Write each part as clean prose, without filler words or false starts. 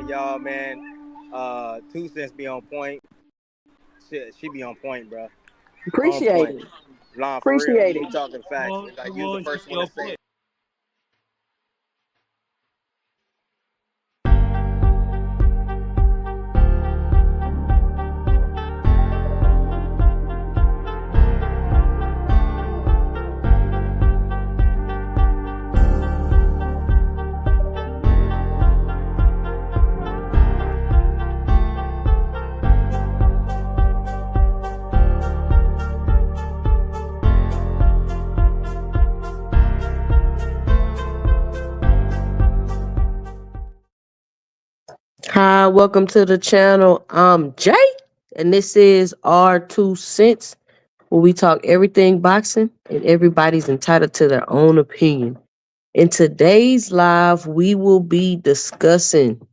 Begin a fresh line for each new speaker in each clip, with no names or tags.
to y'all, man. 2 cents be on point. Shit, she be on point, bro. On
Appreciate
point.
it.
Nah, for real.
Appreciate
We
it.
talking facts. Like you was the first one to say it.
Hi, welcome to the channel. I'm Jay, and this is our 2 cents, where we talk everything boxing, and everybody's entitled to their own opinion. In today's live, we will be discussing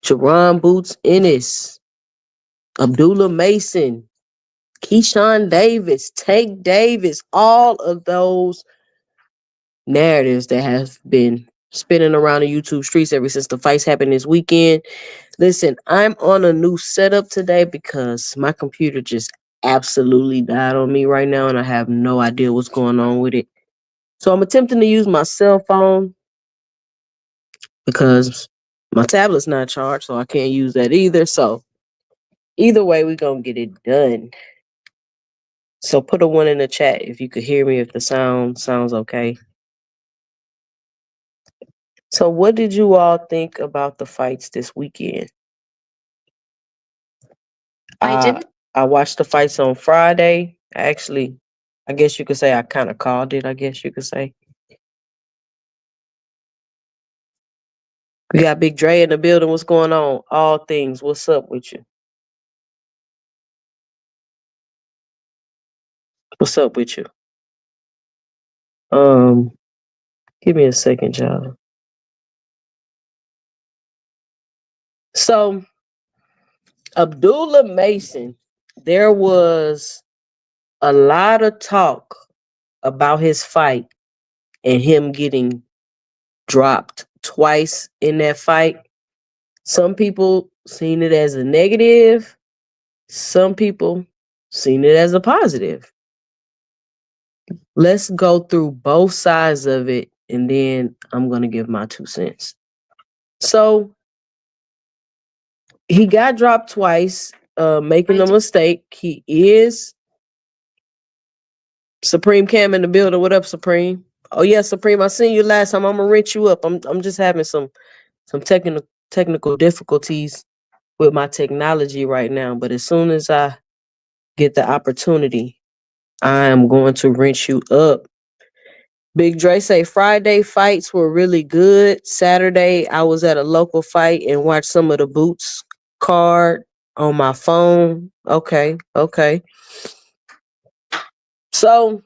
Jerron Boots Ennis, Abdullah Mason, Keyshawn Davis, Tank Davis, all of those narratives that have been spinning around the YouTube streets ever since the fights happened this weekend. Listen, I'm on a new setup today because my computer just absolutely died on me right now and I have no idea what's going on with it. So I'm attempting to use my cell phone because my tablet's not charged, so I can't use that either. So either way, we're going to get it done. So put a 1 in the chat if you could hear me, if the sounds okay. So what did you all think about the fights this weekend? I watched the fights on Friday. Actually, I guess you could say I kind of called it, I guess you could say. We got Big Dre in the building. What's going on? All things. What's up with you? What's up with you? Give me a second, y'all. So, Abdullah Mason, there was a lot of talk about his fight and him getting dropped twice in that fight. Some people seen it as a negative. Some people seen it as a positive. Let's go through both sides of it, and then I'm going to give my 2 cents. So he got dropped twice, making a mistake. He is Supreme Cam in the building. What up, Supreme? Oh yeah, Supreme. I seen you last time. I'm gonna rinse you up. I'm just having some technical difficulties with my technology right now. But as soon as I get the opportunity, I am going to rinse you up. Big Dre say Friday fights were really good. Saturday, I was at a local fight and watched some of the Boots card on my phone. Okay. So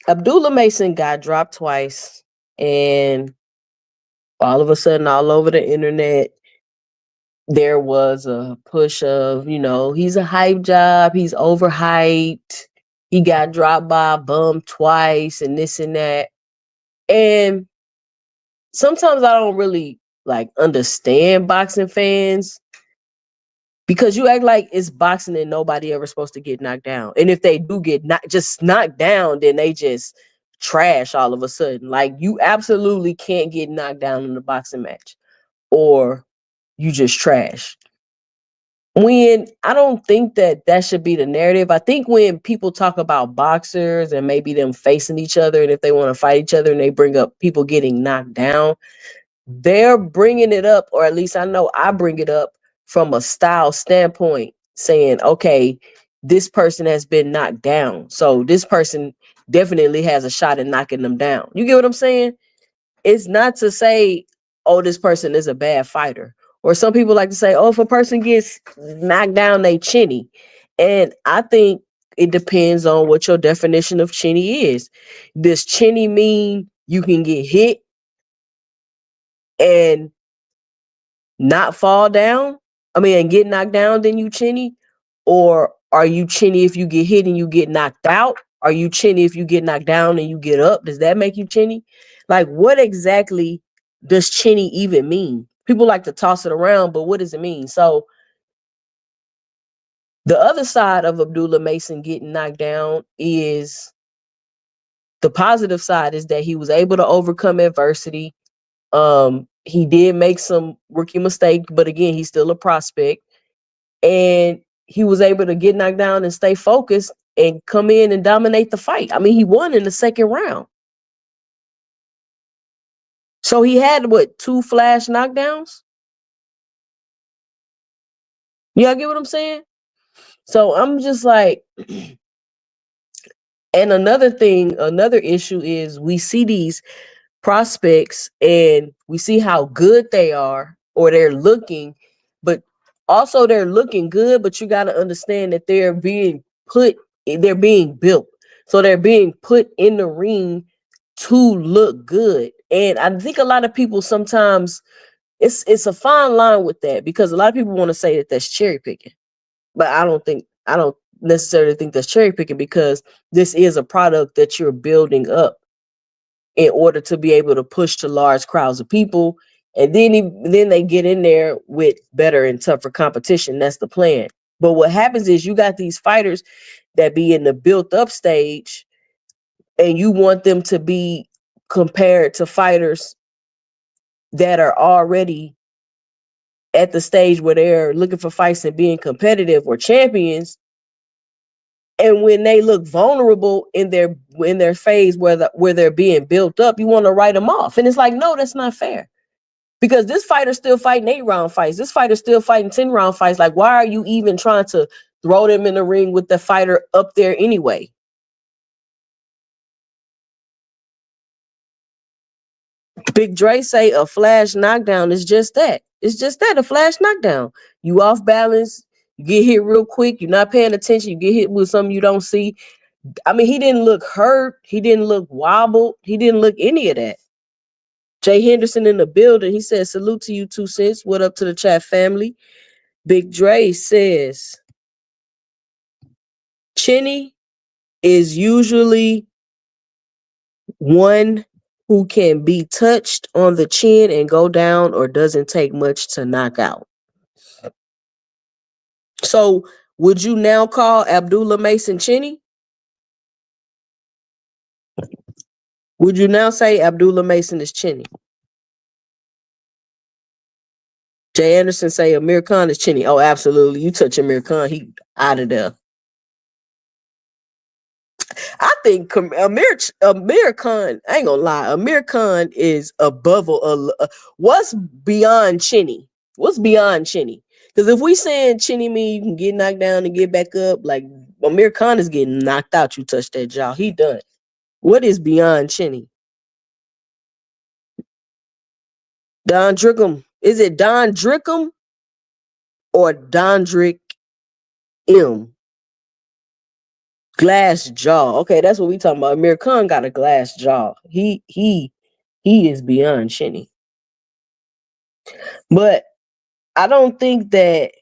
Abdullah Mason got dropped twice, and all of a sudden, all over the internet, there was a push of, he's a hype job, he's overhyped, he got dropped by a bum twice, and this and that. And sometimes I don't really understand boxing fans, because you act like it's boxing and nobody ever supposed to get knocked down. And if they do get just knocked down, then they just trash all of a sudden. Like, you absolutely can't get knocked down in a boxing match, or you just trash. When I don't think that should be the narrative. I think when people talk about boxers and maybe them facing each other, and if they want to fight each other and they bring up people getting knocked down, they're bringing it up, or at least I know I bring it up from a style standpoint, saying, okay, this person has been knocked down, so this person definitely has a shot at knocking them down. You get what I'm saying? It's not to say, oh, this person is a bad fighter. Or some people like to say, oh, if a person gets knocked down, they chinny. And I think it depends on what your definition of chinny is. Does chinny mean you can get hit and not fall down? And get knocked down, then you chinny? Or are you chinny if you get hit and you get knocked out? Are you chinny if you get knocked down and you get up? Does that make you chinny? Like, what exactly does chinny even mean? People like to toss it around, but what does it mean? So the other side of Abdullah Mason getting knocked down is the positive side is that he was able to overcome adversity. He did make some rookie mistake, but again, he's still a prospect. And he was able to get knocked down and stay focused and come in and dominate the fight. I mean, he won in the second round. So he had, 2 flash knockdowns? Y'all get what I'm saying? So I'm just like, and another issue is we see these prospects and we see how good they are or they're looking, but also they're looking good, but you got to understand that they're being built. So they're being put in the ring to look good. And I think a lot of people sometimes it's a fine line with that, because a lot of people want to say that that's cherry picking, but I don't necessarily think that's cherry picking, because this is a product that you're building up in order to be able to push to large crowds of people. And then they get in there with better and tougher competition. That's the plan. But what happens is you got these fighters that be in the built up stage, and you want them to be compared to fighters that are already at the stage where they're looking for fights and being competitive or champions. And when they look vulnerable in their phase where they're being built up, you want to write them off. And it's like, no, that's not fair. Because this fighter's still fighting 8-round fights. This fighter's still fighting 10-round fights. Like, why are you even trying to throw them in the ring with the fighter up there anyway? Big Dre say a flash knockdown is just that. It's just that, a flash knockdown. You off balance, you get hit real quick, you're not paying attention, you get hit with something you don't see. I mean, he didn't look hurt, he didn't look wobbled, he didn't look any of that. Jay Henderson in the building, he says, salute to you, 2 cents. What up to the chat family? Big Dre says, Chinny is usually one who can be touched on the chin and go down, or doesn't take much to knock out. So would you now call Abdullah Mason chinny? Would you now say Abdullah Mason is chinny? Jay Anderson say Amir Khan is chinny. Oh, absolutely. You touch Amir Khan, he out of there. I think Amir Khan, I ain't gonna lie, Amir Khan is above what's beyond chinny? What's beyond chinny? Because if we saying chinny mean you can get knocked down and get back up, like Amir Khan is getting knocked out, you touch that jaw, he done. What is beyond chinny? Don Drickum. Is it Don Drickum or Dondrick M? Glass jaw. Okay, that's what we talking about. Amir Khan got a glass jaw. He is beyond chinny. But I don't think that,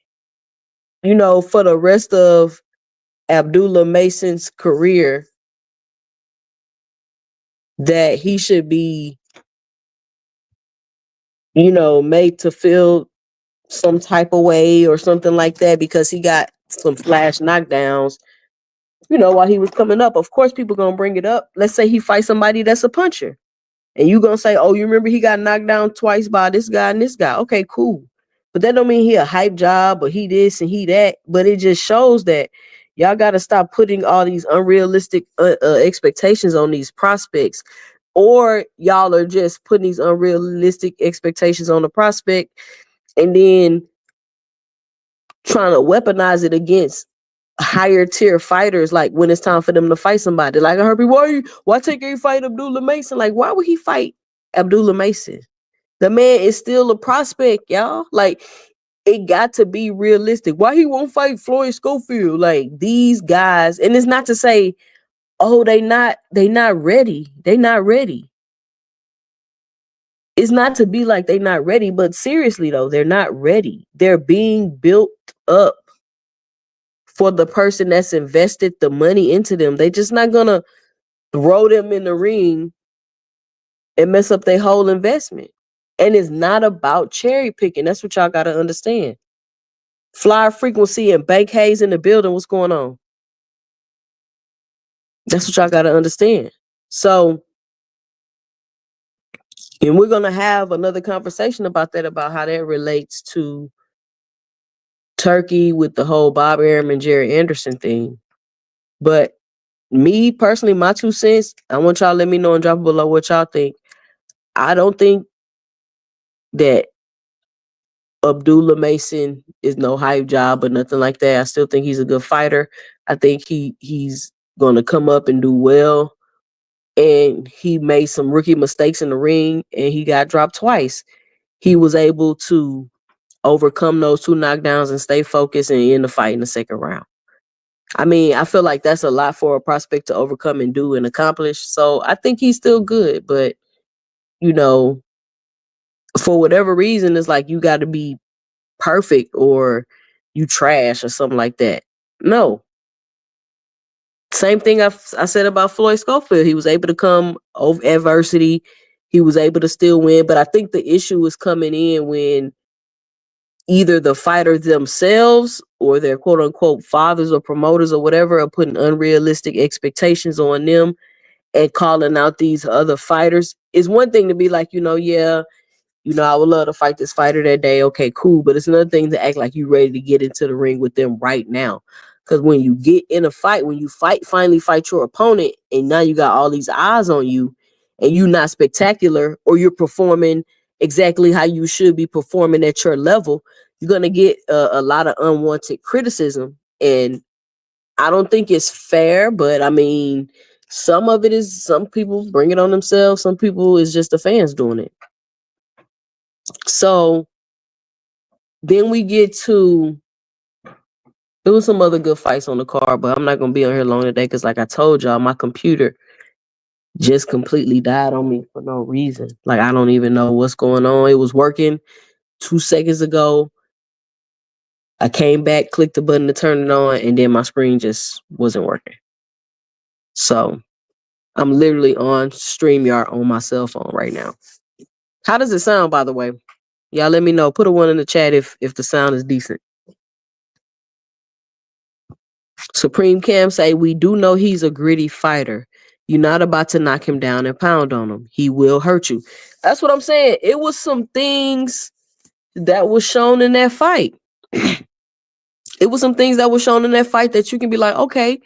for the rest of Abdullah Mason's career, that he should be, made to feel some type of way or something like that because he got some flash knockdowns, while he was coming up. Of course, people gonna bring it up. Let's say he fights somebody that's a puncher. And you gonna say, oh, you remember he got knocked down twice by this guy and this guy. Okay, cool. But that don't mean he a hype job or he this and he that. But it just shows that y'all got to stop putting all these unrealistic expectations on these prospects. Or y'all are just putting these unrealistic expectations on the prospect and then trying to weaponize it against higher tier fighters, like when it's time for them to fight somebody. Like I heard people, why take a fight Abdullah Mason? Like, why would he fight Abdullah Mason? The man is still a prospect, y'all. Like, it got to be realistic. Why he won't fight Floyd Schofield? Like, these guys, and it's not to say, oh, they not ready. They not ready. It's not to be like they not ready, but seriously though, they're not ready. They're being built up for the person that's invested the money into them. They just not gonna throw them in the ring and mess up their whole investment. And it's not about cherry picking. That's what y'all got to understand. Flyer frequency and Bank Hayes in the building. What's going on? That's what y'all got to understand. So, and we're going to have another conversation about that, about how that relates to Turkey with the whole Bob Arum and Jerry Anderson thing. But me personally, my 2 cents, I want y'all to let me know and drop below what y'all think. I don't think that Abdullah Mason is no hype job or nothing like that. I still think he's a good fighter. I think he's going to come up and do well. And he made some rookie mistakes in the ring, and he got dropped twice. He was able to overcome those 2 knockdowns and stay focused and end the fight in the second round. I mean, I feel like that's a lot for a prospect to overcome and do and accomplish. So I think he's still good, but you know, for whatever reason, it's like you got to be perfect or you trash or something like that. No. Same thing I said about Floyd Schofield. He was able to come over adversity. He was able to still win. But I think the issue is coming in when either the fighters themselves or their quote unquote fathers or promoters or whatever are putting unrealistic expectations on them and calling out these other fighters. It's one thing to be like, yeah, I would love to fight this fighter that day. Okay, cool. But it's another thing to act like you're ready to get into the ring with them right now. Because when you get in a fight, when you finally fight your opponent, and now you got all these eyes on you, and you're not spectacular, or you're performing exactly how you should be performing at your level, you're going to get a lot of unwanted criticism. And I don't think it's fair, but I mean, some of it is some people bring it on themselves. Some people is just the fans doing it. So then we get to, there was some other good fights on the card, but I'm not going to be on here long today because like I told y'all, my computer just completely died on me for no reason. Like, I don't even know what's going on. It was working 2 seconds ago. I came back, clicked the button to turn it on, and then my screen just wasn't working. So I'm literally on StreamYard on my cell phone right now. How does it sound, by the way? Y'all let me know. Put a 1 in the chat if the sound is decent. Supreme Cam say, we do know he's a gritty fighter. You're not about to knock him down and pound on him. He will hurt you. That's what I'm saying. It was some things that was shown in that fight. It was some things that were shown in that fight that you can be like, okay,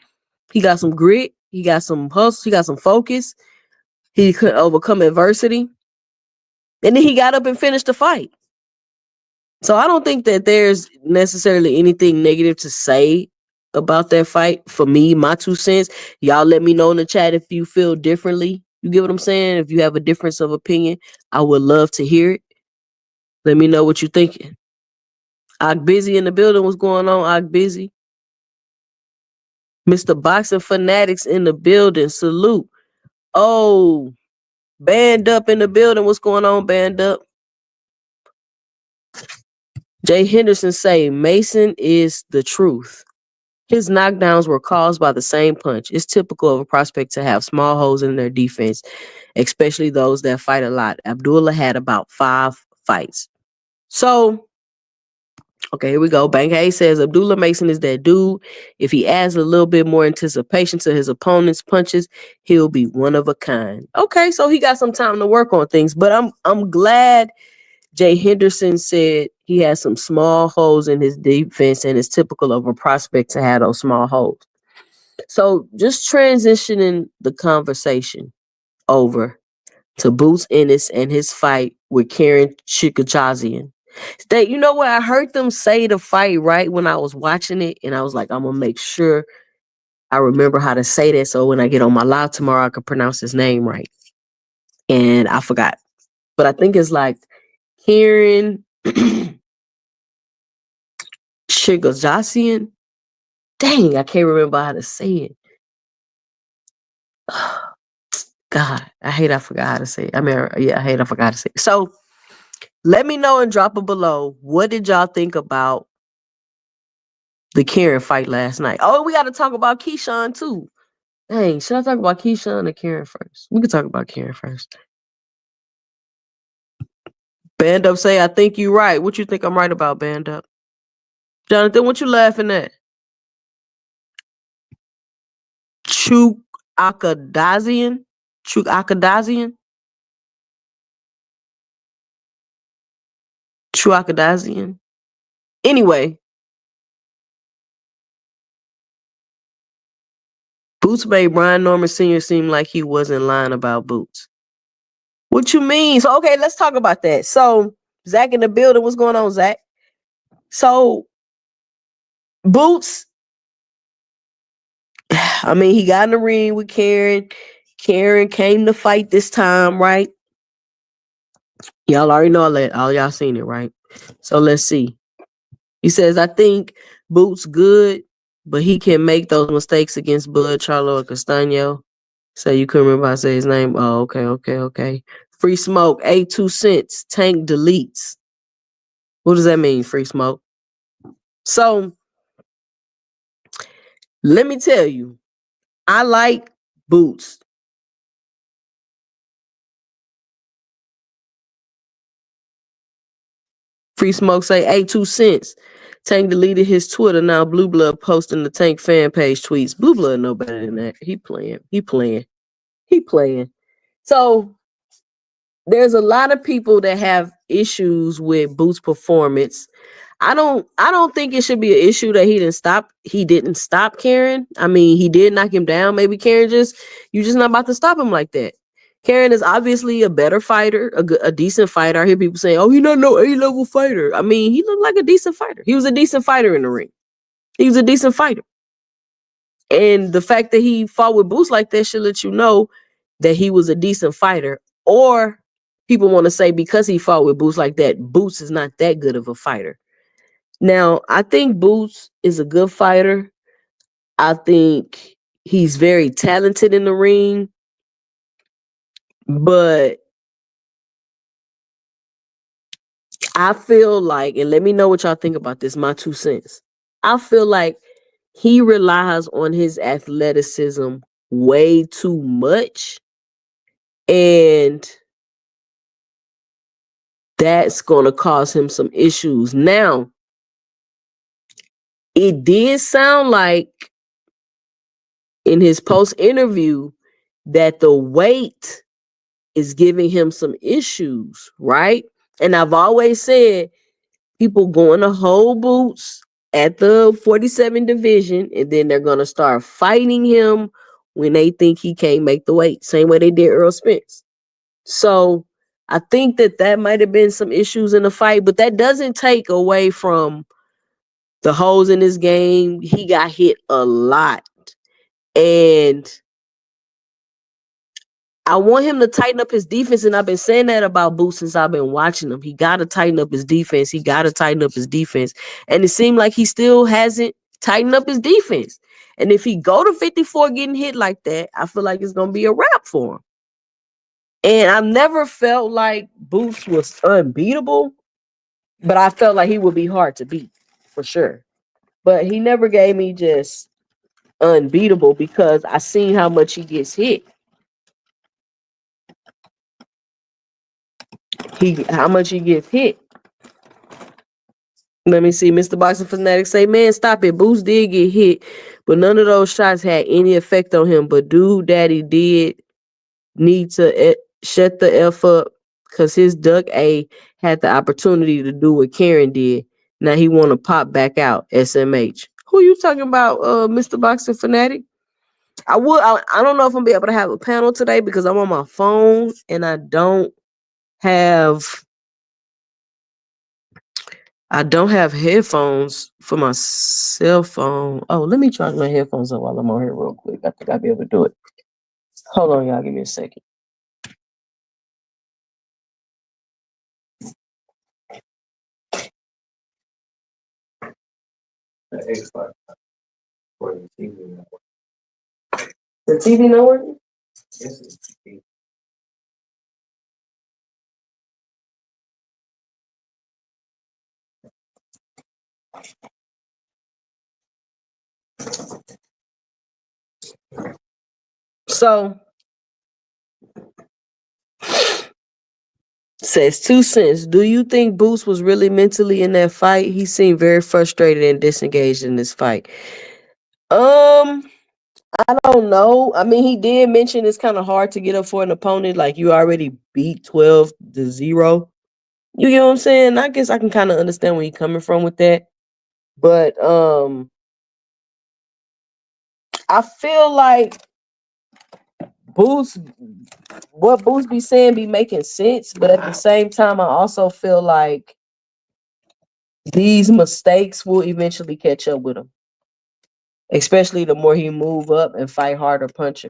he got some grit. He got some hustle. He got some focus. He could overcome adversity. And then he got up and finished the fight. So I don't think that there's necessarily anything negative to say about that fight. For me, my 2 cents. Y'all let me know in the chat if you feel differently. You get what I'm saying? If you have a difference of opinion, I would love to hear it. Let me know what you're thinking. Ock Busy in the building. What's going on, Ock Busy? Mr. Boxing Fanatics in the building. Salute. Oh, Band Up in the building. What's going on, Band Up? Jay Henderson say, Mason is the truth. His knockdowns were caused by the same punch. It's typical of a prospect to have small holes in their defense, especially those that fight a lot. Abdullah had about 5 fights. So, okay, here we go. Bank Hayes says Abdullah Mason is that dude. If he adds a little bit more anticipation to his opponent's punches, he'll be one of a kind. Okay, so he got some time to work on things, but I'm glad Jay Henderson said he has some small holes in his defense, and it's typical of a prospect to have those small holes. So just transitioning the conversation over to Boots Ennis and his fight with Karen Chikachazian. You know what? I heard them say the fight right when I was watching it, and I was like, I'm going to make sure I remember how to say that so when I get on my live tomorrow, I can pronounce his name right. And I forgot. But I think it's like Karen Chikachazian. Dang, I can't remember how to say it. God, I forgot how to say it. I forgot how to say it. So let me know and drop it below. What did y'all think about the Karen fight last night? Oh, we got to talk about Keyshawn too. Dang, should I talk about Keyshawn or Karen first? We can talk about Karen first. Band Up say, I think you're right. What you think I'm right about, Band Up? Jonathan, what you laughing at? Chukakadazian? Chukakadazian? Chukakadazian? Anyway, Boots made Brian Norman Sr. seem like he wasn't lying about Boots. What you mean? So, okay, let's talk about that. So, Zach in the building. What's going on, Zach? So, Boots, I mean, he got in the ring with Karen. Karen came to fight this time, right? Y'all already know all that. All y'all seen it, right? So, let's see. He says, I think Boots good, but he can make those mistakes against Bud, Charlo, or Castaño. So you couldn't remember how to say his name? Oh, okay. Free Smoke, 82 cents. Tank deletes. What does that mean, Free Smoke? So, let me tell you, I like Boots. Free Smoke say 82 cents. Tank deleted his Twitter. Now Blue Blood posting the Tank fan page tweets. Blue Blood know better than that. He playing. So there's a lot of people that have issues with Boots' performance. I don't think it should be an issue that he didn't stop Karen. I mean, he did knock him down. Maybe Karen you're just not about to stop him like that. Karen is obviously a better fighter, a decent fighter. I hear people saying, oh, he's not no A-level fighter. I mean, he looked like a decent fighter. He was a decent fighter in the ring. He was a decent fighter. And the fact that he fought with Boots like that should let you know that he was a decent fighter. Or people want to say because he fought with Boots like that, Boots is not that good of a fighter. Now, I think Boots is a good fighter. I think he's very talented in the ring. But I feel like, and let me know what y'all think about this, my 2 cents. I feel like he relies on his athleticism way too much. And that's going to cause him some issues. Now, it did sound like in his post interview that the weight is giving him some issues, right? And I've always said people going to hold Boots at the 47 division, and then they're going to start fighting him when they think he can't make the weight. Same way they did Earl Spence. So I think that might have been some issues in the fight, but that doesn't take away from the holes in his game. He got hit a lot. And I want him to tighten up his defense, and I've been saying that about Boots since I've been watching him. He got to tighten up his defense. And it seemed like he still hasn't tightened up his defense. And if he go to 54 getting hit like that, I feel like it's going to be a wrap for him. And I've never felt like Boots was unbeatable, but I felt like he would be hard to beat for sure. But he never gave me just unbeatable because I seen how much he gets hit. How much he gets hit. Let me see. Mr. Boxing Fanatic say, man, stop it. Boots did get hit, but none of those shots had any effect on him. But dude, daddy did need to shut the F up because his Duck A had the opportunity to do what Karen did. Now he want to pop back out, SMH. Who you talking about, Mr. Boxing Fanatic? I don't know if I'm be able to have a panel today because I'm on my phone and I don't have headphones for my cell phone. Oh, let me charge my headphones up while I'm on here real quick. I think I'll be able to do it. Hold on, y'all. Give me a second. The TV not working? Yes, it's TV. So Says 2 cents. Do you think Boots was really mentally in that fight? He seemed very frustrated and disengaged in this fight. I don't know. I mean, he did mention it's kind of hard to get up for an opponent. Like, you already beat 12-0. You get what I'm saying? I guess I can kind of understand where you're coming from with that. But I feel like what Boots be saying be making sense. But at the same time, I also feel like these mistakes will eventually catch up with him. Especially the more he move up and fight harder puncher.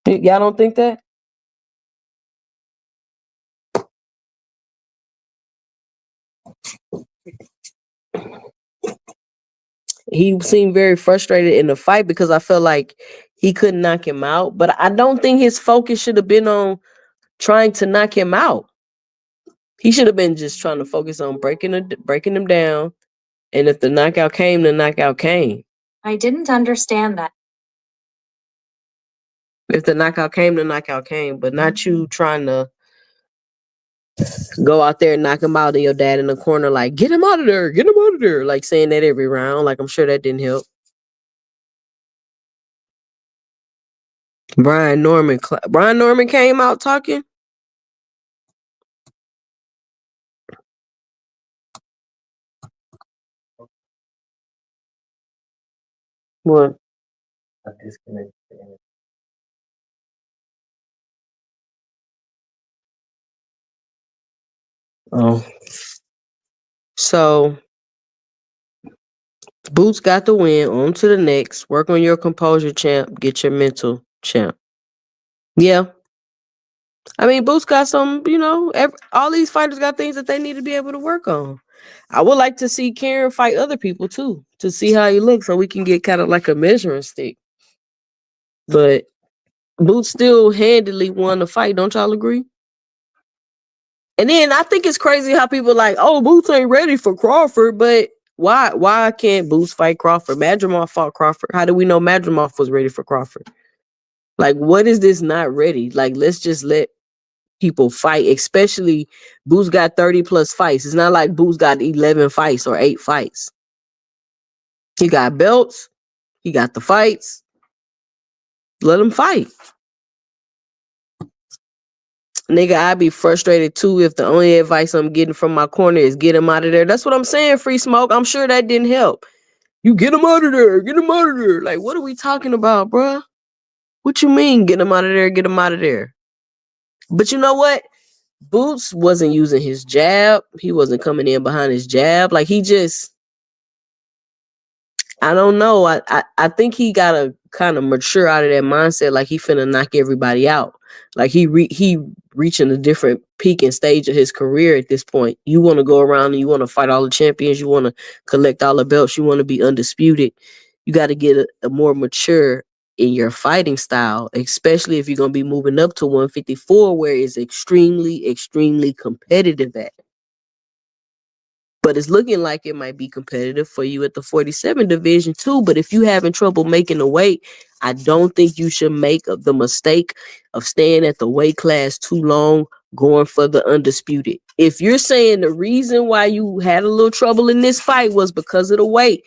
Y'all don't think that? He seemed very frustrated in the fight because I felt like he couldn't knock him out. But I don't think his focus should have been on trying to knock him out. He should have been just trying to focus on breaking him down. And if the knockout came, the knockout came.
I didn't understand that.
If the knockout came, the knockout came. But not you trying to go out there and knock him out and your dad in the corner like, get him out of there, get him out of there. Like saying that every round. Like, I'm sure that didn't help. Brian Norman came out talking. What? I disconnected. Oh. So Boots got the win. On to the next. Work on your composure, champ. Get your mental, champ. Yeah. I mean, Boots got some, all these fighters got things that they need to be able to work on. I would like to see Karen fight other people too, to see how he looks so we can get kind of like a measuring stick. But Boots still handily won the fight. Don't y'all agree? And then I think it's crazy how people like, oh, Boots ain't ready for Crawford, but why can't Boots fight Crawford? Madrimov fought Crawford. How do we know Madrimov was ready for Crawford? Like, what is this not ready? Like, let's just let people fight, especially Boots got 30 plus fights. It's not like Boots got 11 fights or 8 fights. He got belts. He got the fights. Let him fight. Nigga, I'd be frustrated too if the only advice I'm getting from my corner is get him out of there. That's what I'm saying, Free Smoke. I'm sure that didn't help. You get him out of there. Get him out of there. Like, what are we talking about, bruh? What you mean, get him out of there? Get him out of there. But you know what? Boots wasn't using his jab. He wasn't coming in behind his jab. Like, he just, I don't know. I think he got to kind of mature out of that mindset. Like, he finna knock everybody out. Like, he reaching a different peak and stage of his career at this point. You want to go around and you want to fight all the champions. You want to collect all the belts. You want to be undisputed. You got to get a more mature in your fighting style, especially if you're going to be moving up to 154, where it's extremely, extremely competitive at. But it's looking like it might be competitive for you at the 47 division too. But if you having trouble making the weight, I don't think you should make the mistake of staying at the weight class too long, going for the undisputed. If you're saying the reason why you had a little trouble in this fight was because of the weight,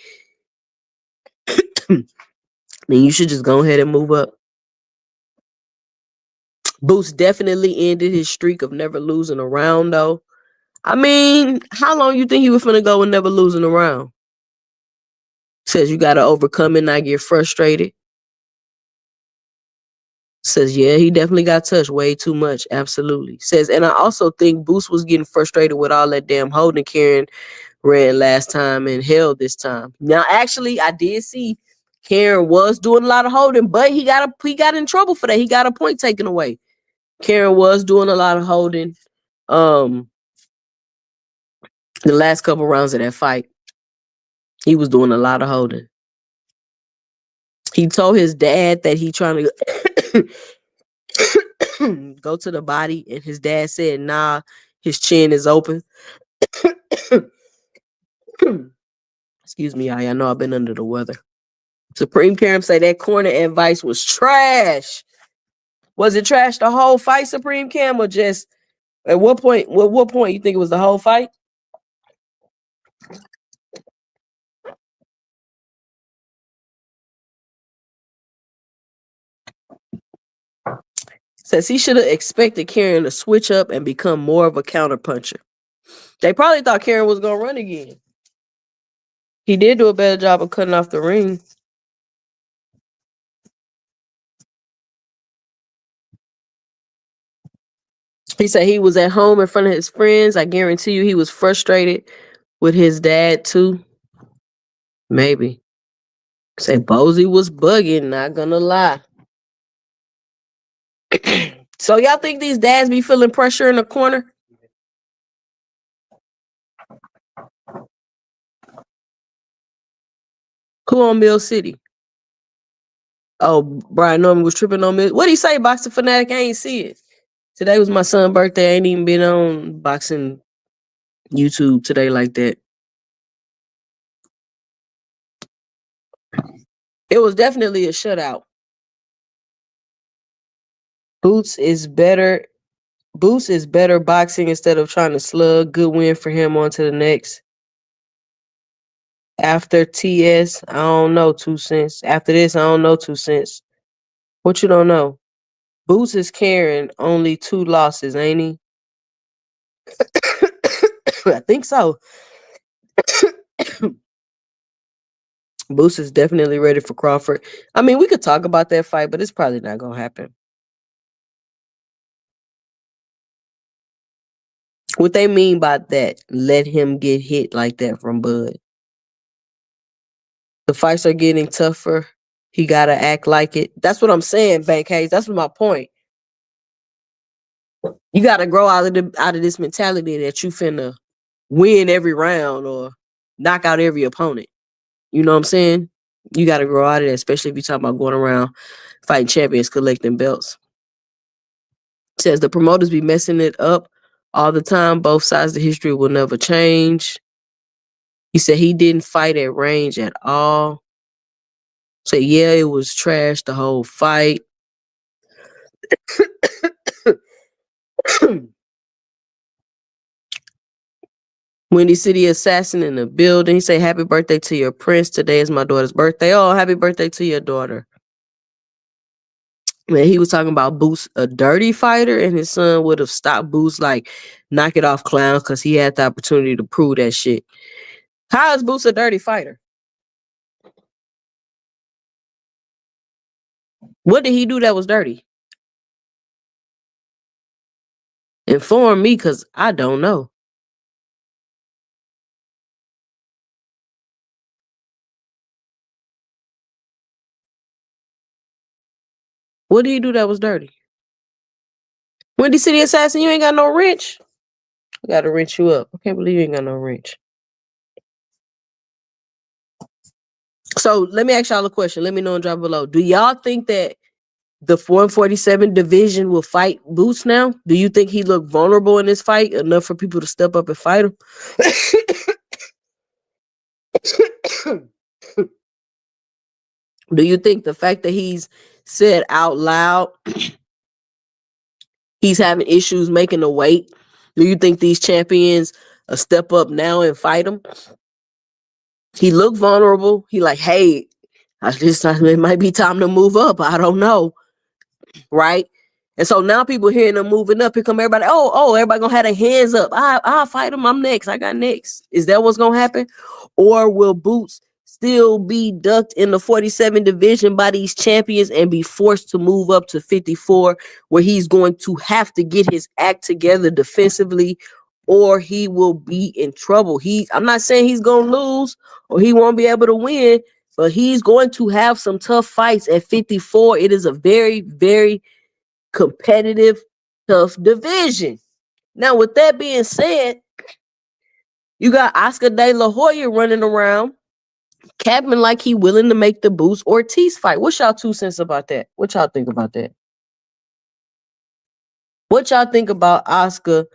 then you should just go ahead and move up. Boots definitely ended his streak of never losing a round, though. I mean, how long you think he was finna go and never losing a round? Says you gotta overcome it, not get frustrated. Says, yeah, he definitely got touched way too much. Absolutely. Says, and I also think Boots was getting frustrated with all that damn holding Karen ran last time and held this time. Now, actually, I did see Karen was doing a lot of holding, but he got in trouble for that. He got a point taken away. Karen was doing a lot of holding. The last couple rounds of that fight, he was doing a lot of holding. He told his dad that he trying to go to the body, and his dad said, nah, his chin is open. Excuse me, I know I've been under the weather. Supreme Karam say that corner advice was trash. Was it trash the whole fight, Supreme Cam, or just at what point? What point you think it was the whole fight? Says he should have expected Karen to switch up and become more of a counterpuncher. They probably thought Karen was gonna run again. He did do a better job of cutting off the ring. He said he was at home in front of his friends. I guarantee you he was frustrated with his dad too. Maybe. Say Bozy was bugging, not gonna lie. So y'all think these dads be feeling pressure in the corner? Who on Mill City? Oh, Brian Norman was tripping on Mill. What'd he say, Boxing Fanatic? I ain't see it. Today was my son's birthday. I ain't even been on boxing YouTube today like that. It was definitely a shutout. Boots is better boxing instead of trying to slug. Good win for him. On to the next. After TS, I don't know 2 cents. After this, I don't know 2 cents. What you don't know? Boots is carrying only 2 losses, ain't he? I think so. Boots is definitely ready for Crawford. I mean, we could talk about that fight, but it's probably not gonna happen. What they mean by that, let him get hit like that from Bud. The fights are getting tougher. He got to act like it. That's what I'm saying, Bank Hayes. That's my point. You got to grow out of this mentality that you finna win every round or knock out every opponent. You know what I'm saying? You got to grow out of that, especially if you're talking about going around fighting champions, collecting belts. Says the promoters be messing it up all the time. Both sides of the history will never change. He said he didn't fight at range at all. Say, yeah, it was trash the whole fight. Windy City Assassin in the building. He say, happy birthday to your prince. Today is my daughter's birthday. Oh, happy birthday to your daughter. Man, he was talking about Boots, a dirty fighter, and his son would have stopped Boots like, knock it off, clown, because he had the opportunity to prove that shit. How is Boots a dirty fighter? What did he do that was dirty? Inform me, because I don't know. What did he do that was dirty? Windy City Assassin, you ain't got no wrench? I got to wrench you up. I can't believe you ain't got no wrench. So let me ask y'all a question. Let me know and drop below. Do y'all think that the 447 division will fight Boots now? Do you think he looked vulnerable in this fight enough for people to step up and fight him? Do you think the fact that he's said out loud he's having issues making the weight, do you think these champions step up now and fight him? He looked vulnerable. He like, hey, it might be time to move up. I don't know. Right? And so now people hearing them moving up, here come everybody. Everybody gonna have their hands up. I'll fight him. I'm next. I got next. Is that what's gonna happen? Or will Boots still be ducked in the 47 division by these champions and be forced to move up to 54, where he's going to have to get his act together defensively, or he will be in trouble? I'm not saying he's gonna lose or he won't be able to win, but he's going to have some tough fights at 54. It is a very, very competitive, tough division. Now, with that being said, you got Oscar De La Hoya running around, capping like he willing to make the Boots Ortiz fight. What's y'all 2 cents about that? What y'all think about that? What y'all think about Oscar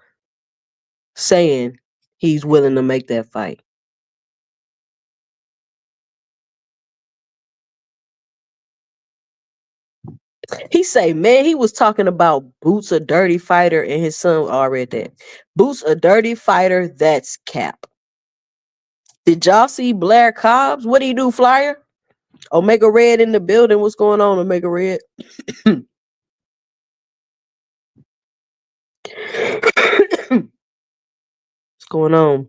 saying he's willing to make that fight? He say, man, he was talking about Boots a dirty fighter and his son read that. Boots a dirty fighter, that's cap. Did y'all see Blair Cobbs? What do you do, Flyer? Omega Red in the building. What's going on, Omega Red? What's going on?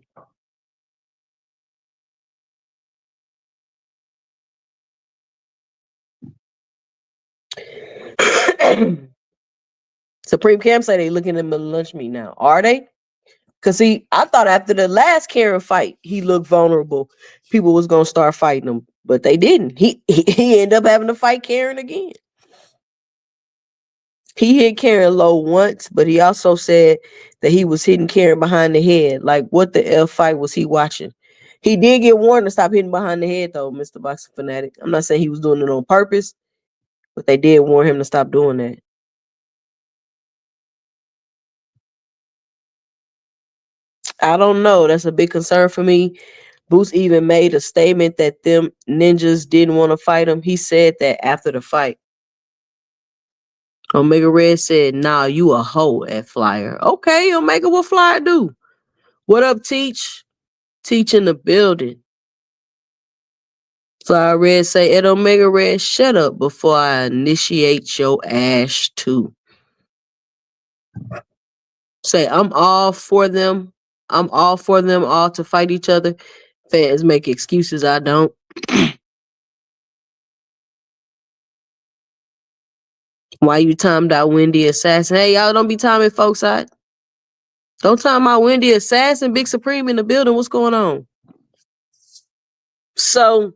Supreme Cam say they looking at him in lunch meet now. Are they? Cause see, I thought after the last Karen fight, he looked vulnerable. People was gonna start fighting him, but they didn't. He ended up having to fight Karen again. He hit Karen low once, but he also said that he was hitting Karen behind the head. Like, what the F fight was he watching? He did get warned to stop hitting behind the head, though, Mr. Boxing Fanatic. I'm not saying he was doing it on purpose, but they did warn him to stop doing that. I don't know. That's a big concern for me. Boots even made a statement that them ninjas didn't want to fight him. He said that after the fight. Omega Red said, nah, you a hoe at Flyer. Okay, Omega, what Flyer do? What up, Teach? Teach in the building. Flyer Red say, Ed Omega Red, shut up before I initiate your ass too. Say, I'm all for them. I'm all for them all to fight each other. Fans make excuses, I don't. Why you timed out Wendy Assassin? Hey, y'all don't be timing folks out. Don't time out Wendy Assassin, Big Supreme in the building. What's going on? So,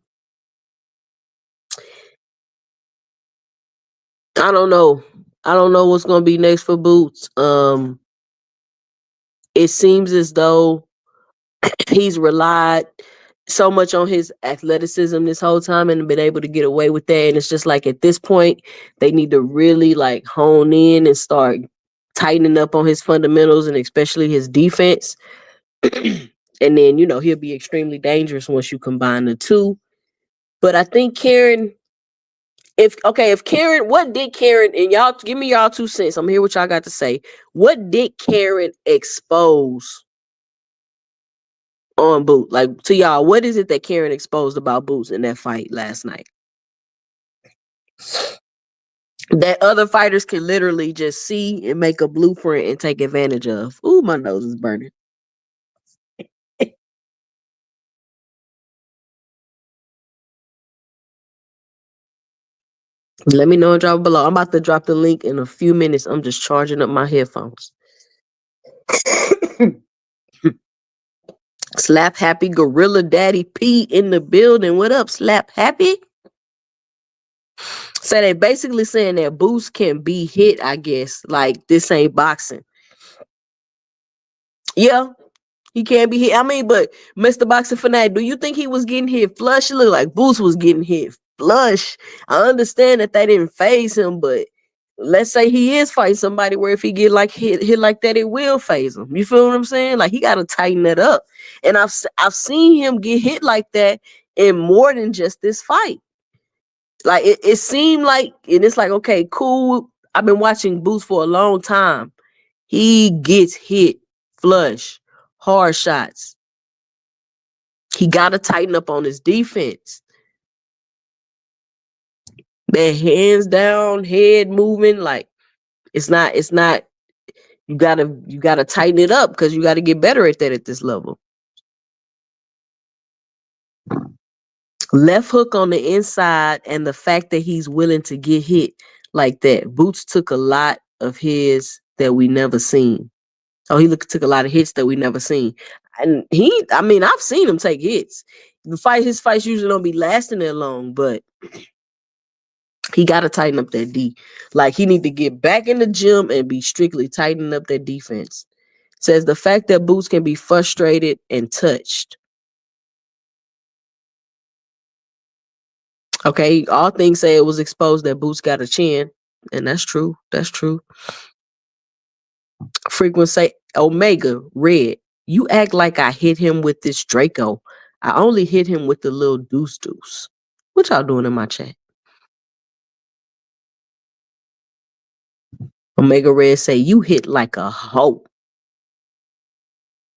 I don't know. I don't know what's going to be next for Boots. It seems as though he's relied so much on his athleticism this whole time and been able to get away with that. And it's just like at this point, they need to really like hone in and start tightening up on his fundamentals and especially his defense. And then, you know, he'll be extremely dangerous once you combine the two. But I think Karen, if Karen, what did Karen, and y'all give me y'all 2 cents. I'm here what y'all got to say. What did Karen expose on Boots? Like to y'all, what is it that Karen exposed about Boots in that fight last night? That other fighters can literally just see and make a blueprint and take advantage of. Ooh, my nose is burning. Let me know and drop below. I'm about to drop the link in a few minutes. I'm just charging up my headphones. Slap Happy Gorilla Daddy P in the building. What up, Slap Happy? So they basically saying that Boots can be hit, I guess. Like, this ain't boxing. Yeah, he can't be hit. I mean, but Mr. Boxing Fanatic, do you think he was getting hit flush? It looked like Boots was getting hit flush. I understand that they didn't phase him, but let's say he is fighting somebody where if he get like hit like that, it will phase him. You feel what I'm saying? Like, he got to tighten that up. And I've seen him get hit like that in more than just this fight. Like, it seemed like, and it's like, okay, cool. I've been watching Boots for a long time. He gets hit flush, hard shots. He got to tighten up on his defense. That hands down, head moving, like it's not. You gotta tighten it up because you got to get better at that at this level. Left hook on the inside, and the fact that he's willing to get hit like that. Boots took a lot of his that we never seen. Oh, he took a lot of hits that we never seen. And I've seen him take hits. His fights usually don't be lasting that long, but he got to tighten up that D. Like, he need to get back in the gym and be strictly tightening up that defense. Says the fact that Boots can be frustrated and touched. Okay, all things say it was exposed that Boots got a chin, and that's true. That's true. Frequent say, Omega, Red, you act like I hit him with this Draco. I only hit him with the little deuce. What y'all doing in my chat? Omega Red say, you hit like a hoe.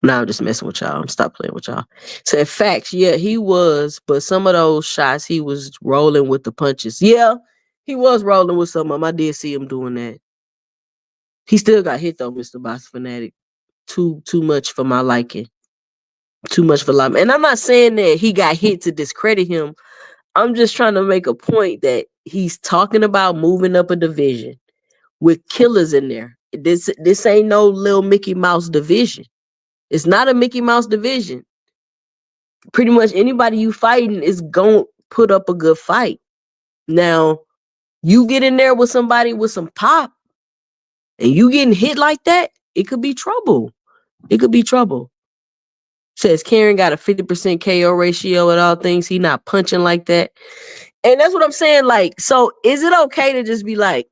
Nah, I'm just messing with y'all. I'm stop playing with y'all. Said facts. Yeah, he was, but some of those shots he was rolling with the punches. Yeah, he was rolling with some of them. I did see him doing that. He still got hit though, Mr. Box Fanatic. Too much for my liking. Too much for liking. And I'm not saying that he got hit to discredit him. I'm just trying to make a point that he's talking about moving up a division with killers in there. This ain't no little Mickey Mouse division. It's not a Mickey Mouse division. Pretty much anybody you fighting is going to put up a good fight. Now, you get in there with somebody with some pop and you getting hit like that, it could be trouble. It could be trouble. Says Karen got a 50% KO ratio at all things. He not punching like that. And that's what I'm saying. Like, so is it okay to just be like,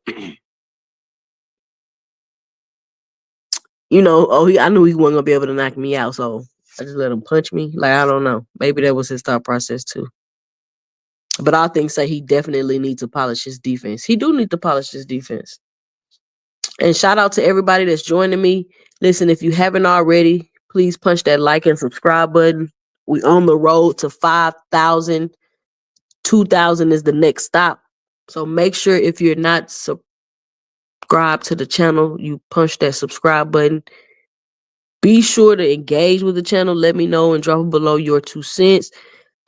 you know, I knew he wasn't going to be able to knock me out, so I just let him punch me? Like, I don't know. Maybe that was his thought process too. But I think say he definitely needs to polish his defense. He do need to polish his defense. And shout out to everybody that's joining me. Listen, if you haven't already, please punch that like and subscribe button. We on the road to 5,000. 2,000 is the next stop. So make sure if you're not subscribed to the channel, you punch that subscribe button. Be sure to engage with the channel. Let me know and drop below your 2 cents.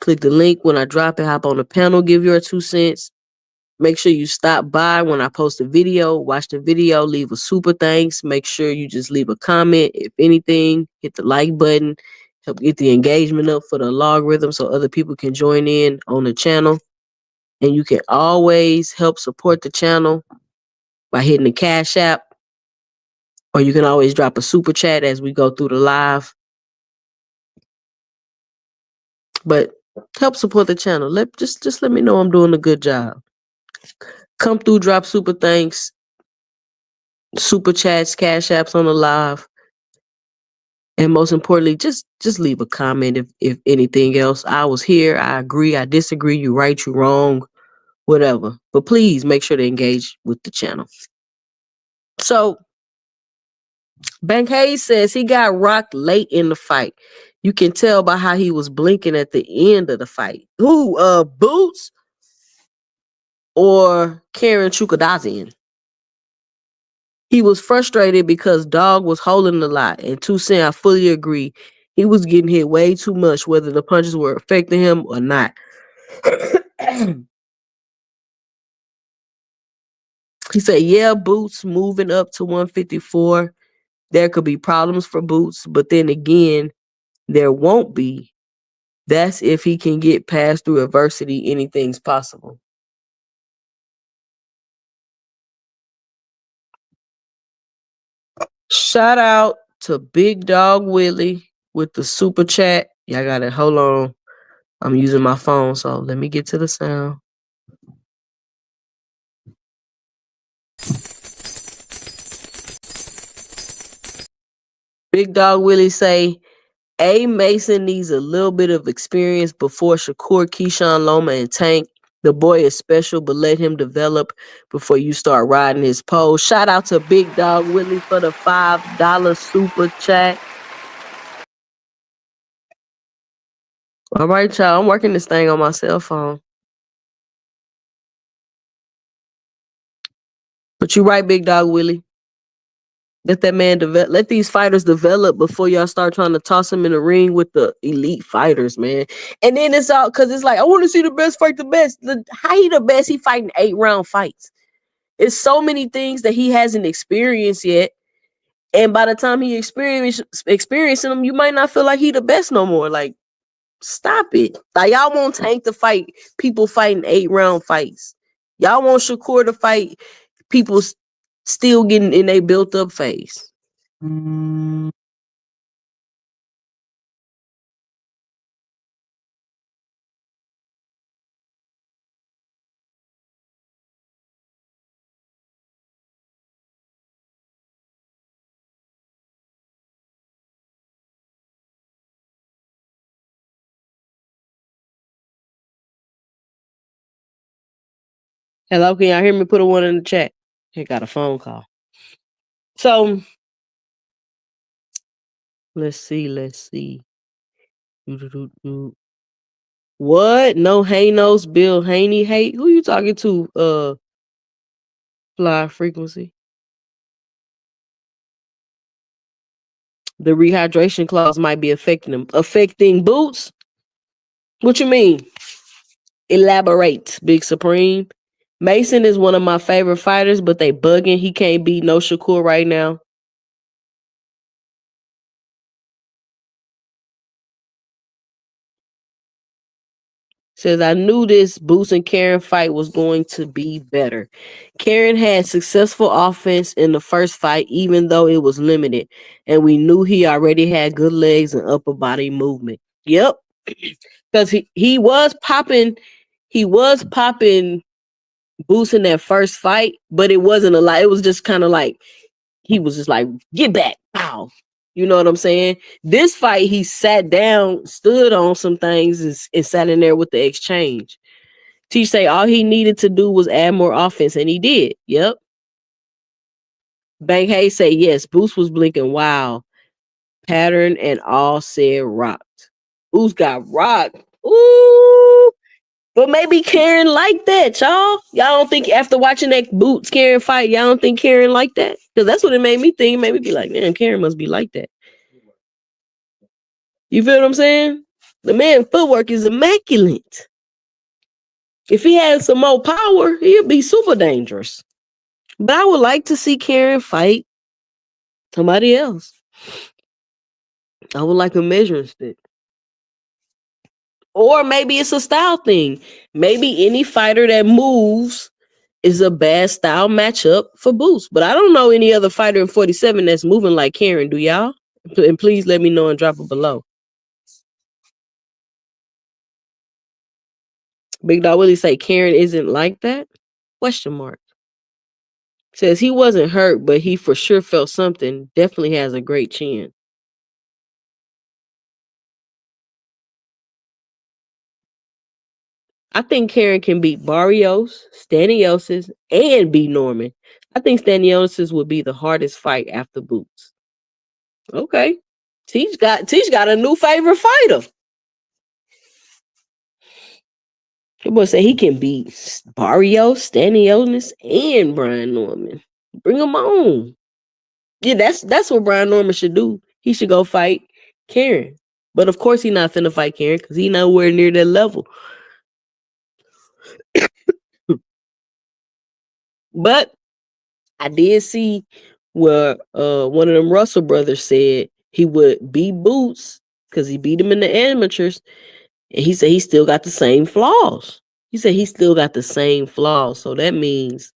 Click the link when I drop it. Hop on the panel, give your 2 cents. Make sure you stop by when I post a video. Watch the video. Leave a super thanks. Make sure you just leave a comment. If anything, hit the like button. Help get the engagement up for the logarithm so other people can join in on the channel. And you can always help support the channel by hitting the Cash App. Or you can always drop a super chat as we go through the live. But help support the channel. Just let me know I'm doing a good job. Come through, drop super thanks, super chats, Cash Apps on the live. And most importantly, just leave a comment if anything else. I was here. I agree. I disagree. You right, you wrong, whatever. But please make sure to engage with the channel. So Bank Hayes says he got rocked late in the fight. You can tell by how he was blinking at the end of the fight. Who, Boots or Karen Chukadazian? He was frustrated because Dog was holding a lot. And 2 Cent, I fully agree. He was getting hit way too much, whether the punches were affecting him or not. He said, yeah, Boots moving up to 154. There could be problems for Boots, but then again, there won't be. That's if he can get past through adversity, anything's possible. Shout out to Big Dog Willie with the super chat. Y'all got it. Hold on. I'm using my phone, so let me get to the sound. Big Dog Willie say, A. Mason needs a little bit of experience before Shakur, Keyshawn, Loma, and Tank. The boy is special, but let him develop before you start riding his pole. Shout out to Big Dog Willie for the $5 super chat. All right, y'all. I'm working this thing on my cell phone. But you right, Big Dog Willie. Let that man develop. Let these fighters develop before y'all start trying to toss them in the ring with the elite fighters, man. And then it's all because it's like, I want to see the best fight the best. How he the best? He fighting 8-round fights. It's so many things that he hasn't experienced yet. And by the time he experiencing them, you might not feel like he the best no more. Like, stop it. Like, y'all want Tank to fight people fighting 8-round fights. Y'all want Shakur to fight people still getting in a built up phase. Hello, can y'all hear me? Put a 1 in the chat. I got a phone call. So let's see. What? No Haynos, Bill Haney hate? Who you talking to? Fly frequency. The rehydration clause might be affecting them. Affecting Boots? What you mean? Elaborate, Big Supreme. Mason is one of my favorite fighters, but they bugging. He can't beat no Shakur right now. Says, I knew this Boots and Karen fight was going to be better. Karen had successful offense in the first fight, even though it was limited. And we knew he already had good legs and upper body movement. Yep. Because he was popping Boots in that first fight, but it wasn't a lot. It was just kind of like, he was just like, get back. Pow. You know what I'm saying? This fight, he sat down, stood on some things, and sat in there with the exchange. T say all he needed to do was add more offense, and he did. Yep. Bang Hay say yes. Boost was blinking. Wow. Pattern and all said rocked. Boost got rocked. Ooh. But maybe Karen like that, y'all. Y'all don't think after watching that Boots Karen fight, y'all don't think Karen like that? Because that's what it made me think. It made me be like, man, Karen must be like that. You feel what I'm saying? The man's footwork is immaculate. If he had some more power, he'd be super dangerous. But I would like to see Karen fight somebody else. I would like a measuring stick. Or maybe it's a style thing. Maybe any fighter that moves is a bad style matchup for Boost. But I don't know any other fighter in 47 that's moving like Karen. Do y'all? And please let me know and drop it below. Big Dog Willie say Karen isn't like that? Question mark. Says he wasn't hurt, but he for sure felt something. Definitely has a great chin. I think Karen can beat Barrios, Staniosis, and beat Norman. I think Staniosis would be the hardest fight after Boots. Okay. Teach got a new favorite fighter. The boy say he can beat Barrios, Staniosis, and Brian Norman. Bring him on. Yeah, that's what Brian Norman should do. He should go fight Karen. But of course he's not finna fight Karen because he's nowhere near that level. But I did see where one of them Russell brothers said he would beat Boots because he beat him in the amateurs. And he said he still got the same flaws. He said he still got the same flaws. So that means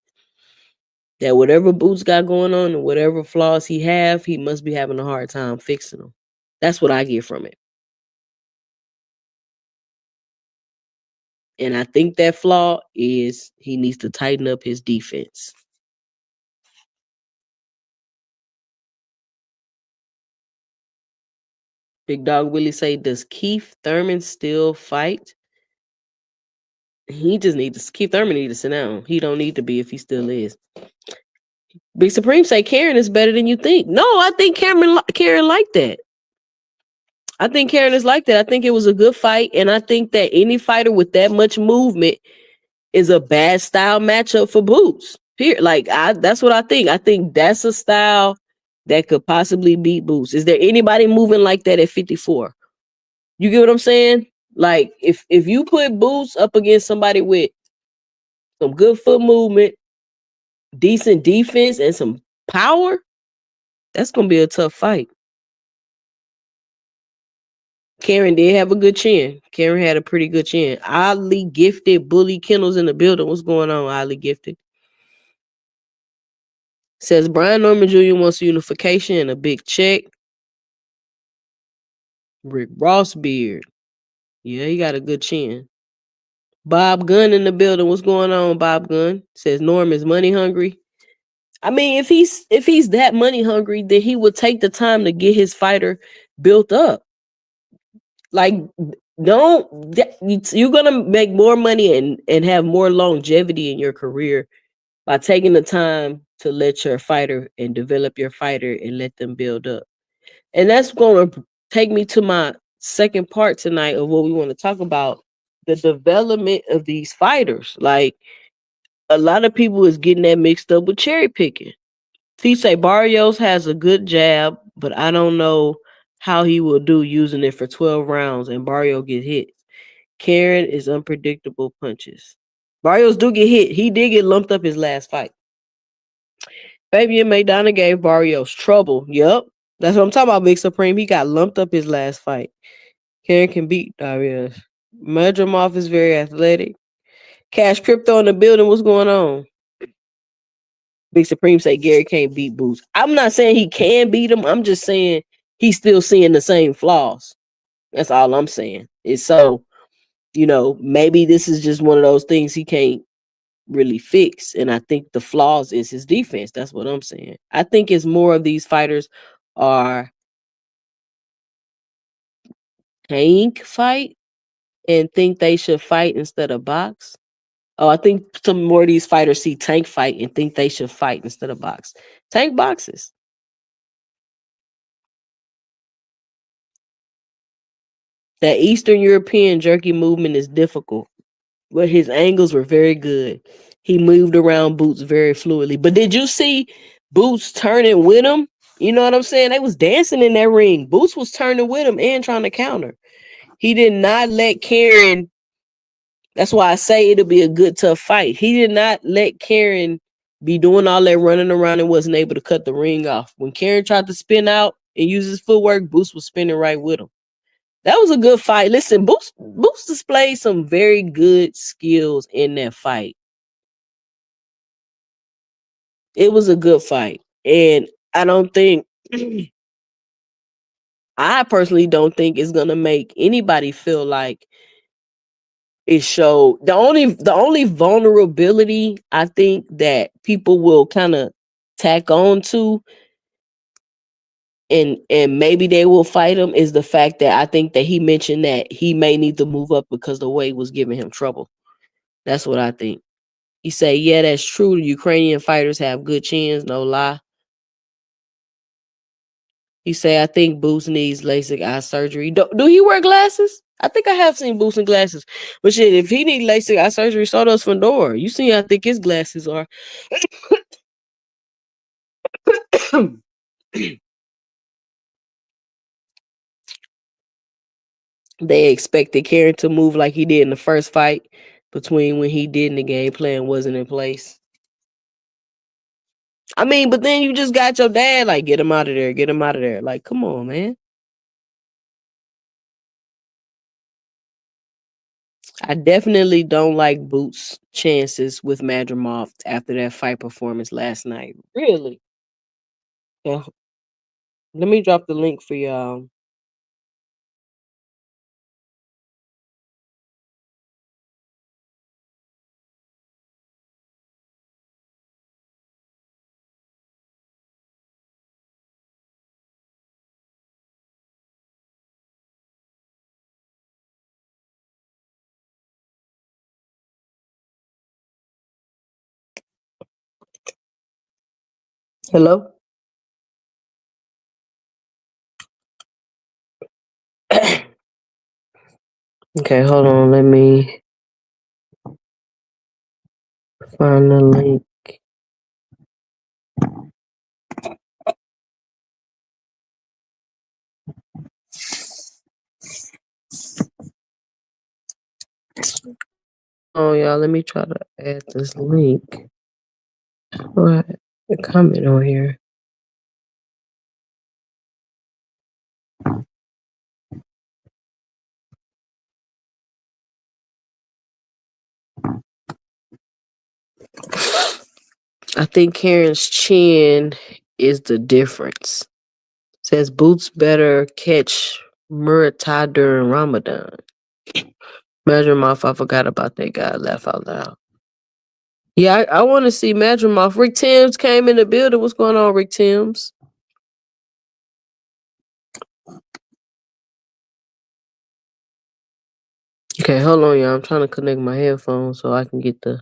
that whatever Boots got going on and whatever flaws he have, he must be having a hard time fixing them. That's what I get from it. And I think that flaw is he needs to tighten up his defense. Big Dog Willie say, does Keith Thurman still fight? Keith Thurman need to sit down. He don't need to be if he still is. Big Supreme say Karen is better than you think. No, I think Karen like that. I think Karen is like that. I think it was a good fight, and I think that any fighter with that much movement is a bad style matchup for Boots. That's what I think. I think that's a style that could possibly beat Boots. Is there anybody moving like that at 54? You get what I'm saying? Like, if you put Boots up against somebody with some good foot movement, decent defense, and some power, that's going to be a tough fight. Karen did have a good chin. Karen had a pretty good chin. Oddly gifted. Bully Kennels in the building. What's going on, Oddly gifted? Says Brian Norman Jr. wants unification and a big check. Rick Ross beard. Yeah, he got a good chin. Bob Gunn in the building. What's going on, Bob Gunn? Says Norm is money hungry. I mean, if he's that money hungry, then he would take the time to get his fighter built up. Like, you're gonna make more money and have more longevity in your career by taking the time to let your fighter and develop your fighter and let them build up. And that's going to take me to my second part tonight of what we want to talk about, the development of these fighters. Like, a lot of people is getting that mixed up with cherry picking. He say Barrios has a good jab, but I don't know how he will do using it for 12 rounds and Barrio get hit. Karen is unpredictable punches. Barrios do get hit. He did get lumped up his last fight. Fabian Maidana gave Barrios trouble. Yup. That's what I'm talking about, Big Supreme. He got lumped up his last fight. Karen can beat Darius. Medramov is very athletic. Cash Crypto in the building. What's going on? Big Supreme say Gary can't beat Boots. I'm not saying he can beat him. I'm just saying he's still seeing the same flaws. That's all I'm saying. It's so, maybe this is just one of those things he can't really fix. And I think the flaws is his defense. That's what I'm saying. I think it's more of these fighters are tank fight and think they should fight instead of box. Oh, I think some more of these fighters see tank fight and think they should fight instead of box. Tank boxes. That Eastern European jerky movement is difficult, but his angles were very good. He moved around Boots very fluidly. But did you see Boots turning with him? You know what I'm saying? They was dancing in that ring. Boots was turning with him and trying to counter. He did not let Karen. That's why I say it'll be a good, tough fight. He did not let Karen be doing all that running around and wasn't able to cut the ring off. When Karen tried to spin out and use his footwork, Boots was spinning right with him. That was a good fight. Listen, Boots displayed some very good skills in that fight. It was a good fight. And I don't think I personally don't think it's gonna make anybody feel like it showed. The only vulnerability I think that people will kind of tack on to and maybe they will fight him is the fact that I think that he mentioned that he may need to move up because the weight was giving him trouble. That's what I think. He say, yeah, that's true. The Ukrainian fighters have good chins, no lie. He say, I think Boots needs LASIK eye surgery. Do he wear glasses? I think I have seen Boots in glasses. But shit, if he need LASIK eye surgery, so does Fedor. You see how thick his glasses are. They expected Karen to move like he did in the first fight between when he did and the game plan wasn't in place. I mean, but then you just got your dad like, get him out of there, get him out of there. Like, come on, man. I definitely don't like Boots' chances with Madrimov after that fight performance last night. Really? Yeah. Let me drop the link for y'all. Hello? Okay, hold on. Let me find the link. Oh, y'all, let me try to add this link. What? A comment on here. I think Karen's chin is the difference. Says Boots better catch Murata during Ramadan. Madrimov, I forgot about that guy. Laugh out loud. Yeah, I want to see Madrimov. Rick Timms came in the building. What's going on, Rick Timms? Okay, hold on, y'all. I'm trying to connect my headphones so I can get the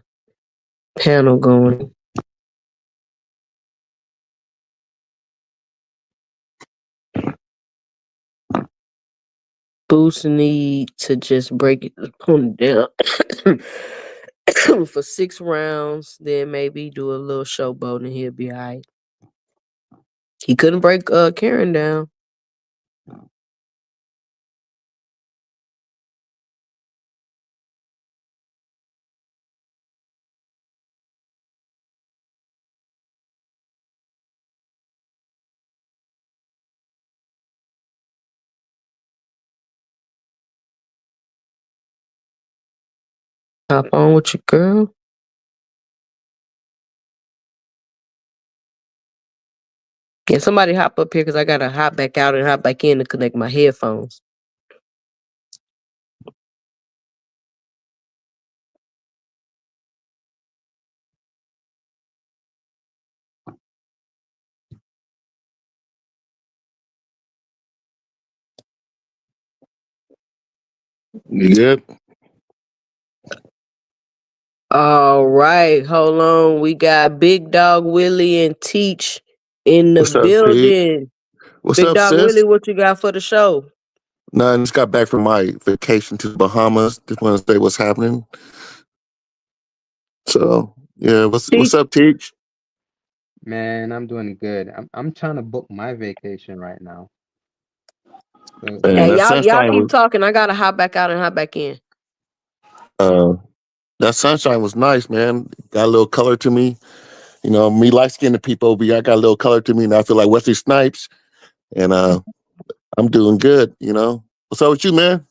panel going. Boots need to just break it opponent down for 6 rounds, then maybe do a little showboat and he'll be all right. He couldn't break Karen down. Hop on with your girl. Can somebody hop up here because I gotta hop back out and hop back in to connect my headphones.
You good?
All right, hold on. We got Big Dog Willie and Teach in the
What's up, Pete?
building.
What's
Big
up,
Dog
sis?
Willie, what you got for the show?
Nah, I just got back from my vacation to the Bahamas. Just want to say what's happening. So yeah, what's
Teach.
up, Teach?
Man, I'm doing good. I'm trying to book my vacation right now. So
Man,
Hey,
that
y'all
sunshine
keep
was
talking. I gotta hop back out and hop back in.
uh that sunshine was nice, man. Got a little color to me. You know, me light skinned people, but I got a little color to me, and I feel like Wesley Snipes, and I'm doing good. You know, what's up with you, man?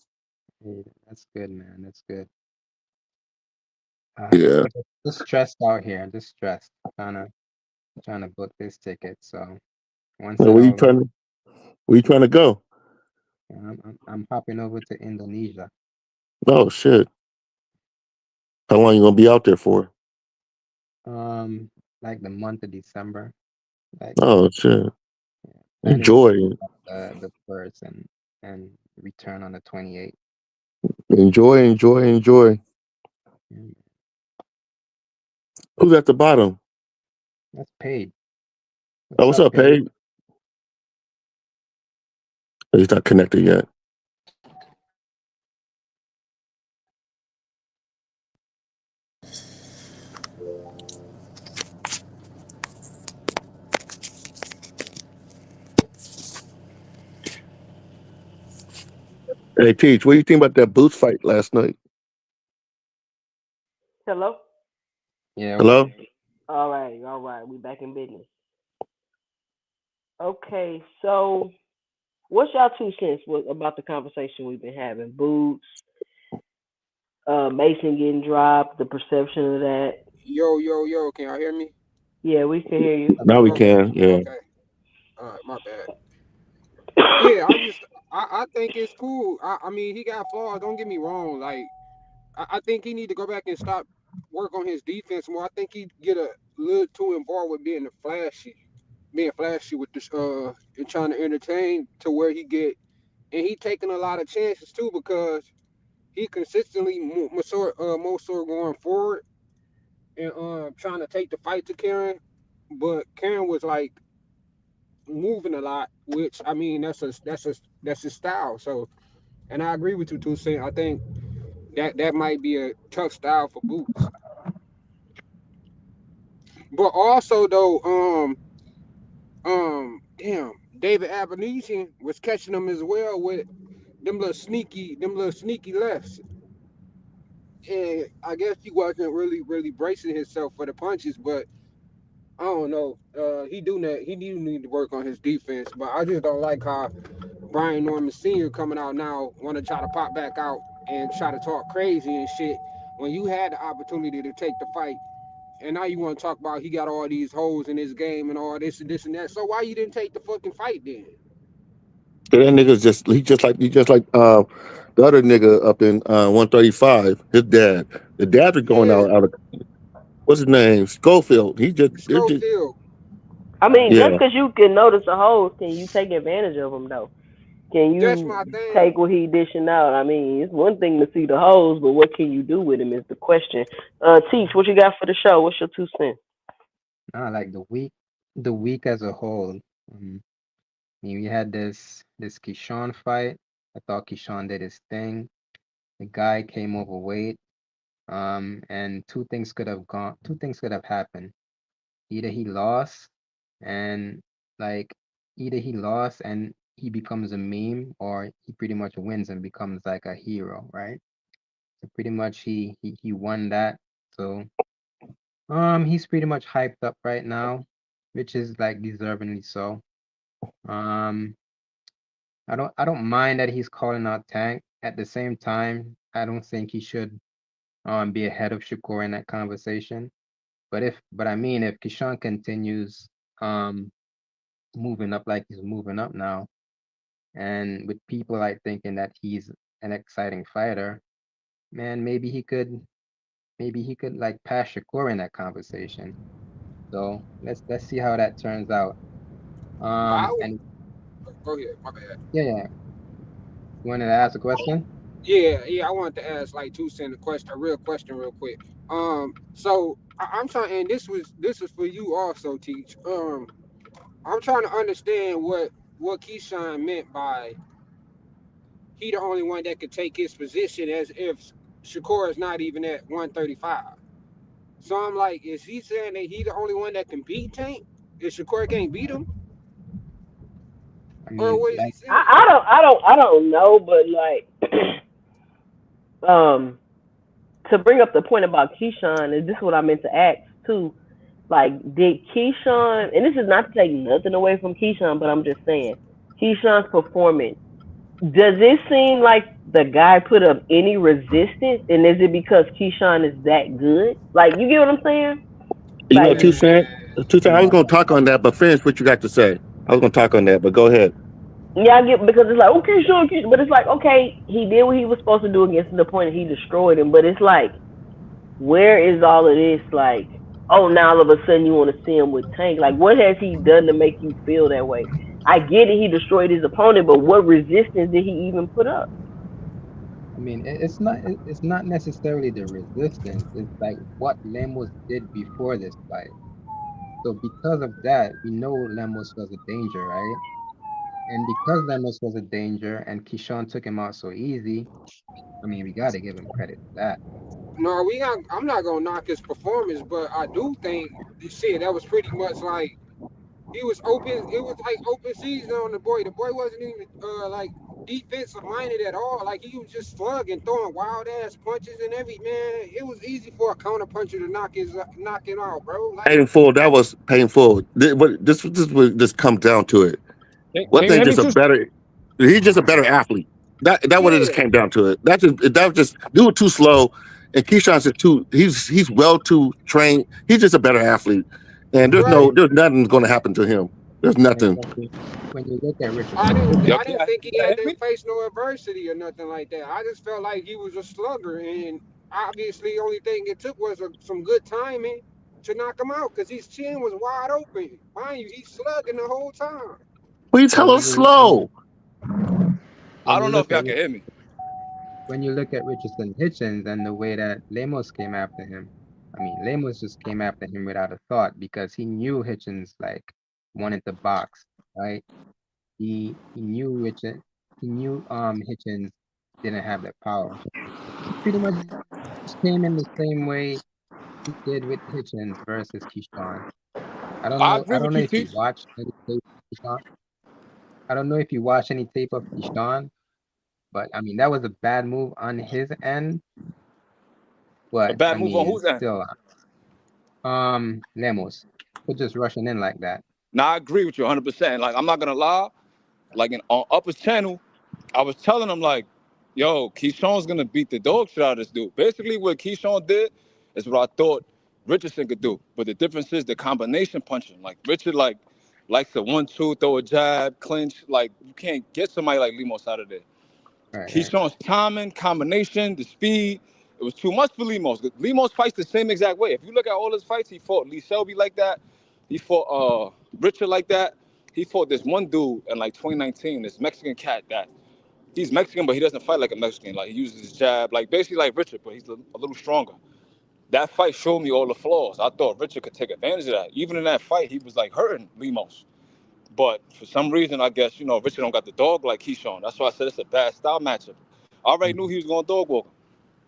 hey, that's good, man. That's good.
Yeah,
Just stressed out here. Just stressed. Trying to book this ticket. So once
man,
that all goes,
where you trying to go?
I'm hopping over to Indonesia.
Oh shit! How long you gonna be out there for?
Like the month of December. Like
Oh shit!
planning to
Enjoy,
leave on the first and return on the 28th.
enjoy.
Mm,
Who's at the bottom?
That's paid.
Oh,
What's
what's
up,
up,
paid?
Paige? Oh, he's not connected yet. Hey, Teach, what do you think about that Boots fight last night?
Hello?
Yeah.
Hello?
All right. We back in business. Okay, so what's y'all 2 cents about the conversation we've been having? Boots, Mason getting dropped, the perception of that.
Yo, can y'all hear me?
Yeah, we can hear you.
Now we
Okay,
can. Yeah.
okay. All right, my bad. Yeah, I think it's cool. I mean, he got flaws. Don't get me wrong. Like, I think he need to go back and stop work on his defense more. I think he get a little too involved with being flashy with this and trying to entertain to where he get and he taking a lot of chances too because he consistently more so going forward and trying to take the fight to Karen, but Karen was like moving a lot, which I mean that's his style. So, and I agree with you too, saying I think that might be a tough style for Boots. But also though, damn, David Abenisian was catching them as well with them little sneaky lefts. And I guess he wasn't really bracing himself for the punches, but I don't know. He do need to work on his defense, but I just don't like how Brian Norman Sr. coming out now want to try to pop back out and try to talk crazy and shit when you had the opportunity to take the fight. And now you want to talk about he got all these holes in his game and all this and that. So why you didn't take the fucking fight then?
That nigga's just like the other nigga up in 135, his dad. The dads are going
Yeah,
out of what's his name? Schofield. They're just
Schofield.
I mean, just
yeah.
because you can notice the holes, can you take advantage of them though? Can
That's
you
my thing.
take what he dishing out? I mean, it's one thing to see the holes, but what can you do with him is the question. Teach, what you got for the show? What's your 2 cents?
Like the week as a whole. I mean, we had this Keyshawn fight. I thought Keyshawn did his thing. The guy came overweight. And two things could have happened. Either he lost and like either he lost and he becomes a meme, or he pretty much wins and becomes like a hero, right? So pretty much he won that. So he's pretty much hyped up right now, which is like deservingly so. Um I don't mind that he's calling out Tank. At the same time, I don't think he should be ahead of Shakur in that conversation. But I mean, if Keyshawn continues um moving up like he's moving up now, and with people like thinking that he's an exciting fighter, man, maybe he could like pass Shakur in that conversation. So let's see how that turns out.
But
And
go ahead. My bad.
yeah, you wanted to ask a question?
Yeah. I wanted to ask like 2 cent a real question, real quick. So I'm trying, and this was for you also, Teach. I'm trying to understand what Keyshawn meant by he the only one that could take his position, as if Shakur is not even at 135. So I'm like, is he saying that he the only one that can beat Tank? If Shakur can't beat him,
I
or
mean,
what is he
like,
saying?
I don't know, but like, um, to bring up the point about Keyshawn, and this is what I meant to ask too. Like, did Keyshawn, and this is not to take nothing away from Keyshawn, but I'm just saying, Keyshawn's performance, does it seem like the guy put up any resistance, and is it because Keyshawn is that good? Like, you get what I'm saying?
You know,
Like,
two cent, I was
yeah,
gonna talk on that, but finish what you got to say. I was gonna talk on that, but go ahead.
yeah, I get, because it's like, okay, sure, but it's like, okay, he did what he was supposed to do against the point that he destroyed him, but it's like, where is all of this? Like, oh, now all of a sudden you want to see him with Tank. Like, what has he done to make you feel that way? I get it, he destroyed his opponent, but what resistance did he even put up?
I mean, it's not necessarily the resistance. It's like what Lemos did before this fight. So because of that, we know Lemos was a danger, right? And because Lemos was a danger and Keyshawn took him out so easy, I mean, we got to give him credit for that.
No, I'm not gonna knock his performance, but I do think you see that was pretty much like he was open. It was like open season on the boy. The boy wasn't even like defensive minded at all. Like he was just slugging, throwing wild ass punches and every man. It was easy for a counter puncher to knock him out, bro. Like
Painful. That was painful. This what this comes down to it. What
Can you
they
hear me,
just a
sister?
better. He's just a better athlete. That what it just
yeah,
came down to it. That was just dude too slow, and Keyshawn's just too. He's well too trained. He's just a better athlete, and
right.
there's nothing going to happen to him. There's nothing.
Especially when you look at
I
Richardson
didn't
Yo,
I
Hitchens.
can
didn't
y'all,
think
can
he
y'all
had
hear
to
me?
face no adversity or nothing like that. I just felt like he was a slugger, and obviously, the only thing it took was some good timing to knock him out because his chin was wide open. Mind you, he's slugging the whole time.
But he's
So
hella slow.
I
when you
don't know
look
if y'all
at
can hear me.
when you look at Richardson Hitchens and the way that Lemos came after him, I mean, Lemos just came after him without a thought because he knew Hitchens like wanted to box, right? He knew Hitchens didn't have that power. He pretty much came in the same way he did with Hitchens versus Keyshawn. I don't
I
know.
agree
I don't
with
know
you,
if you
Teach.
watched any tape of Keyshawn. I don't know if you watched any tape of Keyshawn, but I mean that was a bad move on his end.
A
But I
bad move on
mean,
whose end?
still, Lemos for just rushing in like that.
Now I agree with you 100%. Like I'm not gonna lie. Like on Upper's channel, I was telling him like, yo, Keyshawn's gonna beat the dog shit out of this dude. Basically, what Keyshawn did is what I thought Richardson could do. But the difference is the combination punching. Like Richard likes to 1-2, throw a jab, clinch. Like you can't get somebody like Lemos out of there.
Right, right,
Keyshawn's timing, combination, the speed, it was too much for Lemos. Lemos fights the same exact way. If you look at all his fights, he fought Lee Selby like that. He fought Richard like that. He fought this one dude in like 2019, this Mexican cat that he's Mexican, but he doesn't fight like a Mexican. Like he uses his jab, like basically like Richard, but he's a little stronger. That fight showed me all the flaws. I thought Richard could take advantage of that. Even in that fight, he was like hurting Lemos. But for some reason, I guess, Richard don't got the dog like Keyshawn. That's why I said it's a bad style matchup. I already knew he was going to dog walk him.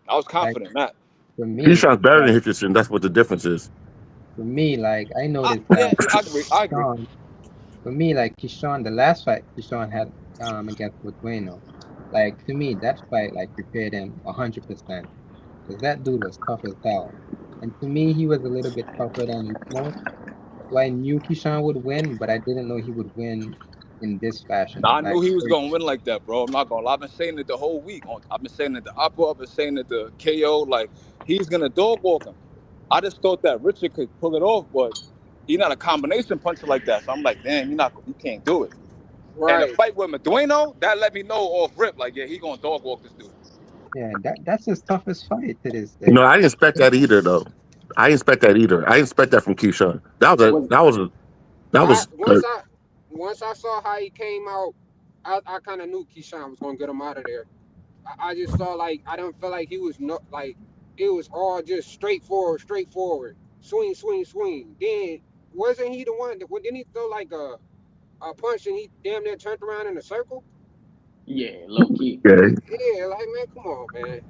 I was
Like
confident in that.
for me,
Keyshawn's better than
like
Richardson. That's what the difference is.
like I noticed
Yeah,
that
I agree. I agree.
Keyshawn, for me, like Keyshawn, the last fight Keyshawn had against Bueno, like to me that fight like prepared him 100%. Because that dude was tough as hell. And to me, he was a little bit tougher than most. So I knew Keyshawn would win, but I didn't know he would win in this fashion.
Now, I
Like,
knew he was going to win like that, bro. I'm not going to lie. I've been saying it the whole week. I've been saying it the upper, I've been saying it the KO. Like, he's going to dog walk him. I just thought that Richard could pull it off, but he's not a combination puncher like that. So I'm like, damn, you can't do it. And the
Right.
fight with Madueno, that let me know off rip, like, yeah, he going to dog walk this dude.
yeah, that's his toughest fight to this day.
I didn't expect that either, though. I didn't expect that from Keyshawn.
Was
That
I
was
once I saw how he came out, I kind of knew Keyshawn was gonna get him out of there. I just saw like I don't feel like he was not like it was all just straightforward, swing, swing, swing. Then wasn't he the one that didn't he throw like a punch and he damn near turned around in a circle?
yeah, low key.
yeah.
Yeah, like man, come on, man.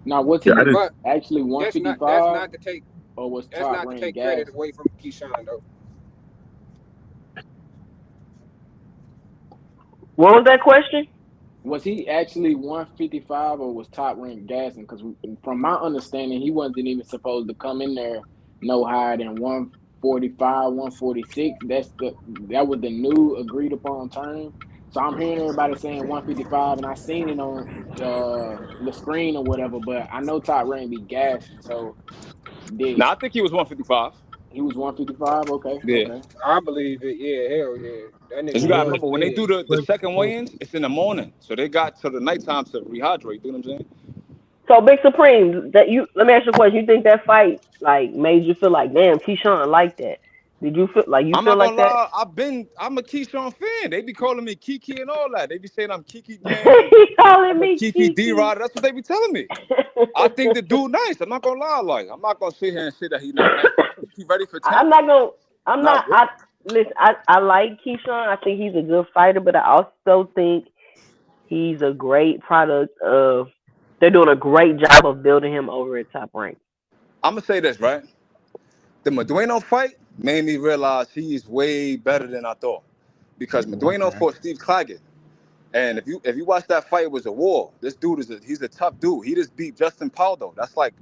Now was
Yeah, I
he
didn't.
But
actually
that's
155
not to take
or was
that's
top
not to
rank
take credit
gas?
away from Keyshawn though.
What was that question?
Was he actually 155 or was top rank gassing? Because from my understanding, he wasn't even supposed to come in there no higher than 145, 146. That was the new agreed upon term. So I'm hearing everybody saying 155, and I seen it on the screen or whatever. But I know top rank be gassing. So did
Now, I think he was 155.
he was 155? Okay,
Yeah.
okay.
I believe it. Yeah, hell yeah. That
Because
nigga
you
Yeah,
got
he
to
was.
was
remember, when they
Yeah.
do the
was
second
supposed
weigh-ins, it's in the morning. So they got to the nighttime to rehydrate. You know what I'm saying?
So Big Supreme, let me ask you a question. You think that fight like made you feel like, damn, Keyshawn like that? Did you feel like
I'm
feel
not
like
gonna
that?
lie, I'm a Keyshawn fan. They be calling me Kiki and all that. They be saying I'm Kiki gang and
He calling
I'm a
me
Kiki
Kiki.
D-Rider. That's what they be telling me. I think the dude nice. I'm not gonna lie. Like, I'm not gonna sit here and say that he not nice. I think he ready for tank.
I'm not gonna. I'm
Not
not.
ready.
Listen. I like Keyshawn. I think he's a good fighter, but I also think he's a great product of. They're doing a great job of building him over at Top Rank.
I'm gonna say this, right? The Madueno fight made me realize he's way better than I thought. Because Madueno
okay.
fought Steve Claggett. And if you watch that fight, it was a war. This dude he's a tough dude. He just beat Justin Paldo. That's like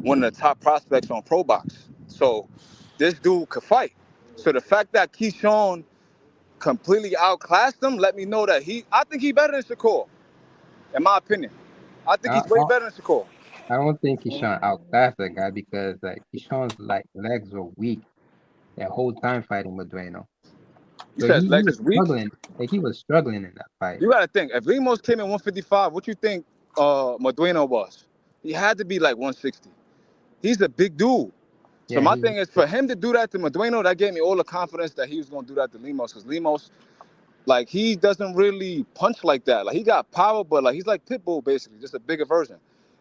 one of the top prospects on Pro Box. So this dude could fight. So the fact that Keyshawn completely outclassed him let me know that I think he's better than Shakur, in my opinion. I think
I,
he's way
I,
better than Shakur.
I don't think Keyshawn outclassed that guy because like Keyshawn's like legs were weak that whole time fighting with Dueno.
You
So
said
he
legs
was
is weak.
struggling. Like he was struggling in that fight.
You gotta think, if Lemos came in 155, what you think Madueno was? He had to be like 160. He's a big dude. So
Yeah,
my
he
thing is, for him to do that to Madueno, that gave me all the confidence that he was gonna do that to Lemos. Because Lemos, like, he doesn't really punch like that. Like, he got power, but like he's like Pitbull basically, just a bigger version.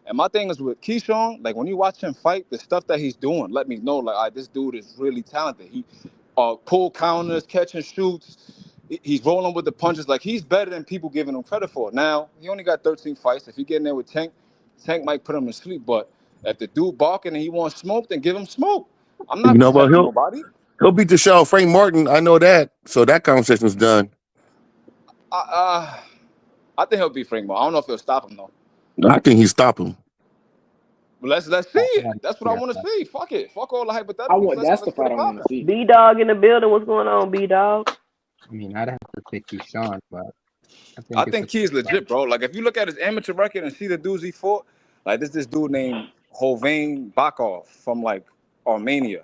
And my thing is with Keyshawn, like when you watch him fight, the stuff that he's doing, let me know, like, all right, this dude is really talented. He pull counters, catch and shoots. He's rolling with the punches. Like, he's better than people giving him credit for. Now, he only got 13 fights. If he get in there with Tank might put him to sleep. But if the dude barking and he wants smoke, then give him smoke. I'm not
But
protecting nobody.
he'll beat the shell Frank Martin. I know that. So that conversation's done.
I think he'll beat Frank Mo. I don't know if he'll stop him though.
I think he stopped him.
But let's see it. That's what I want to see. Fuck it. Fuck all the hypotheticals.
That's the
Let's get
fight
it
I want to
popping.
see.
B Dog in the building. What's going on, B Dog?
I mean, I'd have to pick Keyshawn, but
I
it's a
think Key is
close fight.
legit, bro. Like, if you look at his amateur record and see the dudes he fought, like this dude named Hovain Bakov from like Armenia.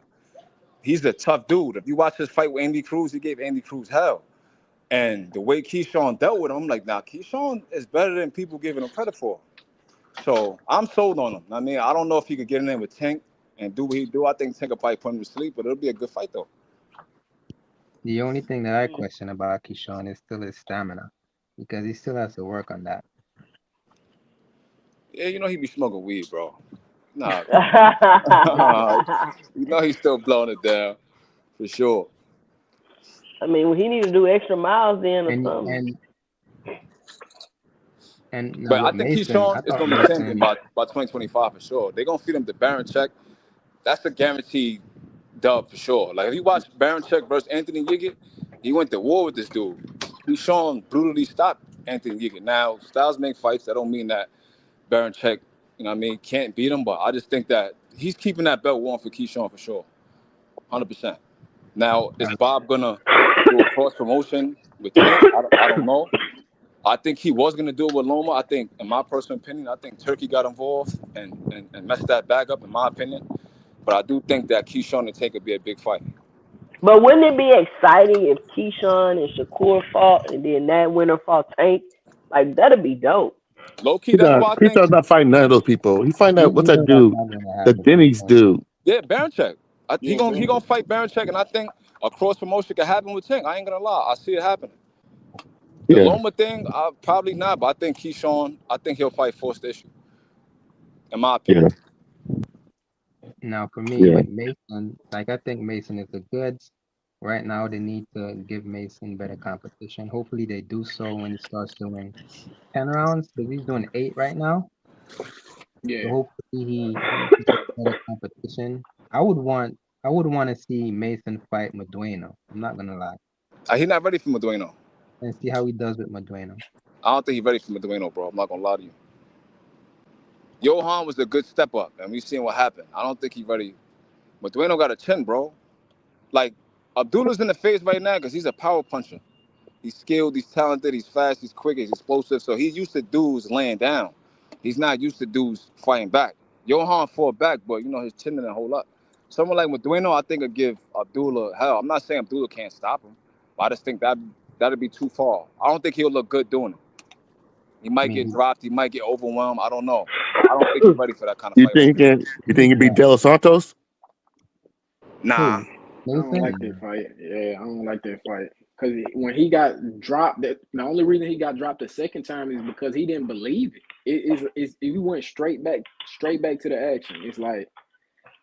He's a tough dude. If you watch his fight with Andy Cruz, he gave Andy Cruz hell. And the way Keyshawn dealt with him, I'm like, nah, Keyshawn is better than people giving him credit for. So I'm sold on him. I mean, I don't know if he could get in there with Tank and do what he do. I think Tank will probably put him to sleep, but it'll be a good fight though.
The only thing that I question about Keyshawn is still his stamina because he still has to work on that.
Yeah, you know he be smoking weed, bro. Nah, you know he's still blowing it down for sure.
I mean, he need to do extra miles then or something.
And now
But I
with
think
Mason, I
Keyshawn is
thought
gonna be champion
Mason.
by 2025 for sure. They're gonna feed him the Baron check. That's a guaranteed dub for sure. Like if you watch Baron check versus Anthony Yiggett, he went to war with this dude. Keyshawn brutally stopped Anthony Yiggett. Now styles make fights. That don't mean that Baron check, you know what I mean, can't beat him. But I just think that he's keeping that belt warm for Keyshawn for sure, 100%. Now is Bob gonna do a cross promotion with Tank? I don't know. I think he was gonna do it with Loma. I think, in my personal opinion, I think Turkey got involved and messed that bag up, in my opinion. But I do think that Keyshawn and Tank would be a big fight.
But wouldn't it be exciting if Keyshawn and Shakur fought and then that winner fought Tank? Like that'd be dope.
Low key, that's why I think.
Keyshawn's not fighting none of those people. He fighting that, what's
You
that
know that's
dude?
not gonna
The
happen.
Denny's dude.
Yeah, Baranchek. He
Yeah,
gonna fight Baranchek, and I think a cross promotion could happen with Tank. I ain't gonna lie, I see it happening. The
Yeah.
Loma thing, probably not, but I think Keyshawn, I think he'll fight Forced Issue, in my
Yeah.
opinion.
Now for me
Yeah.
with Mason, like I think Mason is the goods. Right now they need to give Mason better competition. Hopefully they do so when he starts doing 10 rounds, because he's doing 8 right now.
yeah.
So hopefully he gets better competition. I would want to see Mason fight Madueno. I'm not gonna lie.
He's not ready for Madueno.
And see how he does with Madueno.
I don't think he's ready for Madueno, bro. I'm not gonna lie to you. Johan was a good step up, and we seen what happened. I don't think he's ready. Madueno got a chin, bro. Like, Abdullah's in the phase right now because he's a power puncher. He's skilled, he's talented, he's fast, he's quick, he's explosive. So he's used to dudes laying down. He's not used to dudes fighting back. Johan fought back, but his chin didn't hold up. Someone like Madueno, I think, would give Abdullah hell. I'm not saying Abdullah can't stop him, but I just think that'd be too far. I don't think he'll look good doing it. He
I
might get
mean,
dropped, he might get overwhelmed. I don't know. But I don't think he's ready for that kind of
You
fight right
think he can? You think he beat
yeah.
De Los Santos?
now. Nah.
I don't like that fight. Yeah, I don't like that fight. Because when he got dropped, the only reason he got dropped the second time is because he didn't believe it. He went straight back to the action. It's like,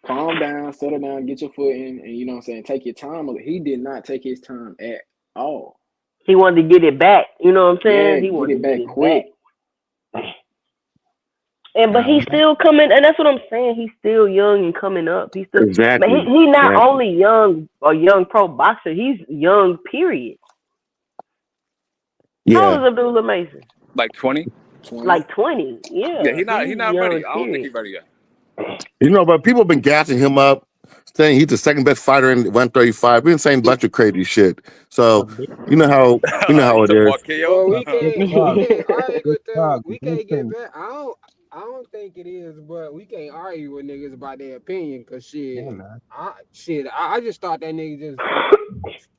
calm down, settle down, get your foot in, and you know what I'm saying, take your time. He did not take his time at all.
He wanted to get it back. You know what I'm saying?
Yeah,
He wanted to get it
quick.
back. But he's still coming, and that's what I'm saying. He's still young and coming up. He's still,
Exactly.
But he's not only young, a young pro boxer. He's young. Period.
Yeah.
How old is Abdullah Mason?
Like 20?
Like 20. Yeah.
Yeah, he's not ready. I don't think
Period.
he's ready yet.
But people have been gassing him up, saying he's the second best fighter in 135. We've been saying a bunch of crazy shit. So you know how it is.
Well, we can't argue with them. We can't get
Mason,
back. I don't think it is, but we can't argue with niggas about their opinion. Cause shit,
yeah, man.
I just thought that nigga just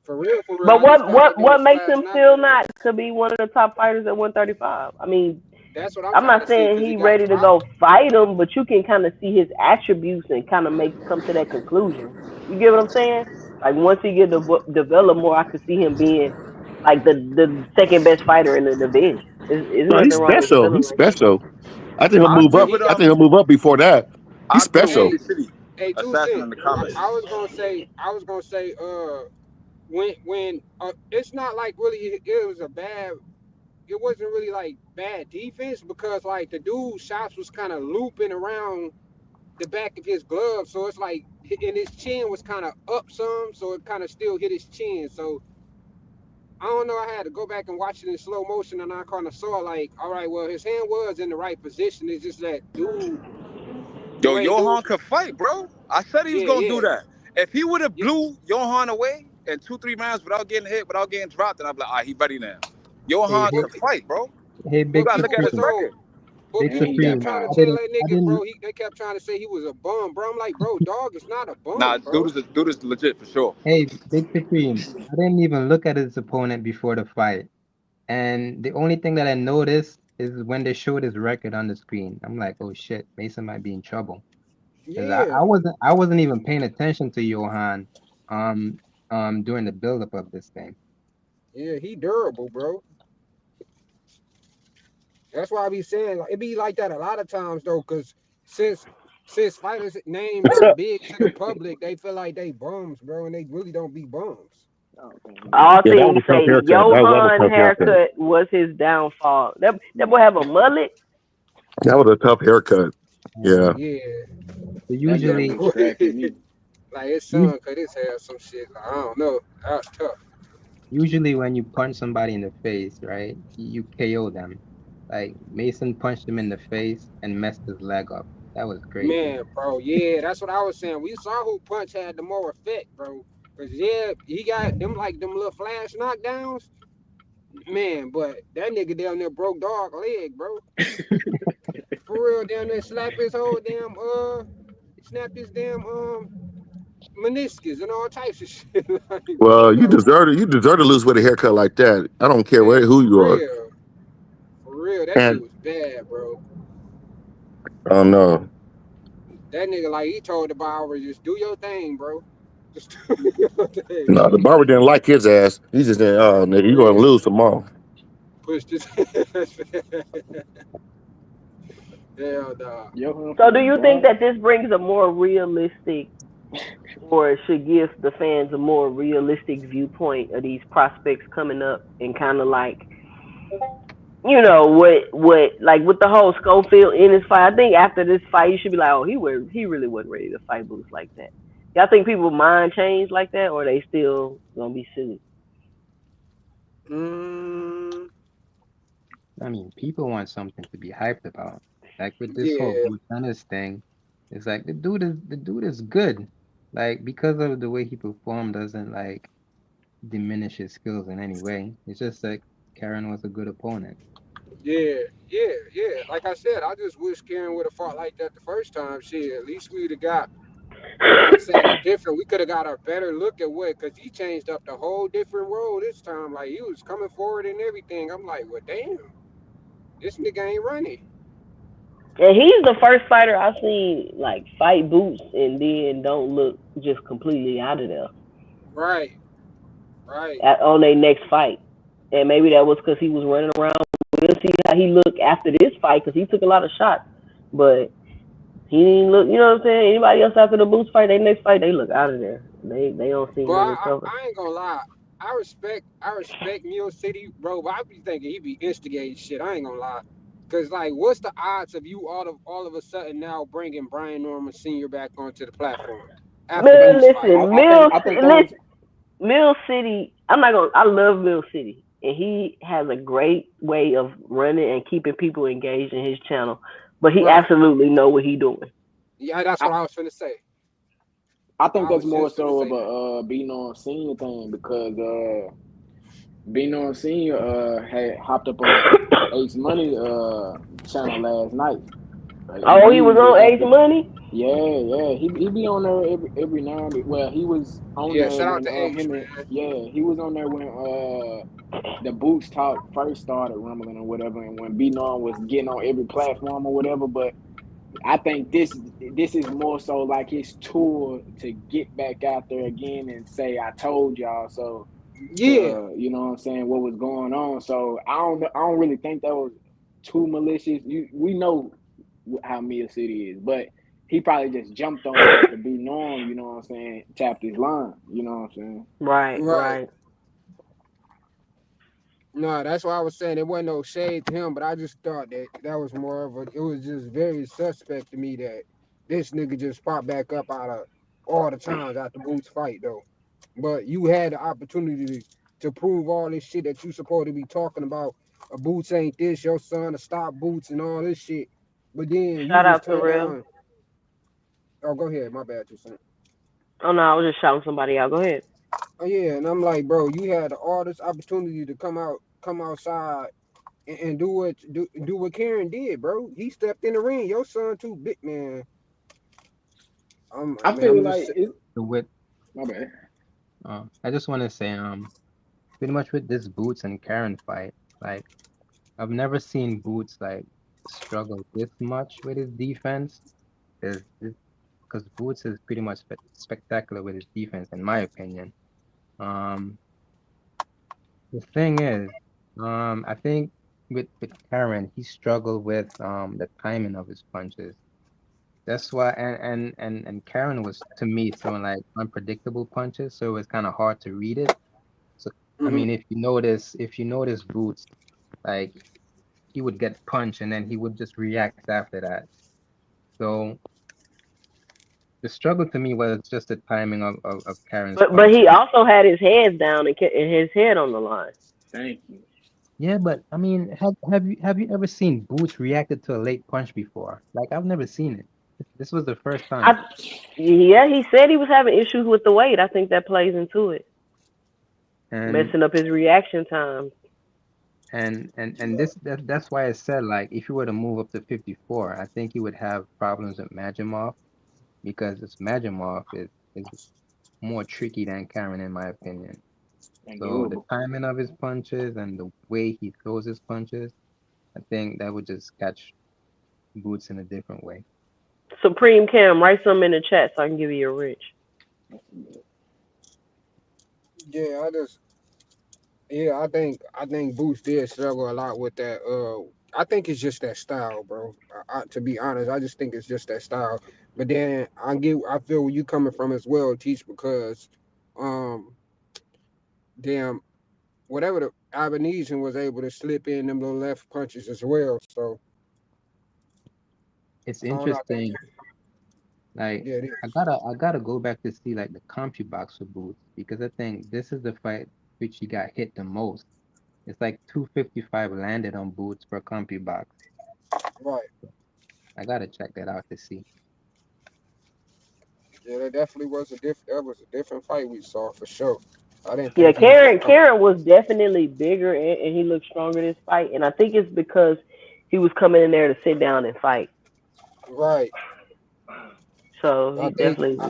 for real.
But what makes him still not to be one of the top fighters at 135? I mean,
that's what
I'm not saying he's ready to go fight him, but you can kind of see his attributes and kind of come to that conclusion. You get what I'm saying? Like once he get develop more, I could see him being like the second best fighter in the division. Isn't
No, he's
nothing wrong with
special. He's special. I think he'll move up. I think he'll move up before that. He's special.
Hey, 2
Assassin in
cents.
the comments.
I was gonna say, when it's not like really it was a bad. It wasn't really like bad defense because like the dude's shots was kind of looping around the back of his glove, so it's like, and his chin was kind of up some, so it kind of still hit his chin. So I don't know. I had to go back and watch it in slow motion, and I kind of saw like, all right, well, his hand was in the right position. It's just that dude.
Yo, Johan could fight, bro. I said he was gonna do that. If he would have blew Johan away in 2-3 rounds without getting hit, without getting dropped, then I'd be like, all right, he ready now. Johan could fight, bro.
Hey, Big
gotta look at his record.
Big Supreme.
They kept trying to say he was a bum, bro. I'm like, bro, dog is not a bum.
Nah,
bro.
dude is legit for sure.
Hey, Big Supreme. I didn't even look at his opponent before the fight, and the only thing that I noticed is when they showed his record on the screen. I'm like, oh shit, Mason might be in trouble.
Yeah.
I wasn't even paying attention to Johan, during the buildup of this thing.
Yeah, he durable, bro. That's why I be saying like, it be like that a lot of times though, cause since fighters' names are big to the public, they feel like they bums, bro, and they really don't be bums.
All
Yeah, that was
things
a tough
say
haircut. That was a
Johan
tough haircut.
haircut was his downfall. That boy have a mullet.
That was a tough haircut. Yeah.
Yeah,
So
That
that
usually,
definitely
boy,
distracted me.
like his
us-
son cut his hair some shit. Like, I don't know. That's tough.
usually when you punch somebody in the face, right, you KO them. Like Mason punched him in the face and messed his leg up. That was crazy.
Man, bro, yeah, that's what I was saying. We saw who punch had the more effect, bro. Cause yeah, he got them like them little flash knockdowns. Man, but that nigga down there broke dog leg, bro. For real, down there slap his whole damn snap his damn meniscus and all types of shit. Like,
Well, you
bro,
deserve it. You deserve to lose with a haircut like that. I don't care
man,
who you are.
for real, that shit
And
was bad, bro.
I don't know.
That nigga like he told the barber just do your thing, bro. Just do your thing,
No, the
like
barber didn't like his ass. He just didn't. Oh, nigga, you
for
gonna
real.
lose tomorrow.
Pushed his hell nah.
Johan
So, do
finna
you think
die.
that this brings a more realistic, or should give the fans a more realistic viewpoint of these prospects coming up, and kind of like, what like with the whole Schofield in his fight? I think after this fight, you should be like, oh, he really wasn't ready to fight Boots like that. Y'all think people mind change like that, or they still gonna be silly?
Mm,
I mean, people want something to be hyped about. Like with this whole
yeah,
Blue Tennis thing, it's like the dude is good. Like because of the way he performed doesn't like diminish his skills in any way. It's just like Karen was a good opponent.
yeah. Like I said, I just wish Karen would have fought like that the first time. Shit, at least we'd have got. I'm not saying a different. We could have got a better look at what, cause he changed up the whole different role this time. Like he was coming forward and everything. I'm like, well, damn, this nigga ain't running.
And he's the first fighter I've seen like fight Boots and then don't look just completely out of there
Right, right.
on their next fight. And maybe that was because he was running around. We'll see how he look after this fight because he took a lot of shots. But he didn't look, you know what I'm saying? Anybody else after the Boots fight, they next fight, they look out of there. They don't seem
But
to
I,
recover.
I ain't gonna lie. I respect Mule City, bro. But I be thinking he be instigating shit. I ain't gonna lie. Cause like, what's the odds of you all of a sudden now bringing Brian Norman Sr. back onto the platform after
Man,
Boots fight?
listen,
I think that was.
Mill City. I love Mill City, and he has a great way of running and keeping people engaged in his channel. But he
Right.
absolutely know what he doing.
Yeah, that's
I,
what I was finna say.
I think
I
that's
was
more
just finna
so of
say that.
a being on senior thing because being on senior had hopped up on Ace Money channel last night.
Oh, he was
Immediately
on Ace
after.
Money.
Yeah. He be on there every now and then. Well, he was on
Yeah,
there
shout out
when
to Ace,
him and
man.
he was on there when the Boots talk first started rumbling or whatever, and when B Non was getting on every platform or whatever. But I think this is more so like his tour to get back out there again and say I told y'all so to
Yeah,
you know what I'm saying what was going on. So I don't really think that was too malicious. We know how Mia City is, but he probably just jumped on it after B Norm, you know what I'm saying, tapped his line, you know what I'm saying.
Right,
right.
right.
No, that's why I was saying it wasn't no shade to him, but I just thought that that was more of a. It was just very suspect to me that this nigga just popped back up out of all the times after Boots fight though. But you had the opportunity to prove all this shit that you supposed to be talking about. Boots ain't this, your son to stop Boots and all this shit. But then you
Shout
just
out to
turn
Real.
around. Oh, go ahead. My bad, too, son.
Oh no, I was just shouting somebody out. Go ahead.
Oh yeah, and I'm like, bro, you had all this opportunity to come outside and do what Karen did, bro. He stepped in the ring. Your son too big, man.
I
Man,
feel
I'm
like
just
it
So with
my bad.
I just want to say pretty much with this Boots and Karen fight, like I've never seen Boots like struggle this much with his defense. Because Boots is pretty much spectacular with his defense, in my opinion. Um, the thing is, I think with Karen, he struggled with the timing of his punches. That's why, and Karen was to me throwing like unpredictable punches, so it was kind of hard to read it. I mean, if you notice Boots, like he would get punched and then he would just react after that. So the struggle to me was just the timing of Karen's
But he
punches.
also had his head down and his head on the line.
Thank you.
Yeah, but I mean, have you ever seen Boots reacted to a late punch before? Like I've never seen it. This was the first time.
Yeah, he said he was having issues with the weight. I think that plays into it,
And
messing up his reaction time.
that's why I said like if you were to move up to 54, I think you would have problems with Majimov because this Majimov is more tricky than Karen in my opinion.
And
So the
doable.
timing of his punches and the way he throws his punches, I think that would just catch Boots in a different way.
Supreme Cam, write something in the chat so I can give you a rich.
Yeah, I think Boots did struggle a lot with that. I think it's just that style, bro. To be honest, I just think it's just that style. But then I feel where you coming from as well, Teach, because, um, damn, whatever the Albanesian was able to slip in them little left punches as well. So
It's
I don't know. I think
interesting. Like
yeah, it is.
I gotta go back to see like the CompuBox for Boots because I think this is the fight which he got hit the most. It's like 255 landed on Boots per CompuBox.
Right.
I gotta check that out to see.
Yeah, that definitely was a different fight we saw for sure. I didn't
Yeah,
think he was gonna come.
Karen was definitely bigger and he looked stronger this fight, and I think it's because he was coming in there to sit down and fight.
Right.
So
I
he
think
definitely.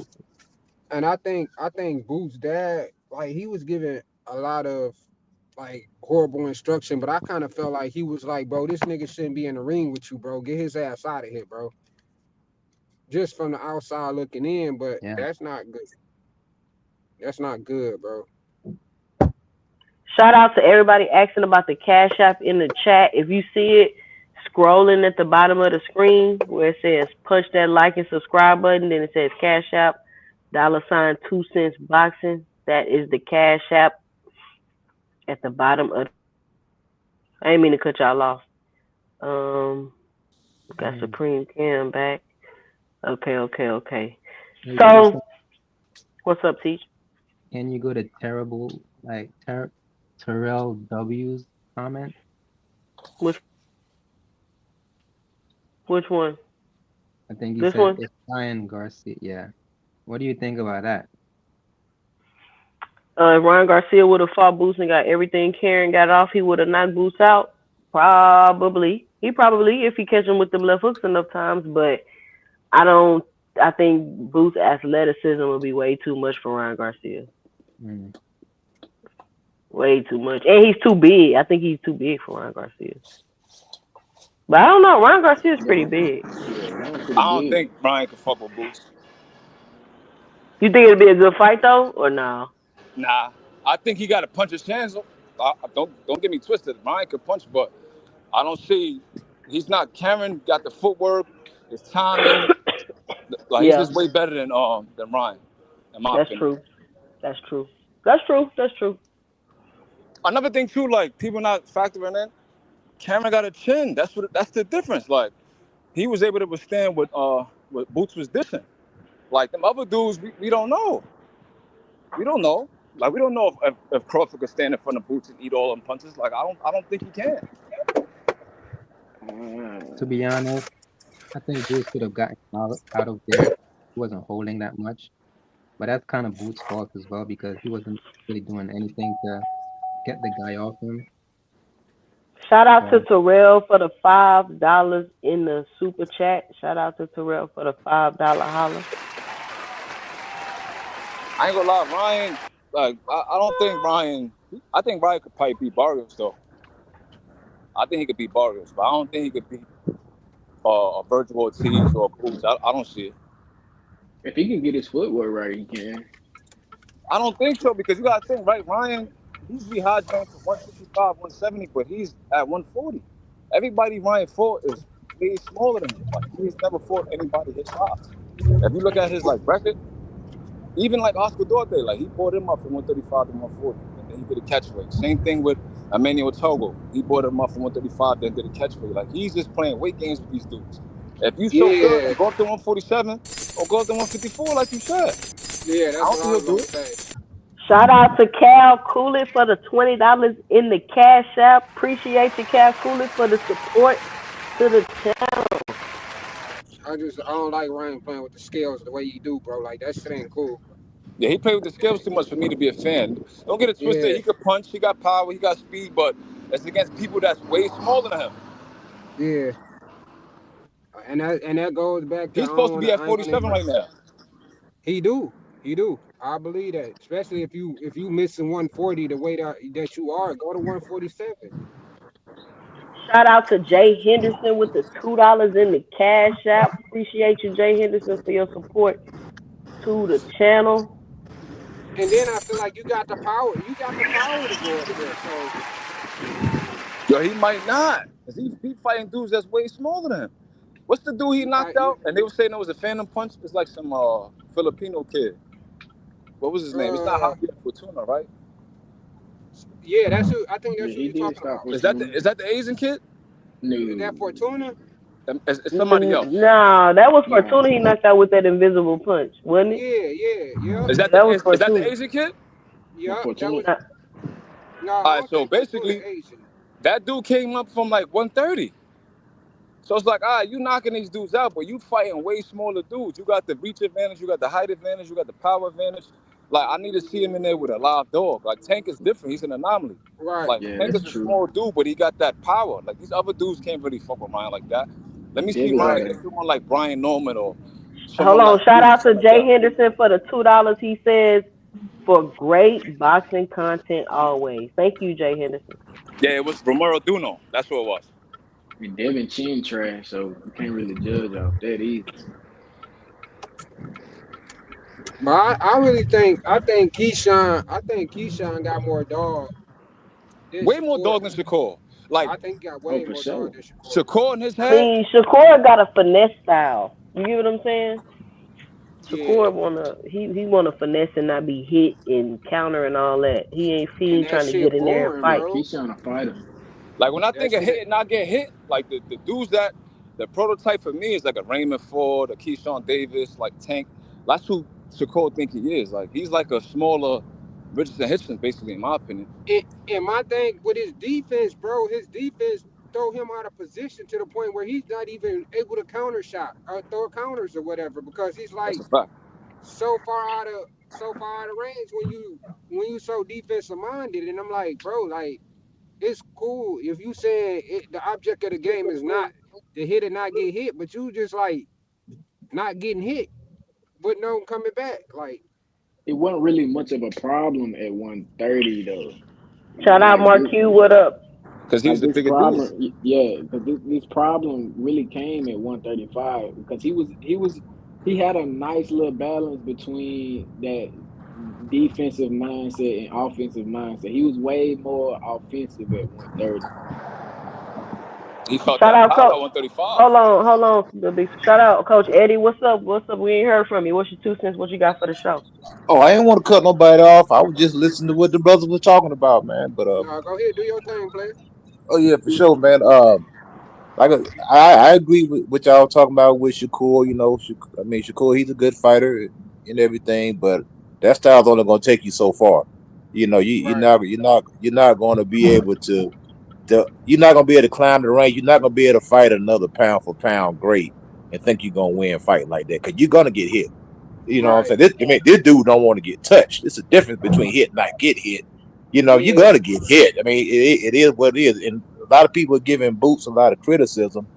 I think Boo's dad, like, he was giving a lot of like horrible instruction, but I kind of felt like he was like, bro, this nigga shouldn't be in the ring with you, bro. Get his ass out of here, bro. Just from the outside looking in, but
Yeah.
that's not good. That's not good, bro.
Shout out to everybody asking about the Cash App in the chat. If you see it scrolling at the bottom of the screen where it says push that like and subscribe button, then it says Cash App, $ 2 cents boxing. That is the Cash App at the bottom of. I didn't mean to cut y'all off. Got
Hey,
Supreme Cam back. Okay.
hey,
So,
Jason,
what's up, Teach?
can you go to terrible like Terrell W's comment?
Which which one?
I think he
This
said
one?
it's Ryan Garcia. Yeah. What do you think about that?
If Ryan Garcia would have fought Boots and got everything Karen got off, he would have knocked Boots out. Probably. He probably, if he catch him with them left hooks enough times. But I don't. I think Boots' athleticism would be way too much for Ryan Garcia.
Mm.
Way too much, and he's too big. I think he's too big for Ryan Garcia. But I don't know. Ryan Garcia's pretty big.
Yeah, Ryan pretty
I don't
big.
think Brian can fuck with Boots.
You think it'd be a good fight though, or no?
Nah, I think he got to punch his hands. Don't get me twisted. Brian could punch, but I don't see. He's not. Cameron got the footwork, his timing. Like he's
Yeah,
just way better than Ryan, in my
that's
opinion.
true. That's true. That's true. That's true.
Another thing too, like people not factoring in. Cameron got a chin. That's the difference. Like he was able to withstand what Boots was dishing. Like them other dudes, we don't know. We don't know. Like we don't know if Crawford could stand in front of Boots and eat all them punches. Like I don't think he can.
To be honest, I think Boots could have gotten out of there. He wasn't holding that much. But that's kind of Boots' fault as well because he wasn't really doing anything to get the guy off him.
Shout out to
So
Terrell for the $5 in the super chat. Shout out to Terrell for the $5 holler.
I ain't gonna lie, Ryan. Like I don't think Ryan. I think Ryan could probably beat Barrios though. I think he could beat Barrios, but I don't think he could beat a Virgil Ortiz or Boots. I don't see it.
If he can get his footwork right, he can.
I don't think so because you gotta think, right? Ryan, he's high jump to 165, 170, but he's at 140. Everybody Ryan fought is way smaller than him. Like he's never fought anybody his size. If you look at his like record, even like Oscar Duarte, like he pulled him up from 135 to 140, and then he did a catchweight. Same thing with Emmanuel Togo. He brought him up from 135, then did a catchweight. Like, he's just playing weight games with these dudes. If you so good,
Yeah,
then go up to 147 or go up to 154, like you said.
yeah,
I
that's
don't
what
think
I
he'll
was
do
gonna
it.
say.
Shout out to Cal Cooley for the $20 in the Cash App. Appreciate you, Cal Cooley, for the support to the channel.
I don't like Ryan playing with the scales the way you do, bro. Like that shit ain't cool.
Yeah, he played with the scales too much for me to be a fan. Don't get it twisted.
Yeah,
He could punch, he got power, he got speed, but it's against people that's way smaller than him.
yeah. And that goes back to
He's supposed to be at
I ain't gonna
47
even.
right now.
He do. He do. I believe that. Especially if you missing 140 the way that you are, go to 147.
Shout out to Jay Henderson with the $2 in the Cash App. Appreciate you, Jay Henderson, for your support to the channel.
And then I feel like you got the power. You got the power to go up there. So
Yo, he might not. Because he fighting dudes that's way smaller than him. What's the dude he knocked
you
out? And they were saying it was a phantom punch. It's like some Filipino kid. What was his name? It's not Javier Fortuna, right?
yeah, I think
Yeah,
that's who
he
you're
did
talking
stop
about.
with
Is that the Asian kid?
Is that
No,
Fortuna?
It's somebody else.
Nah, that was
nah.
Fortuna he knocked out with that invisible punch, wasn't it?
Yeah.
Is
Yeah,
that
that was
is that the
Fortuna.
Asian kid?
No,
That
Fortuna.
was
Uh,
no. I
All right,
don't
so
think Fortuna
basically,
Asian.
that dude came up from like 130. So it's like, all right, you knocking these dudes out, but you fighting way smaller dudes. You got the reach advantage, you got the height advantage, you got the power advantage. Like, I need to see him in there with a live dog. Like, Tank is different. He's an anomaly.
Right.
Like,
Yeah,
Tank
that's
is a
true.
small dude, but he got that power. Like, these other dudes can't really fuck with Ryan like that. Let
He
me see
definitely
Ryan
got
Right.
a.
against someone like Brian Norman or
Hold
someone
on.
like
Shout out
Stevenson
to
like
Jay
that.
Henderson for the $2. He says, for great boxing content always. Thank you, Jay Henderson.
Yeah, it was Romero Duno. That's what it was.
And Devin Chin trash, so you can't really judge off that either.
But I think Keyshawn got more dog than
Way more
Shakur.
dog than Shakur. Like,
I think he got
Oh,
way
for
more dog
sure.
than Shakur.
Shakur in his
I
head,
mean, Shakur got a finesse style. You get what I'm saying?
Yeah.
Shakur he wanna finesse and not be hit and counter and all that. He
And
ain't
that
trying to
shit
get in there and
boring,
fight.
Yeah,
bro.
Keyshawn a fighter.
like when I
That
think of
shit.
hit and not get hit, like the dudes that the prototype for me is like a Raymond Ford, a Keyshawn Davis, like Tank. That's who Shakur think he is. Like he's like a smaller Richardson Hitchens, basically, in my opinion.
And my thing with his defense, bro, his defense throw him out of position to the point where he's not even able to counter shot or throw counters or whatever because he's
That's
like
a fact.
so far out of range when you so defensive minded. And I'm like, bro, like it's cool if you saying the object of the game is not to hit and not get hit, but you just like not getting hit, but no coming back. Like
It wasn't really much of a problem at 130 though.
Shout out
Like this,
Mark Q, what up?
Because he was
like
the
this
bigger dude.
problem, yeah, because this problem really came at 135 because he had a nice little balance between that defensive mindset and offensive mindset. He was way more offensive at 130.
He felt
Shout
that
out
power
Coach.
at 135.
Hold on. Shout out Coach Eddie. What's up? We ain't heard from you. What's your 2 cents? What you got for the show?
Oh, I ain't want to cut nobody off. I was just listening to what the brothers were talking about, man. But
no, go ahead, do your thing, player.
oh yeah, for sure, man. Like I agree with what y'all talking about with Shakur. You know, I mean Shakur, he's a good fighter and everything, but that style's only going to take you so far. You know,
Right.
you're not going to be able to. You're not going to be able to climb the rank. You're not going to be able to fight another pound for pound great and think you're going to win fighting like that because you're going to get hit. You know what I'm
Right.
saying? This dude don't want to get touched. It's a difference between hit and not get hit. You know, you're
Yeah.
gonna get hit. I mean, it is what it is. And a lot of people are giving Boots a lot of criticism.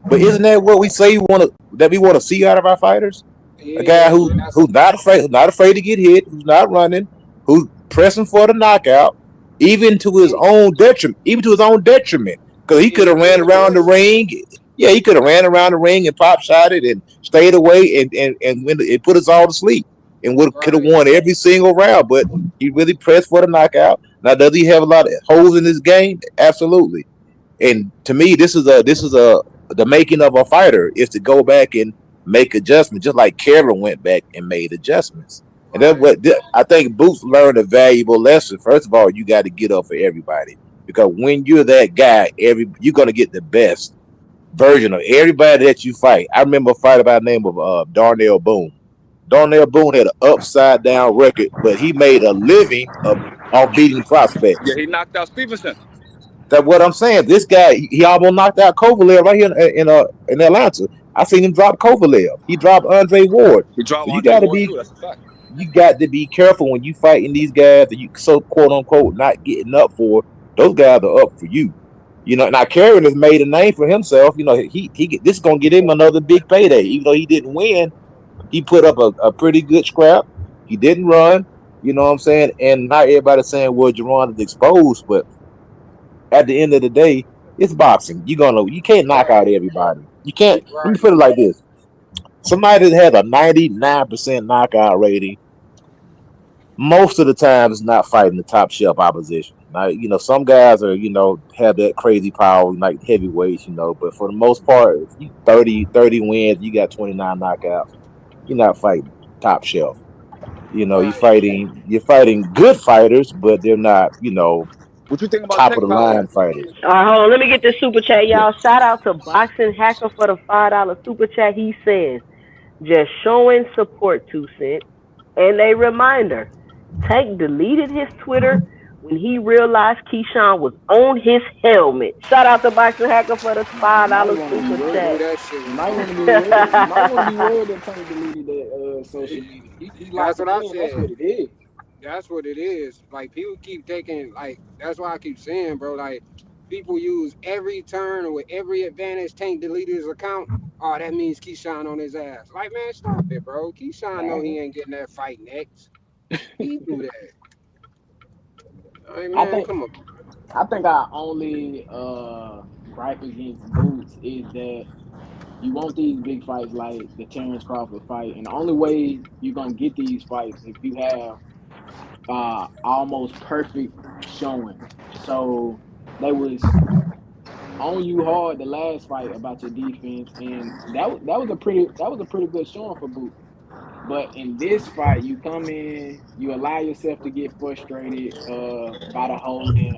But isn't that what we say we want to see out of our fighters? A guy
Yeah. And that's
who's not afraid to get hit, who's not running, who's pressing for the knockout,
and,
even to his own detriment. Because he
and
could have
he
ran
made a
around the
choice.
ring. Yeah, he could have ran around the ring and pop shot it and stayed away and when it put us all to sleep and could have
Right.
won every single round. But he really pressed for the knockout. Now, does he have a lot of holes in his game? Absolutely. And to me, this is the making of a fighter is to go back and make adjustments, just like Kevin went back and made adjustments. And that's what I think Boots learned a valuable lesson. First of all, you got to get up for everybody because when you're that guy, you're gonna get the best version of everybody that you fight. I remember a fight by the name of Darnell Boone. Darnell Boone had an upside down record, but he made a living on beating
Yeah,
prospects.
he knocked out Stevenson.
That's what I'm saying. This guy, he almost knocked out Kovalev right here in Atlanta. I seen him drop Kovalev. He dropped Andre Ward.
He dropped
So
Andre Ward too. That's a fact.
you got to be careful when you fighting these guys that you so quote unquote not getting up for. Those guys are up for you. Now Karen has made a name for himself. This is gonna get him another big payday. Even though he didn't win, he put up a pretty good scrap. He didn't run. You know what I'm saying? And not everybody's saying, well, Jerron is exposed, but at the end of the day, it's boxing. You can't knock out
Right,
everybody. You can't. Let me
right.
put it like this: somebody that has a 99% knockout rating, most of the time is not fighting the top shelf opposition. Now, some guys are, have that crazy power, like heavyweights, but for the most part, if you 30 wins, you got 29 knockouts, you're not fighting top shelf.
Right.
You're fighting good fighters, but they're not,
What you think about
top of
Tech
the
Power?
line fighters.
All right, hold on. Let me get this super chat,
Yeah.
y'all. Shout out to Boxing Hacker for the $5 super chat. He says, just showing support, 2 cents. And a reminder, Tank deleted his Twitter when he realized Keyshawn was on his helmet. Shout out to Boxing Hacker for the
You might
$5
want to be
super
I
worried.
knew
chat.
that shit
You
was
might want
coming.
to be worried. You might want to be worried that Tank deleted that social media. He
That's
locked
what
it
I
in. That's
said.
what it is.
That's what it is. Like people keep taking like that's why I keep saying, bro. Like people use every turn or with every advantage. Tank deleted his account. Oh, that means Keyshawn on his ass. Like man, stop it, bro. Keyshawn know he
Man,
ain't getting that fight next. He do that. Like
I
man,
think
come on.
I think our only gripe against Boots is that you want these big fights like the Terrence Crawford fight, and the only way you're gonna get these fights if you have almost perfect showing. So they was on you hard the last fight about your defense, and that was a pretty good showing for Boots. But in this fight, you come in, you allow yourself to get frustrated by the holding.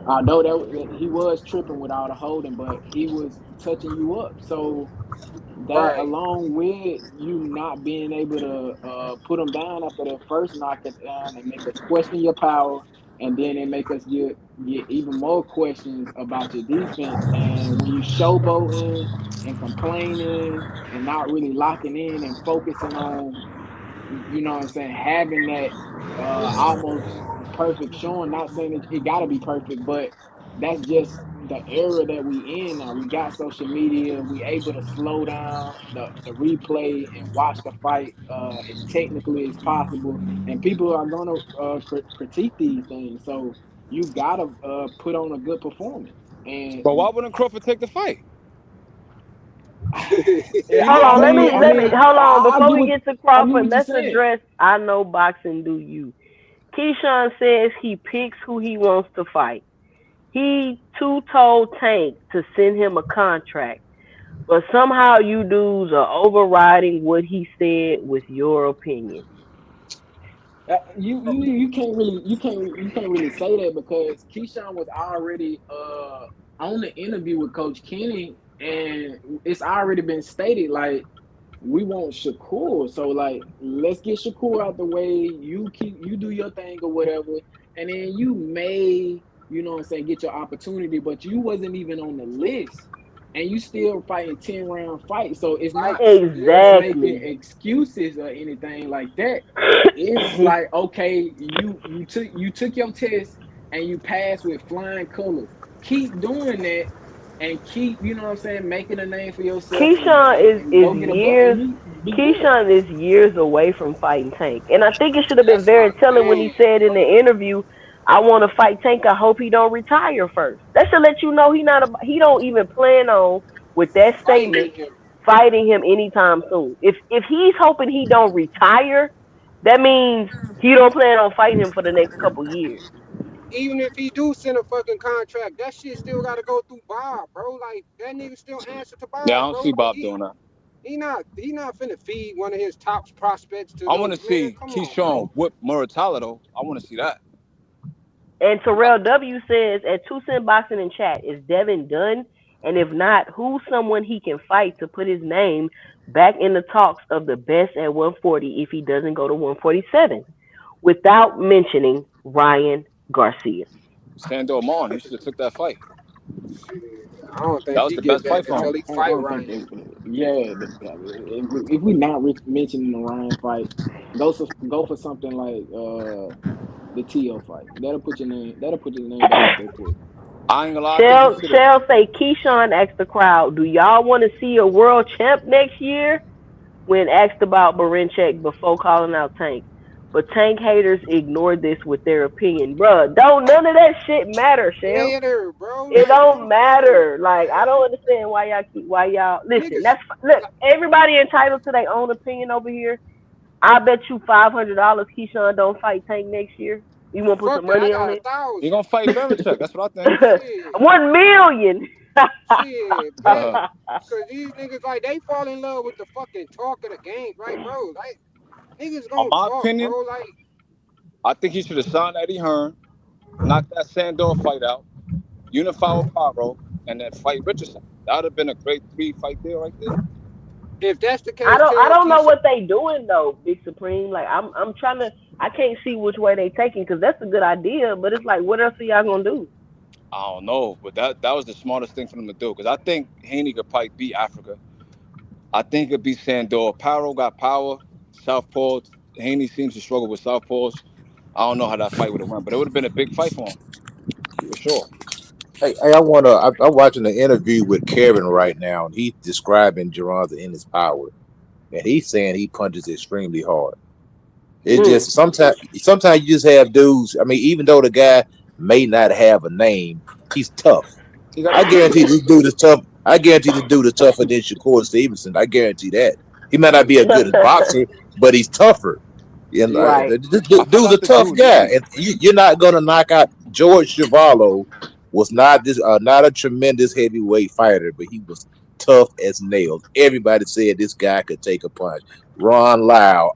Although he was tripping with all the holding, but he was touching you up. So that,
Right.
along with you not being able to put them down after that first knockdown, and make us question your power, and then it make us get even more questions about your defense. And when you showboating and complaining and not really locking in and focusing on, you know what I'm saying, having that almost perfect showing. Not saying it got to be perfect, but that's just the era that we in now. We got social media. We able to slow down the replay and watch the fight as technically as possible. And people are gonna critique these things. So you gotta put on a good performance.
But
And
why wouldn't Crawford take the fight?
He
Hold
didn't
on,
take it.
hold on.
I
Before
get
we
what
get to Crawford,
you're
let's
saying.
address I know boxing do you. Keyshawn says he picks who he wants to fight. He too told Tank to send him a contract, but somehow you dudes are overriding what he said with your opinion.
You can't really say that because Keyshawn was already on the interview with Coach Kenny, and it's already been stated like we want Shakur. So like let's get Shakur out the way. You do your thing or whatever, and then you may, you know what I'm saying, get your opportunity, but you wasn't even on the list. And you still fighting 10-round fights. So it's not
Fights. Yeah.
us making
Exactly.
excuses or anything like that. It's like, okay, you took your test and you passed with flying colors. Keep doing that and keep, you know what I'm saying, making a name for yourself, and
Keyshawn
and,
is
and
is
go get a butt and
years
be good.
Keyshawn is years away from fighting Tank. And I think it should have been
That's my
very telling when he
thing,
said in
bro.
the interview, I want to fight Tank. I hope he don't retire first. That should let you know he don't even plan on, with that statement,
Fighting him.
fighting him anytime soon. If he's hoping he don't retire, that means he don't plan on fighting him for the next couple years.
Even if he do send a fucking contract, that shit still gotta go through Bob, bro. Like that nigga still answer to
Yeah, I
Bob,
don't
bro.
see
Like
Bob
he
doing that.
He not finna feed one of his top prospects to
I want
go.
to
Man,
see
come on,
Keyshawn
bro.
whip Muratalo though. I want to see that.
And Terrell W says at 2 Cent Boxing in chat, is Devin done? And if not, who's someone he can fight to put his name back in the talks of the best at 140 if he doesn't go to 147? Without mentioning Ryan Garcia.
Sandor Martin, he should have took that fight.
Shit, I don't
That
think
was
he
the
get
best
back
fight for
I,
him.
until he
I
fight
don't think
Ryan.
they. Yeah, if we not mentioning the Ryan fight, go for something like the Tio fight. That'll put your name. That'll put your name back up there quick.
I ain't gonna lie. I think he
Shell
should have.
Shell say Keyshawn asked the crowd, do y'all want to see a world champ next year? When asked about Barinchek before calling out Tank. But Tank haters ignored this with their opinion. Bruh, don't none of that shit matter, Shell.
Later, bro.
It
Like,
don't
come on,
matter. Like, I don't
man.
understand why y'all listen.
Niggas,
Look,
like,
everybody entitled to their own opinion over here. I bet you $500 Keyshawn don't fight Tank next year. You want to put
fuck
some
that. I
money
got
on
a
it?
He
thousand.
gonna fight Belichick. That's what I think.
Shit,
1 million.
shit, bet.
Uh,
Cause these niggas like they fall in love with the fucking talk of the game, right, bro? Like niggas
on
gonna
my
talk,
opinion,
bro. Like,
I think he should have signed Eddie Hearn, knocked that Sandor fight out, unify with Paro, and then fight Richardson. That would have been a great 3-fight deal right there.
if that's the
I
case,
don't I
tell
don't know
Keisha.
what they doing though, Big Supreme. Like I'm trying to I can't see which way they taking because that's a good idea, but it's like what else are y'all gonna do?
I don't know, but that was the smartest thing for them to do because I think Haney could probably beat Africa. I think it could beat Sandor. Paro got power. Southpaw. Haney seems to struggle with Southpaws. I don't know how that fight would have went, but it would have been a big fight for him for sure.
Hey, I'm watching an interview with Kevin right now, and he's describing Geron's in his power, and he's saying he punches extremely hard. It
Mm.
just sometimes you just have dudes. I mean, even though the guy may not have a name, he's tough.
He got
I
the
guarantee
charisma.
this dude is tough. I guarantee this dude is tougher than Shakur Stevenson. I guarantee that. He might not be a good boxer, but he's tougher. You know,
Right.
I
dude's a
forgot the
tough
dude's
guy,
name.
and you're not gonna knock out George Chuvalo. Was not a tremendous heavyweight fighter, but he was tough as nails. Everybody said this guy could take a punch. Ron Lau,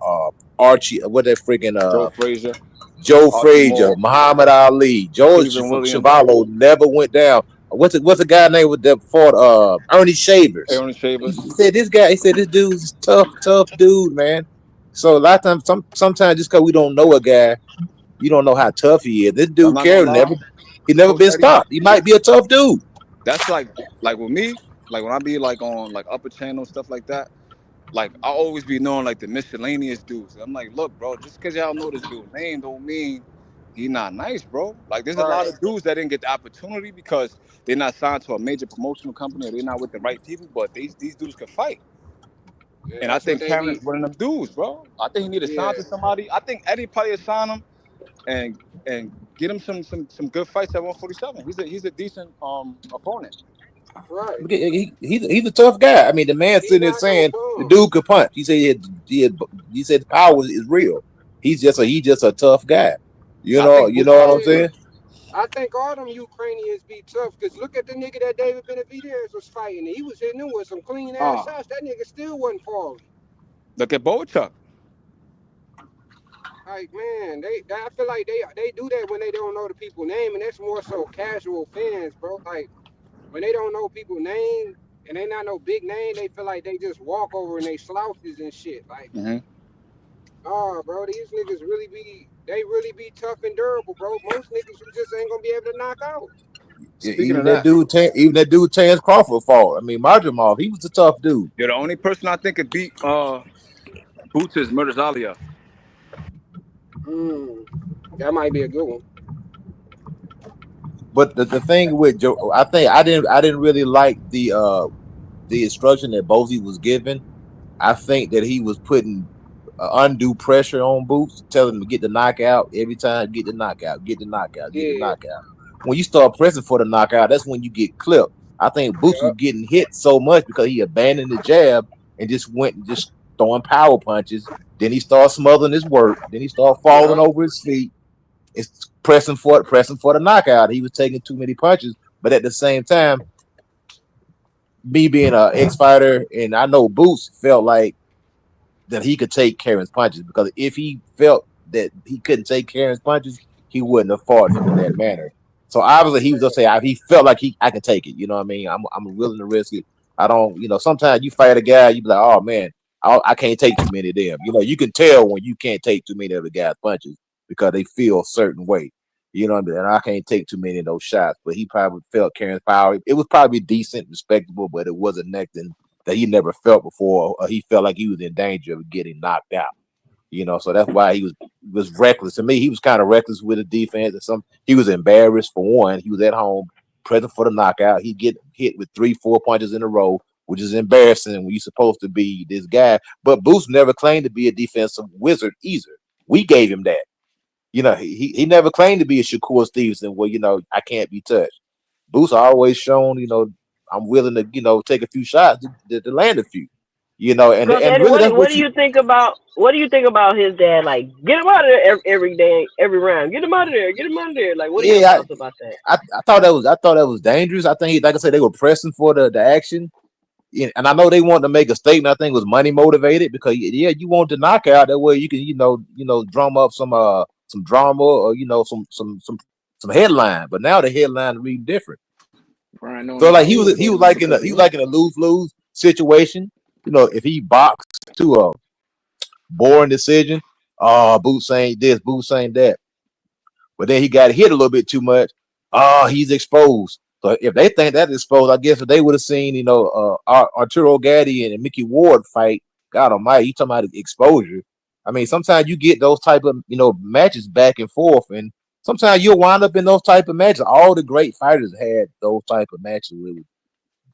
Archie, what that freaking
Joe Frazier,
Joe
Archie
Frazier,
Moore,
Muhammad Ali, George
Stephen Williams,
Chuvalo never went down. What's the guy name with that fought Ernie Shavers?
Aaron
He
Shavers.
said he said this dude's tough dude, man. So a lot of times sometimes just because we don't know a guy, you don't know how tough he is. This
I'm
dude
not gonna
Karen
lie,
he never
Coach
been
Eddie.
stopped. He might be a tough dude.
That's like with me, like when I be like on like upper channel stuff like that. Like I always be knowing like the miscellaneous dudes. I'm like, look, bro, just because y'all know this dude name don't mean he not nice, bro. Like there's a lot
Right.
of dudes that didn't get the opportunity because they're not signed to a major promotional company or they're not with the right people. But these dudes can fight,
Yeah,
and I
that's what
think
they
Karen's
be.
one of them dudes, bro. I think he need to
Yeah.
sign to somebody. I think Eddie probably will sign him and get him some good fights at 147. He's a decent opponent.
Right.
He's a tough guy. I mean, the man
He
sitting there
not no
saying the
bum.
dude could punch. He said he said the power is real. He's just a tough guy.
I think
You
Boots
know what I'm
Ennis
Yeah.
saying?
too.
I think all them Ukrainians be tough. Cause look at the nigga that David Benavidez was fighting. He was hitting him with some clean ass
Ah,
shots. That nigga still wasn't falling.
Look at Bochuk.
Like man, I feel like they do that when they don't know the people name, and that's more so casual fans, bro. Like when they don't know people name and they not no big name, they feel like they just walk over and they slouches and shit. Like,
Hmm.
oh, bro, these niggas really be tough and durable, bro. Most niggas you just ain't gonna be able to knock out.
Yeah,
Speaking of that,
Even that dude Terrence Crawford fought. I mean, Madrimov, he was a tough dude.
you're the only person I think could beat Boots is Murtazalia.
Mm, that might be a good one.
But the thing with Joe, I think I didn't really like the instruction that Bozy was given. I think that he was putting undue pressure on Boots, telling him to get the knockout every time, get the knockout, get the knockout, get the
Yeah,
knockout. When you start pressing for the knockout, that's when you get clipped. I think Boots was
yeah,
getting hit so much because he abandoned the jab and just went and just throwing power punches. Then he started smothering his work. Then he started falling
yeah.
over his feet. It's pressing for the knockout. He was taking too many punches, but at the same time, me being an ex-fighter, and I know Boots felt like that he could take Karen's punches, because if he felt that he couldn't take Karen's punches, he wouldn't have fought him in that manner. So obviously he was just saying he felt like I can take it. You know what I mean? I'm willing to risk it. I don't, sometimes you fight a guy, you be like, oh man, I can't take too many of them. You can tell when you can't take too many of the guy's punches because they feel a certain way. You know what I mean? And I can't take too many of those shots. But he probably felt Karen's power. It was probably decent, respectable, but it wasn't nothing that he never felt before, or he felt like he was in danger of getting knocked out. So that's why he was reckless. To me, he was kind of reckless with the defense, and he was embarrassed for one. He was at home, present for the knockout. He get hit with 3-4 punches in a row, which is embarrassing when you're supposed to be this guy. But Boots never claimed to be a defensive wizard either. We gave him that. He never claimed to be a Shakur Stevenson where, I can't be touched. Boots always shown, I'm willing to, take a few shots to land a few. And
Eddie,
really that's
what do you think about his dad? Like, get him out of there every day, every round. Get him out of there. Get him out of there. Like, what are your thoughts about that?
I thought that was dangerous. I think, like I said, they were pressing for the action. Yeah, and I know they wanted to make a statement. I think it was money motivated, because you want the knockout, that way you can drum up some drama, or some headline. But now the headline read different. So like he was like in a lose situation. If he boxed to a boring decision, Boots saying this, Boots saying that. But then he got hit a little bit too much. He's exposed. So if they think that exposed, I guess if they would have seen, Arturo Gatti and Mickey Ward fight, God Almighty, you talking about exposure. I mean, sometimes you get those type of, matches back and forth, and sometimes you'll wind up in those type of matches. All the great fighters had those type of matches.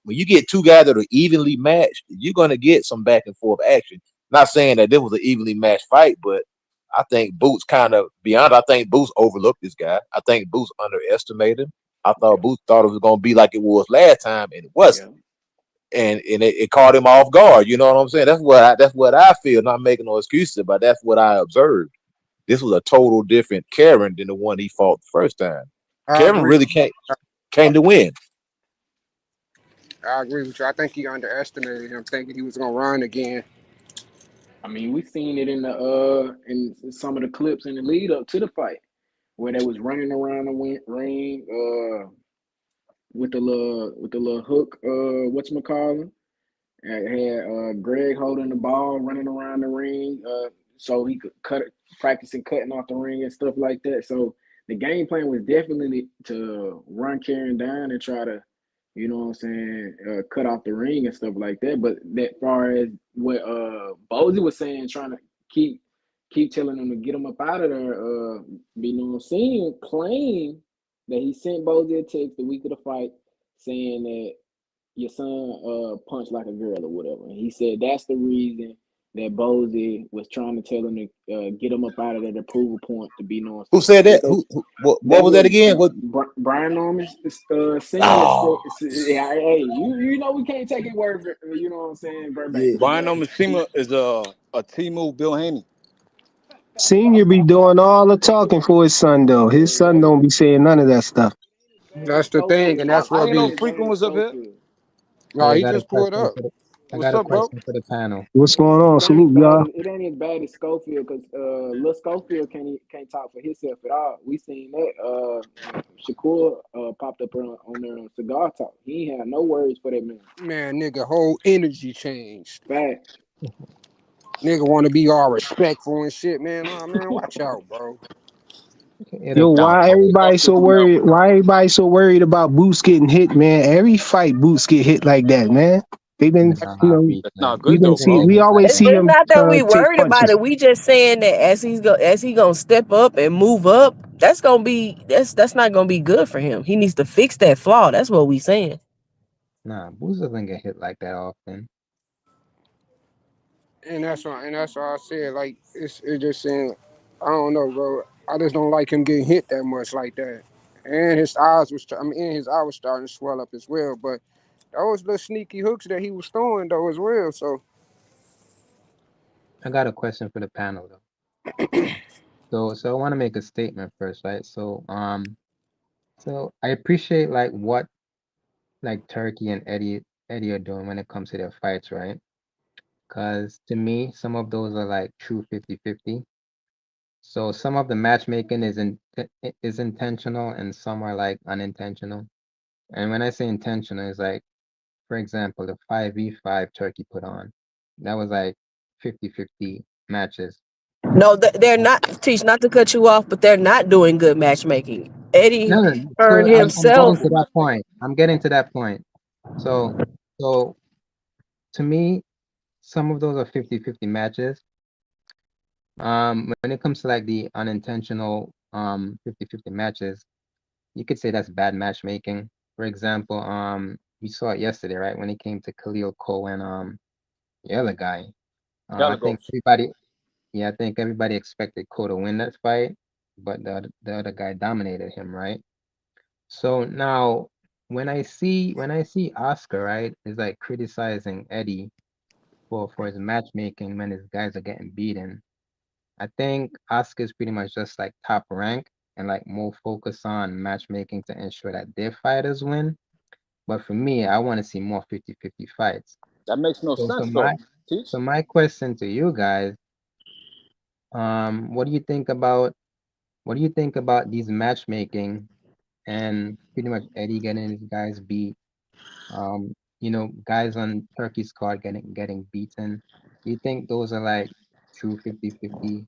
When you get two guys that are evenly matched, you're gonna get some back and forth action. Not saying that this was an evenly matched fight, but I think Boots I think Boots overlooked this guy. I think Boots underestimated him. I thought Boots thought it was gonna be like it was last time, and it wasn't. And it caught him off guard. You know what I'm saying? That's what I feel. Not making no excuses, but that's what I observed. This was a total different Karen than the one he fought the first time. Karen really came to win.
I agree with you. I think he underestimated him, thinking he was gonna run again.
I mean, we seen it in some of the clips in the lead up to the fight, where they was running around the ring with the little hook, whatchamacallit. Had Greg holding the ball, running around the ring, so he could practicing cutting off the ring and stuff like that. So the game plan was definitely to run Karen down and try to, cut off the ring and stuff like that. But that far as what Bozy was saying, trying to keep telling him to get him up out of there, seeing claim that he sent Bozy a text the week of the fight saying that your son punched like a girl or whatever. And he said that's the reason that Bozy was trying to tell him to get him up out of there to prove a point to be known.
Who said that? What was that again?
Brian Norman Senior said, hey, we can't take it word, you know what I'm saying, verbatim.
Brian Norman Senior is a T-move Bill Haney.
Senior be doing all the talking for his son, though. His son don't be saying none of that stuff.
That's the thing, and that's what
I ain't know Frequent was up here.
No, he just pulled up.
What's up, bro? For the panel.
What's going on? Salute, y'all.
It ain't as bad as Schofield, because Lil Schofield can't talk for himself at all. We seen that Shakur popped up on there on Cigar Talk. He ain't had no words for that man.
Man, nigga, whole energy changed.
Fact.
Nigga want to be all respectful and shit, man. Oh, man, watch out, bro.
Yo, why everybody so worried? Why everybody so worried about Boots getting hit, man? Every fight, Boots get hit like that, man. They've been,
That's not good though, bro.
We always see him.
It's not that we worried
punches.
about it. We just saying that as he gonna step up and move up, that's not gonna be good for him. He needs to fix that flaw. That's what we saying.
Nah, Boots doesn't get hit like that often.
And that's why I said, like, it's just saying, I don't know, bro. I just don't like him getting hit that much like that. And his eyes was starting to swell up as well. But those little sneaky hooks that he was throwing though as well. So
I got a question for the panel though. So I want to make a statement first, right? So I appreciate like what like Turkey and Eddie Eddie are doing when it comes to their fights, right? Because to me, some of those are like true 50-50. So some of the matchmaking is intentional and some are like unintentional. And when I say intentional, it's like, for example, the 5v5 Turkey put on, that was like 50-50 matches.
No, they're not. Teach, not to cut you off, but they're not doing good matchmaking. Eddie
No,
Hearn
so I'm
himself.
getting to that point. I'm getting to that point. So to me, some of those are 50-50 matches. When it comes to like the unintentional 50-50 matches, you could say that's bad matchmaking. For example, we saw it yesterday, right? When it came to Khalil Cole and the other guy. I think everybody expected Cole to win that fight, but the other guy dominated him, right? So now when I see Oscar, right, is like criticizing Eddie for his matchmaking when his guys are getting beaten. I think Oscar's pretty much just like Top Rank and like more focus on matchmaking to ensure that their fighters win. But for me, I want to see more 50-50 fights.
That makes no sense though. Teach.
So my question to you guys, what do you think about these matchmaking and pretty much Eddie getting his guys beat? Guys on Turkey's card getting beaten. Do you think those are like true 50-50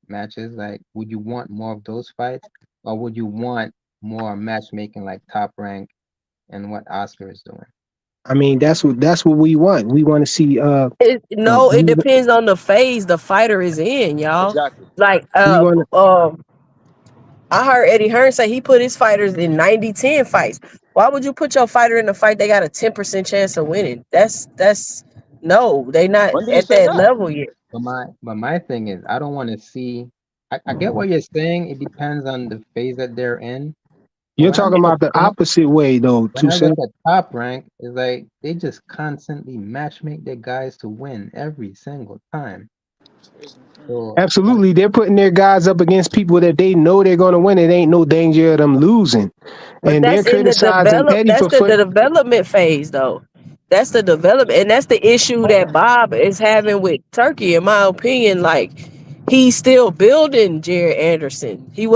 matches? Like, would you want more of those fights, or would you want more matchmaking like Top Rank and what Oscar is doing?
I mean, that's what we want. We want to see.
It depends on the phase the fighter is in, y'all.
Exactly.
Like, I heard Eddie Hearn say he put his fighters in 90-10 fights. Why would you put your fighter in a fight they got a 10% chance of winning? That's no, they not at that level yet.
But my thing is, I don't want to see. I get what you're saying. It depends on the phase that they're in.
You're talking about the opposite way, though.
When I look at Top Rank, it's like they just constantly matchmake their guys to win every single time. So,
absolutely, they're putting their guys up against people that they know they're going to win. It ain't no danger of them losing.
But
and they're criticizing Eddie
that's the development phase, though. That's the development, and that's the issue that Bob is having with Turkey, in my opinion. Like, he's still building Jared Anderson. He's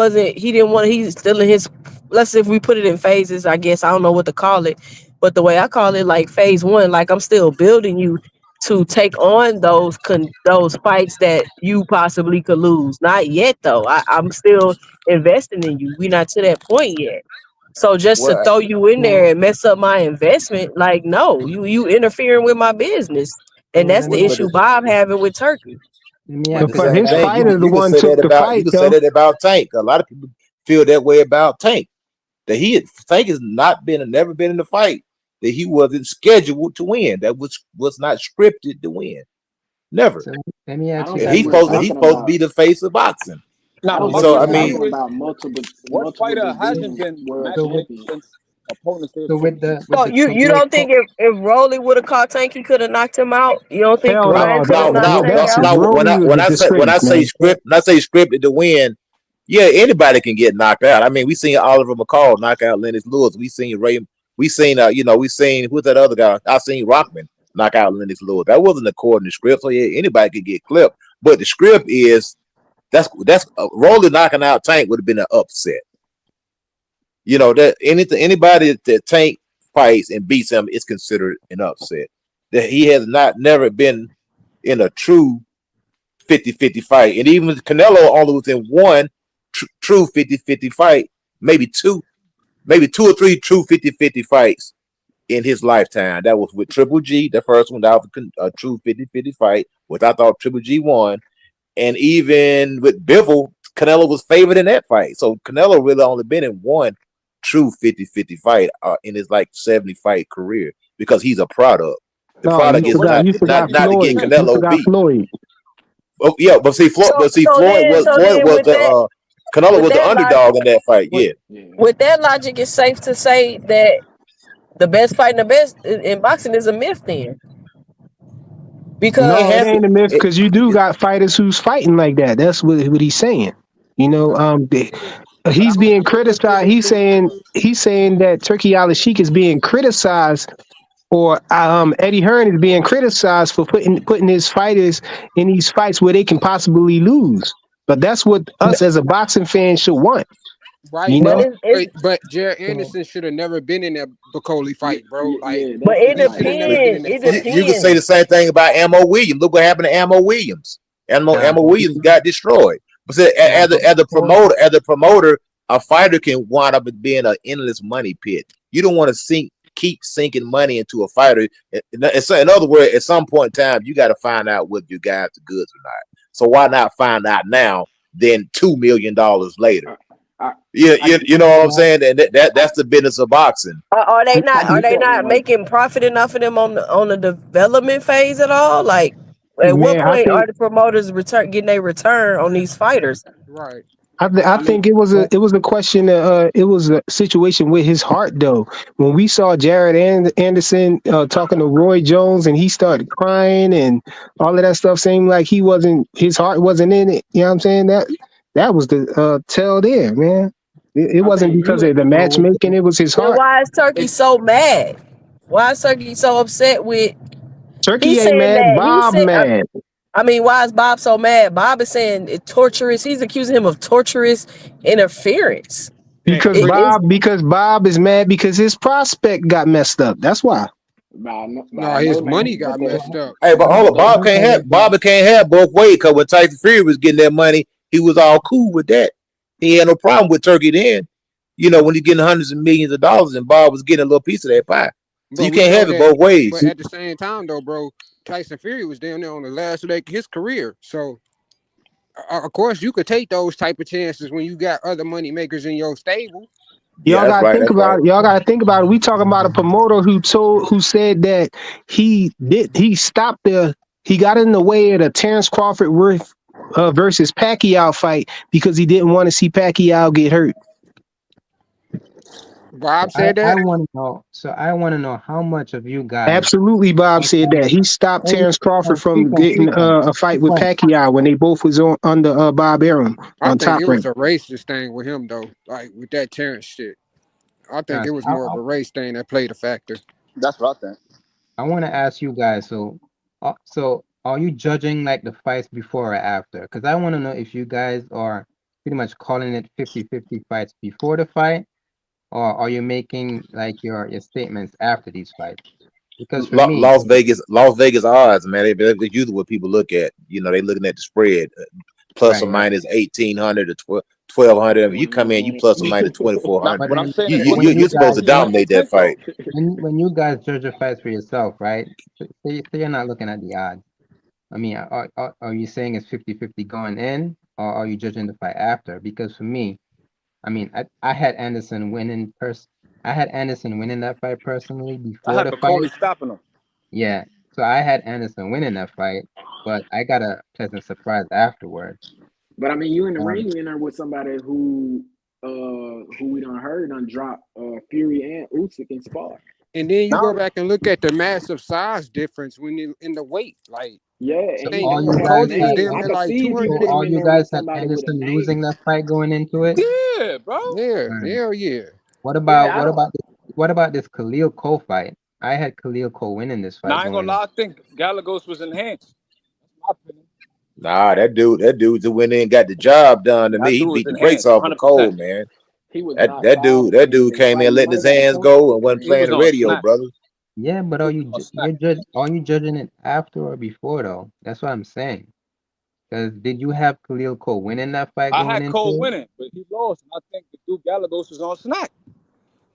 still in his, let's say if we put it in phases, I guess, I don't know what to call it, but the way I call it, like phase one, like I'm still building you to take on those fights that you possibly could lose. Not yet, though. I'm still investing in you. We're not to that point yet. So just to throw you in there and mess up my investment, like, no, you interfering with my business. And that's the issue Bob having with Turkey.
But for his fighter, the one took the fight,
you can say that about Tank. A lot of people feel that way about Tank. That Tank has never been in the fight. That he wasn't scheduled to win. That was not scripted to win. Never. So,
let me ask you.
He's supposed to be the face of boxing.
So I mean, what fighter hasn't been against opponents?
So you don't think if Rolly would have caught Tank, he could have knocked him out? You don't think Ryan could have knocked Tank out?
When I say scripted to win, yeah, anybody can get knocked out. I mean, we seen Oliver McCall knock out Lennox Lewis. We seen who's that other guy? I seen Rockman knock out Lennox Lewis. That wasn't according to script, so yeah, anybody could get clipped. But the script is that's Rolly knocking out Tank would have been an upset. That anybody that Tank fights and beats him is considered an upset. That he has never been in a true 50-50 fight, and even Canelo only was in one true 50-50 fight, maybe two or three true 50-50 fights in his lifetime. That was with Triple G, the first one. That was a true 50-50 fight, which I thought Triple G won. And even with Bivol, Canelo was favored in that fight. So Canelo really only been in one true 50-50 fight in his 70-fight career, because he's a product. The product is not to get Canelo beat. Floyd. Oh yeah, but see, Floyd was Canelo was the underdog in that fight. Yeah.
With that logic, it's safe to say that the best fight in the best in boxing is a myth then. Because
it ain't a myth, because you do got fighters who's fighting like that. That's what he's saying. He's being criticized. He's saying that Turki Al Sheikh is being criticized or Eddie Hearn is being criticized for putting his fighters in these fights where they can possibly lose. But that's what us as a boxing fan should want.
Right,
You
But
know?
but Jared Anderson should have never been in that Bacoli fight, bro. Like
but
that's
it
he
my
should have never been in
depends.
that
It
fight.
You can say the
depends.
same thing about Ammo Williams. Look what happened to Ammo Williams. Ammo Williams got destroyed. But as a promoter, a fighter can wind up being an endless money pit. You don't want to keep sinking money into a fighter. In other words, at some point in time, you got to find out whether you guys are goods or not. So why not find out now than $2 million later? You know what I'm saying? And that's the business of boxing.
Are they not? Are they not making profit enough of them on the development phase at all? Like, at what
Man, I
point
think
are the promoters getting a return on these fighters?
Right.
I think it was a question. It was a situation with his heart though. When we saw Jared Anderson talking to Roy Jones and he started crying and all of that stuff, saying like his heart wasn't in it. You know what I'm saying? That was the tell there, man. It wasn't because of the matchmaking. It was his
Then
heart.
why is Turkey so mad? Why is Turkey so upset with?
Turkey
He's
ain't
saying
mad.
that
Bob mad.
I mean, why is Bob so mad? Bob is saying it's torturous. He's accusing him of torturous interference.
Because Bob is mad because his prospect got messed up. That's why.
No, his money got messed up.
Hey, but hold on, Bob can't have both ways. Because when Tyson Fury was getting that money, he was all cool with that. He had no problem with Turkey then. You know, when he's getting hundreds of millions of dollars, and Bob was getting a little piece of that pie. So you can't have it both ways.
But at the same time, though, bro, Tyson Fury was down there on the last leg of his career. So, of course, you could take those type of chances when you got other money makers in your stable.
Y'all gotta think about it. Y'all gotta think about it. We talking about a promoter who said that he got in the way of the Terrence Crawford versus Pacquiao fight because he didn't want to see Pacquiao get hurt.
Bob said that.
I want to know. So I want to know how much of you guys.
Absolutely, Bob said that he stopped Terrence Crawford from getting a fight with Pacquiao when they both was under Bob Arum on Top
Rank. It
Rank.
was a racist thing with him though, like with that Terrence shit. I think it was more of a race thing that played a factor.
That's what I think.
I want to ask you guys. So are you judging like the fights before or after? Because I want to know if you guys are pretty much calling it 50-50 fights before the fight, or are you making like your statements after these fights? Because for me,
Las Vegas odds, man, that's usually what people look at. You know, they looking at the spread, plus or minus 1,800 to 1,200. If you come in, you plus or minus 2,400. You're supposed to dominate that fight.
When you guys judge the fights for yourself, right? So you're not looking at the odds. I mean, are you saying it's 50-50 going in, or are you judging the fight after? Because for me, I mean, I had Anderson winning that fight personally before the fight.
Stopping him.
Yeah, so I had Anderson winning that fight, but I got a pleasant surprise afterwards.
But I mean, you in the ring in there with somebody who we done heard drop Fury and Usyk in spar.
And then you go back and look at the massive size difference when you in the weight, like.
So all you guys had Anderson losing that fight going into it.
Yeah, bro.
Yeah.
What about this Khalil Cole fight? I had Khalil Cole winning this fight.
Now, I ain't gonna lie, I think Galagos was enhanced. That's my opinion.
Nah, that dude just went in and got the job done. To me, he beat the brakes off of Cole, man. That dude came in letting his hands go and wasn't playing the radio, brother.
Yeah, but are you judging it after or before though? That's what I'm saying. Because did you have Khalil Cole winning that fight?
I had Cole winning, but he lost. And I think the dude Galagos was on snack.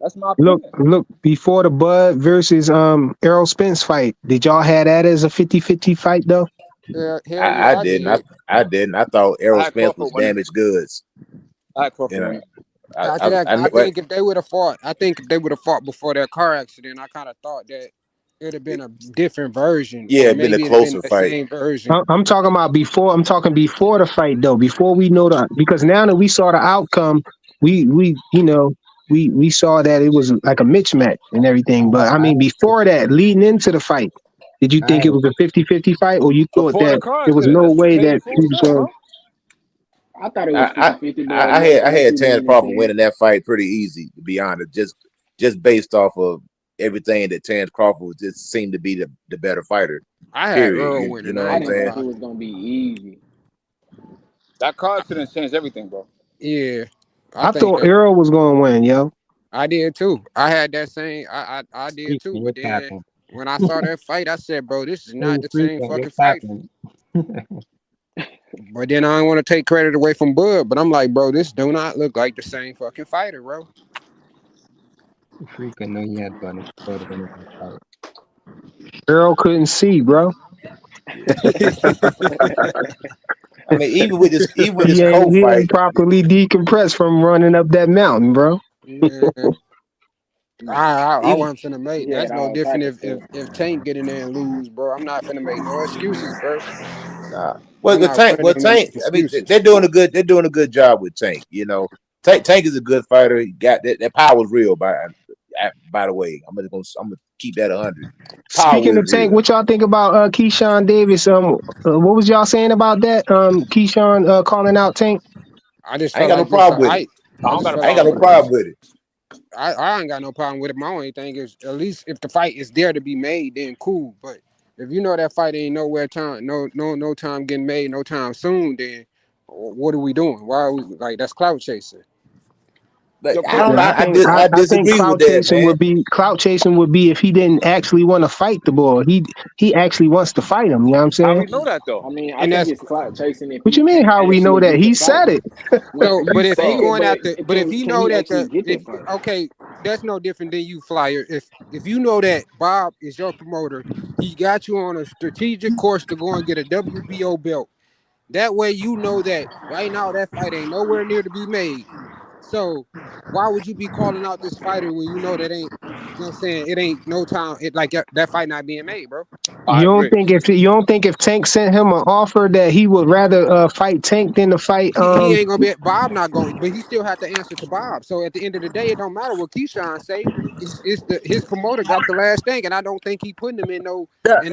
That's my opinion.
Look, before the Bud versus Errol Spence fight, did y'all have that as a 50-50 fight though?
I didn't. I didn't. I thought Errol Spence was damaged goods.
I think if they would have fought before that car accident, I kind of thought that it would have been a different version.
Yeah, it'd been a closer fight.
Same version.
I'm talking about before. I'm talking before the fight though. Before we know because now that we saw the outcome, we saw that it was like a mismatch and everything. But I mean, before that, leading into the fight, did you think it was a 50-50 fight, or you thought that there was no way that he was going?
I thought it was 50-50.
I had Terrence Crawford winning that fight pretty easy, to be honest. Just based off of everything that Terrence Crawford just seemed to be the better fighter.
I had
Period.
Earl
You
winning.
know
I
what
I
I'm
ain't
didn't
gonna
saying?
think it
lie.
was gonna be easy.
That car accident changed everything, bro.
Yeah, I
I
think
thought
that
Earl was going to win, yo.
I did too. I had that same. I did too.
Freaking,
But
what's
then
happening?
when I saw that fight, I said, bro, this is
Hey,
not the same
freaking,
fucking
what's
fight.
happening?
But then I don't want to take credit away from Bud. But I'm like, bro, this do not look like the same fucking fighter, bro.
Freaking know he had Bud winning that fight.
Earl couldn't see, bro.
I mean, even with this
He
co-fight,
ain't properly decompressed from running up that mountain, bro.
Man, I
even
wasn't finna make.
He had
That's no
all
different
type of stuff.
if Tank get in there and lose, bro. I'm not finna make no excuses, bro.
nah.
I'm not one of them to make
Tank. I mean,
excuses.
they're doing a good job with Tank. You know, Tank is a good fighter. He got that power is real. By the way, I'm gonna keep that 100. Power
Speaking
is
of Tank,
real.
what y'all think about Keyshawn Davis? What was y'all saying about that? Keyshawn calling out Tank.
I just
I ain't
felt
got no
like this.
problem with it.
I
I
don't
just
got a
felt
I ain't
like
got no
problem
it
with it.
problem with it.
I ain't got no problem with it. My only thing is, at least if the fight is there to be made, then cool. But if you know that fight ain't no time getting made, no time soon, then what are we doing? Why are we like that's clout chasing?
But
Yo,
I
quick
don't know.
Yeah,
question.
I
I
think
disagree with that, man.
clout chasing would be if he didn't actually want to fight the boy. He actually wants to fight him. You know what I'm
How
saying?
we know that though?
I mean, I
And
think
that's
it's clout chasing if
What
he
you mean?
can't
How we know
actually
that?
get the
He
fight.
said it.
so.
You
But if he
said it,
going
but
after, but if he
can
know
he
that
actually
the
get
if
that fight?
okay, that's no different than you, Flyer. If you know that Bob is your promoter, he got you on a strategic course to go and get a WBO belt. That way you know that right now that fight ain't nowhere near to be made. So why would you be calling out this fighter when you know that ain't you know what I'm saying it ain't no time it like that fight not being made, bro?
I agree.
You don't think if Tank sent him an offer that he would rather fight Tank than to fight
He ain't gonna be Bob not going, but he still have to answer to Bob. So at the end of the day, it don't matter what Keyshawn say. It's the his promoter got the last thing, and I don't think he putting him in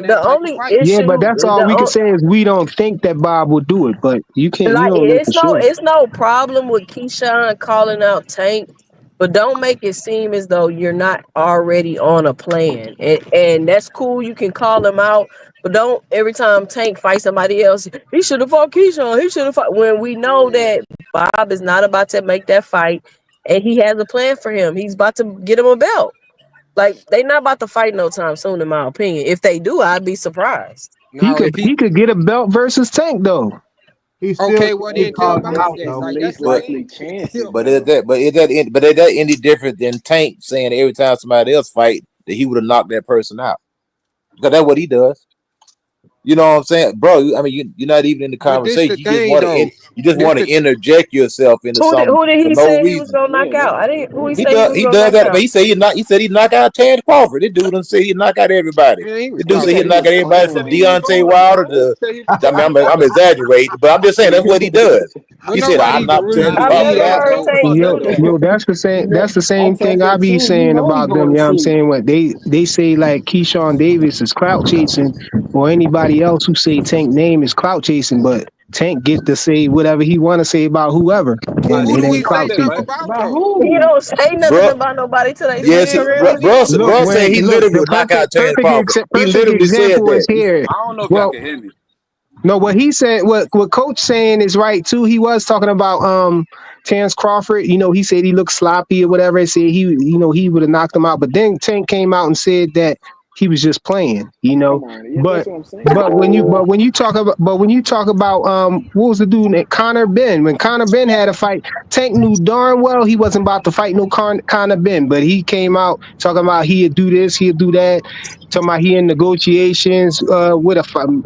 The
that type of
only
fight.
Yeah, but
issue
that's all we can say is we don't think that Bob would do it, but you
like
don't know for sure.
it's no problem with Keyshawn calling out Tank, but don't make it seem as though you're not already on a plan. And that's cool. You can call him out, but don't every time Tank fight somebody else, he should have fought Keyshawn. He should have fought when we know
Man,
that Bob is not about to make that fight and he has a plan for him. He's about to get him a belt. Like they not about to fight no time soon, in my opinion. If they do, I'd be surprised.
He
now
could
if he
he could get a belt versus Tank though.
He still
okay, well
he
then tell
called him
That's
Bob
out
that.
his
though.
Like that's
least
the
But
likely
thing.
chance to
Tell
but
go.
is that any different than Tank saying every time somebody else fight that he would have knocked that person out? Because that's what he does. You know what I'm saying, bro? I mean, you're not even in the
But this
conversation.
the thing though.
You just
This
want to
the
interject yourself into something
Who did
for
he
no
say he was
reason.
gonna knock
Yeah,
out? I didn't. Who he
He
say he
does.
was
He
gonna
does
knock
that. But
out?
he said he'd knock out Terrence Crawford. This dude done say he'd knock out everybody.
man, he
The
was
dude
he
clout
said
said
he'd
he
knock
was
out
chasing.
everybody from
He
trolling.
was
Deontay
trolling,
Wilder
bro. He
to.
said he was
I
trolling.
mean, I'm exaggerating, but I'm just saying that's what he does.
But
He said
nobody
I'll
even
knock
really
Terrence
I've
Crawford
never
believe
Yeah,
that
out.
heard
though.
Tank
Yo,
say
I
that.
that's the same. That's the
I
same thing
told
I
him
be
too. You
saying
know he
about them.
going
You
to
know what I'm
sleep.
saying? What they say like Keyshawn Davis is clout chasing, or anybody else who say Tank name is clout chasing, but Tank get to say whatever he want to say about whoever,
But
and
like
who
it
do
ain't
we
like
say
clout
this,
stuff
right?
chasing.
about
By
though?
He
who?
don't say nothing
Bro,
about nobody till they say
yes,
Man,
something
bro,
about
he
him.
Look,
bro said he
look,
literally would knock out Terrence Crawford. He
perfect
literally said
example is
that.
here.
I don't know if y'all
Well,
can hear me.
no, what he said, what Coach saying is right too. He was talking about Terrence Crawford. You know, he said he looked sloppy or whatever. And said he would have knocked him out. But then Tank came out and said that he was just playing. You know,
Come on, yeah, that's
but
what I'm saying.
when you talk about what was the dude named Connor Ben? When Connor Ben had a fight, Tank knew darn well he wasn't about to fight no Connor Ben, but he came out talking about he'd do this, he'd do that. Talking about he in negotiations
but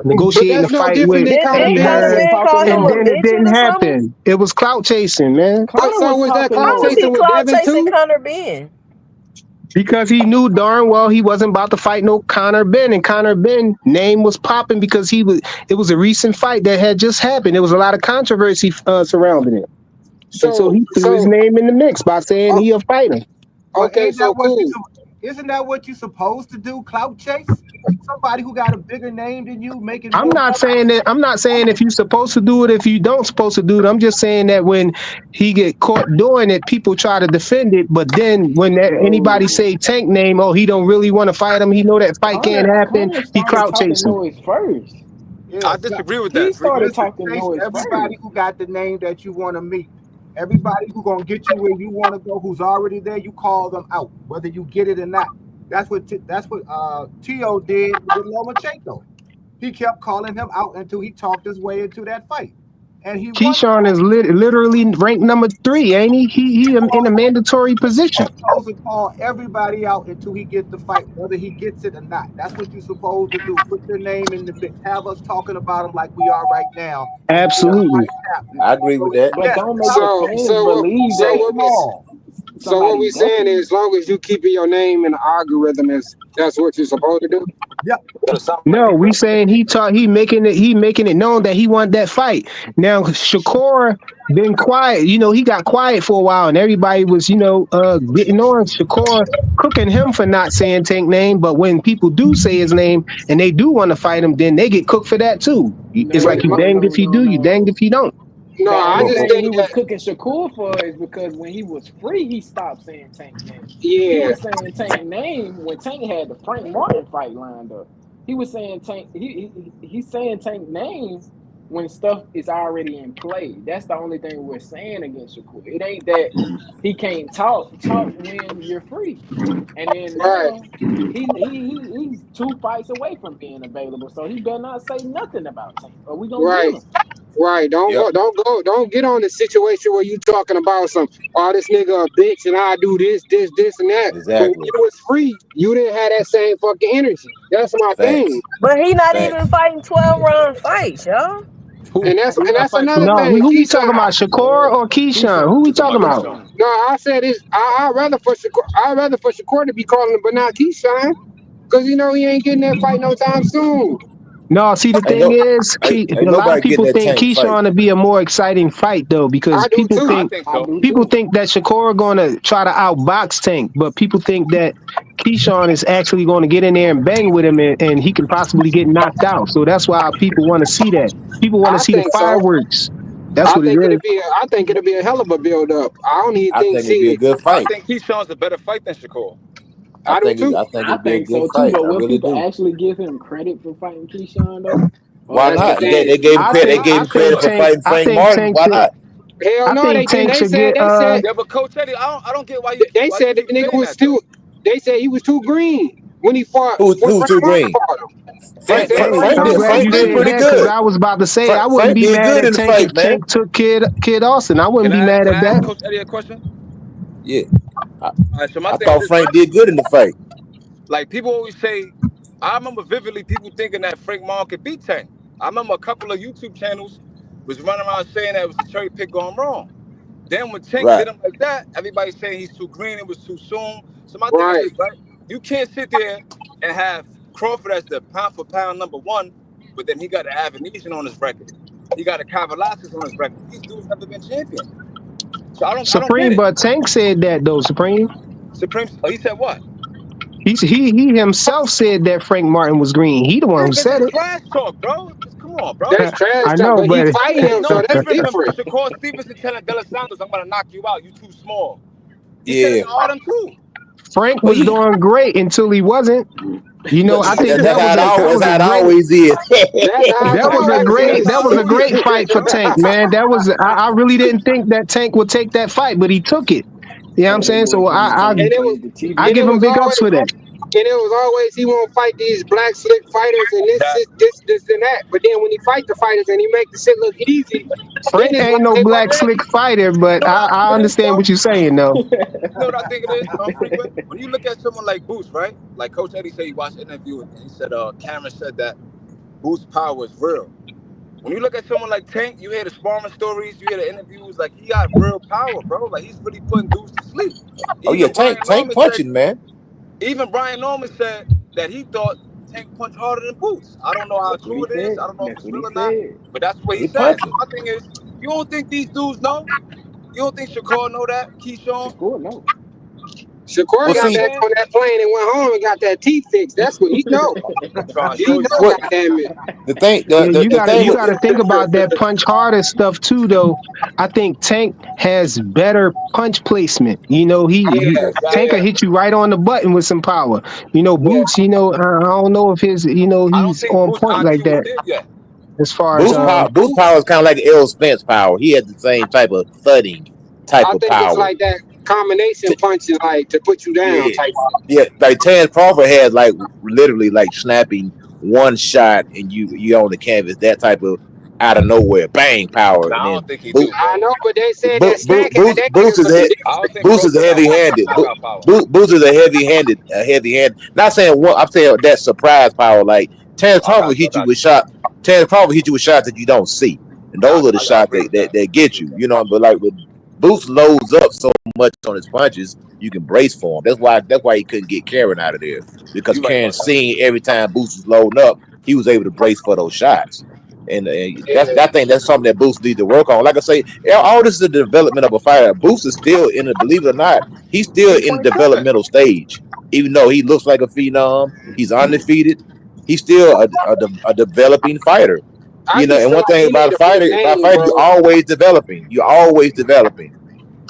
negotiating a
that's no
fight
different
with
than
Didn't
Conor
Eddie
Connor
Ben.
Hearn,
Was
Ben call
talking
him
and
a
on.
then it
midget
didn't
or something?
happen. It was clout chasing, man,
Connor
So
was
was that
talking
clout
How was
on.
he
chasing with
clout
Devin
chasing
too?
Connor Ben?
because he knew darn well he wasn't about to fight no Conor Ben, and Conor Ben name was popping because it was a recent fight that had just happened. There was a lot of controversy surrounding it, and so
So
he threw his
so
name in the mix by saying
uh,
he a fighter.
But
okay,
ain't that
so
what
cool.
Isn't that what you're supposed to do? Clout chase somebody who got a bigger name than you, making
I'm
more
not
money.
saying that. I'm not saying if you're supposed to do it, if you don't supposed to do it. I'm just saying that when he get caught doing it, people try to defend it. But then when anybody
No.
say Tank name, oh, he don't really want to fight him. He know that fight can't happen.
Connor
He
started
crowd
talking
chasing.
noise first.
Yeah,
I disagree with
He
that. Free will.
started
listen,
talking
Chase,
noise
everybody
first.
who got the name that you want to meet, everybody who gonna get you where you want to go, who's already there, you call them out, whether you get it or not. That's what T.O. did with Lomachenko. He kept calling him out until he talked his way into that fight, and he won.
Keyshawn is literally ranked number 3, ain't he? He in a mandatory position.
Supposed to call everybody out until he gets the fight, whether he gets it or not. That's what you're supposed to do. Put your name in the mix. Have us talking about him like we are right now, and get a
Absolutely.
fight happening.
I agree
So,
with that.
But
yes,
don't make the
So
fans
so what
believe
so
that
what we
small.
so what
somebody
we saying
ducking
is,
you.
as long as you keeping your name in the algorithm, that's what you're supposed to do.
Yep.
But it sounds like
No,
he
we
doing
saying he making it known that he want that fight. Now Shakur been quiet. You know, he got quiet for a while, and everybody was getting on Shakur, cooking him for not saying Tank name. But when people do say his name and they do want to fight him, then they get cooked for that too. It's
But
like you
No,
danged if
no,
you
no,
do, you danged
no.
if you don't.
no,
The
I
only
But
just
thing
think
he was
that
cooking Shakur for is because when he was free, he stopped saying Tank name. He
yeah,
was saying Tank name when Tank had the Frank Martin fight lined up. He was saying Tank. He's saying Tank name when stuff is already in play. That's the only thing we're saying against Shakur. It ain't that he can't talk. Talk when you're free. And then
right,
now he's 2 fights away from being available. So he better not say nothing about Tank, or we gonna get
right.
him.
Right,
yep,
don't get on the situation where you talking about some, oh, this nigga a bitch and I do this and that. But when
exactly.
you was free, you didn't have that same fucking energy. That's my thing,
Facts.
But he not even
Facts.
fighting 12-round fights, y'all.
who? Who you
and
not
that's
fighting
another
12
No,
thing.
rounds?
who we
Keyshawn,
talking about? Shakur or Keyshawn? Who
Keyshawn.
we
We talking
talking
about
about?
Keyshawn.
Keyshawn.
no, I said this. I'd rather for Shakur to be calling him, but not Keyshawn, because you know he ain't getting that fight no time soon.
No, see the
Ain't
thing
no,
is,
ain't
a lot of
nobody getting
people
that
think
Tank fight.
Keyshawn to be a more exciting fight though, because
I do too.
I think
I
so.
do
people
too.
think that Shakur going to try to outbox Tank, but people think that Keyshawn is actually going to get in there and bang with him, and he can possibly get knocked out. So that's why people want to see that. People want to
I
see the
think so.
fireworks. That's what it is.
I think it'll be a hell of a build up. I don't even
I
think
think it'd be a
see.
good
I
fight.
think Keyshawn's a better fight than Shakur.
I
I do
think
too.
I
it'd be a
think
good
so too.
fight.
But
I
will
really
people
do.
actually give him credit for fighting Keyshawn though? Or
Why
they
That's the
gonna
not?
say,
thing.
They gave him
I
credit. They
think
gave
I
him
They
think
credit
should.
for
Tank
fighting
I
Frank
think
Martin.
Tank
Why
should
not?
Hell
I
no, they
think
didn't.
Tank
They
should
said
get
they said
Yeah, but Coach Eddie, I don't get
they
why you
said that
keep
the nigga
saying
was
that though.
too. They said he was too green when he fought when
Who's
Frank
too
Martin
green?
fought him. They
Frank
said
Hey,
Frank
I'm
did
glad
Frank
you
did
said
pretty
that because
good.
I was about to say I wouldn't
Frank
be
did
mad
good
at
in the
Tank
fight,
if
man.
Tank took Kid Austin. I wouldn't be mad
Can
at
I ask
that.
Coach Eddie a question?
Yeah, I,
All right, so my
I
thing is
thought
this,
Frank
right?
did good in the fight.
Like people always say, I remember vividly people thinking that Frank Martin could beat Tank. I remember a couple of YouTube channels was running around saying that it was a cherry pick going wrong. Then when Tank
Right.
did him like that, everybody's saying he's too green, it was too soon. So my thing is
Right,
this, right? You can't sit there and have Crawford as the pound for pound #1, but then he got an Avenesian on his record. He got a Kavalasis on his record. These dudes never been champion. So I don't get
Supreme,
it.
but Tank said that though. Supreme,
Supreme, he said what?
he himself said that Frank Martin was green. He the one who
Nigga,
said
that's
it.
trash talk, bro. Just come on, bro.
that's trash
I
talk.
know,
But he
but
fighting
It's
him,
no
so that's
different than
different.
Shakur Stevenson telling De Los Santos, I'm gonna knock you out. You too small. He said it
Yeah,
to Autumn too.
Frank
but
was
he
doing great until he wasn't. You know, I think
that's
that
how
was
it
a
always is.
That's how it's always
That's
that
how
was
it
a
always
great
is,
fight for
bro.
Tank, man. That was I really didn't think that Tank would take that fight, but he took it. You know what I'm
hey, that
saying?
boy
So
Tony Tony
and it was
played the
I
and
TV.
it
give him
was
big ups
always
for that.
he won't fight these black slick fighters and
Exactly.
this and that. But then when he fight the fighters and he make the shit look easy, then
Frank
it's
ain't
like
no
they weren't
black
ready.
slick fighter,
You
but
know what I think
I
it is,
understand
though?
what you're saying though.
You know what I think it is, frequent? When you look at someone like Boost, right? Like Coach Eddie said, he watched an interview and he said, Cameron said that Boost power is real. When you look at someone like Tank, you hear the sparring stories, you hear the interviews, like he got real power, bro. Like he's really putting dudes to sleep.
Oh yeah,
Even Brian
Tank
Norman said,
punching, man.
that he thought Tank punched harder than Boots. I don't know how
That's what
true
he
it is.
said.
I don't know if
That's
it's
what he
real or not,
said.
but that's what he
He
said. So
punching.
my thing is, you don't think these dudes know? You don't think Shakur know that? Keyshawn?
Shakur, no.
Shakur
Well,
You know what
got
I'm
see,
back
saying?
on that plane and went home and got that teeth fixed. That's what he know.
I'm trying to
He
show you.
know,
what
goddamn it.
the thing,
Yeah, you
the
gotta
thing
you
with
gotta think about that punch harder stuff too, though. I think Tank has better punch placement. You know, he
Yeah,
Exactly.
Tank will
yeah,
hit you right on the button with some power. You know,
yeah.
Boots. You know, I don't know if his. You know,
I don't
he's
think
on
Boost
point like
IQ is
that
there yet.
as far as
Boost power is kind of like Errol Spence power. He had the same type of thudding type
I
of
think it's
power.
like that combination punches, like to put you down
Yeah,
type.
yeah. Like Terrence Crawford had like literally like snapping one shot and you on the canvas. That type of out of nowhere bang power,
Nah,
and
I
then
don't think he do,
I
bro.
know, but they said that snack had that
Boost
nigga
is
looking
I don't
different.
think
Boost is
Crawford got
heavy
power.
handed.
I got power.
Boost is a heavy handed, Not saying what I'm saying that surprise power. Like Terrence
I
Crawford
got you. I
hit you
got
with
you.
shot. Terrence Crawford hit you with shots that you don't see, and those are the
I
shots
agree with that.
that
I
get
agree with
you.
that.
You know, but like with Boost loads up so much on his punches, you can brace for him. That's why he couldn't get Karen out of there because
You right
Karen
about that.
seen every time Boost was loading up, he was able to brace for those shots. And
Yeah,
I think that's something that Boost needs to work on. Like I say, all this is the development of a fighter. Boost is still in it, believe it or not, he's still
He
in the
27.
developmental stage. Even though he looks like a phenom, he's undefeated. He's still a developing fighter.
I
You know,
just
and
feel
one
like
thing
he
about
need
a
a big
fighter,
name,
you're
bro.
always developing. You're always developing.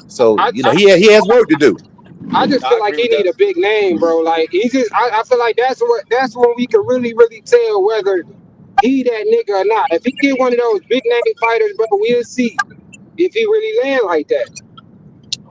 So
I,
you know,
I
he has work to do.
I just
I
feel like
agree
he
with
need
that.
a big name, bro. Like he just, I feel like that's when we can really tell whether he that nigga or not. If he get one of those big name fighters, bro, we'll see if he really land like that.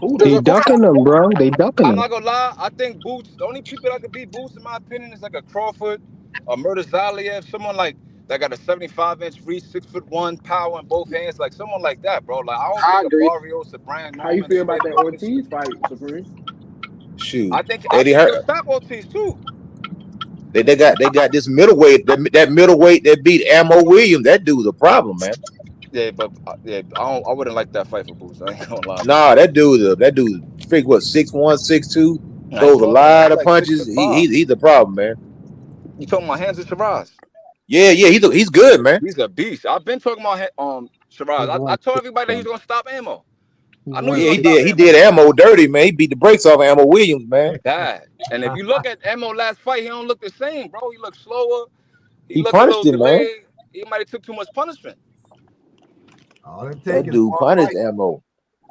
Who
Cause
they
that?
of course,
ducking him, bro. They ducking
I'm
him.
not gonna lie. I think Boots. The only people that could beat Boots, in my opinion, is like a Crawford, a Murder Zaliev, someone like that got a 75-inch reach, 6'1" power in both hands, like someone like that, bro. Like I don't
I
think a
agree.
Barrios, a Brian
How you
Norman,
feel
Smith
about that
is shit.
Ortiz fight, Supreme?
Shoot,
I
Eddie
think he'll
Hurt.
stop Ortiz too.
They got this middleweight that middleweight that beat Ammo Williams. That dude's a problem, man.
Yeah, but yeah, I wouldn't like that fight for Boots. I ain't gonna lie.
Nah, that dude figure what 6'1", 6'2",
Nah, he's
throws a
taller than that.
lot
He's
of
like six
punches.
foot five.
He's a problem, man.
You talking about hands of Shiraz?
Yeah, he's good, man.
He's a beast. I've been talking about
He
Shiraz. I
won
told
6
everybody
of
that he's
them.
gonna stop Ammo.
He
I knew he
won
was
Yeah,
gonna
six.
stop
he
Ammo.
did Ammo dirty, man. He beat the brakes off of Ammo Williams, man.
Bad. And if you look at Ammo last fight, he don't look the same, bro. He looks slower. He
He
looked a
punished
little
him, man.
delayed. He might have took too much punishment.
All it
That
takes is
dude
one
punished
fight.
Ammo.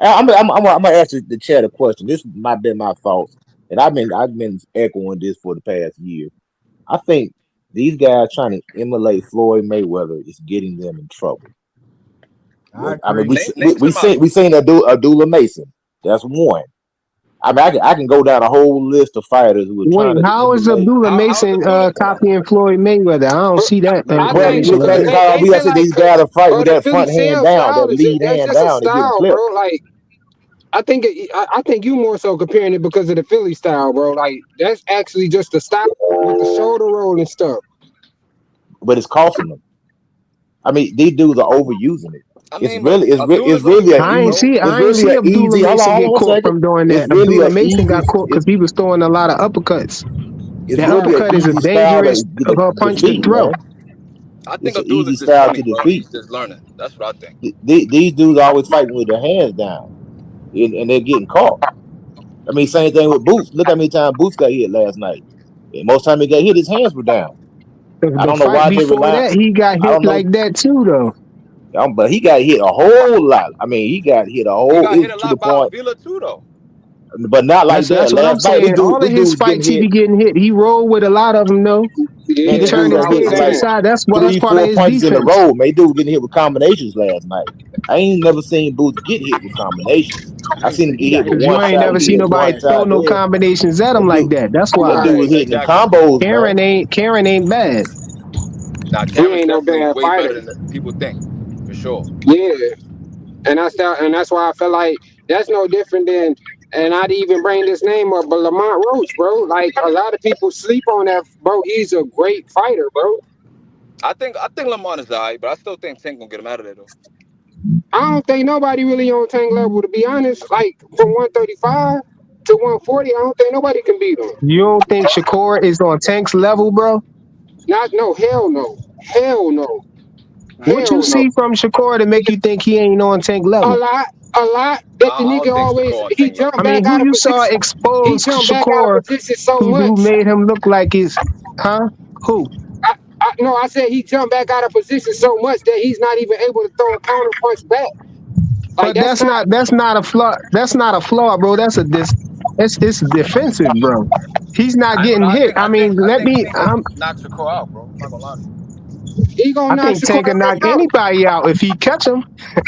I'm gonna ask the chat a question. This might be my thoughts, and I've been echoing this for the past year. I think these guys trying to emulate Floyd Mayweather is getting them in trouble.
I
I mean,
agree.
Name somebody.
we seen Abdullah Mason. That's one. I mean, I can go down a whole list of fighters who are
Wait,
trying to
how is
emulate.
Abdullah
How's
Mason
Abdullah doing?
copying Floyd Mayweather? I don't see that
I
Well,
think
information
because
right there.
they
we got
feel
to say
like,
these guys are fighting
bro,
with
the
that
Philly
front hand
sales
down, that
style is
lead
that's
hand
just a
down. They getting
style,
clipped.
bro. Like I think you more so comparing it because of the Philly style, bro. Like that's actually just the style with the shoulder roll and stuff.
But it's costing them. I mean, these dudes are overusing it.
I
It's
mean, but
really,
Abdullah's
I
undefeated,
ain't
bro.
see
it's
I ain't
really
see
an
Abdullah
easy.
Mason
Hold
get
on one
caught
second.
from doing
It's
that.
really
Abdullah
an
Mason got
easy.
caught because he was throwing a lot of uppercuts.
It's
That
really an
uppercut is a
easy style
dangerous
to get a
punch to
defeat,
throw.
man.
I think
It's an
Abdullah's
easy
just
style
funny,
to
bro.
defeat.
He's just learning. That's what I think.
These dudes are always fighting with their hands down, and they're getting caught. I mean, same thing with Boots. Look how many times Boots got hit last night. And most time he got hit, his hands were down. I
The
don't know
fight
why they
before
rely.
that, he got
I
hit
don't know,
like that too, though.
but he got hit a whole lot. I mean, he got hit a
He
whole.
got
It
hit
was
a
to the
lot by
point,
Avila too, though.
but not like
That's
that.
what I'm
Last night,
saying. All
this
of
dude
his
was getting
fights, he
hit.
be getting hit. He rolled with a lot of them, though.
Man,
He
Yeah,
this
that's
turned
dude
what
his
was
I was
head
hitting
to the
like
saying.
side. That's
3,
part of
4
his
punches in a
defense.
row. Man, dude was getting hit with combinations last night. I ain't never seen Boots get hit with combinations. I
Hey,
seen him
so
get
he
hit
got
with
hit
Cause
with
you
one
ain't
five
shot.
never
He
seen
hit
punches.
nobody
one
throw
shot.
no
Then
combinations at him
that
like
dude,
that. That's
that
why
dude
Right,
was hitting in
exactly.
combos, man.
Karen ain't bad.
Now
He
Karen's
ain't no
definitely
bad
way
fighter.
better than people think, for sure.
Yeah, and that's why I feel like that's no different than. And I'd even bring this name up, but Lamont Roach, bro. Like a lot of people sleep on that, bro. He's a great fighter, bro.
I think Lamont is alright, but I still think Tank gonna get him out of there though.
I don't think nobody really on Tank level, to be honest. Like from 135 to 140, I don't think nobody can beat him.
You don't think Shakur is on Tank's level, bro?
Not no, hell no, hell no.
What you
Hell no.
see from Shakur to make you think he ain't on Tank
A
level?
lot. That the
I
nigga
don't think
always
Shakur on
he
tank level.
jumped
I mean,
back
who
out of
you saw
position. He
expose
jumped back out of
Shakur
position so
who
much.
made him look like his, huh? Who?
No, I said he jumped back out of position so much that he's not even able to throw a counter punch back. Like
But that's not a flaw. That's not a flaw, bro. It's defensive, bro. He's not
I ain't gonna
getting
lie.
hit. I mean,
I
let
think
me.
Tank gonna knock Shakur out, bro. I'm not gonna lie to you.
he gonna
I
knock
think
Shakur
Tank can knock
out.
anybody out if he catch him.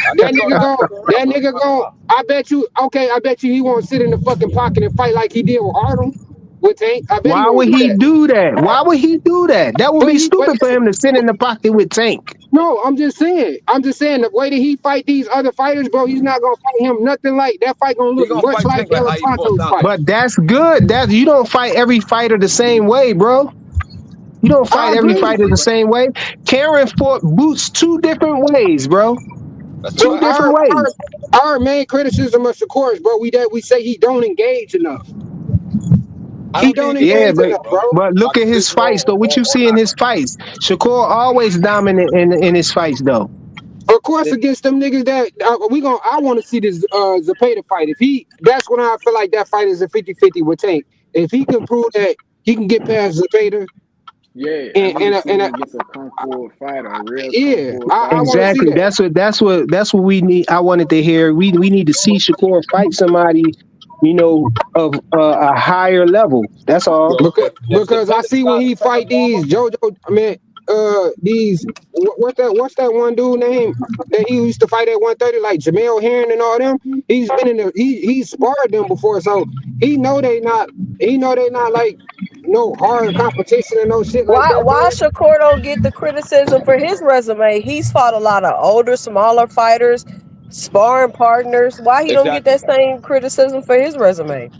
I
That
think he gonna
nigga
knock
go.
Shakur out,
That
bro. I'm
nigga
not gonna
go.
lie.
I bet you. Okay, I bet you he won't sit in the fucking pocket and fight like he did with Arnold with Tank. I bet he
Why
won't
would
do
he
that.
do that? Why would he do that? That would be
But
stupid for him to sit in the pocket with Tank.
no, I'm just saying. The way that he fight these other fighters, bro, he's not gonna fight him nothing like that. Fight gonna
He
look
gonna
much
fight
like
Tank like
Ella
how he fought
Santos fight.
Dante.
But that's good. That you don't fight every fighter the same way, bro. You don't
I
fight every
agree.
fighter the same way. Karen fought Boots two different ways, bro.
That's a
Two
fact.
different ways.
Our main criticism of Shakur is, bro, we say he don't engage enough.
I
He
don't think
don't
he can
Yeah,
engage
engage,
enough, bro.
bro.
but look
Like
at his
positional
fights though. What you
or
see in his
knockout.
fights? Shakur always dominant in his fights though.
Of course, against them niggas that I want to see this Zapata fight. That's when I feel like that fight is a 50-50 with Tank. If he can prove that he can get past Zapata,
Yeah, I
and
need to
and,
see
and
him against a kung fu fighter, a real kung
yeah,
fu
I
fighter.
want to see
Exactly.
that
That's what we need. I wanted to hear. We need to see Shakur fight somebody, of a higher level. That's all.
If
because I
Zapata
see when
decides to
he
fight a
fight these
normal,
JoJo. I mean, what's that one dude name that he used to fight at 130 like Jamel Herring and all them? He's been in he sparred them before, so he know they not like no hard competition and no shit like that,
Why
bro.
Shakur don't get the criticism for his resume? He's fought a lot of older, smaller fighters, sparring partners. Why he don't get
exactly.
that same criticism for his resume?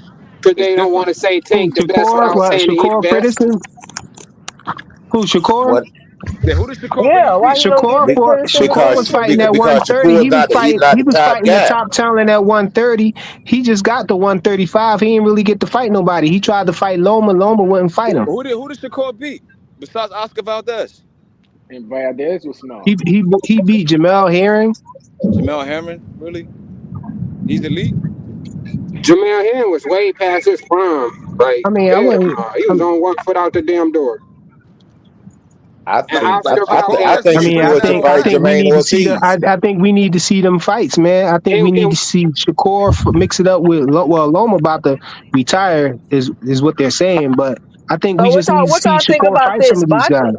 Because
It's
they don't want
different.
to say
Who
Tank the best
Shakur?
without
What
saying that he
Shakur
the best.
criticism? Who Shakur?
What?
Yeah, who did Shakur really
Yeah, why
beat?
he don't get
Shakur
the
Be-
fought.
criticism
Shakur
for
was
Because
his
fighting
resume?
at
because
130.
Shakur not he's not
He
the
was
top
fighting the
guy.
top talent at 130. He just got to 135. He didn't really get to fight nobody. He tried to fight Loma. Loma wouldn't fight him.
Who did Shakur beat besides Oscar Valdez?
And Valdez was small.
He beat Jamel Herring.
Jamel Herring, really? He's elite.
Jamel Herring was way past his prime. Like,
I mean, I
hell
wouldn't.
no, he was on 1 foot out the damn door.
I
And
think
Like
Oscar
I
Valdez
Shakur,
think
I
is
mean,
Shakur
I
Shakur
never
should
think I
fight
had.
think we
Jermaine
need to see the.
Ortiz.
I think we need to see them fights, man. I think we need to see Shakur mix it up with. Well, Loma about to retire is what they're saying, but I think
So
we just need to
what
see
y'all think
Shakur
about
fight some
this?
of these guys.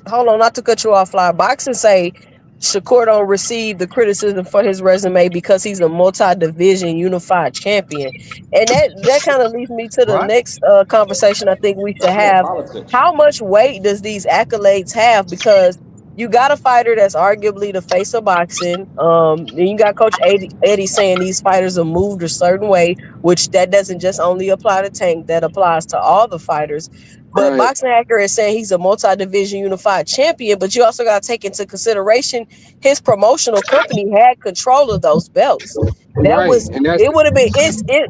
Hold on, not to cut you off, Fly. Boxing say Shakur don't receive the criticism for his resume because he's a multi-division unified champion. And that kind of leads me to the
What?
next conversation I think we should
That's more
have.
politics.
How much weight does these accolades have? Because you got a fighter that's arguably the face of boxing. Then you got Coach Eddie saying these fighters are moved a certain way, which that doesn't just only apply to Tank, that applies to all the fighters. But
right,
Boxing Hacker is saying he's a multi-division unified champion, but you also got to take into consideration his promotional company had control of those belts.
right, and that's
It would have been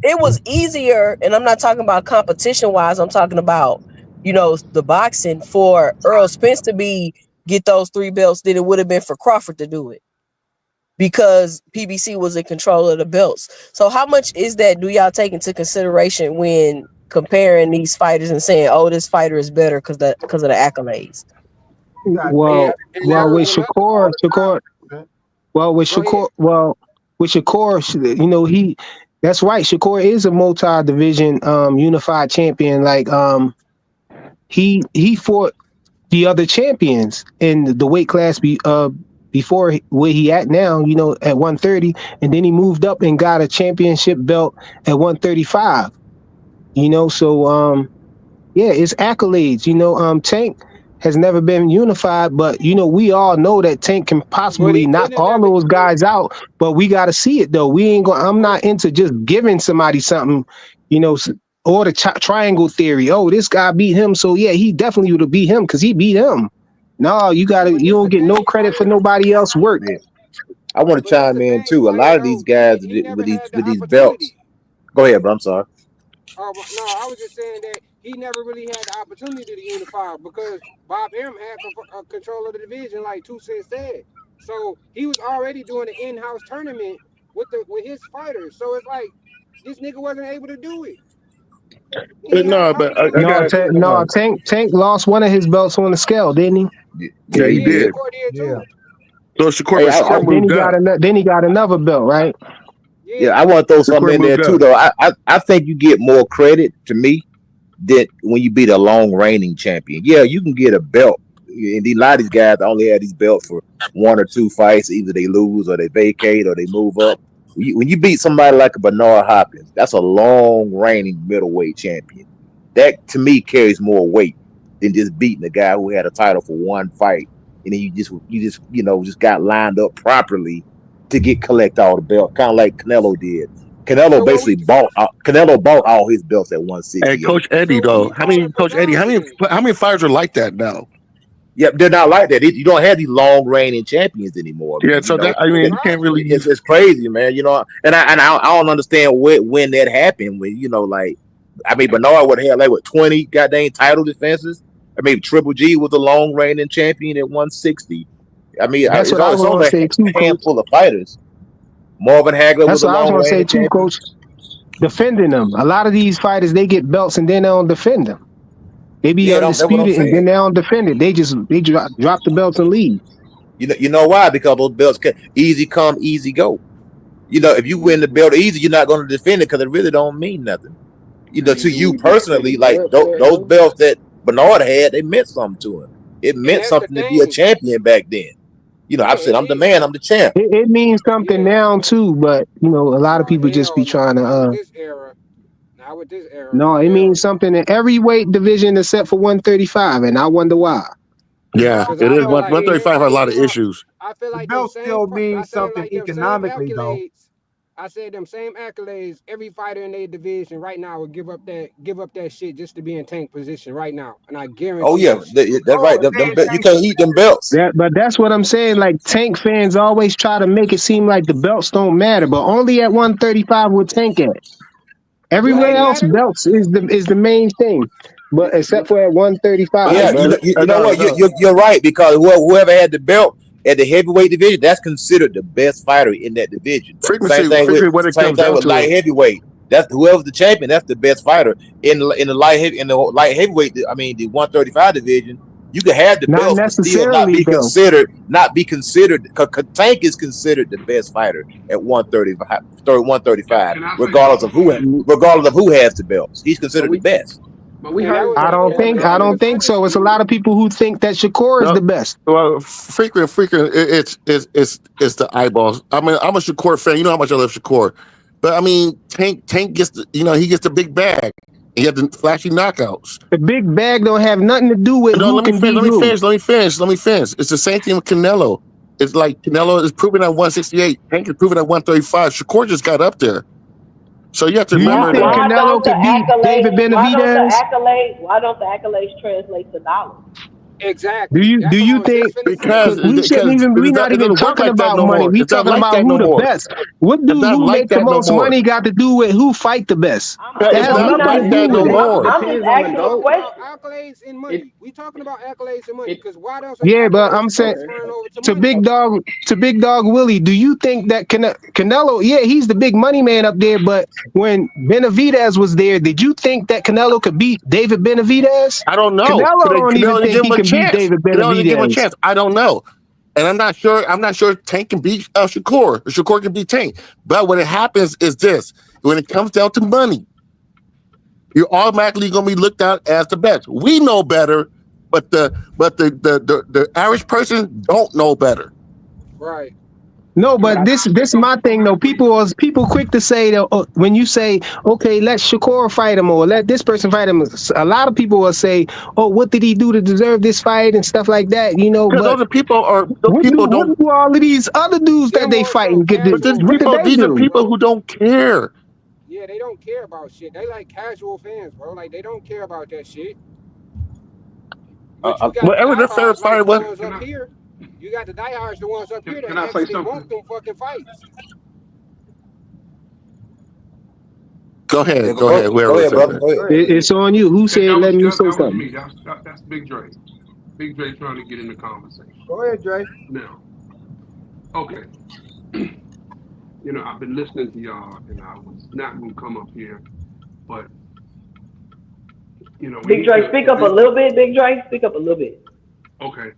it was easier, and I'm not talking about competition wise, I'm talking about, the boxing for Earl Spence to get those 3 belts than it would have been for Crawford to do it because PBC was in control of the belts. So how much is that do y'all take into consideration when comparing these fighters and saying, oh, this fighter is better because of the accolades?
You got
and,
Well,
and
well,
that
with
was another
Shakur,
man.
well, with
go ahead.
Shakur, well, with Shakur, that's right. Shakur is a multi-division unified champion. Like he fought the other champions in the weight class before where he at now, at 130, and then he moved up and got a championship belt at 135. So yeah, it's accolades. Tank has never been unified, but we all know that Tank can
But
possibly
he
knock
been in
all
every
those guys out. But we got to see it though. We ain't going. I'm not into just giving somebody something, or the triangle theory. Oh, this guy beat him, so yeah, he definitely would have beat him because he beat him. No, you got to.
but
You
this
don't
the
get no
thing,
credit for
fire.
nobody else work.
Yeah. I want to
But this
chime
the
in
thing,
too. A
fire
lot of these
though.
guys
He never
with these
had the
with these
opportunity.
belts. Go ahead, bro. I'm sorry.
No, I was just saying that he never really had the opportunity to unify because Bob Arum had control of the division, like Two Cent said. So he was already doing an in-house tournament with his fighters. So it's like this nigga wasn't able to do it. He didn't have
No,
the
but I
opportunity
No,
to
got
do it.
Tank lost one of his belts on the scale, didn't he?
yeah, he
Yeah,
did.
Shakur did
Yeah.
too.
So Shakur,
Hey,
but Shakur
Then he
moved up.
got another belt, right?
Yeah.
I want to throw
Shakur
something in there
moved
too,
up.
though. I think you get more credit to me that when you beat a long reigning champion. Yeah, you can get a belt. And a lot of these guys only have these belts for one or two fights. Either they lose or they vacate or they move up. When you beat somebody like a Bernard Hopkins, that's a long reigning middleweight champion. That to me carries more weight than just beating a guy who had a title for one fight. And then you just got lined up properly to collect all the belts, kind of like Canelo did.
So what we
Canelo bought all his belts at
Hey,
168.
Coach Eddie,
so what
though,
we falling for
Coach Eddie,
Bronny then?
how many fighters are like that now?
Yep, they're not like that. You don't have these long reigning champions anymore,
Yeah,
man.
so that I
That's
mean, you can't
possible.
really.
It's crazy, man. And I don't understand when that happened. When Bernard would have 20 goddamn title defenses. I mean, Triple G was a long reigning champion at 160. I mean,
That's what I was
it's
gonna
only
say too,
a
Coach.
handful of fighters. Marvin Hagler
That's
was a
what I was
long
gonna say
reigning
too,
champion.
Coach. Defending them. A lot of these fighters, they get belts and then they don't defend them. They be
Yeah, that's what I'm
undisputed and then
saying.
they don't defend it. They drop the belts and leave.
You know why? Because those belts easy come, easy go. If you win the belt easy, you're not going to defend it because it really don't mean nothing.
I mean,
To
do
you
we get
personally,
credit
like
for that
those
though?
belts that Bernard had, they meant something to him. It
And
meant
that's the
something to be a
thing.
champion back then.
Yeah,
I've said
it
I'm the
did.
man, I'm the champ.
It means something
Yeah.
now too, but a lot of
No,
people just be
hell no.
trying
Not with
to.
this era. Not with this era.
No, it
Hell
means something in every weight division except for 135, and I wonder why.
Yeah,
Because
it
I
is.
feel like them
135 has a lot of
same.
issues.
I feel
The
like them
belt
same.
still
I
means
said
something
like them same
economically, though.
accolades. I said them same accolades. Every fighter in their division right now would give up that shit just to be in tank position right now, and I
Oh
guarantee
yeah,
that shit.
that's right. You can't eat them belts.
But that's what I'm saying. Like Tank fans always try to make it seem like the belts don't matter, but only at 135 will Tank at.
Do
Everywhere
they
else,
matter?
belts is the main thing, but except for at 135,
Yeah,
bro.
you know
No,
what?
no.
You're right because whoever had the belt at the heavyweight division, that's considered the best fighter in that division.
Frequency, when it
Same
comes
thing
down
with
to
light
it.
heavyweight. That's whoever's the champion. That's the best fighter in the light heavyweight. I mean, the 135 division. You could have the
Not
belts, but still not
necessarily
be
though.
considered. Not be considered. Because Tank is considered the best fighter at 135. 135,
Can I say
regardless
something
of
on that?
who has the belts. He's
But
considered the
we
best.
but we
And that
heard
was
I
Tank
don't
in the
think
that was
so. It's a lot
undisputed.
of people who think that Shakur is
No,
the best.
well, frequent. It's the eyeballs. I mean, I'm a Shakur fan. You know how much I love Shakur, but I mean, Tank gets he gets the big bag. He had the flashy knockouts.
The big bag don't have nothing to do with
No,
who can beat who.
Let me finish. It's the same thing with Canelo. It's like Canelo is proven at 168. Tank is proven at 135. Shakur just got up there. So you have to
Do you
remember
think
that.
Canelo could beat David Benavidez?
Why don't the accolades translate to dollars?
Do
Exactly.
you
That's
do
what I
you
was just
think?
finna say.
Because
We're not
it
even
doesn't work
talking
like that
about
no
money.
more.
We
It's not
talking
like
about
that
who
no
the
more.
best. What
It's not
who
like
make the
that no
most
more.
money got to do with who fight the best. That
It's
has
not
nothing
like
to
that
do
no
with it.
more.
depends on the
We
goal.
talking about accolades and
It
money. We talking about accolades and money.
it
Because why else are
Yeah, but
accolades
I'm saying
transferring over to
to
money?
Big Dog Willie, do you think that Canelo? Yeah, he's the big money man up there. But when Benavidez was there, did you think that Canelo could beat David Benavidez?
I don't know.
Canelo don't even
Canelo didn't
think
give
he
him a
can beat
chance.
David
Canelo didn't give him a
Benavidez.
chance. I don't know. And I'm not sure. Tank can beat Shakur. Or Shakur can beat Tank. But what it happens is this: when it comes down to money, you're automatically going to be looked at as the best. We know better, but the average person don't know better.
Right.
No,
but
but this is my thing though. People quick to say that when you say, okay, let Shakur fight him or let this person fight him. A lot of people will say, oh, what did he do to deserve this fight and stuff like that,
Because
But
those people
what do all of these other dudes
They're
that they
more so
fighting get?
But
casual
What did they
these are
fans,
do?
people
bro.
who don't care.
Yeah, they don't care about shit. They like casual fans, bro. Like they don't care about that shit. But you got the
Whatever their favorite
diehards like
fighter
the
was.
ones up here. You got the diehards, the ones up here that
Can I say
actually want
something?
them fucking fights.
Go ahead.
Yeah,
Go ahead. Whoever
go ahead,
said
brother.
that.
Go ahead.
It's on you. Who said
That was
letting you say
that was
something?
me. That's Big Dre. Big Dre trying to get in the conversation.
Go ahead, Dre.
Now, okay. I've been listening to y'all, and I was not gonna come up here, but we
Big
need
Dre, speak up a little bit. Big Dre, speak up a little bit.
Okay.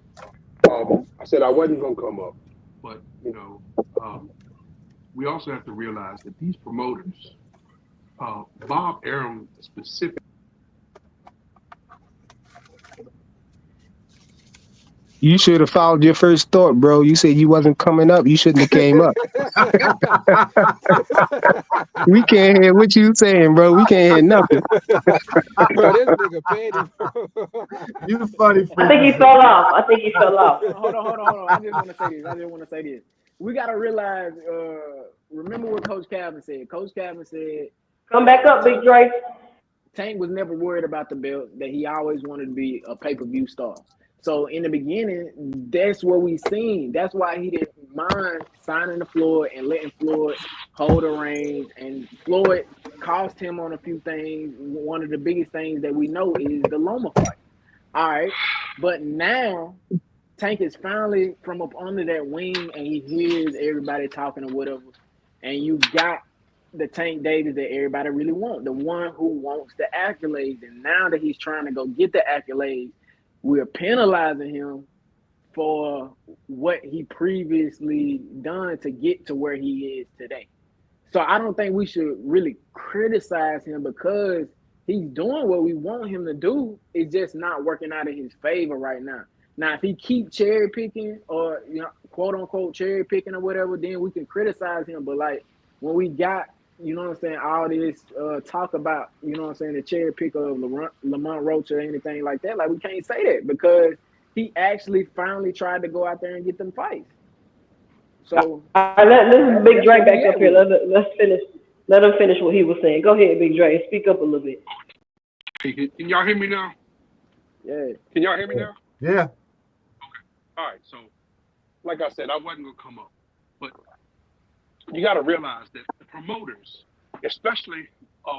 I said I wasn't gonna come up, but we also have to realize that these promoters, Bob Arum specifically.
You should have followed your first thought, bro. You said you wasn't coming up. You shouldn't have came up. We can't hear what you saying, bro. We can't hear nothing.
Bro, this nigga petty.
You funny.
I think he fell off.
Hold on. I just want to say this. We gotta realize. Remember what Coach Calvin said. Coach Calvin said,
"Come back up, Big Dre."
Tank was never worried about the belt. That he always wanted to be a pay-per-view star. So in the beginning, that's what we seen. That's why he didn't mind signing to Floyd and letting Floyd hold the reins. And Floyd cost him on a few things. One of the biggest things that we know is the Loma fight. All right, but now Tank is finally from up under that wing, and he hears everybody talking or whatever. And you got the Tank Davis that everybody really wants, the one who wants the accolades. And now that he's trying to go get the accolades, we're penalizing him for what he previously done to get to where he is today. So I don't think we should really criticize him because he's doing what we want him to do. It's just not working out in his favor right now. Now, if he keep cherry picking or quote unquote cherry picking or whatever, then we can criticize him. But like when we got all this talk about, the cherry pick of Lamont Roach or anything like that. Like, we can't say that because he actually finally tried to go out there and get them fights. So,
let's Big Dre back up here. Let's finish. Let him finish what he was saying. Go ahead, Big Dre. Speak up a little bit.
Can y'all hear me now?
Yeah.
Can y'all hear me now?
Yeah.
Okay. All right. So, like I said, I wasn't gonna come up, but you got to realize that the promoters, especially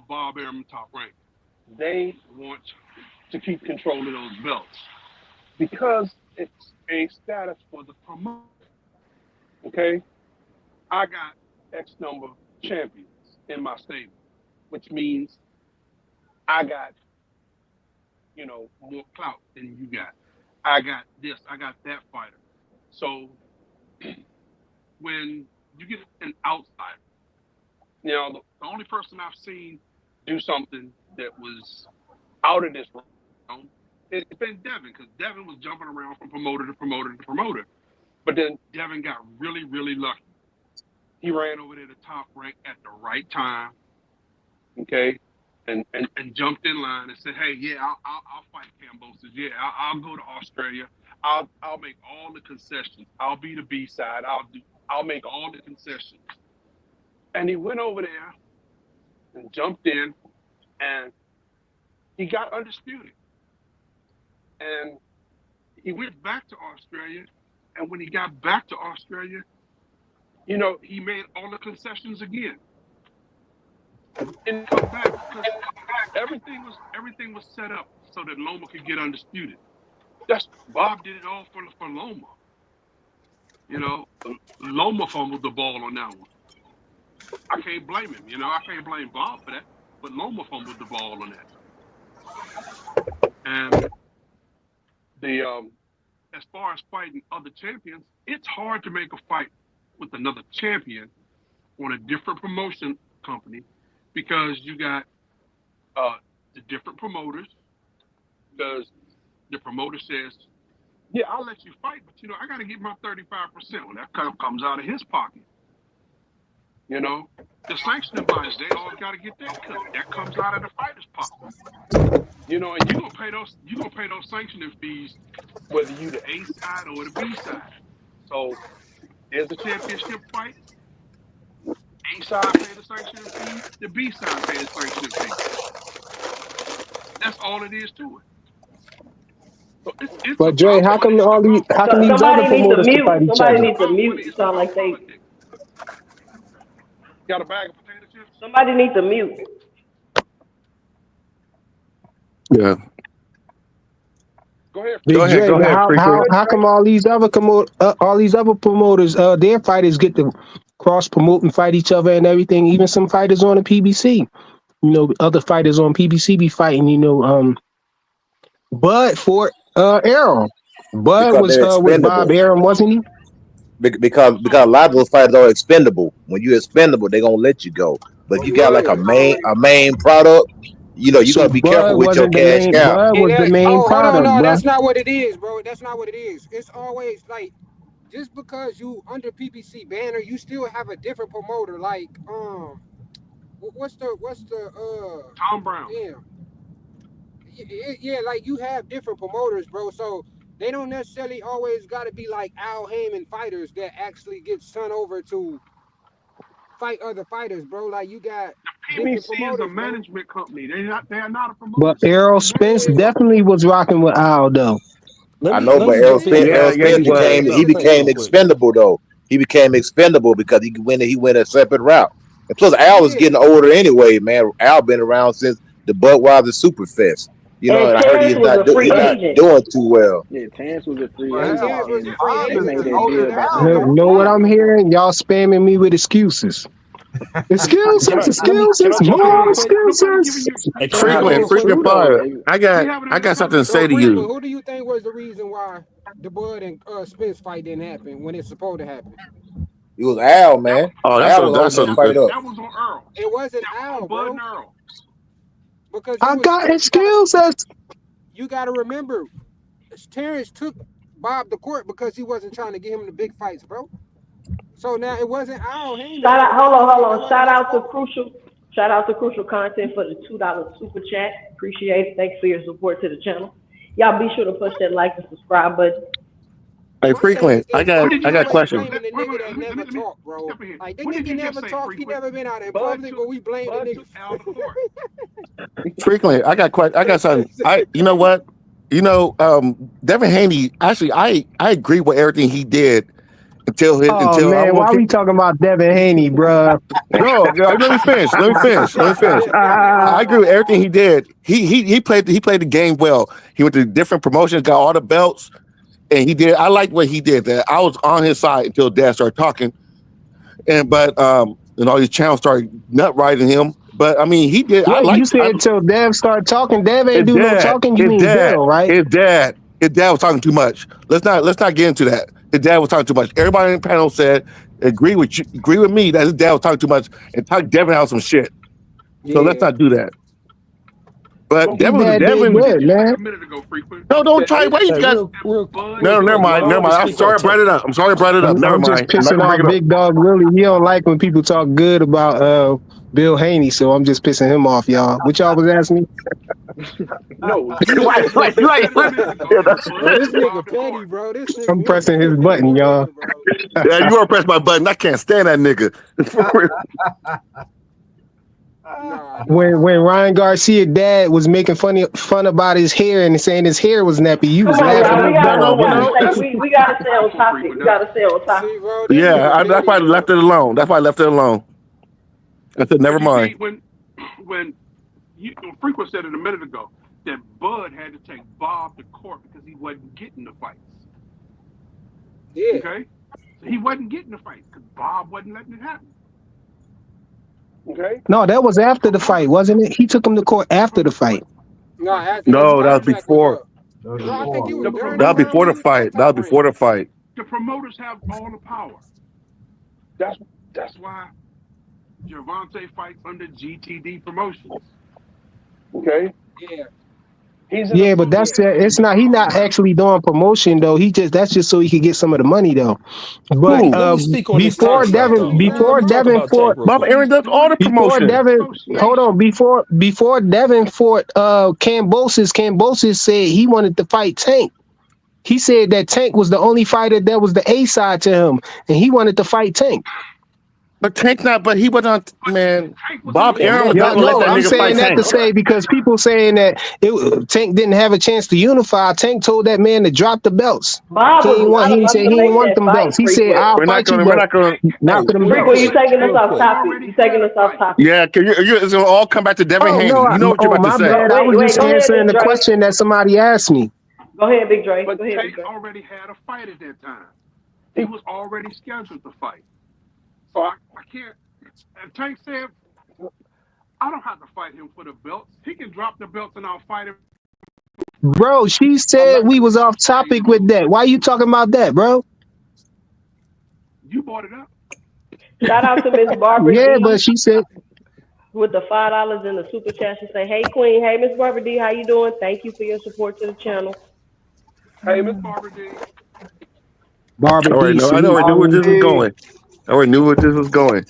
Bob Arum Top Rank, they want to keep control of those belts because it's a status for the promoter. Okay, I got X number of champions in my stable, which means I got, more clout than you got. I got this, I got that fighter. So when you get an outsider, the only person I've seen do something that was out of this realm, it's been Devin, because Devin was jumping around from promoter to promoter to promoter. But then Devin got really, really lucky. He ran over there to Top Rank at the right time, okay, and jumped in line and said, "Hey, yeah, I'll fight Cambosis. Yeah, I'll go to Australia. I'll make all the concessions. I'll be the B side. I'll make all the concessions." And he went over there and jumped in, and he got undisputed. And he went back to Australia, and when he got back to Australia, he made all the concessions again. And come back because everything was set up so that Loma could get undisputed. Bob did it all for Loma. Loma fumbled the ball on that one. I can't blame him. I can't blame Bob for that, but Loma fumbled the ball on that. And as far as fighting other champions, it's hard to make a fight with another champion on a different promotion company because you got the different promoters. Because the promoter says, "Yeah, I'll let you fight, but I got to get my 35%." Well, that kind of comes out of his pocket. The sanctioning bodies, they all got to get that cut. That comes out of the fighter's pocket. And you're gonna pay those sanctioning fees whether you the A side or the B side. So there's a championship fight. A side pay the sanctioning fee, the B side pay the sanctioning fee. That's all it is to it. So it's
But Dre, how come these other promoters can fight each other?
Somebody needs to mute. It sound like they
got a bag of potato chips.
Somebody needs to mute.
Yeah.
Go ahead.
Big Dre,
Go
but
ahead,
how come all these other promoters, their fighters get to cross promote and fight each other and everything? Even some fighters on the PBC, other fighters on PBC be fighting. Bud for Arum. Bud
because
was
they're
with Bob
expendable.
Arum, wasn't he?
Because a lot of those fighters are expendable. When you're expendable, they're gonna let you go. But if you got like
Yeah.
a main product, you
So
gotta be careful
Bud
with your
wasn't the
cash
main.
cow.
Bud
And
was the
that,
main
hold on,
product,
no,
bro.
that's not what it is, bro. That's not what it is. It's always like just because you under PPC banner, you still have a different promoter. Like, what's the
Tom Brown.
damn, yeah, like you have different promoters, bro. So they don't necessarily always got to be like Al Heyman fighters that actually get sent over to fight other fighters, bro. Like you got different
PBC is a
promoters, bro.
management company. They are not a
But
promotion. It's
Errol
a
Spence
management
Yeah,
company.
definitely was rocking with Al, though.
Let
I
me
know,
let
but
me jump in
Errol
there
Yeah,
Spence
and
he
say
was.
he
something
became
real quick.
expendable though. He became expendable because he went a separate route. And plus, Al is
yeah,
getting older anyway, man. Al been around since the Budweiser Superfest.
And
And I heard
Terrence was a free
he's not
agent.
doing too well.
Yeah, Terrence was a free
yeah.
agent,
Terrence was a
and
free
they
agent,
made
and
that
he was
deal
never
behind
really
closed
Know what
doors.
I'm
fighting.
hearing? Y'all spamming me with excuses.
Can I
Excuses,
jump in
more
real quick?
Nobody giving
excuses.
you.
Hey, can I
Listen,
go
Frequent,
real quick?
True
frequent
though.
fire.
we having a
I got something to
discussion.
So
say to
frequent,
you.
who do you think was the reason why the Bud and Spence fight didn't happen when it's supposed to happen?
It was Al,
That
man.
was
Oh,
Al was the only
that's
one
a
that
fight up.
that was on Earl.
It wasn't
That was on
Al,
Bud
bro,
and Earl.
because it
I
was
got
Spence.
excuses.
You gotta remember, Terrence took Bob to court because he wasn't trying to get him the big fights, bro. So now it wasn't Al Heyman.
Shout out, hold
That
on.
wasn't his fault.
Shout out to Crucial Content for the $2 super chat. Appreciate it. Thanks for your support to the channel. Y'all be sure to push that like and subscribe button.
Hey,
My thing
frequent.
is this,
When
bro.
did
I
you
We
got a
just
always
say?
question.
blaming the
Wait,
nigga that never
let me
talk, bro.
step in here.
Like the
When did
nigga
you just
never
say
talk. He
frequent?
never been out in
Bud
public,
took
but we blame the
Bud
nigga.
took Al to court.
Frequently, I got something. You know what? Devin Haney. Actually, I agree with everything he did
Oh
until I'm
man,
gonna
why
keep.
we talking about Devin Haney, bruh?
No, let me finish. I agree with everything he did. He played the game well. He went to different promotions, got all the belts, and he did. I liked what he did. That I was on his side until Dad started talking, and all these channels started nut riding him. But I mean, he did.
Wait, you said till Dev start talking. Dev ain't do no talking. You mean Bill, right?
His dad was talking too much. Let's not get into that. His dad was talking too much. Everybody in the panel said agree with me that his dad was talking too much and talk Devin out some shit. So let's
Yeah.
not do that. But
His dad did
What did
good,
you say
man.
a minute ago, frequent?
no, don't try. Why you
Hey,
guys?
real
Bud
No, never
quick.
mind.
While others
I'm
speak on
sorry I brought it up. Never
I'm just
mind. I'm not
pissing
gonna
off
bring it up.
Big Dog Willie. He don't like when people talk good about Bill Haney, so I'm just pissing him off, y'all. What y'all was asking me?
No, you said
like,
you said a minute ago
yeah,
that
that's
Bro,
Bud
this
took
nigga
Bob to
petty,
court.
bro. This
I'm
nigga,
pressing his
this nigga
button, y'all.
whatever, bro.
yeah. You are press my button. I can't stand that nigga.
Nah.
When Ryan Garcia dad was making fun about his hair and saying his hair was nappy, you
Come
was
on,
laughing
y'all.
his butt off, right?
We gotta stay on topic. We gotta stay on topic.
See, bro, this
Yeah,
nigga
that's
petty,
why I
bro.
left it alone. I said, never
But you see,
mind.
when frequent said it a minute ago that Bud had to take Bob to court because he wasn't getting the fights.
Yeah.
Okay, so he wasn't getting the fights because Bob wasn't letting it happen. Okay,
No, that was after the fight, wasn't it? He took him to court after the fight.
No, after his
No, that was
contract was
before.
up. No, I think he was
the
during
That
that
was
promoters,
time
before
when
the
he was on
fight. That was
top
before
rank.
the fight.
the promoters have all the power. That's why Gervonta fights under GTD Promotions. Okay,
Yeah.
Yeah, but it's not. He not actually doing promotion though. That's just so he could get some of the money though. But
Who?
let me speak on this
No,
tank
he
stuff,
actually
though. Let
before
me talk
Devin
about
fought
tank real
Bob
quick.
Aaron does all the promotion.
hold on, before Devin fought Cambosis said he wanted to fight Tank. He said that Tank was the only fighter that was the A side to him, and he wanted to fight Tank.
But Tank not. But he was on. Man,
Tank was in the
Bob
ring.
Arum was
Yo,
not gonna let
no,
that
I'm
nigga fight
saying that
Tank.
to say because people saying that Tank didn't have a chance to unify. Tank told that man to drop the belts.
Bob
He
was
ain't want.
not
He ain't
about
say
to
he ain't
make
want
that
them belts.
fight
He said,
frequent.
"I'll
We're not
fight you,
gonna. We're
but
not gonna.
not
Hey,
for them
real
Frequent, you
belts."
quick,
taking us
real
off
quick.
topic. You taking us off topic.
Yeah, cause it's gonna all come back to Devin
Oh
Haney.
no,
You know what you're
oh
about to
my
say.
bad. I was
Wait,
just
go ahead,
answering
Big
the
Dre.
question that somebody asked me.
Go ahead, Big Dre.
But
Go ahead,
Tank
Big Dre.
already had a fight at that time. He was already scheduled to fight. So I can't. And Tank said, I don't have to fight him for the belts. He can drop the belts and I'll fight him free.
Bro, she
I'm
said
not
we
going to
was
drop
off
the same
topic with
rules.
that. Why you talking about that, bro?
You brought it up.
Shout out to Miss Barbara
Yeah, but
D
she said,
with the $5 in the super chat. She say, "Hey Queen, hey Miss Barbara D, how you doing? Thank you for your support to the channel."
Hey, Miss Barbara D.
Barbara
I already
D,
know. I already knew where this was
Barbie.
going. I already knew where this was going.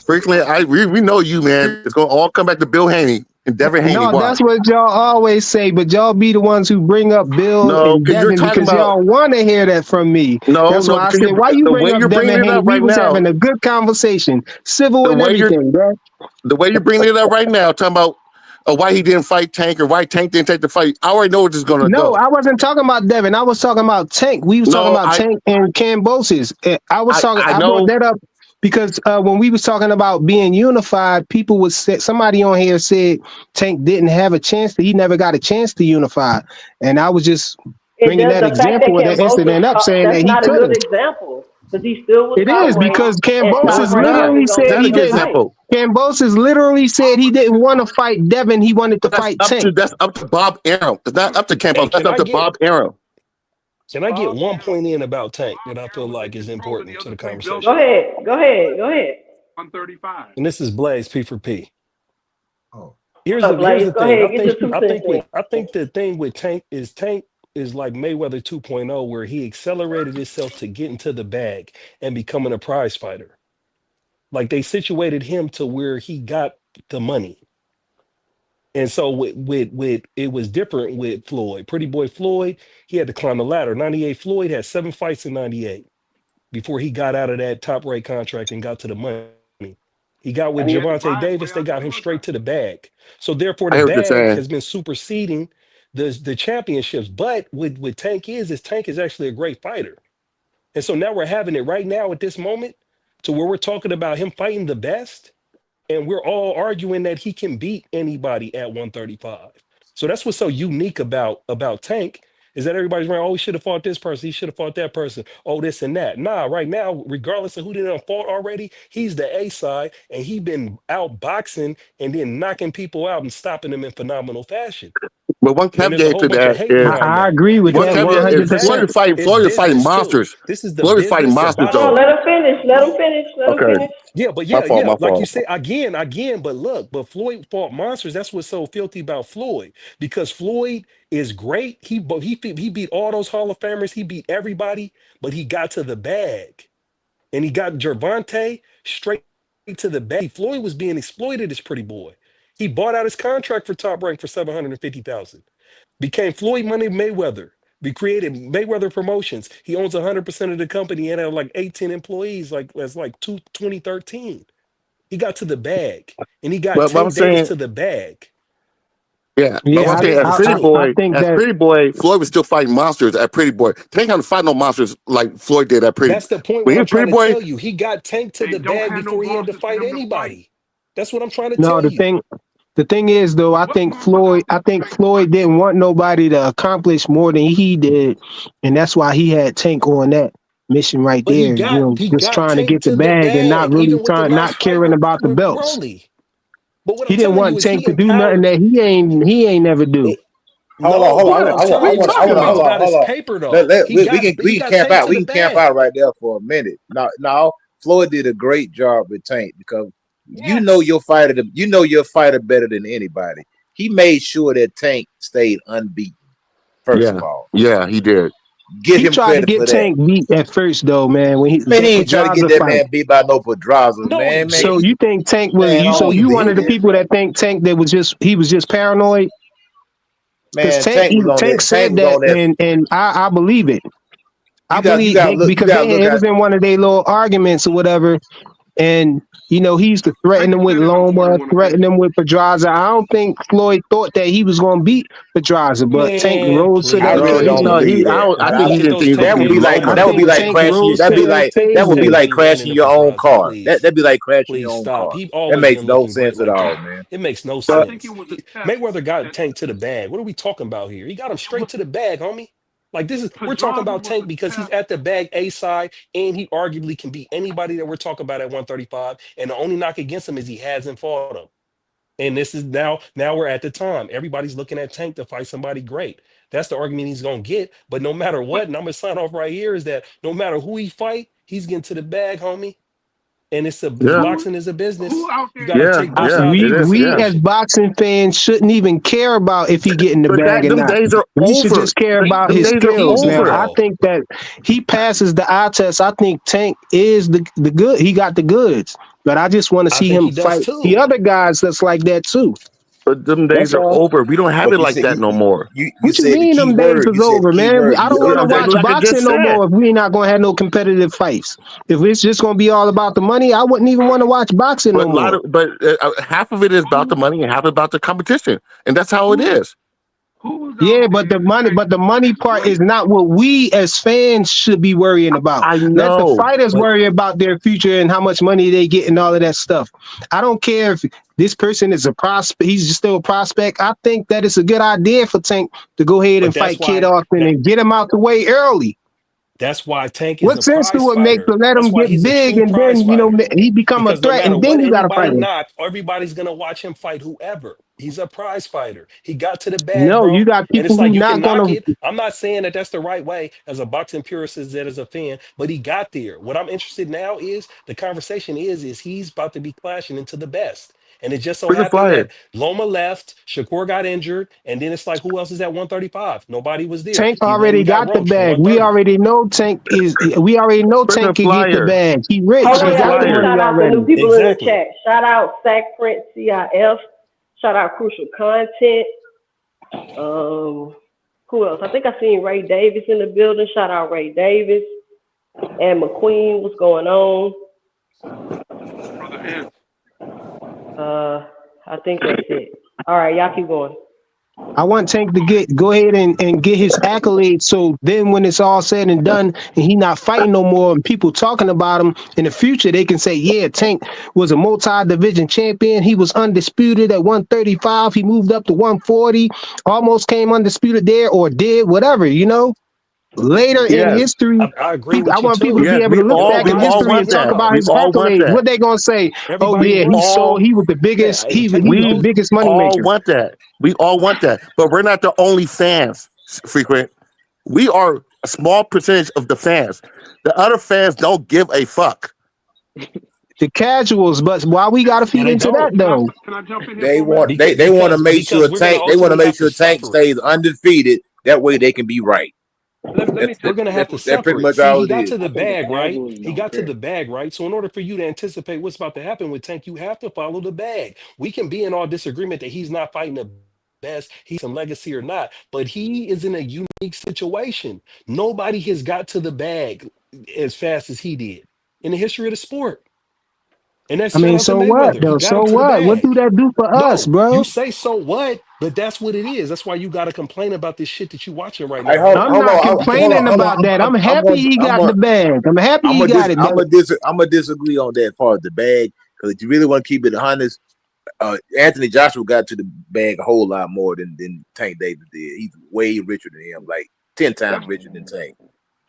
Frequently, we know you, man. It's gonna all come back to Bill Haney and Devin Haney.
no,
Watch.
that's what y'all always say, but y'all be the ones who bring up Bill
No,
and
because you're
Devin
talking
because
about
y'all want to hear that from me. That's
no,
why I
because
said, why you
the
bring
way
up
you're bringing
Devin
it
Haney?
up
We
right
was
now,
having a good conversation, civil
the
and
way you're
everything, bro.
the way you're bringing it up right now, talking about why he didn't fight Tank or why Tank didn't take the fight. I already know where this is gonna
No,
go.
I wasn't talking about Devin. I was talking about Tank. We was talking
No,
about Tank and Cambosis.
I
I brought
know.
that up because when we was talking about being unified, people would say, somebody on here said Tank didn't have a chance he never got a chance to unify. And I was just
It
bringing
does
that
the fact that
example of that
Cambosos,
incident up saying
that's
that he
not a
could
good
have.
example because he still was
It
top
is
ranked
because
and
No,
top
Cambosis
it's
ranked
not.
literally
judges on
It's
said
not a
he
Dana
good
didn't.
White.
example.
Cambosis literally said he didn't want to fight Devin. He wanted to
But
fight Tank.
that's up to Bob Arum. It's not up to
Hey,
Campbell. That's up to Bob Arum.
can I get
Bob
one
Arum.
point in about Tank that
Bob
I feel
Arum was
like
in
is
control of the
important to
other
the
two belts
Go
conversation?
at
ahead, go ahead, go ahead.
135.
And this is Blaze P for P.
Oh,
What
Here's
up,
the
Blaze? Go
thing.
ahead, get your 2 cents in.
I think the thing with Tank is like Mayweather 2.0, where he accelerated himself to get into the bag and becoming a prize fighter. Like they situated him to where he got the money. And so with it was different with Floyd. Pretty Boy Floyd, he had to climb the ladder. 98 Floyd had 7 fights in 98 before he got out of that top rate contract and got to the money. He got with
And he had to
Gervonta
buy his way
Davis, they
out the
got him straight
contract.
to the bag. So therefore
I
the
hear what you're
bag
saying.
has been superseding the championships. But with Tank is Tank is actually a great fighter. And so now we're having it right now at this moment to where we're talking about him fighting the best and we're all arguing that he can beat anybody at 135. So that's what's so unique about Tank is that everybody's right. Oh, he should have fought this person. He should have fought that person. Oh, this and that. Nah, right now, regardless of who didn't fought already, he's the A side, and he been out boxing and then knocking people out and stopping them in phenomenal fashion.
But one
And there's a
caveat
whole
to
bunch of
that
hate
is
behind
I
that
agree with
one
because
that
caveat
at the
is
100%.
bag,
Floyd
it's
is fighting
business too.
monsters.
This is the
Floyd is fighting
business of
monsters
Hold on,
though.
boxing.
let him finish. Let him finish. Let him
Okay,
finish.
Yeah, but
my
yeah,
fault.
yeah.
My
Like you
fault.
say again, but look, but Floyd fought monsters. That's what's so filthy about Floyd because Floyd is great. He beat all those Hall of Famers. He beat everybody, but he got to the bag and he got Gervonta straight to the bag. Floyd was being exploited as Pretty Boy. He bought out his contract for Top Rank for 750,000. Became Floyd Money Mayweather. We created Mayweather Promotions. He owns 100% of the company and had like 18 employees like that's like 2013. He got to the bag and he got
But I'm
Tank Davis
saying,
to the bag.
yeah, but
Yeah,
It's
I'm saying
business too.
I think that
Pretty Boy, Floyd was still fighting monsters at Pretty Boy. Tank had to fight no monsters like Floyd did at Pretty.
That's the point
When
what
he
I'm
was
trying
Pretty
to
Boy,
tell you. He got Tank to
They
the
don't
bag
have no
before he had to
monsters for
fight
them to fight.
anybody. That's what I'm trying to
no,
tell you.
the thing is though,
What monsters out
I
there for
think
Tank to
Floyd
fight?
didn't want nobody to accomplish more than he did, and that's why he had Tank on that mission right
But
there. You know,
he
just
got
trying to
Tank
get the
to the
bag and not
bag,
really
even with the last
not
fight
caring about the
with
belts.
Broly. But what
He
I'm
didn't
telling you
want
is
Tank
he
to do nothing
empowered.
that he ain't never do.
It,
Hold on,
no,
hold on.
but what I'm telling
What are you
you is
talking
Floyd's
about?
got his
Hold on.
paper though.
We
He
can
got
camp
Tank
out.
to
We
the
can camp out
bag.
right there for a minute. Now, Floyd did a great job with Tank because
Yes.
you know your fighter better than anybody. He made sure that Tank stayed unbeaten. First of
yeah,
all,
yeah, he did.
give
He
him
tried to
credit for
get
that.
Tank beat at first though, man. When
Man, he
that
ain't trying to get
Pedraza
that
fight.
man beat by no Pedrazas,
No, he
man.
So
didn't.
you think Tank was
Man,
you? So
no, he
you one of the
didn't.
people that think Tank that was he was just paranoid because
Man, Tank was on
Tank
that. Tank
said
was
that,
on that.
and I believe it. I
You
believe
got to
they
look. You
because
got to look
it was
at.
in one of their little arguments or whatever. And you know, he used to threaten
Tank
him
has
with
been in the war
Loma,
to win a
threaten
bid.
him with Pedraza. I don't think Floyd thought that he was going to beat Pedraza, but Tank
Man,
rose to
I
the
please,
really
He
don't
occasion.
man.
no, he.
believe that.
I
When
think
you
he
look at
didn't
those
think he was
Tank
That
gonna
would
beat
be
games,
like
I
Loma.
that would be
think
like
Tank
crashing.
rose to the
That would be
occasion.
Tank
like
ain't
crashing
winning
your
at
own
Pedraza.
car.
Please,
That'd be like crashing
please
your own
stop.
car.
He
That
always
makes
been
no
looking great
sense at
like
all,
that.
man.
It makes no
I
But
think it
sense.
was a test
Mayweather got
that
Tank to the bag. What are we talking about here? He got him straight
was
to the bag, homie. Like this is we're talking
Pedraza
about
was
Tank
a
because he's
test.
at the bag A side and he arguably can beat anybody that we're talking about at 135. And the only knock against him is he hasn't fought him. And this is now we're at the time. Everybody's looking at Tank to fight somebody great. That's the argument he's gonna get. But no matter
But
what, and I'm gonna sign off right here, is that no matter who he fight, he's getting to the bag, homie. And
Yeah,
who
boxing is a
who
business.
out
You
there
got to
is
yeah,
take
who
both
yeah.
sides
It
of the
is.
we
Yeah.
as
equation.
boxing fans shouldn't even care about if he get in the
But
bag or
them
not.
days are
We should
over.
just care about
Them
his
days are
skills.
Easy,
Now,
over.
I
bro.
think that he passes the eye test. I think Tank is the good. He got the goods, but I just want to
I
see
think
him
he does
fight the
too.
other guys that's like that too.
But them
That's
days are
all.
over. We don't have
But
it like that no more.
you
What you
said the
mean
key
them days
word.
is
You said the
over,
key
man?
word.
I don't want to watch
Like I
boxing
just
no
said.
more if we not going to have no competitive fights. If it's just going to be all about the money, I wouldn't even want to watch boxing no
But
more.
half of it is about the
who
money and half about the competition, and that's how it
who
is.
who was out
Yeah, but
there that
the money
was
part is
great?
not what we as fans should be worrying about.
I
Let the
know,
fighters
But
worry about their future and how much money they get and all of that stuff. I don't care if this person is a prospect, he's just still a prospect. I think that it's a good idea for Tank to go ahead and
that's
fight Kid
why
Austin
that
and get him out the way early.
that's why Tank is
What
a
sense
prize
do it make to
fighter.
let
That's
him
why
get
he's a
big
true
and
prize
then,
fighter.
he become a
Because no
threat
matter
and then
what
you got to fight
anybody
him?
knock, everybody's gonna watch him fight whoever. He's a prize fighter. He got to the bag,
No, you
bro.
got
And
people
it's
who
like you can
not going
knock
to.
it. I'm not saying that that's the right way as a boxing purist as that as a fan, but he got there. What I'm interested now is the conversation is he's about to be clashing into the best. And it just so
freaking
happened
flyer.
that Loma left, Shakur got injured, and then it's like, who else is at 135? Nobody was there.
Tank
He went
already
and got
got the
Roach for
bag. We
130.
already know Tank is. We already know Tank
Freaking
can get the
flyer.
bag. He rich.
Hold
He
on,
Freaking
y'all.
got
Let
the
me
flyer.
money
shout out the new
already.
people in the
Exactly.
chat. Shout out Sack Print CIF. Shout out Crucial Content. Who else? I think I seen Ray Davis in the building. Shout out Ray Davis. And McQueen, what's going on?
Brother Ed,
I think that's it. All right, y'all keep going.
I want Tank to go ahead and get his accolades. So then, when it's all said and done, and he not fighting no more, and people talking about him in the future, they can say, "Yeah, Tank was a multi-division champion. He was undisputed at 135. He moved up to 140, almost came undisputed there, or did whatever." Later in
Yes,
history,
I agree
people, I
with you
want people to
too.
be
yes.
able
We
to look
And
back
all
in
everybody
history and
want
talk
knows
that.
about
that.
We
his
all want
accolades.
that.
What they gonna say? Oh
Everybody
We
yeah,
knows.
all
he was the biggest.
Yeah,
He was
Tank
the
we
knows.
biggest
all
moneymaker.
want that. We all want that. But we're not the only fans. Frequent. We are a small percentage of the fans. The other fans don't give a fuck.
The casuals, but why we gotta
No,
feed
they
into that
don't.
though?
can I jump in here
They
for a minute?
want they want to make sure
Because we're gonna
Tank. They want to
ultimately
make
have to
sure Tank
suffer it.
stays undefeated. That way they can be right.
Let me
We're
say
gonna have to
That's
suffer
pretty
it.
much
See,
all
he
it
got
is.
to
I
the
think the
bag, right?
casuals
He
don't
got to
care.
the bag, right? So in order for you to anticipate what's about to happen with Tank, you have to follow the bag. We can be in all disagreement that he's not fighting the best, he's some legacy or not, but he is in a unique situation. Nobody has got to the bag as fast as he did in the history of the sport. And that's
I
shout
mean,
out to
so what
Mayweather. He
though?
got
So
him to the
what? What do
bag.
that do for us,
No, you
bro?
say so what? But that's what it is. That's why you got to complain about this shit that you watching right
Hey,
now, homie.
I'm
hold
not
on,
Because
hold on,
complaining
hold on.
about that. I'm happy he
I'm
got
gonna
the bag. I'm happy he got it, but
I'm gonna disagree on that part of the bag because if you really want to keep it honest, Anthony Joshua got to the bag a whole lot more than Tank Davis did. He's way richer than him, like 10 times
That's
richer than Tank.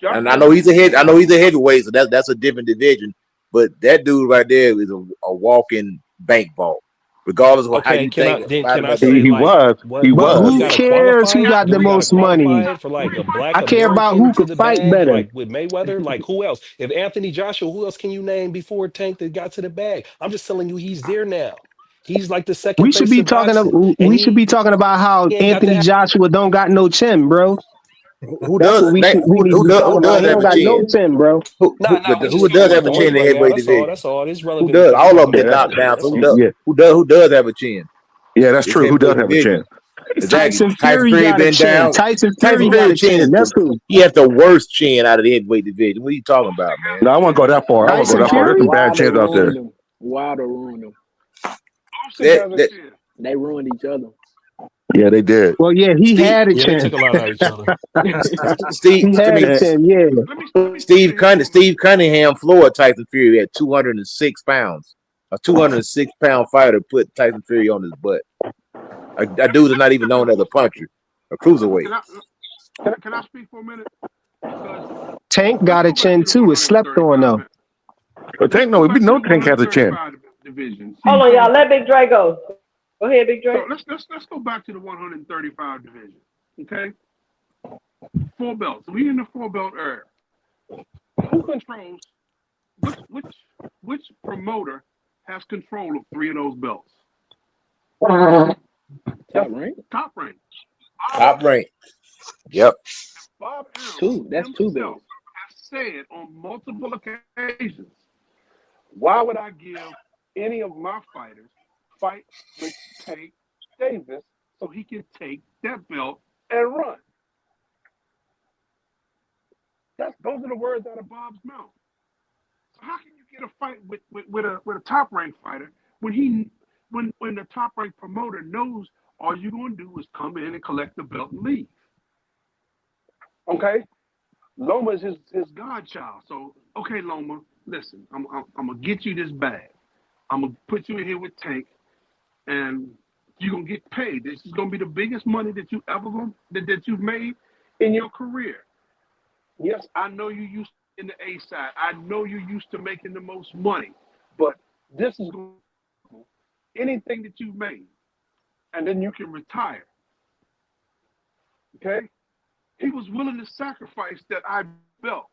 Josh
And I know
wasn't
he's a head. I know he's a heavyweight, so that's a different division. But that dude right there is a walking bank vault, regardless of how
okay,
you think about
can
him
I
as a
say
He
like
was. He
what
but
do we
was.
who
got to
cares
qualify
who
it?
got
Do
the
we got to
most
qualify
money?
it for like a black
I care about
American
who
to
could
the
fight
bag
better.
like with Mayweather? Like who else? If Anthony Joshua, who else can you name before Tank that got to the bag? I'm just telling you he's there now. He's like the second
We should
face
be
of boxing and
we should
he
be talking about how
ain't got
Anthony
the
Joshua don't got no chin, bro.
who
That's what
does
we need to be
who
talking about.
does
He
have
don't
a
got no
chin?
chin, bro.
Nah, we just
Who
talking
does
about
have
the
a chin
weight
in the
right now.
heavyweight
That's all.
division?
That's all. It's
Who
relevant
does?
because we
All of
talking
them
Yeah,
get
about
that's
knocked
Mayweather.
down.
That's
So
all.
yeah.
who does have a chin?
Yeah, that's
It's the
true. Who does
heavyweight
have a
division.
chin?
Tyson
Tyson
Fury
Fury
got a
been
chin.
down.
Tyson
Tyson
Fury got
Fury
a
chin
chin.
is
That's who.
he has the worst chin out of the heavyweight division. What are you talking about, man?
No, I won't go that far. I won't go
Tyson
that far. There's some
Fury?
bad
Wilder
chins out there.
ruined him. Wilder ruined him.
Usyk has a chin.
They ruined each other.
Yeah, they did.
Well, yeah, he
Steve,
had a
Yeah, they
chin.
took a lot out of each other.
Steve,
He
I
had a
mean,
chin. Yeah.
Let me step in here for a minute.
Steve Cunningham floored Tyson Fury at 206 pounds. A 206-pound fighter put Tyson Fury on his butt. That dude is not even known as a puncher, a cruiserweight.
Can I speak for a minute? Because
Tank
let's
got a
go back
chin
to the
too. It's slept on
135
though.
man.
But
Let's
Tank,
go
no, we
back to
know
the
Tank has a chin.
135 division. See,
Hold on, y'all.
so,
Let Big Dre go. Go ahead, Big Dre.
so let's go back to the 135 division. Okay, 4 belts. We in the 4 belt era. Who controls which promoter has control of 3 of those belts?
Top rank?
Top rank.
Top rank. Yep.
Bob Arum
2. That's 2
himself
belts.
has said on multiple occasions, why would I give any of my fighters fight with Tank Davis so he can take that belt and run? Those are the words out of Bob's mouth. So how can you get a fight with a top ranked fighter when the top ranked promoter knows all you're gonna do is come in and collect the belt and leave? Okay? Loma is his godchild. So, okay, Loma, listen, I'm gonna get you this bag. I'm gonna put you in here with Tank, and you're gonna get paid. This is gonna be the biggest money that you ever that you've made in your career. Yes, I know you used to in the A side. I know you used to making the most money, but this is going to anything that you've made, and then you can retire. Okay? He was willing to sacrifice that I belt.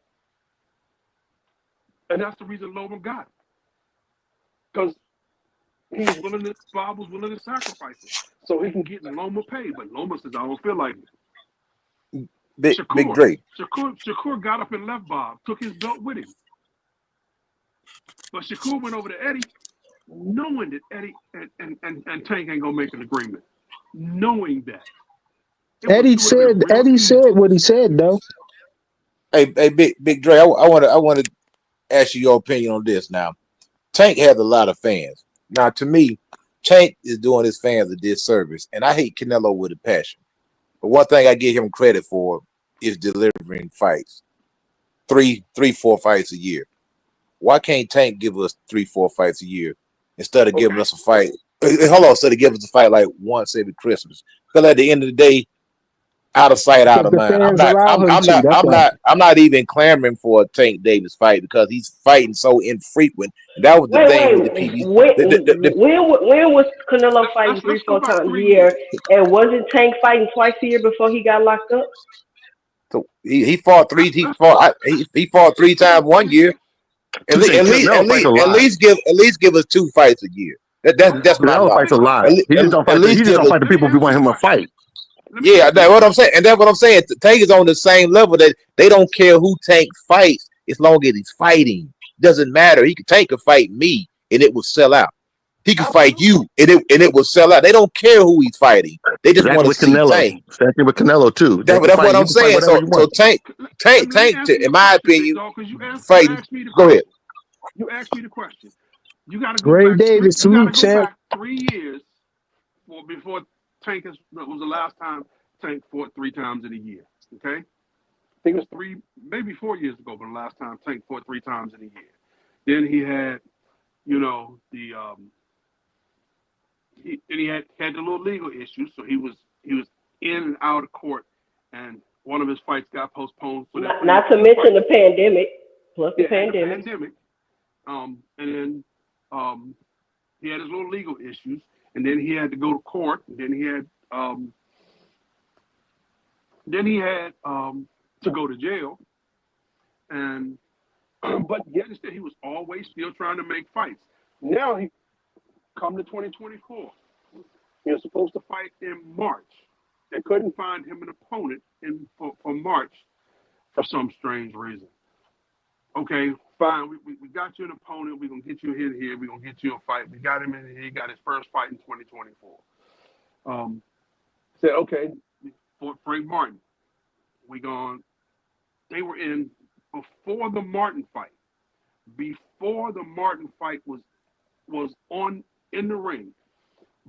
And that's the reason Logan got it. Because Bob was willing to sacrifice it. So he can get Loma paid. But Loma says, I don't feel like it.
Big Dre.
Shakur got up and left Bob, took his belt with him. But Shakur went over to Eddie, knowing that Eddie and Tank ain't gonna make an agreement. Knowing that.
Eddie said what he said though.
Hey, Big Dre, I want to ask you your opinion on this now. Tank has a lot of fans. Now, to me, Tank is doing his fans a disservice, and I hate Canelo with a passion. But one thing I give him credit for is delivering fights. 3, 4 fights a year. Why can't Tank give us 3, 4 fights a year instead of giving us a fight? Hold on, instead of giving us a fight like once every Christmas. Because at the end of the day, out of sight, out of mind. I'm not even clamoring for a Tank Davis fight because he's fighting so infrequent. And that was the thing with the PBC.
When was Canelo fighting 3-4 times a year? And wasn't Tank fighting twice a year before he got locked up?
So he fought 3. He fought 3 times one year. At least give us 2 fights a year. That's my law.
Fights a lot. He just don't fight the people who want him to fight.
Yeah, that's what I'm saying. And that's what I'm saying. Tank is on the same level that they don't care who Tank fights as long as he's fighting. Doesn't matter. Tank could fight me and it will sell out. He could fight you and it will sell out. They don't care who he's fighting. They just want to see Tank.
Same thing with Canelo too.
That's what I'm saying. So Tank, in my opinion, fighting. Go ahead.
You asked me the question. You got to go
Gray
back.
Davis,
You got to go
champ.
back 3 years before Tank was the last time Tank fought 3 times in a year. Okay, I think it was maybe 4 years ago, but the last time Tank fought 3 times in a year. Then he had, he had the little legal issues, so he was in and out of court, and one of his fights got postponed.
Not to mention the pandemic, plus the pandemic.
And then he had his little legal issues, and then he had to go to court, and then he had to go to jail, and but yet instead he was always still trying to make fights. Now he come to 2024. He was supposed to fight in March. They couldn't find him an opponent for March for some strange reason. Okay, fine. We got you an opponent. We're going to get you in here. We're going to get you a fight. We got him in here. He got his first fight in 2024. said, okay, for Frank Martin, we gone. They were in before the Martin fight. Before the Martin fight was on in the ring,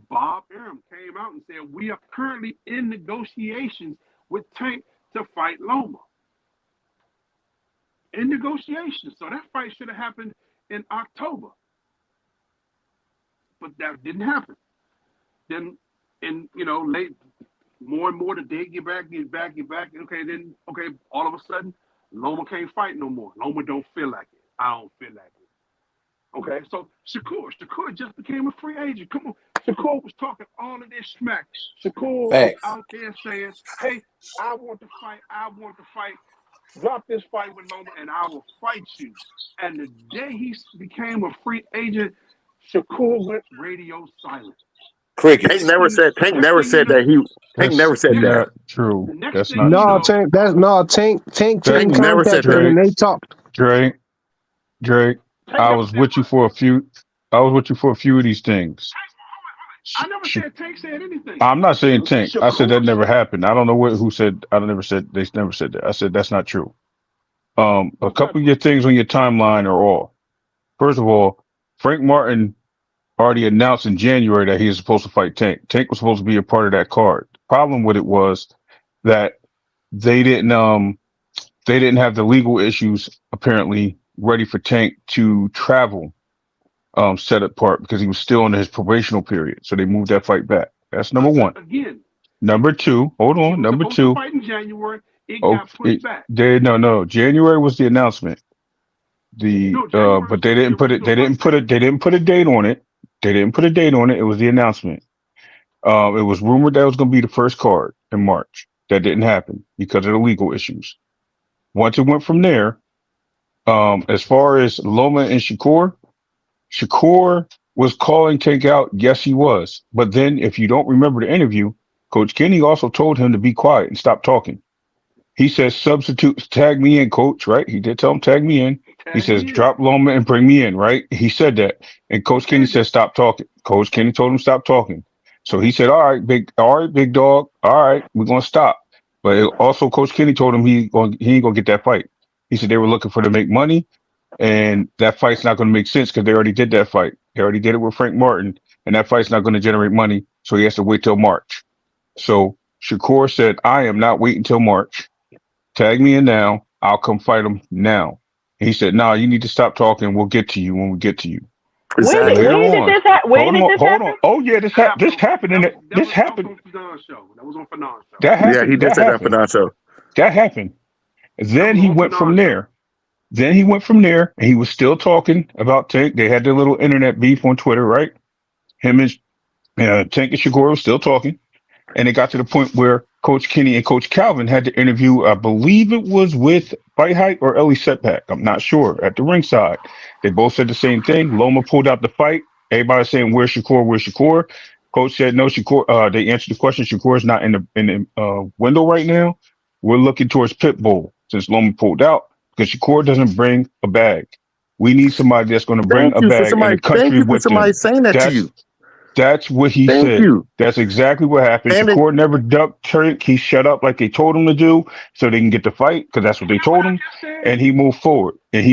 Bob Arum came out and said, we are currently in negotiations with Tank to fight Loma. In negotiations. So that fight should have happened in October. But that didn't happen. Then, late, more and more the day get back. Okay, then, all of a sudden, Loma can't fight no more. Loma don't feel like it. I don't feel like it. Okay, so Shakur just became a free agent. Come on. Shakur was talking all of this smack. Shakur was out there saying, hey, I want to fight. Drop this fight with Loma and I will fight you. And the day he became a free agent, Shakur went radio silent.
Crickets.
Tank never said that he. Tank never said that.
True. That's not
No,
true.
Tank
Tank never said
contacted him and they talked.
Drake, I was with you for a few of these things.
I never said Tank said anything.
I'm not saying Tank.
Shakur
I said that never happened. I don't know who said. They never said that. I said that's not true. A couple of your things on your timeline are off. First of all, Frank Martin already announced in January that he was supposed to fight Tank. Tank was supposed to be a part of that card. The problem with it was that they didn't have the legal issues apparently ready for Tank to travel set apart because he was still in his probational period. So they moved that fight back. That's number one.
Again.
Number two, hold on. Number two.
Fight in January, got pushed back.
No. January was the announcement. But they didn't put a date on it. They didn't put a date on it. It was the announcement. It was rumored that it was going to be the first card in March. That didn't happen because of the legal issues. Once it went from there, as far as Loma and Shakur was calling Tank out. Yes, he was. But then, if you don't remember the interview, Coach Kenny also told him to be quiet and stop talking. He says, tag me in, coach, right? He did tell him, tag me in. He says, drop Loma and bring me in, right? He said that. And Coach Kenny said, stop talking. Coach Kenny told him, stop talking. So he said, all right, big dog. All right, we're going to stop. But also, Coach Kenny told him he ain't going to get that fight. He said they were looking for to make money, and that fight's not going to make sense because they already did that fight. They already did it with Frank Martin, and that fight's not going to generate money, so he has to wait till March. So Shakur said, I am not waiting till March. Tag me in now. I'll come fight him now. And he said, no, you need to stop talking. We'll get to you when we get to you.
When did this happen?
Hold on. Oh, yeah, this happened. This happened.
That was on Fernand's show.
That happened.
Yeah, he did say that on Fernand's show.
That happened. Then he went from there. And he was still talking about Tank. They had their little internet beef on Twitter, right? Him and Tank and Shakur were still talking. And it got to the point where Coach Kenny and Coach Calvin had to interview, I believe it was with Fight Hype or Ellie Setback. I'm not sure. At the ringside. They both said the same thing. Loma pulled out the fight. Everybody saying, where's Shakur? Coach said, no, Shakur. They answered the question. Shakur's not in the window right now. We're looking towards Pitbull since Loma pulled out because Shakur doesn't bring a bag. We need somebody that's going to bring a bag in the country with
somebody
them.
saying that to you.
That's what he said.
You.
That's exactly what happened.
And
Shakur never ducked Tank. He shut up like they told him to do so they can get the fight because that's what they told him. And he moved forward. And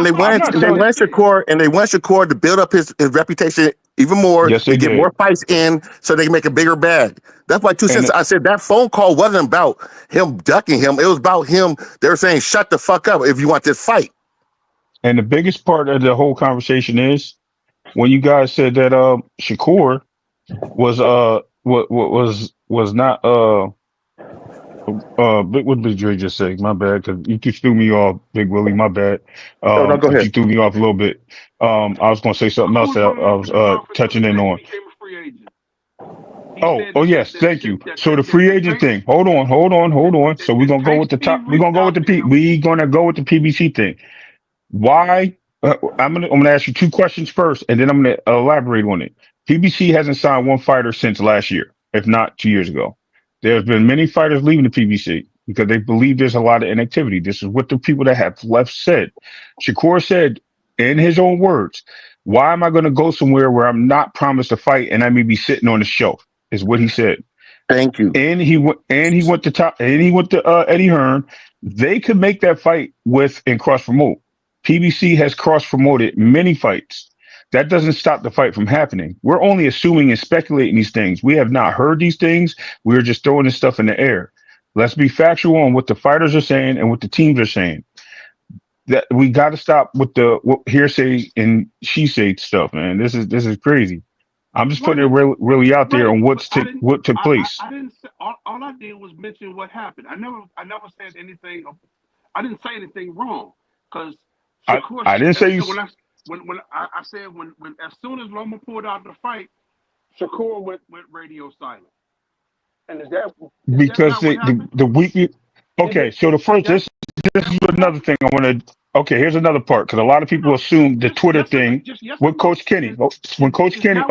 they want Shakur to build up his reputation even more.
Yes,
to get more fights in so they can make a bigger bag. That's why I said that phone call wasn't about him ducking him. It was about him. They were saying, shut the fuck up if you want this fight.
And the biggest part of the whole conversation is when you guys said that Shakur was not what did Dre just say? My bad, because you threw me off, Big Willie. My bad.
No, go ahead.
You threw me off a little bit. I was going to say something else that I was touching in on. Oh yes, thank you. So the free agent thing. Hold on. So we're gonna go with the top. We're gonna go with the PBC thing. Why? I'm gonna ask you two questions first, and then I'm gonna elaborate on it. PBC hasn't signed one fighter since last year, if not 2 years ago. There's been many fighters leaving the PBC because they believe there's a lot of inactivity. This is what the people that have left said. Shakur said, in his own words, "Why am I going to go somewhere where I'm not promised a fight and I may be sitting on the shelf?" Is what he said.
Thank you.
And he went to Eddie Hearn. They could make that fight and cross promote. PBC has cross promoted many fights. That doesn't stop the fight from happening. We're only assuming and speculating these things. We have not heard these things. We're just throwing this stuff in the air. Let's be factual on what the fighters are saying and what the teams are saying. That we got to stop with the hearsay and she say stuff, man. This is crazy. I'm just putting it really out there on what took place.
I didn't say, all I did was mention what happened. I never said anything. I didn't say anything wrong because
I didn't say you.
When I said when as soon as Loma pulled out the fight, Shakur went radio silent. And is that
because the week. Okay, so the first this is another thing I want to. Okay, here's another part because a lot of people assume the Twitter thing with Coach Kenny. When Coach Kenny,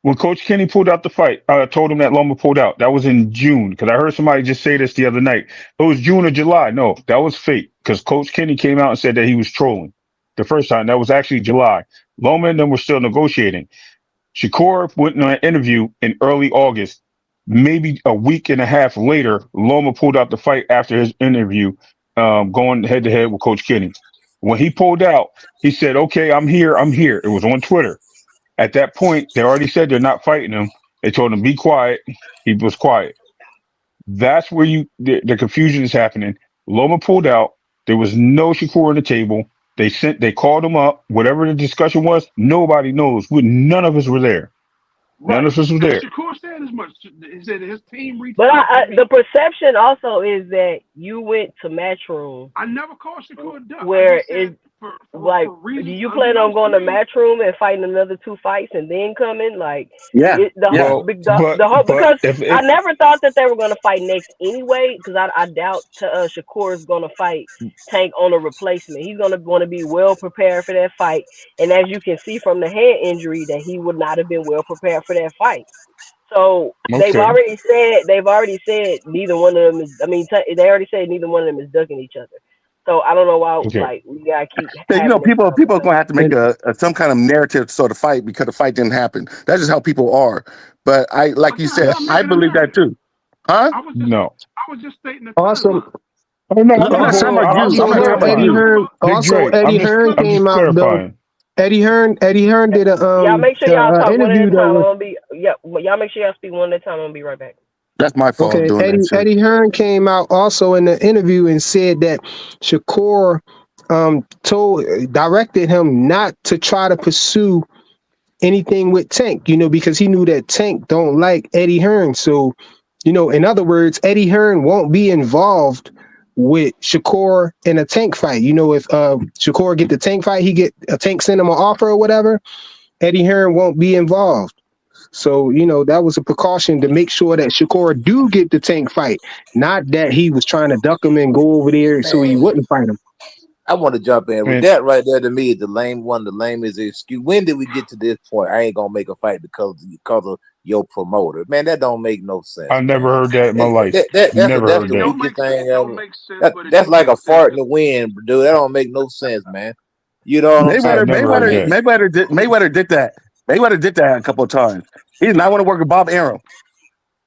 when Coach Kenny pulled out the fight, I told him that Loma pulled out. That was in June because I heard somebody just say this the other night. It was June or July. No, that was fake because Coach Kenny came out and said that he was trolling the first time. That was actually July. Loma and them were still negotiating. Shakur went on an interview in early August. Maybe a week and a half later, Loma pulled out the fight after his interview, going head to head with Coach Kenny. When he pulled out, he said, "Okay, I'm here. I'm here." It was on Twitter. At that point, they already said they're not fighting him. They told him, "Be quiet." He was quiet. That's where the confusion is happening. Loma pulled out. There was no Shakur on the table. They called him up. Whatever the discussion was, nobody knows. None of us were there. None of us was there.
Shakur said as much. He said his team reached.
But the perception also is that you went to Matchroom.
I never called Shakur duck.
Where do you plan on going to Matchroom and fighting another 2 fights and then coming? Like, because I never thought that they were going to fight next anyway. Because I doubt Shakur is going to fight Tank on a replacement. He's going to want to be well prepared for that fight. And as you can see from the head injury, that he would not have been well prepared for that fight. So they've already said neither one of them is. I mean, they already said neither one of them is ducking each other. So I don't know why. Like, we gotta keep.
People are going to have to make some kind of narrative sort of fight because the fight didn't happen. That's just how people are. But you said, I believe that too. Huh?
I was just stating the
awesome.
Oh no! I'm not talking about you.
Eddie Hearn came out though. Eddie Hearn did a
y'all make sure y'all talk
interview
one at a time. Y'all make sure y'all speak one at a time. I'm gonna be right back.
That's my fault.
Okay, Eddie Hearn came out also in the interview and said that Shakur directed him not to try to pursue anything with Tank, because he knew that Tank don't like Eddie Hearn. So, in other words, Eddie Hearn won't be involved with Shakur in a Tank fight. If Shakur get the Tank fight, he get a Tank send him an offer or whatever, Eddie Hearn won't be involved. So, that was a precaution to make sure that Shakur do get the Tank fight, not that he was trying to duck him and go over there so he wouldn't fight him.
I want to jump in with that right there. To me, the lame is the excuse. When did we get to this point? I ain't gonna make a fight because of your promoter. Man, that don't make no sense.
I never heard that in my life.
That's the weakest thing ever. That's like a fart in the wind, dude. That don't make no sense, man. You know what I'm saying?
Mayweather did that. Mayweather did that a couple of times. He did not want to work with Bob Arum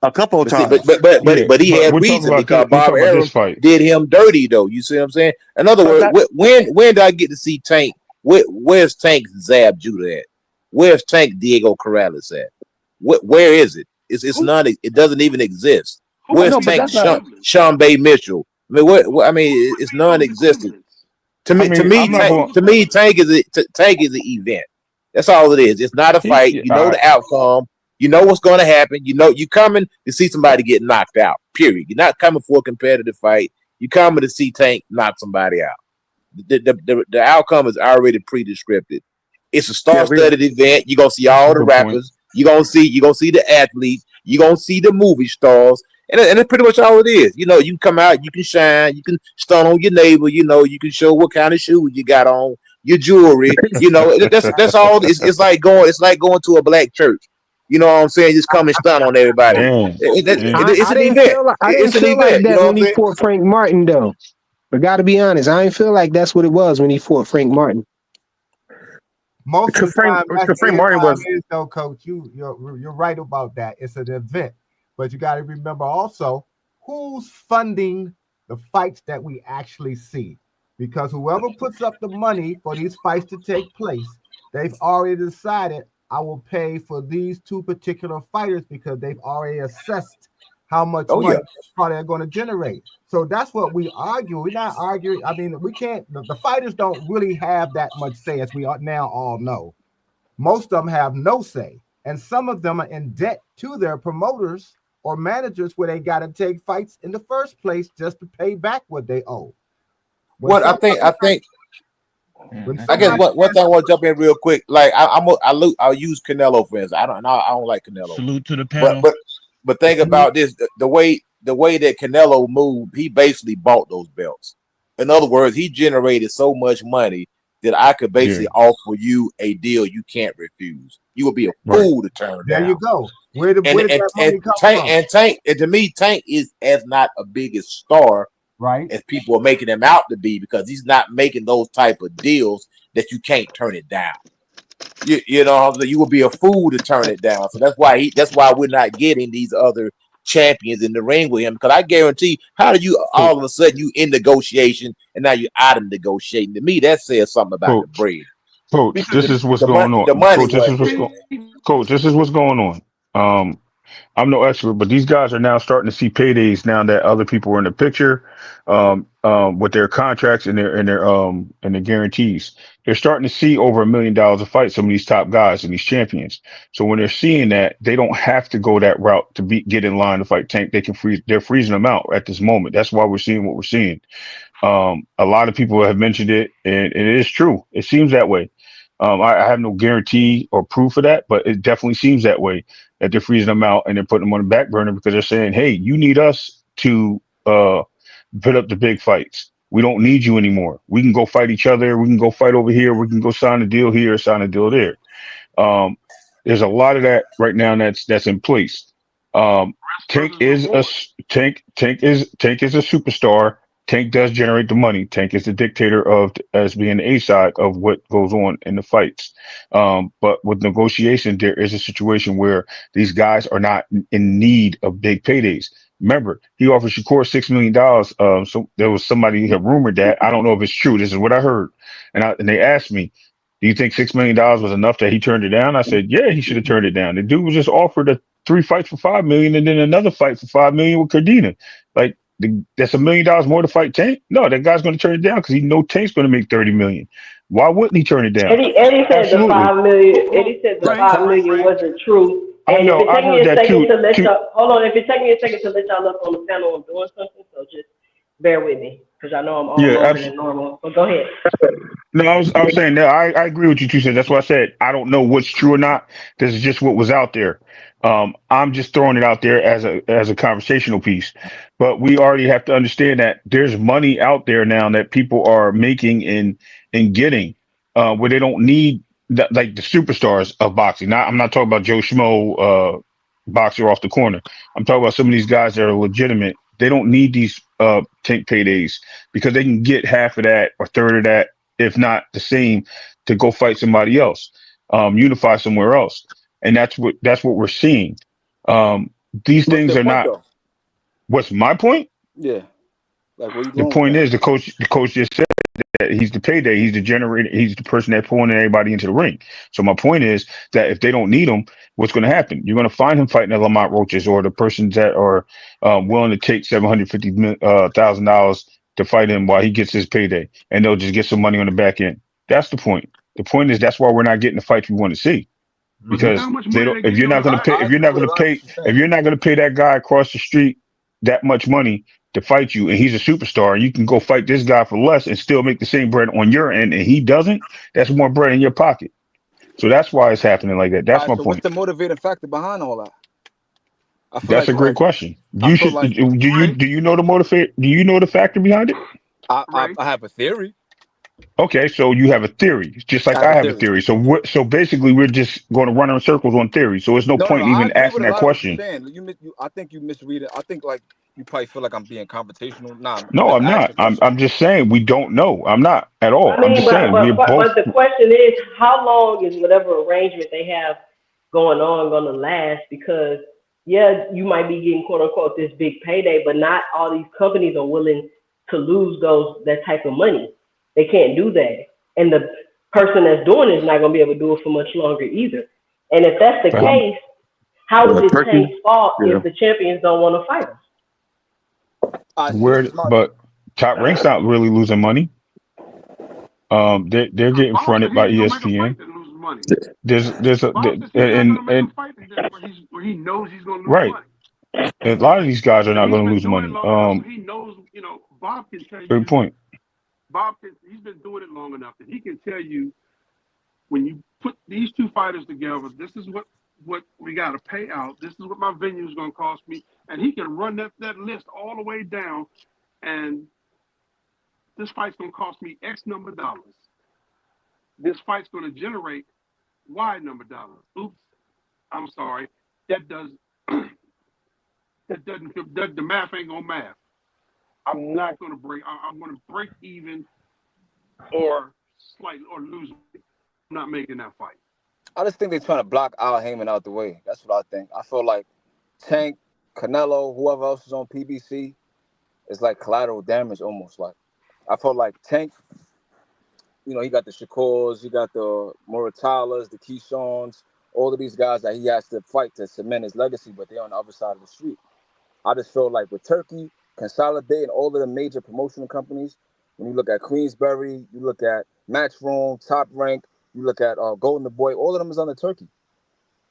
a couple of times.
But he had reason because Bob Arum did him dirty, though. You see what I'm saying? In other words, when did I get to see Tank? Where's Tank Zab Judah at? Where's Tank Diego Corrales at? Where is it? It's not. It doesn't even exist. Where's Tank Sean Bay Mitchell? I mean, it's non-existent. To me, Tank is an event. That's all it is. It's not a fight. You know the outcome. You know what's going to happen. You coming to see somebody get knocked out. Period. You're not coming for a competitive fight. You coming to see Tank knock somebody out. The outcome is already pre-descripted. It's a star-studded event. You're gonna see all the rappers. You're gonna see the athletes. You're gonna see the movie stars. And that's pretty much all it is. You can come out, you can shine, you can stun on your neighbor, you can show what kind of shoes you got on, your jewelry, that's all. It's like going to a black church. You know what I'm saying? Just come and stun on everybody. It's an event.
I didn't feel like that when he fought Frank Martin, though. I got to be honest. I didn't feel like that's what it was when he fought Frank Martin.
Most of the time, Frank Martin was though, Coach. You're right about that. It's an event. But you got to remember also who's funding the fights that we actually see. Because whoever puts up the money for these fights to take place, they've already decided I will pay for these two particular fighters because they've already assessed how much
Oh yeah.
money they're going to generate. So that's what we argue. We're not arguing. I mean, we can't, the fighters don't really have that much say, as we now all know. Most of them have no say. And some of them are in debt to their promoters or managers where they got to take fights in the first place just to pay back what they owe.
What I think I guess one thing I want to jump in real quick. Like I'll use Canelo for instance. I don't like Canelo.
Salute to the
But
panel.
think about this: the way that Canelo moved, he basically bought those belts. In other words, he generated so much money that I could basically offer you a deal you can't refuse. You would be a fool to turn down.
There you go. Where did that money come from?
Tank, and to me, Tank is as not a biggest star,
right,
as people are making him out to be, because he's not making those type of deals that you can't turn it down. You know, you would be a fool to turn it down. So that's why we're not getting these other champions in the ring with him. Because I guarantee, how do you all of a sudden you in negotiation and now you're out of negotiating? To me, that says something about the bread.
Coach, this is what's going on. Coach, this is what's going on. I'm no expert, but these guys are now starting to see paydays now that other people are in the picture, with their contracts and their guarantees. They're starting to see over $1 million a fight, some of these top guys and these champions. So when they're seeing that, they don't have to go that route to get in line to fight Tank. They're freezing them out at this moment. That's why we're seeing what we're seeing. A lot of people have mentioned it, and it is true. It seems that way. I have no guarantee or proof of that, but it definitely seems that way, that they're freezing them out and they're putting them on the back burner because they're saying, hey, you need us to put up the big fights. We don't need you anymore. We can go fight each other. We can go fight over here. We can go sign a deal here, sign a deal there. There's a lot of that right now that's in place. Tank is a superstar. Tank does generate the money. Tank is the dictator as being the A side of what goes on in the fights. But with negotiation, there is a situation where these guys are not in need of big paydays. Remember, he offered Shakur $6 million. So there was somebody who had rumored that. I don't know if it's true. This is what I heard. And they asked me, do you think $6 million was enough that he turned it down? I said, yeah, he should have turned it down. The dude was just offered 3 fights for $5 million and then another fight for $5 million with Cardina. Like, that's $1 million more to fight Tank? No, that guy's going to turn it down because he knows Tank's going to make $30 million. Why wouldn't he turn it down?
Eddie said the $5 million. Eddie said the $5 million wasn't true. And
I know.
If it
I heard that too.
Hold on. If it takes me a second to let y'all up on the panel, I'm doing something. So just bear with me because I know I'm all longer than normal. But go ahead.
No, I was saying that I agree with you too. That's why I said I don't know what's true or not. This is just what was out there. I'm just throwing it out there as a conversational piece. But we already have to understand that there's money out there now that people are making and getting where they don't need like the superstars of boxing. I'm not talking about Joe Schmo boxer off the corner. I'm talking about some of these guys that are legitimate. They don't need these Tank paydays because they can get half of that or third of that, if not the same, to go fight somebody else, unify somewhere else. And that's what we're seeing. These things are not. Though? What's my point?
Yeah. Like where you
the point is the coach just said that he's the payday, he's the generator, he's the person that's pulling everybody into the ring. So my point is that if they don't need him, what's going to happen? You're going to find him fighting the Lamont Roaches or the persons that are willing to take $750,000 to fight him while he gets his payday, and they'll just get some money on the back end. That's the point. The point is that's why we're not getting the fights we want to see. Because if you're not going to pay that guy across the street that much money to fight you, and he's a superstar, and you can go fight this guy for less and still make the same bread on your end, and he doesn't, that's more bread in your pocket. So that's why it's happening like that. That's my point.
What's the motivating factor behind all that?
That's a great question. You should. Do you know the motivate? Do you know the factor behind it?
I have a theory.
Okay, so you have a theory, just like I have a theory. So basically, we're just going to run in circles on theory. So there's no point even asking that question.
I think you misread it. I think like you probably feel like I'm being confrontational.
No, I'm not. I'm just saying we don't know. I'm not at all. I'm just saying
we're both. But the question is, how long is whatever arrangement they have going on going to last? Because yeah, you might be getting quote unquote this big payday, but not all these companies are willing to lose that type of money. They can't do that, and the person that's doing it is not going to be able to do it for much longer either. And if that's the
Um,
case, how is it
Turkey,
Tank's fault
yeah.
if the champions don't want to fight him?
So this
Where,
is my
but Top Rank's not really losing money. They're getting
Bob said
fronted
he
by
ain't gonna make a
ESPN.
fight that loses money.
There's a
Bob says he's not
and
gonna make a
and
fight where he knows he's gonna lose
right.
money.
A lot of these guys are
And
not
he's
going to
been
lose
doing it
money.
long enough, so he knows. Bob can tell
Great
you.
point.
He's been doing it long enough that he can tell you when you put these two fighters together, this is what we got to pay out. This is what my venue is going to cost me, and he can run that list all the way down. And this fight's going to cost me X number of dollars. This fight's going to generate Y number of dollars. Oops, I'm sorry. That doesn't. The math ain't gonna math. I'm not gonna break. I'm gonna break even or slightly or lose. I'm not making that fight.
I just think they're trying to block Al Heyman out the way. That's what I think. I feel like Tank, Canelo, whoever else is on PBC is like collateral damage almost. Like I feel like Tank, he got the Shakurs, he got the Muratalas, the Keyshawns, all of these guys that he has to fight to cement his legacy, but they're on the other side of the street. I just feel like with Turkey consolidating all of the major promotional companies, when you look at Queensberry, you look at Matchroom, Top Rank, you look at Golden Boy, all of them is under Turkey.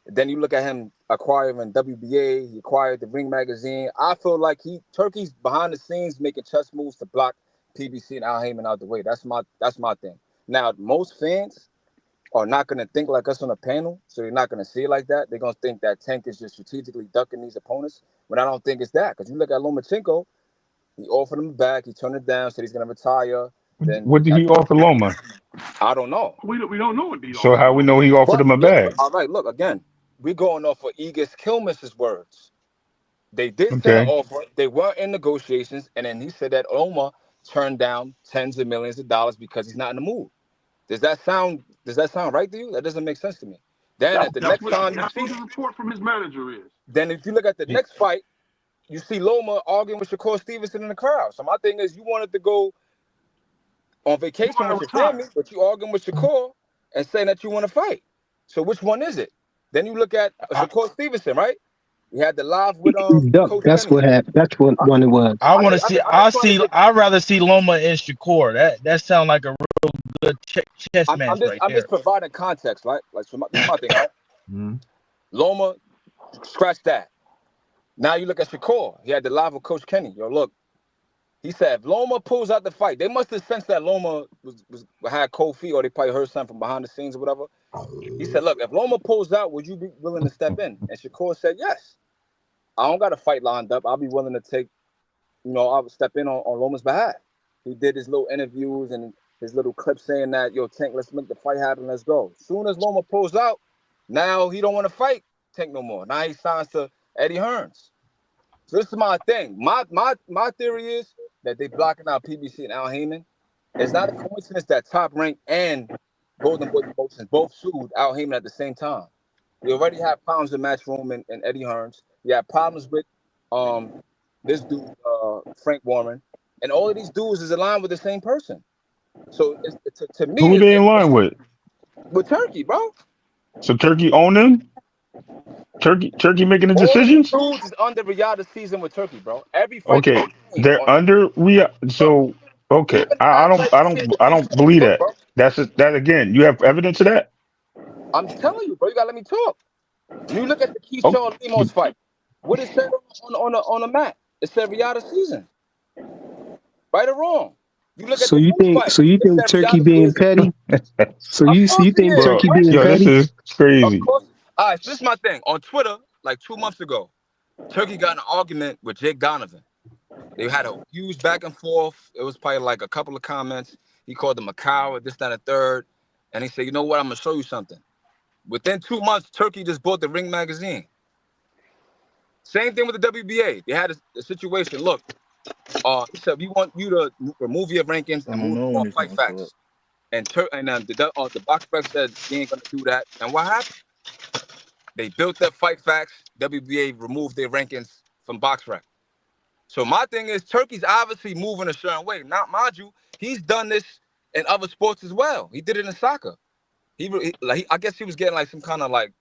Then you look at him acquiring WBA, he acquired the Ring magazine. I feel like Turkey's behind the scenes making chess moves to block PBC and Al Heyman out the way. That's my thing. Now, most fans are not going to think like us on a panel, so they're not going to see it like that. They're going to think that Tank is just strategically ducking these opponents, but I don't think it's that. Because you look at Lomachenko, he offered him back, he turned it down, said he's going to retire. Then
What did he offer Loma?
I don't know.
We don't know what he
So
offered
how we
Loma.
know he offered
But
him a
yeah, but
bag?
all right, look, again, we're going off of Egis Kilmis's words. They did send an
Okay.
offer. They were in negotiations, and then he said that Oma turned down tens of millions of dollars because he's not in the mood. Does that sound right to you? That doesn't make sense to me. Then at the
That's
next
what
time you see,
the report from his manager is.
then if you look at the next fight, you see Loma arguing with Shakur Stevenson in the crowd. So my thing is, you wanted to go on
You
vacation
want
with
to
your family,
retire.
but you arguing with Shakur and saying that you want to fight. So which one is it? Then you look at
I,
Shakur Stevenson, right? He had the live with
Duck.
Coach
That's
Kenny.
what happened. That's what
I,
one it was.
I
I
want to
just, I
see.
just, I just trying to get.
I'd rather see Loma and Shakur. That sound like a good chess
I'm
match
just,
right
I'm
there.
just providing context, right? Like, so this is my thing, right?
Mhm.
Loma, scratch that. Now you look at Shakur. He had the live with Coach Kenny. Yo, look, he said if Loma pulls out the fight, they must have sensed that Loma had cold feet, or they probably heard something from behind the scenes or whatever. He said, look, if Loma pulls out, would you be willing to step in? And Shakur said, yes. I don't got a fight lined up. I'll be willing to take, I'll step in on Loma's behalf. He did his little interviews and his little clips saying that, yo, Tank, let's make the fight happen. Let's go. Soon as Loma pulls out, now he don't want to fight Tank no more. Now he signs to Eddie Hearns. So this is my thing. My theory is that they blocking out PBC and Al Heyman. It's not a coincidence that Top Rank and Golden Boy Promotions both sued Al Heyman at the same time. We already have problems with Matchroom and Eddie Hearns. We have problems with this dude Frank Warren, and all of these dudes is aligned with the same person. So to me,
who they in line with?
with Turkey, bro.
So Turkey own them? Turkey making the
All of these
decisions?
dudes is under Riyadh season with Turkey, bro. Every fight that
Okay,
you've seen
they're
on
under Riyadh.
bro,
So okay,
even the last fight we seen with
I don't
Keyshawn,
believe
look,
that.
bro.
That again. You have evidence of that?
I'm telling you, bro. You gotta let me talk. When you look at the
Okay.
Keyshawn Lemos fight, what it said on the mat? It said Riyadh season, right or wrong. You look at
So
the
you
Moose
think?
fight,
So you
it
think
said
Turkey
Riyadh
being
season.
petty? So
Of
you
course he
think
is,
Bro,
Turkey
right?
being
yo, this
petty?
is
Of
crazy.
course. All right, so this is my thing. On Twitter, like 2 months ago, Turkey got in an argument with Jake Donovan. They had a huge back and forth. It was probably like a couple of comments. He called him a coward, this, that, and a third. And he said, you know what? I'm going to show you something. Within 2 months, Turkey just bought the Ring magazine. Same thing with the WBA. They had a situation. Look, he said, we want you to remove your rankings
I
and
don't
move
know
them
when
on
it's
Fight
gonna show up.
Facts. And the box ref said he ain't going to do that. And what happened? They built their fight facts. WBA removed their rankings from BoxRec. So my thing is, Turkey's obviously moving a certain way. Now, mind you, he's done this in other sports as well. He did it in soccer. I guess he was getting like some kind of like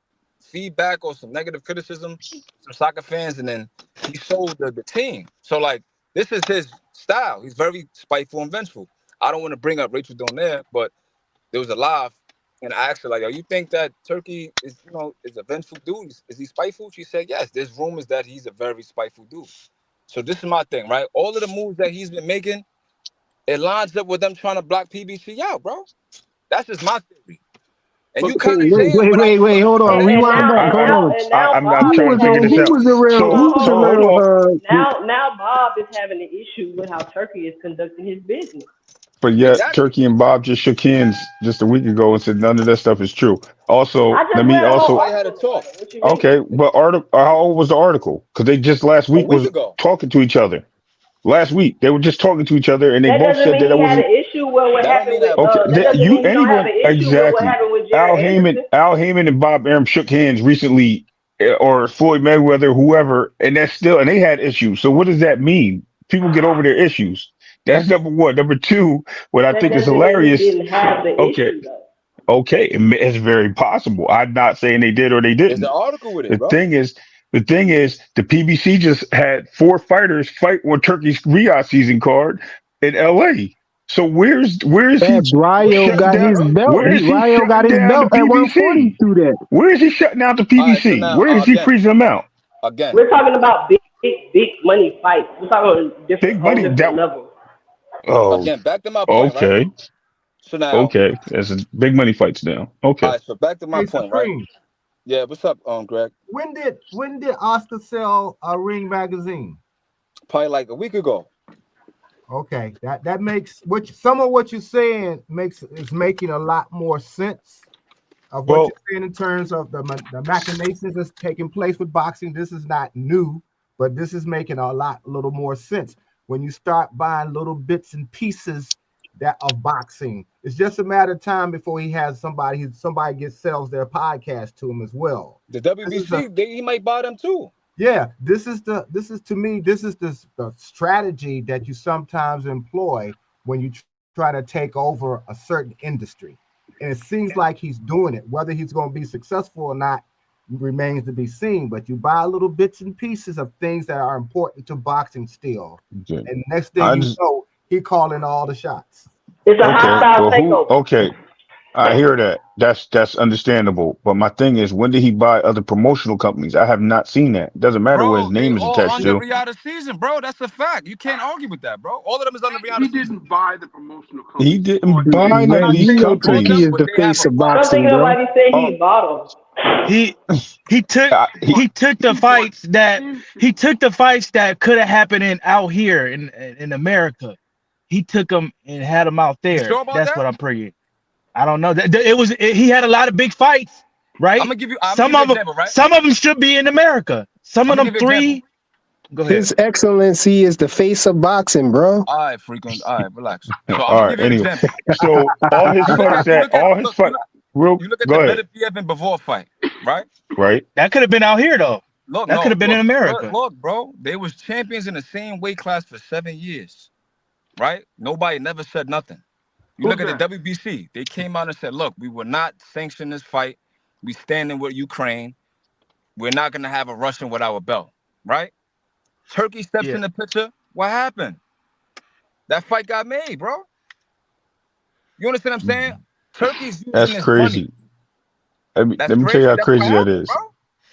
feedback or some negative criticism from soccer fans, and then he sold the team. So like, this is his style. He's very spiteful and vengeful. I don't want to bring up Rachel Donaire, but there was a live, and I asked her like, "Yo, you think that Turkey is a vengeful dude? Is he spiteful?" She said, "Yes." There's rumors that he's a very spiteful dude. So this is my thing, right? All of the moves that he's been making, it lines up with them trying to block PBC out, bro. That's just my theory. And you kind of saying
Wait, hold on,
And
rewind back, hold on.
I'm
Bob
trying to figure this
Who
out.
was the real? Who was the real?
Now Bob is having an issue with how Turkey is conducting his business.
But yet, Turkey and Bob just shook hands just a week ago and said none of that stuff is true. Also, let me also.
had a talk.
Okay, but how old was the article? Because they just last week was talking to each other. Last week they were just talking to each other, and they both said that
he had an issue with what happened with.
Okay, exactly. Al Heyman and Bob Arum shook hands recently, or Floyd Mayweather, whoever, and they had issues. So what does that mean? People get over their issues. That's number one. Number two, what I think is hilarious.
Didn't have the issue, though.
Okay, it's very possible. I'm not saying they did or they didn't.
There's an article with it,
The thing is, the PBC just had 4 fighters fight on Turkey's Riyadh season card in LA. So where's he?
Ryo got his belt. Ryo got his belt at 140 through that.
Where is he shutting down the PBC? Where is he freezing them out?
Again,
we're talking about big money fights. We're talking about different levels.
Oh,
again, back to my point.
Okay.
Right? So now,
there's big money fights now. Okay.
All right, so back to my point, right? Yeah, what's up, Greg?
When did Oscar sell a Ring magazine?
Probably like a week ago.
Okay, that makes some of what you're saying is making a lot more sense of what you're saying in terms of the machinations that's taking place with boxing. This is not new, but this is making a little more sense when you start buying little bits and pieces of boxing. It's just a matter of time before he has somebody sells their podcast to him as well.
The WBC, he might buy them too.
Yeah, this is the strategy that you sometimes employ when you try to take over a certain industry. And it seems like he's doing it. Whether he's going to be successful or not remains to be seen. But you buy little bits and pieces of things that are important to boxing still. Okay. And next thing you know, he calling all the shots.
It's a hostile takeover.
Okay, I hear that. That's understandable. But my thing is, when did he buy other promotional companies? I have not seen that. It doesn't matter what his name is attached to.
Riyadh season, bro. That's a fact. You can't argue with that, bro. All of them is under Riyadh.
He didn't buy the promotional companies.
He didn't buy none of these companies.
Turkey is the face of boxing, bro.
Nobody said he bought them.
He took the fights that could have happened out here in America. He took them and had them out there.
You sure about
That's
that?
what I'm praying. I don't know. He had a lot of big fights, right?
I'm gonna give you
some of them. Right? Some of them should be in America. Some of them 3. Go ahead.
His Excellency is the face of boxing, bro.
All right, relax. So
all right, anyway. So all his fights,
you look at the Beterbiev and Bivol fight, right?
Right.
That could have been out here though.
Look,
that could have been in America.
Look, bro, they was champions in the same weight class for 7 years. Right? Nobody never said nothing. You look at the WBC, they came out and said, look, we will not sanction this fight. We standing with Ukraine. We're not going to have a Russian with our belt. Right? Turkey steps in the picture. What happened? That fight got made, bro. You understand what I'm saying? Turkey's using this
crazy.
Money.
Let me tell you how crazy that is. Bro.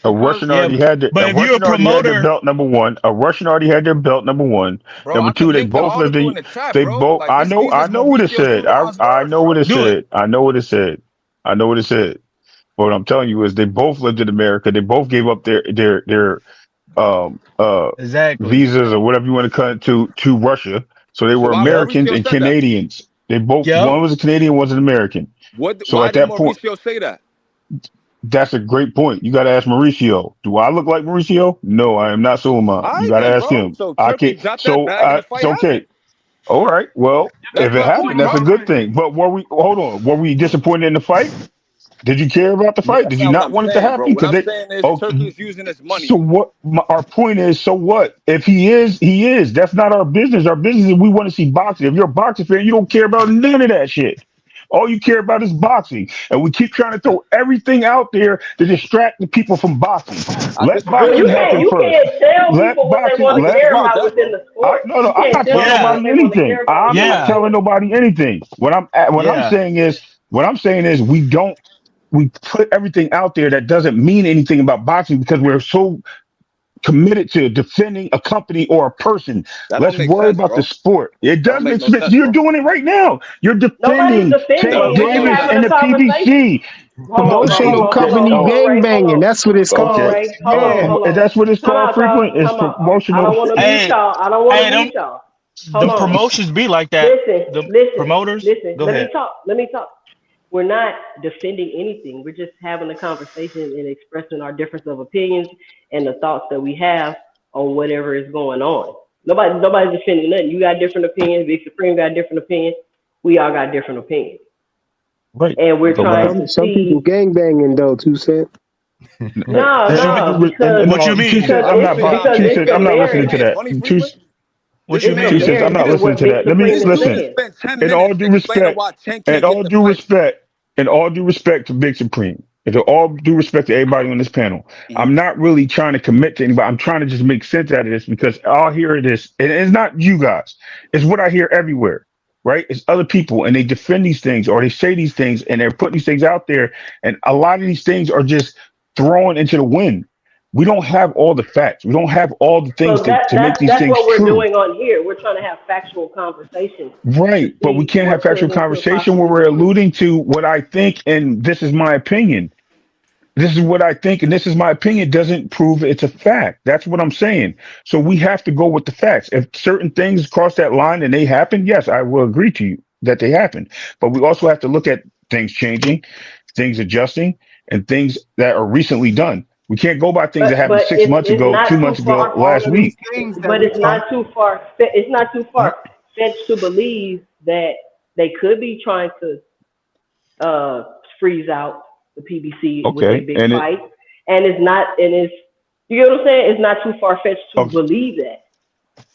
A Russian already had their belt, number one. A Russian already had their belt, number one.
Bro,
number two, they both lived in. They both.
Like,
I know what it said. I know what it said. I know what it said. But what I'm telling you is, they both lived in America. They both gave up their visas or whatever you want to cut it to Russia. So they were Americans and Canadians. They both. One was a Canadian, one was an American.
Why did Mauricio say that?
That's a great point. You got to ask Mauricio. Do I look like Mauricio? No, I am not Sulaiman. You got to ask him.
So
okay. All right. Well, if it happened, that's a good thing. But were we disappointed in the fight? Did you care about the fight?
That's
Did you
not what
not
I'm
want it to
saying, bro.
happen?
What
Because
I'm
they,
saying is
oh,
Turkey is using this money.
so what? Our point is, so what? If he is, he is. That's not our business. Our business is we want to see boxing. If you're a boxing fan, you don't care about none of that shit. All you care about is boxing, and we keep trying to throw everything out there to distract the people from boxing.
I
Let
disagree
Well,
with
boxing
that,
happen
you
bro.
first.
can't tell
Let
people what they
boxing.
I
want to
Let
care
disagree with
about
that,
within
bro.
the sport.
no,
You
I'm
can't
not
tell
telling
people what
Yeah,
nobody
they want to care
anything.
about
I'm
within the
not
yeah,
telling
sport.
nobody anything.
yeah.
What I'm saying is we put everything out there that doesn't mean anything about boxing because we're so committed to defending a company or a person.
That don't
Let's
make
worry
sense,
about the
bro.
sport. It
That
does
don't make
make
no
sense.
sense,
You're
bro.
doing it right now. You're
Nobody's
defending
That
defending.
Tank
don't
We're
make
just
no
Davis
having
and
a
the
sense.
conversation.
PBC.
Promotional company
Hold on, Ray.
gangbanging. That's what it's
Okay.
called.
Ray.
Yeah.
That's what it's
Time
called
out,
frequent.
y'all.
It's
Time out. I
promotional.
don't want to mute
Hey,
y'all. I don't want to
hey,
mute y'all. Hold
them
on.
promotions be like that.
Listen,
The
listen,
promoters.
listen.
Go
Let me
ahead.
talk. Let me talk. We're not defending anything. We're just having a conversation and expressing our difference of opinions and the thoughts that we have on whatever is going on. Nobody's defending nothing. You got different opinions. Big Supreme got different opinions. We all got different opinions,
Right.
and we're
But what
trying
I'm
to
Some people
see.
gangbanging though. 2 cent.
right.
Because
What you
Two
mean?
cents.
because
I'm
it's
not.
What y'all
because
Two
mean?
it's
cents.
a
I'm not
You
listening
marriage.
to
being
that.
funny frequent?
What
This
you
It's a
man
Two
mean?
cents. I'm
marriage
not
to
listening
what
to
Big
that. Let me
Supreme is
listen.
dude
saying.
spent 10
In all
minutes
due
explaining
respect,
why Tank
in
can't
all
get the
due
fight.
respect, in all due respect to Big Supreme, and to all due respect to everybody on this panel,
Mhm.
I'm not really trying to commit to anybody. I'm trying to just make sense out of this because I'll hear this, and it's not you guys. It's what I hear everywhere, right? It's other people, and they defend these things or they say these things, and they're putting these things out there, and a lot of these things are just thrown into the wind. We don't have all the facts. We don't have all the things
So
to make these
that's
things
what we're
true.
doing on here. We're trying to have factual conversations to
Right, but we
see
can't have
what
factual
could and could
conversation where
possibly
we're
be true.
alluding to what I think and this is my opinion. This is what I think and this is my opinion doesn't prove it's a fact. That's what I'm saying. So we have to go with the facts. If certain things cross that line and they happen, yes, I will agree to you that they happen. But we also have to look at things changing, things adjusting, and things that are recently done. We can't go by things that happened
But
6 months
it's
ago,
not
two
too
months
far.
ago,
All
last
of these
week.
things that
But
we
it's
talk.
not too far. It's not too far fetched to believe that they could be trying to uh, freeze out the PBC with a
Okay.
big
And it
fight, and it's not. And it's you get what I'm saying. It's not too far fetched to
okay.
believe that.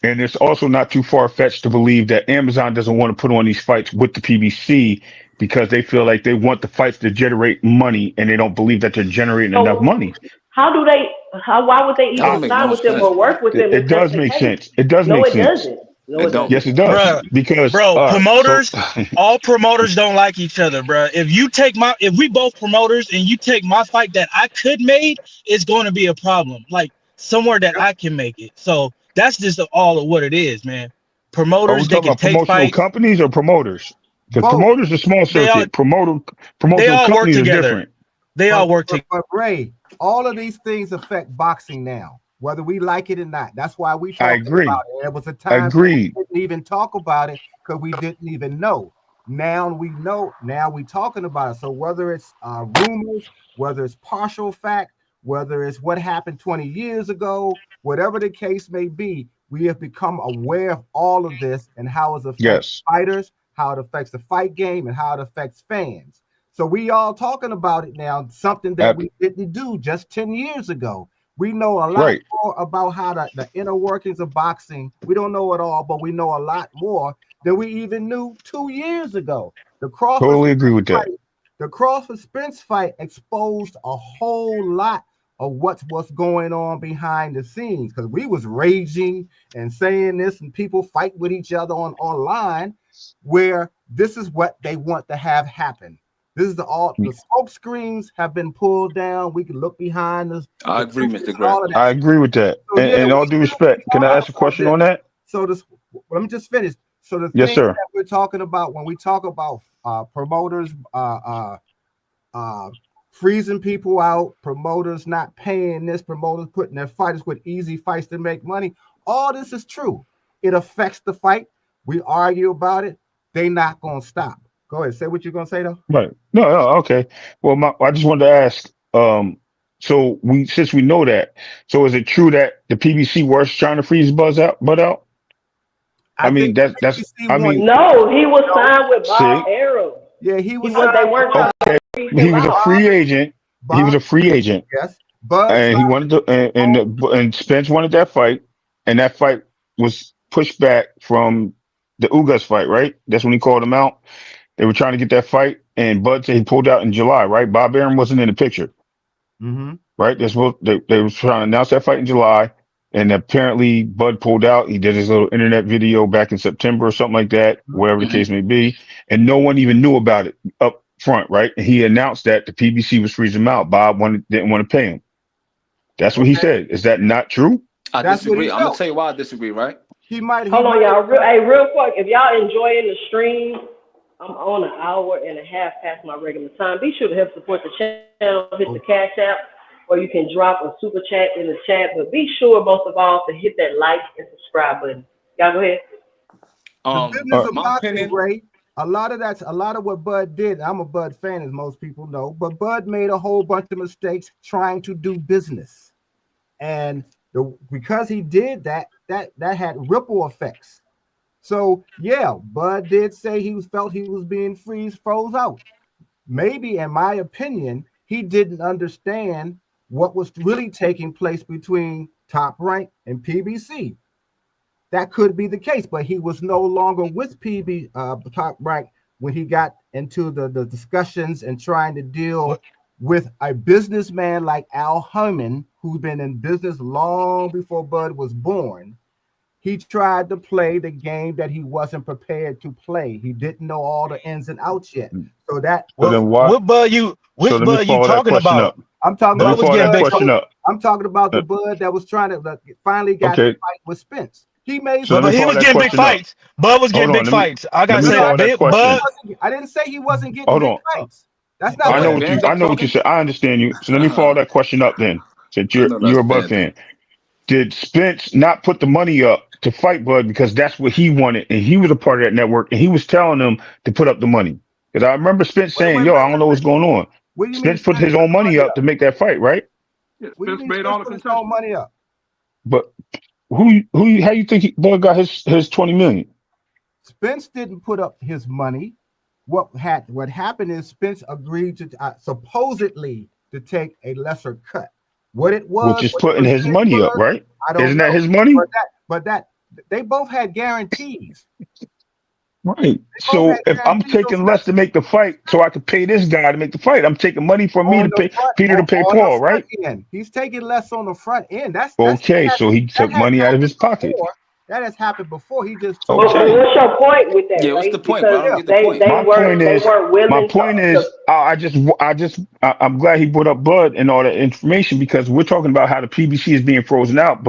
And it's also not too far fetched to believe that Amazon doesn't want to put on these fights with the PBC because they feel like they want the fights to generate money and they don't believe that they're generating enough
So
money.
how do they? How? Why would they
That
even
don't make
sign
no
with them
sense,
or
bro.
work with
It,
them if
it
that's
does
the
make
case?
sense. It does
No,
make
it
sense.
doesn't. No,
It
it
don't.
Yes,
doesn't.
it does.
Bruh,
Because,
bro,
all right. So,
promoters, all promoters don't like each other, bruh. If we both promoters and you take my fight that I could made, it's going to be a problem. Like somewhere that I can make it. So that's just all of what it is, man.
are we
Promoters, they
talking
can
about
take
promotional
fights.
companies or promoters? Because
Both.
promoters are small
They all,
circuit.
they
Promotional
all work
companies are
together.
different.
They all work together.
But Ray, all of these things affect boxing now, whether we like it or not. That's why we
I
talking about
agree.
it. There was a time that
Agreed.
we didn't even talk about it because we didn't even know. Now we know. Now we talking about it. So whether it's rumors, whether it's partial fact, whether it's what happened 20 years ago, whatever the case may be, we have become aware of all of this and how it affects
Yes.
fighters, how it affects the fight game, and how it affects fans. So we all talking about it now, something that
Ab-
we didn't do just 10 years ago. We know a lot
right.
more about how the inner workings of boxing. We don't know it all, but we know a lot more than we even knew 2 years ago. The Crawford
Totally agree with that.
fight, the Crawford Spence fight exposed a whole lot of what's going on behind the scenes because we was raging and saying this and people fight with each other on online where this is what they want to have happen. This is the smoke screens have been pulled down. We can look behind
I
the
agree,
tensions
Mr.
and
Gray.
all of that
I
stuff.
agree with that.
So yeah,
And
we
all due
still be
respect, can I
talking
ask a
about
question
this.
on that?
So this, let me just finish. So the
Yes,
things
sir.
that we're talking about when we talk about promoters freezing people out, promoters not paying this, promoters putting their fighters with easy fights to make money. All this is true. It affects the fight. We argue about it. They not gonna stop. Go ahead. Say what you're gonna say though.
Right. No, no, okay. Well, I just wanted to ask, so since we know that, so is it true that the PBC was trying to freeze Bud out?
I
I mean,
think
that's,
the
I
want
mean,
No, he was
no.
signed with Bob
see,
Arum.
Yeah, he
He
was
was.
signed
They
with
weren't
Bob.
trying.
okay, he was a free agent. He was
Bob,
a free agent,
yes. Bud
and he
tried
wanted to, and Spence wanted that fight, and that fight was pushed back from the Ugas fight, right? That's when he called him out. They were trying to get that fight, and Bud said he pulled out in July, right? Bob Arum wasn't in the picture,
Mm-hmm.
right? They were trying to announce that fight in July, and apparently Bud pulled out. He did his little internet video back in September or something like that, whatever the case may be, and no one even knew about it up front, right? And he announced that the PBC was freezing him out. Didn't want to pay him. That's what he said. Is that not true?
I
That's what he
disagree. I'm gonna
felt.
tell you why I disagree, right?
He might.
Hold on, y'all. Real quick. If y'all enjoying the stream, I'm on an hour and a half past my regular time. Be sure to help support the channel. Hit the Cash App, or you can drop a super chat in the chat. But be sure, most of all, to hit that like and subscribe button. Y'all go ahead.
The business of
My
boxing,
opinion.
Ray. A lot of what Bud did. I'm a Bud fan, as most people know, but Bud made a whole bunch of mistakes trying to do business, and because he did that had ripple effects. So yeah, Bud did say felt he was being froze out. Maybe, in my opinion, he didn't understand what was really taking place between Top Rank and PBC. That could be the case, but he was no longer with Top Rank when he got into the discussions and trying to deal with a businessman like Al Herman, who's been in business long before Bud was born. He tried to play the game that he wasn't prepared to play. He didn't know all the ins and outs yet. So that
So then why?
What Bud you?
So
Which
let me
Bud you
follow that
talking
question
about?
up.
I'm talking
Let me
about
Bud was
follow
getting
that
big.
question up.
I'm talking about the Bud that was trying to finally got
Okay.
the fight with Spence. He made
So
some.
let me
But he
follow
was
that
getting big
question up.
fights. Bud was
Hold
getting
on.
big fights. I gotta
Let me
say,
follow that question.
I didn't say he wasn't getting
Hold
big
on.
fights. That's not
I
what
know
I
what
said.
I know what you said. I understand you. So let me follow that question up then. Since
I know
you're
that's
a Bud
Panda.
fan. Did Spence not put the money up to fight Bud because that's what he wanted, and he was a part of that network, and he was telling them to put up the money? Because I remember Spence saying, "Yo, I don't know what's going on."
What do you mean
Spence put
Spence
his
put
own
the
money
money
up to make that fight, right?
Yeah,
What do you
Spence
mean
made
Spence
all the
put his own
concessions.
money up?
But how you think Bud got his 20 million?
Spence didn't put up his money. What happened is Spence agreed to supposedly to take a lesser cut. What it
Which
was,
is
what the
putting his
percentage
money up,
was,
right?
I don't
Isn't that
know.
his money?
But they both had guarantees.
Right.
They both had
So if I'm
guarantees. So
taking less to make the fight, so I could pay this guy to make the fight, I'm taking money from me
on
to
the
pay
front,
Peter to pay
on the
Paul,
front
right?
end, he's taking less on the front end.
Okay, so he
That
took
has
money out of
happened
his pocket.
before. That has happened before. He just told
But
Okay.
what's your point with that,
Yeah, what's the
right?
point, bro?
Because
I don't get the
they
point.
they
My
weren't
point
they
is,
weren't willing to.
I'm glad he brought up Bud and all that information because we're talking about how the PBC is being frozen out,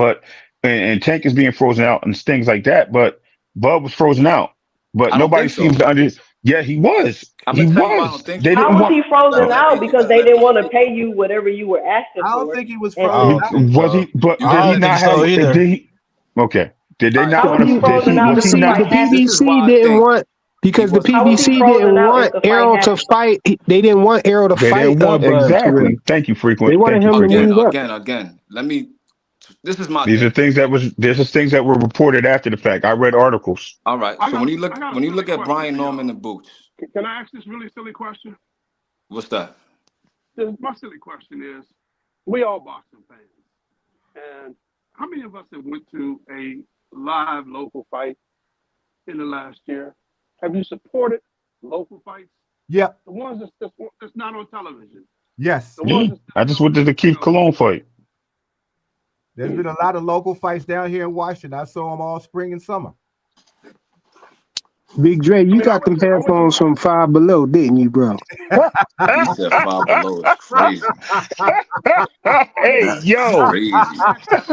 and Tank is being frozen out and things like that. But Bud was frozen out, but
I don't
nobody
think
seems
so.
to under. Yeah, he was.
I'm
He
gonna tell you why I
was.
don't think
They
so.
How
didn't
was
want.
he frozen out? Because they didn't want to pay you whatever you were asking
I don't
for.
think he was
And
I
frozen
since
don't
out.
think
Was
so.
he? But
You
I
did
gotta
he
don't
let me
think
not
so
have?
finish.
either.
Did he? Okay. Did they
All right,
not
how
so
was
want
he
to?
this
frozen
is
out
Was
if
he
the
See,
not?
fight
the
happened?
this is
PBC
why I
didn't
think
want
he
because the
wasn't
How was he
PBC
frozen.
didn't
frozen out if
want
the fight
Errol to
happened?
fight. They didn't want Errol to
They
fight
didn't want
Bud for real.
exactly. Thank you,
They
frequent.
wanted
Thank you,
him to
frequent.
move up.
Again. Let me. This is my
These are
thing.
things that was. There's just things that were reported after the fact. I read articles.
All right.
I
So
got
when
a
you
I
look
got a
when you
silly
look at
question
Brian
for
Norman
y'all.
and Boots,
Can I ask this really silly question?
what's that?
My silly question is, we all boxing fans, and how many of us have went to a live local fight in the last year? Have you supported local fights?
Yep.
The ones that's not on television.
Yes.
The
Yeah,
ones that's
I just went to the Keith Cologne fight.
There's been a lot of local fights down here in Washington. I saw them all spring and summer.
Big Dre,
I
you
mean,
got them headphones from Five Below, didn't you, bro?
He said Five Below is crazy.
Hey
That's
yo,
crazy.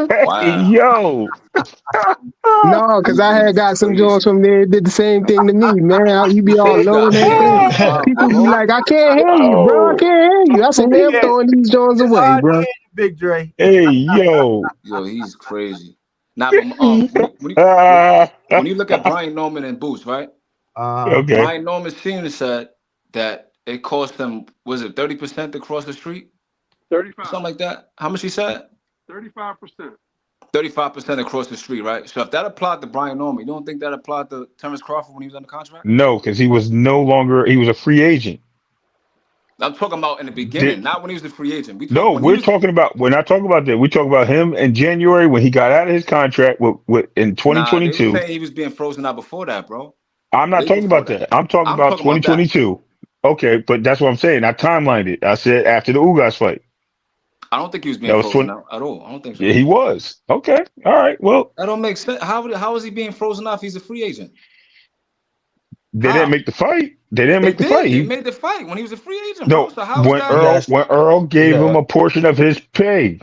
hey
Wow.
yo.
No, because I had
He's
got some joints
crazy.
from there that did the same thing to me, man. You be all
You
low
got
and everything.
headphones from Five
People be
Below?
like, I can't hear you, bro. I
Oh,
can't hear you. I said, man, I'm throwing these joints
It's
away,
hard to
bro.
hear you, Big Dre.
hey yo.
Yo, he's crazy. Now, but when you look at Brian Norman and Boots, right?
Okay.
Brian Norman Sr. said that it cost them, was it 30% to cross the street?
35.
Something like that. How much he said?
35%.
35% across the street, right? So if that applied to Brian Norman, you don't think that applied to Terrence Crawford when he was under contract?
No, because he was no longer. He was a free agent.
I'm talking about in the beginning, not when he was a free agent.
No,
When he
we're
was.
talking about. We're not talking about that. We talk about him in January when he got out of his contract with in
Nah, they were
2022.
saying he was being frozen out before that, bro.
I'm not
Way
talking
before
about
that.
that. I'm talking
I'm
about
talking about that.
2022. Okay, but that's what I'm saying. I timelined it. I said after the Ugas fight.
I don't think he was
That
being
was
frozen
20.
out at all. I don't think
Yeah,
so.
he was. Okay. All right. Well,
That don't make sense. How is he being frozen out if he's a free agent?
they didn't
How?
make the fight. They didn't
They
make the fight.
did. They made the fight when he was a free agent, bro.
No,
So how is that?
When Earl gave him a portion of his pay,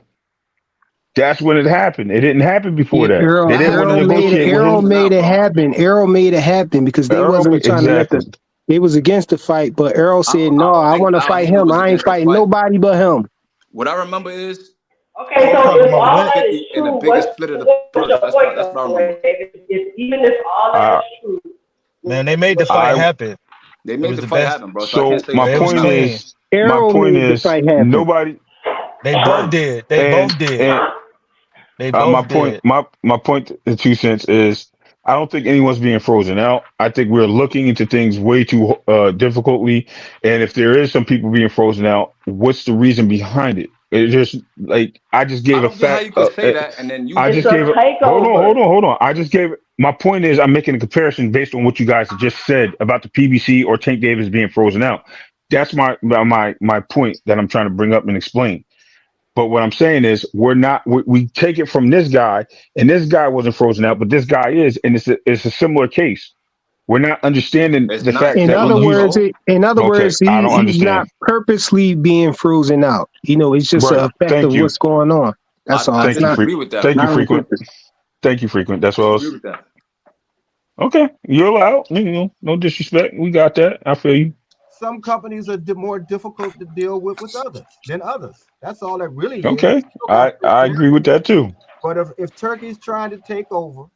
that's when it happened. It didn't happen before
Yeah,
that. They
How
didn't want to
Errol made it.
negotiate with
Errol
him.
made it
bro.
happen. Errol made it happen because they wasn't trying to let the.
Exactly.
They was against the fight, but Errol said,
I
"No,
don't
I
think
want to
Al
fight
Heyman
him.
was
I ain't
against the
fighting
fight.
nobody but him."
What I remember is
Okay,
Cody
so
was
if all
one
that is
fifty in the
true,
biggest split of the
what's
purse.
your point
That's what I
though?
remember.
Even if all that
I,
is true,
Man, they made the fight
I
happen.
They
It
made
was
the
the
fight
best.
happen, bro. So I can't
so
say he was
It was
frozen out.
clean.
my
Errol
point
made the
is
fight happen.
nobody
They both
right.
did. They
And
both did.
and
They
my
both
point,
did.
my point in 2 cents is I don't think anyone's being frozen out. I think we're looking into things way too difficultly. And if there is some people being frozen out, what's the reason behind it? It's just like I just
I
gave a
don't get how
fact.
you could say that and then
I
you.
it's
just
a
gave a
takeover.
hold on. I just gave my point is I'm making a comparison based on what you guys just said about the PBC or Tank Davis being frozen out. That's my point that I'm trying to bring up and explain. But what I'm saying is we take it from this guy, and this guy wasn't frozen out, but this guy is, and it's a similar case. We're not understanding
It's
the
not
fact that when
similar,
you
bro.
okay, I don't
He's not
understand.
purposely being frozen out. It's just an
Right.
effect of
Thank you.
what's going on. That's all.
I
It's
Thank you,
not.
freak.
disagree with that.
Thank you,
Not
frequent. Thank you, frequent. That's
I
what I
disagree
was.
with that.
Okay, you're allowed. No disrespect. We got that. I feel you.
Some companies are more difficult to deal with others than others. That's all that really is.
Okay,
Still got
I
business.
agree with that too.
But if Turkey's trying to take over,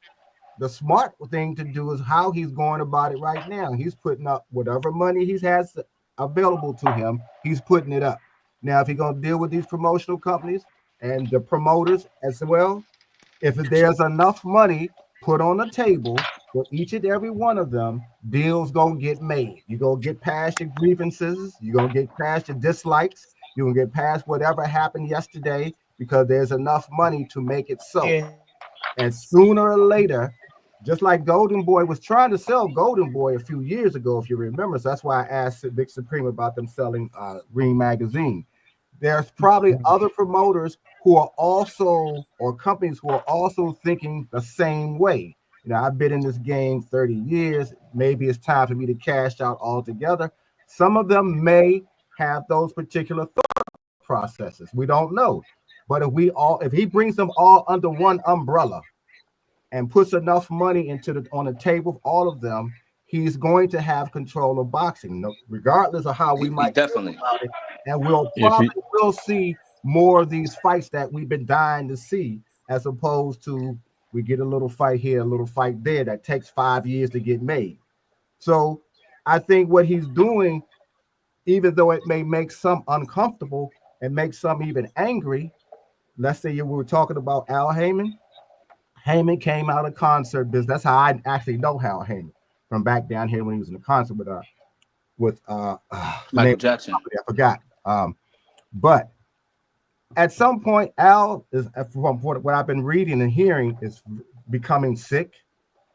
the smart thing to do is how he's going about it right now. He's putting up whatever money he has available to him. He's putting it up. Now, if he's going to deal with these promotional companies and the promoters as well, if there's enough money put on the table for each and every one of them, deals gonna get made. You're gonna get past your grievances, you're gonna get past your dislikes, you're gonna get past whatever happened yesterday because there's enough money to make it so.
Yeah.
And sooner or later, just like Golden Boy was trying to sell Golden Boy a few years ago, if you remember. So that's why I asked Big Supreme about them selling Ring Magazine. There's probably other promoters who are also, or companies who are also thinking the same way. I've been in this game 30 years. Maybe it's time for me to cash out altogether. Some of them may have those particular thought processes. We don't know. But if he brings them all under one umbrella and puts enough money on the table, all of them, he's going to have control of boxing, regardless of how we
He
might feel
definitely.
about it. And we'll
If he
probably will see more of these fights that we've been dying to see, as opposed to we get a little fight here, a little fight there that takes 5 years to get made. So I think what he's doing, even though it may make some uncomfortable and make some even angry, let's say we were talking about Al Heyman. Heyman came out of concert business. That's how I actually know Al Heyman, from back down here when he was in the concert with the name
Michael
of the
Jackson.
company, I forgot. But at some point, Al is, from what I've been reading and hearing, is becoming sick.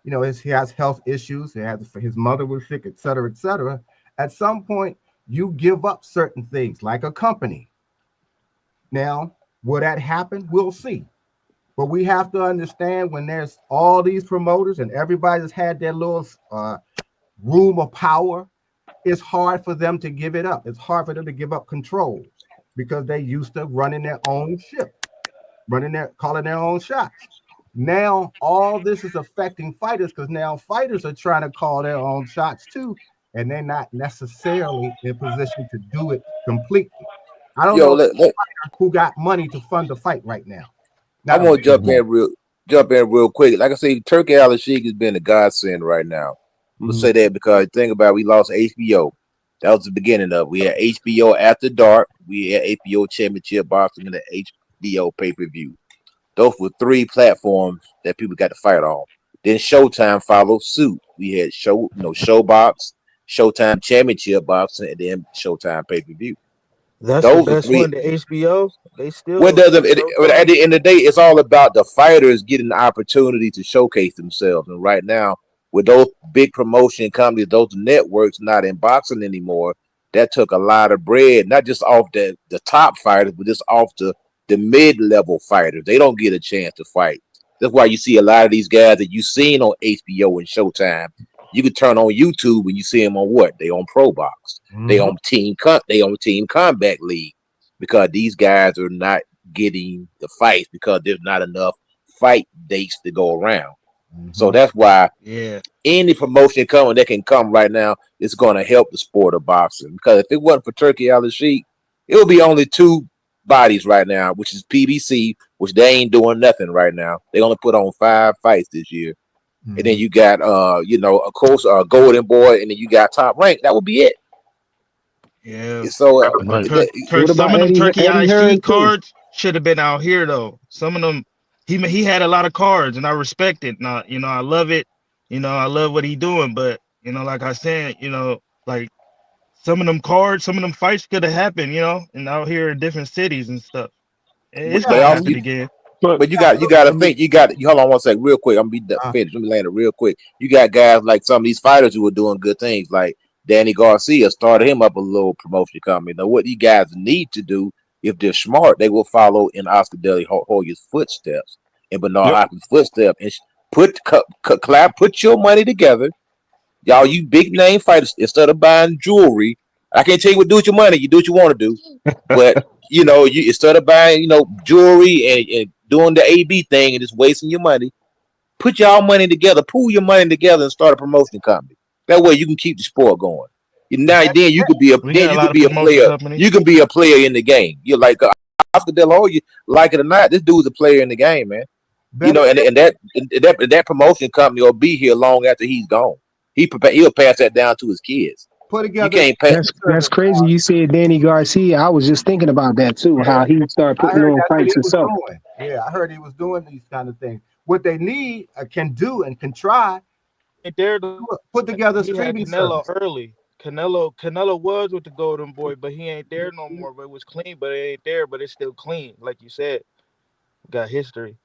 He has health issues. His mother was sick, et cetera, et cetera. At some point, you give up certain things, like a company. Now, will that happen? We'll see. But we have to understand, when there's all these promoters and everybody's had their little room of power, it's hard for them to give it up. It's hard for them to give up control because they used to running their own ship, calling their own shots. Now, all this is affecting fighters because now fighters are trying to call their own shots too, and they're not necessarily in position to do it completely. I don't know who got money to fund the fight right now.
I'm
Not a
gonna
big
jump in real quick. Like I say, Turkey Al Sheik has been a godsend right now. I'm gonna say that because think about it, we lost HBO. That was the beginning of it. We had HBO After Dark. We had HBO Championship Boxing and the HBO pay-per-view. Those were 3 platforms that people got to fight on. Then Showtime followed suit. We had Showbox, Showtime Championship Boxing, and then Showtime pay-per-view.
That's the
Those are
best
three.
one. The HBO, they
What
still
doesn't at
Showtime.
the end of the day, it's all about the fighters getting the opportunity to showcase themselves. And right now, with those big promotion companies, those networks not in boxing anymore, that took a lot of bread, not just off the top fighters, but just off the mid-level fighters. They don't get a chance to fight. That's why you see a lot of these guys that you seen on HBO and Showtime. You can turn on YouTube and you see them on what? They on Pro Box. They on Team Combat League, because these guys are not getting the fights because there's not enough fight dates to go around. So that's why any promotion coming that can come right now is going to help the sport of boxing. Because if it wasn't for Turkey Al-Sheikh, it would be only two bodies right now, which is PBC, which they ain't doing nothing right now. They only put on 5 fights this year. And then you got of course, Golden Boy, and then you got Top Rank. That would be it.
Yeah.
So
some of them Turkey
Eddie
IC
Hearn too?
cards should have been out here though. Some of them, he had a lot of cards, and I respect it. Now, I love it. I love what he doing. But like I said, like some of them cards, some of them fights could have happened, and out here in different cities and stuff. It's
But
gonna
also,
happen again.
But you got to think. Hold on one second, real quick. I'm gonna be finished. Let me land it real quick. You got guys like some of these fighters who are doing good things, like Danny Garcia started him up a little promotion company. Now, what these guys need to do, if they're smart, they will follow in Oscar De La Hoya's footsteps and Bernard Hopkins' footsteps, and put your money together, y'all. You big name fighters, instead of buying jewelry. I can't tell you what to do with your money. You do what you want to do, but you instead of buying jewelry and doing the AB thing and just wasting your money, put y'all money together, pool your money together, and start a promotion company. That way you can keep the sport going. Then you could be a player.
Companies.
You can be a player in the game. You're like Oscar De La Hoya, like it or not, this dude's a player in the game, man. And that promotion company will be here long after he's gone. He'll pass that down to his kids.
Put together.
You can't pass.
That's crazy. You said Danny Garcia. I was just thinking about that too. How he started putting on fights himself.
Yeah, I heard he was doing these kind of things. What they need, can do, and can try. Put together streaming
Canelo
service.
early. Canelo was with the Golden Boy, but he ain't there no more. But it was clean, but it ain't there. But it's still clean, like you said. Got history.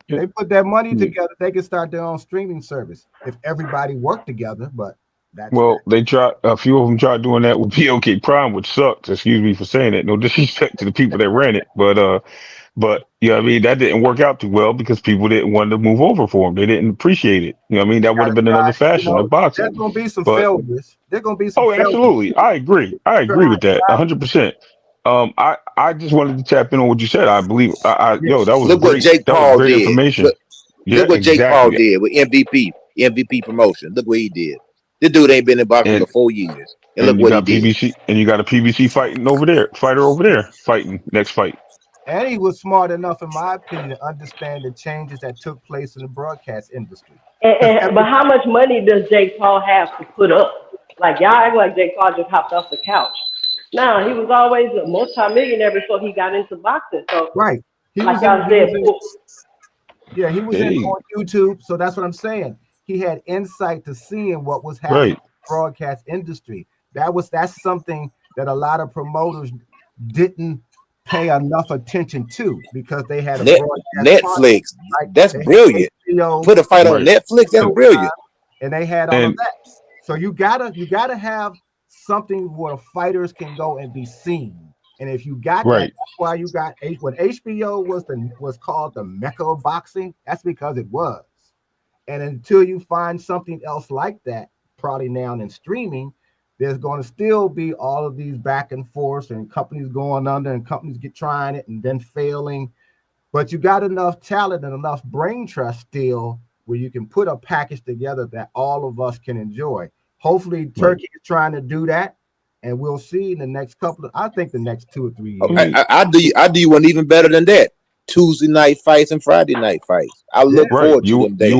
They put that money together. They can start their own streaming service if everybody worked together. But
they tried. A few of them tried doing that with POK Prime, which sucks. Excuse me for saying that. No disrespect to the people that ran it, but I mean, that didn't work out too well because people didn't want to move over for them. They didn't appreciate it. I mean, that would have been another fashion of boxing.
There's gonna be some failures. There's gonna be some.
Oh, absolutely. I agree with that 100%. I just wanted to tap in on what you said. I believe that was
Look
great.
What Jake
that
Paul
was great
did.
information.
Look what Jake Paul did with MVP promotion. Look what he did. This dude ain't been in boxing for 4 years. And look what he did.
And you got a PBC fighter over there fighting next fight.
And he was smart enough, in my opinion, to understand the changes that took place in the broadcast industry.
But how much money does Jake Paul have to put up? Like, y'all act like Jake Paul just hopped off the couch. No, he was always a multi-millionaire before he got into boxing. So,
right.
He was on
YouTube. So that's what I'm saying. He had insight to seeing what was happening in the broadcast industry. That's something that a lot of promoters didn't pay enough attention to, because they had a
Netflix. That's brilliant. Put a fight on Netflix. That's brilliant.
And they had all of that. So you gotta have something where fighters can go and be seen. And if you got that, that's why you got when HBO was called the Mecca of boxing. That's because it was. And until you find something else like that, probably now in streaming, there's going to still be all of these back and forth and companies going under and companies trying it and then failing. But you got enough talent and enough brain trust still where you can put a package together that all of us can enjoy. Hopefully Turkey is trying to do that, and we'll see in the next I think the next 2 or 3 years.
I do one even better than that. Tuesday night fights and Friday night fights. I look forward to them days.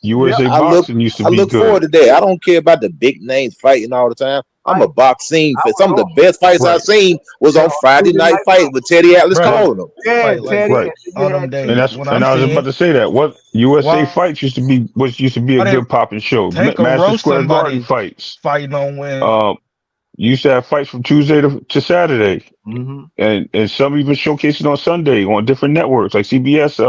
Yeah.
USA boxing used to
I
be
look forward
good.
to that. I don't care about the big names fighting all the time. I'm a boxing fan. Some of the best fights I've
Right.
seen was on Friday
Tuesday
Night
night
Fight with Teddy Atlas
Right.
calling them.
Yeah,
Like
Teddy, and
Right.
then you
all them
had
And
days.
that's
What
and
I'm
I was about
saying,
to say that what USA
why
fights used to be a
they
good popping show.
take a
Madison
roast
Square Garden
somebody
fights.
fighting on when
You used to have fights from Tuesday to Saturday,
mm-hmm.
and some even showcasing on Sunday on different networks like CBS.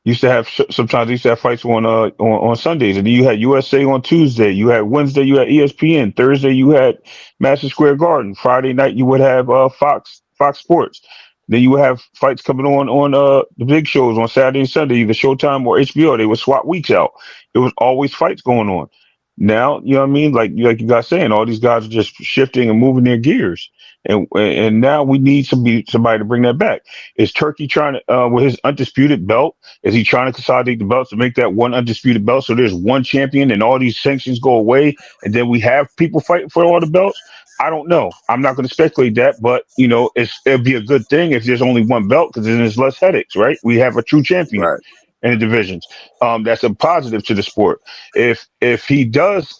Used to have sometimes they used to have fights on Sundays, and then you had USA on Tuesday. You had Wednesday, you had ESPN. Thursday, you had Madison Square Garden. Friday night, you would have Fox Sports. Then you would have fights coming on the big shows on Saturday and Sunday, either Showtime or HBO. They would swap weeks out. It was always fights going on. Now, you know what I mean? Like you guys saying, all these guys are just shifting and moving their gears, and now we need somebody to bring that back. Is Turkey trying to with his undisputed belt? Is he trying to consolidate the belts to make that one undisputed belt so there's one champion and all these sanctions go away and then we have people fighting for all the belts? I don't know. I'm not going to speculate that, but it'd be a good thing if there's only one belt because then there's less headaches, right? We have a true champion
Right.
in the divisions. That's a positive to the sport. If he does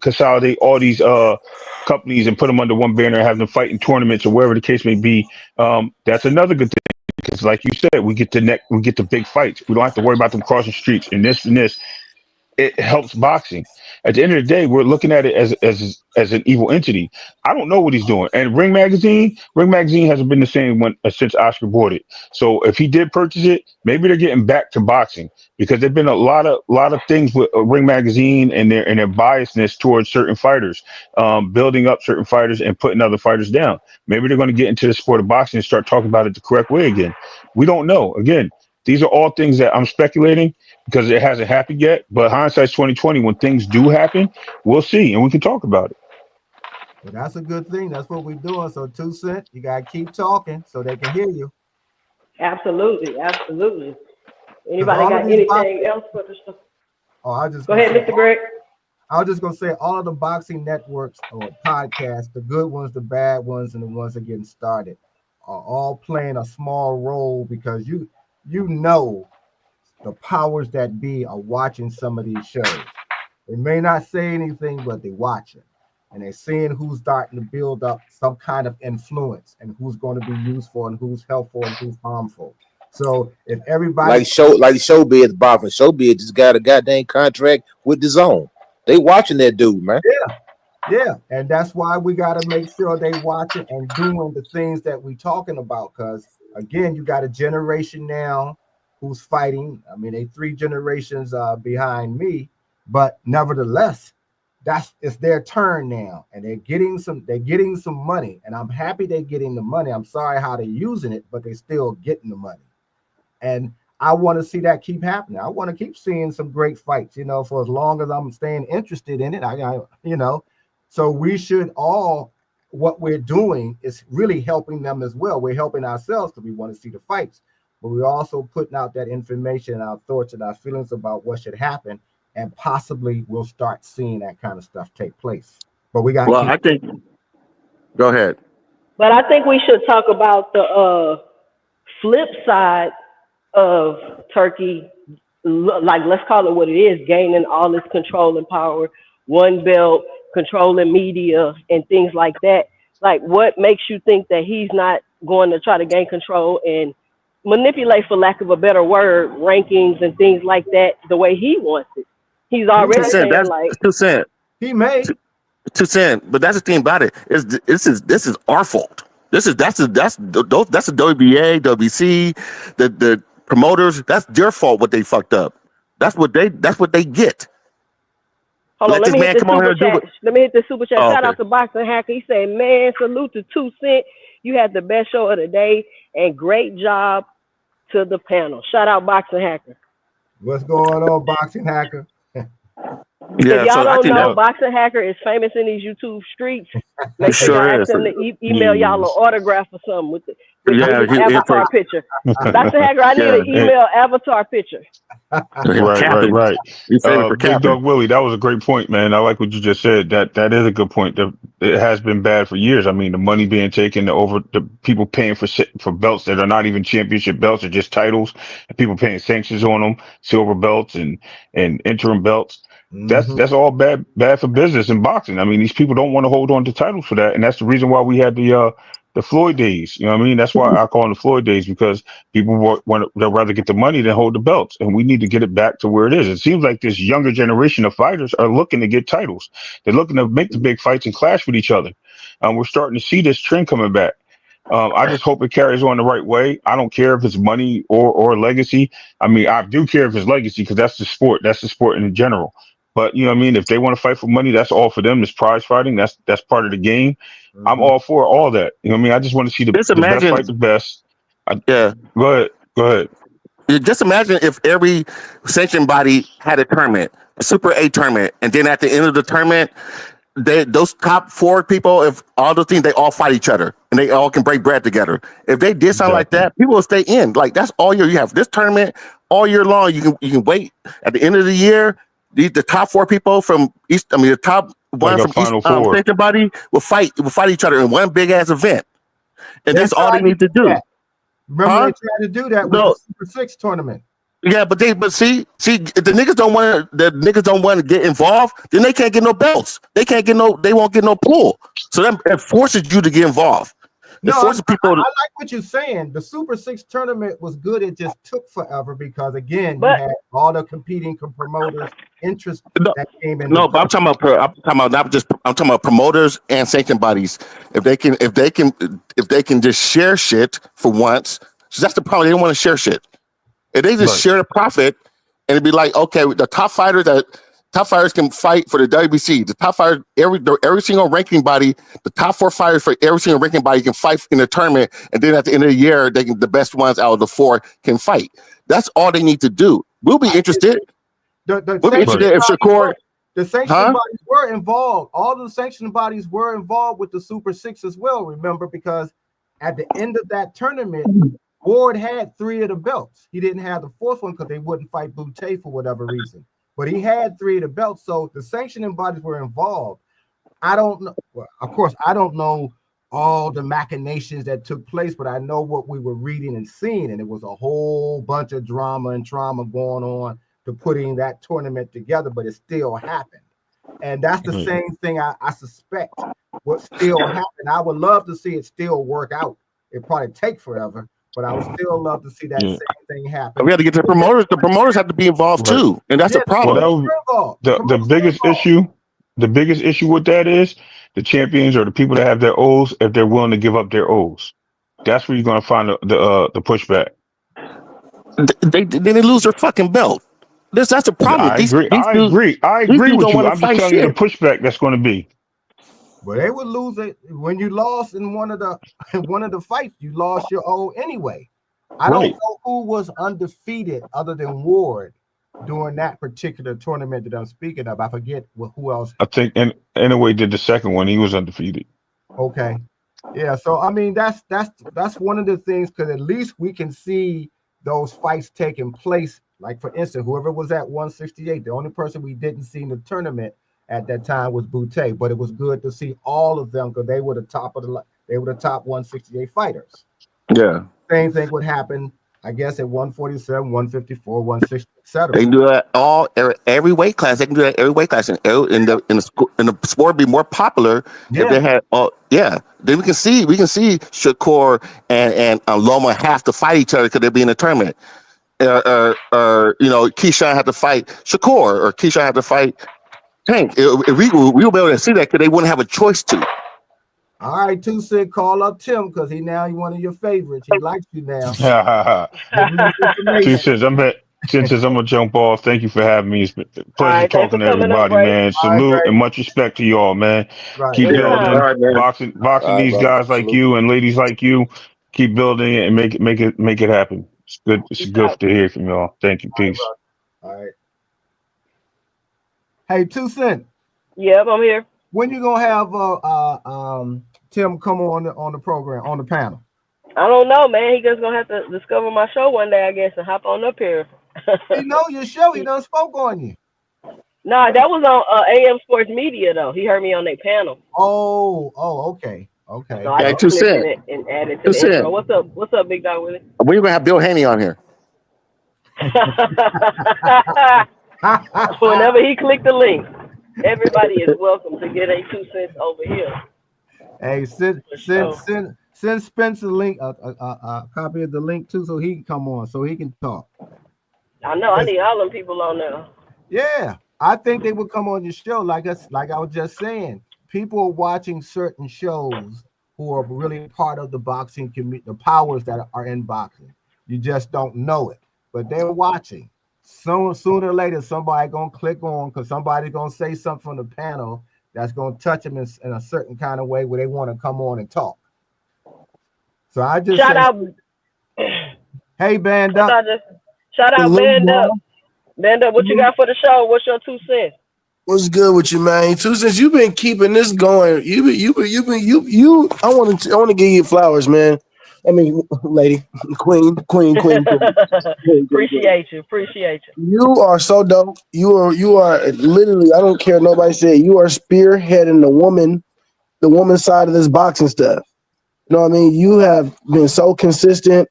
consolidate all these companies and put them under one banner and have them fight in tournaments or wherever the case may be, that's another good thing. Because, like you said, we get the big fights. We don't have to worry about them crossing streets and this and this. It helps boxing. At the end of the day, we're looking at it as an evil entity. I don't know what he's doing. And Ring Magazine hasn't been the same since Oscar bought it. So if he did purchase it, maybe they're getting back to boxing because there've been a lot of things with Ring Magazine and their biasness towards certain fighters, building up certain fighters and putting other fighters down. Maybe they're going to get into the sport of boxing and start talking about it the correct way again. We don't know. Again, these are all things that I'm speculating because it hasn't happened yet. But hindsight's 2020. When things do happen, we'll see and we can talk about it.
Well, that's a good thing. That's what we're doing. So 2 Cent, you gotta keep talking so they can hear you.
Absolutely. Anybody got anything else for the show? Go ahead, Mr. Greg.
I was just gonna say all of the boxing networks or podcasts, the good ones, the bad ones, and the ones that are getting started, are all playing a small role because you know the powers that be are watching some of these shows. They may not say anything, but they're watching. And they're seeing who's starting to build up some kind of influence and who's going to be useful and who's helpful and who's harmful. So if everybody
like Showbiz boxing, Showbiz just got a goddamn contract with the Zone. They watching that dude, man.
Yeah, and that's why we got to make sure they watching and doing the things that we talking about. Because again, you got a generation now who's fighting. I mean, they 3 generations behind me, but nevertheless, it's their turn now, and they're getting some money, and I'm happy they're getting the money. I'm sorry how they're using it, but they're still getting the money, and I want to see that keep happening. I want to keep seeing some great fights, for as long as I'm staying interested in it. So we should all, what we're doing is really helping them as well. We're helping ourselves because we want to see the fights, but we're also putting out that information and our thoughts and our feelings about what should happen, and possibly we'll start seeing that kind of stuff take place. But we got.
Well, I think. Go ahead.
But I think we should talk about the flip side of Turkey, like let's call it what it is, gaining all this control and power, one belt, controlling media and things like that. Like, what makes you think that he's not going to try to gain control and manipulate, for lack of a better word, rankings and things like that the way he wants it? He's already saying like
2 Cent.
He may
2 Cent, but that's the thing about it. This is our fault. That's the WBA, WC, the promoters. That's their fault. What they fucked up. That's what they get.
Hold on, let me hit the super chat. Let me hit the super chat. Shout out to Boxing Hacker. He said, "Man, salute to 2 Cent. You had the best show of the day, and great job to the panel." Shout out Boxing Hacker.
What's going on, Boxing Hacker?
If y'all don't know, Boxing Hacker is famous in these YouTube streets. Make sure y'all ask him to email y'all an autograph or something with the avatar picture. Boxing Hacker, I need an email avatar picture.
Right. Big Dog Willie, that was a great point, man. I like what you just said. That is a good point. it has been bad for years. I mean, the money being taken, the people paying for belts that are not even championship belts, or just titles, and people paying sanctions on them, silver belts and interim belts. That's all bad for business in boxing. I mean, these people don't want to hold on to titles for that, and that's the reason why we had the Floyd days. You know what I mean? That's why I call them the Floyd days, because people they'll rather get the money than hold the belts, and we need to get it back to where it is. It seems like this younger generation of fighters are looking to get titles. They're looking to make the big fights and clash with each other. We're starting to see this trend coming back. I just hope it carries on the right way. I don't care if it's money or legacy. I mean, I do care if it's legacy, because that's the sport. That's the sport in general. But you know what I mean? If they want to fight for money, that's all for them. It's prize fighting. That's part of the game. I'm all for all that. You know what I mean? I just want to see the best fight the best.
Yeah.
Go ahead.
Just imagine if every sanctioned body had a tournament, a Super A tournament, and then at the end of the tournament, those top 4 people, if all those teams, they all fight each other and they all can break bread together. If they did something like that, people will stay in. Like, that's all you have this tournament all year long. You can wait at the end of the year. The top 4 people from East, I mean, the top one from East sanctioned body will fight each other in one big ass event, and that's all they need to do.
Remember, they tried to do that with the Super 6 tournament.
Yeah, but see, if the niggas don't want to get involved, then they can't get no belts. They won't get no pull. So that it forces you to get involved. It forces people.
I like what you're saying. The Super 6 tournament was good. It just took forever because, again, you had all the competing promoters' interest that came in.
No, but I'm talking about promoters and sanctioned bodies. If they can just share shit for once, so that's the problem. They don't want to share shit. If they just share the profit, and it'd be like, okay, the top fighters can fight for the WBC. The top fighters, every single ranking body, the top 4 fighters for every single ranking body can fight in the tournament, and then at the end of the year, the best ones out of the 4 can fight. That's all they need to do. We'll be interested.
We'll be interested if Shakur. The sanctioning bodies were involved. All the sanctioning bodies were involved with the Super 6 as well. Remember, because at the end of that tournament, Ward had 3 of the belts. He didn't have the 4th one because they wouldn't fight Boutte for whatever reason. But he had 3 of the belts, so the sanctioning bodies were involved. I don't know. Well, of course, I don't know all the machinations that took place, but I know what we were reading and seeing, and it was a whole bunch of drama and trauma going on to putting that tournament together, but it still happened. And that's the same thing I suspect what still happened. I would love to see it still work out. It probably take forever, but I would still love to see that same thing happen.
We have to get to the promoters. The promoters have to be involved too, and that's the problem.
Well, the biggest issue with that is the champions or the people that have their O's, if they're willing to give up their O's. That's where you're going to find the pushback.
They lose their fucking belt. That's the problem.
I agree with you. I'm just telling you the pushback that's going to be.
Well, they would lose it when you lost in one of the fights. You lost your O anyway. I don't know who was undefeated other than Ward during that particular tournament that I'm speaking of. I forget who else.
I think anyway did the second one. He was undefeated.
Okay, yeah. So I mean, that's one of the things, because at least we can see those fights taking place. Like, for instance, whoever was at 168, the only person we didn't see in the tournament at that time was Boutte, but it was good to see all of them because they were the top 168 fighters.
Yeah.
Same thing would happen, I guess, at 147, 154, 160, etc.
They can do that every weight class. They can do that every weight class, and the sport be more popular if they had. Then we can see Shakur and Loma have to fight each other because they'll be in a tournament. Keyshawn had to fight Shakur, or Keyshawn had to fight Tank. We'll be able to see that because they wouldn't have a choice to.
All right, Tucson, call up Tim because he's one of your favorites. He likes you now.
Since I'm gonna jump off. Thank you for having me. It's been a pleasure talking to everybody, man. Salute and much respect to y'all, man. Keep building, boxing these guys like you and ladies like you. Keep building it and make it happen. It's good. It's good to hear from y'all. Thank you. Peace.
All right. Hey, Tucson.
Yep, I'm here.
When you gonna have Tim come on the program, on the panel?
I don't know, man. He just gonna have to discover my show one day, I guess, and hop on up here.
He know your show. He done spoke on you.
Nah, that was on AM Sports Media though. He heard me on their panel,
Okay.
so
Okay.
I
Yeah,
Well,
just
two
clipped
cent.
it and added to
Two
the intro.
cent.
What's up? What's up, Big Dog Willie?
We're gonna have Bill Haney on here.
Whenever he clicked the link, everybody is welcome to get a 2 cents over here
hey, send
for
send
sure.
send send Spencer link a copy of the link too, so he can come on, so he can talk.
I know I need all them people on there.
Yeah, I think they would come on your show. Like I was just saying, people are watching certain shows who are really part of the boxing community, the powers that are in boxing. You just don't know it, but they're watching. Sooner or later, somebody gonna click on because somebody's gonna say something from the panel that's gonna touch them in a certain kind of way where they want to come on and talk. So I just
Shout
say,
out,
hey, band
I
up.
thought just shout out
Salute,
Band Up.
y'all.
Band Up, what you
Salute.
got for the show? What's your 2 cents?
What's good with you, man? Two, since you've been keeping this going, you. I want to give you flowers, man. I mean, lady, queen.
Appreciate you. Appreciate you.
You are so dope. You are literally. I don't care. Nobody said you are spearheading the woman side of this boxing stuff. You know what I mean? You have been so consistent,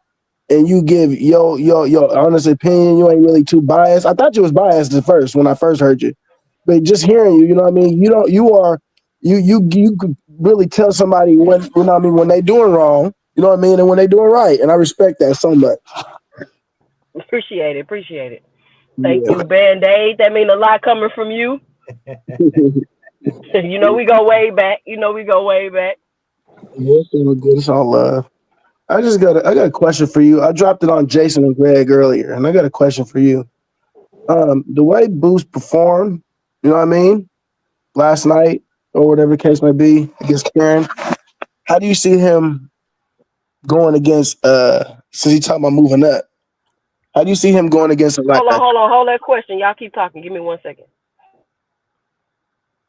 and you give your honest opinion. You ain't really too biased. I thought you was biased at first when I first heard you, but just hearing you, you know what I mean. You don't. You are. You could really tell somebody when you know what I mean when they doing wrong. You know what I mean, and when they doing right, and I respect that so much.
Appreciate it. Appreciate it. Thank
Yeah.
you, Band Aid. That mean a lot coming from you. You know we go way back. You know we go way back.
Yeah, it's all good. It's all love. I got a question for you. I dropped it on Jason and Greg earlier, and I got a question for you. The way Boost performed, you know what I mean, last night or whatever the case may be against Karen. How do you see him going against? Since he talking about moving up, how do you see him going against
Hold on, hold that question. Y'all keep talking. Give me 1 second.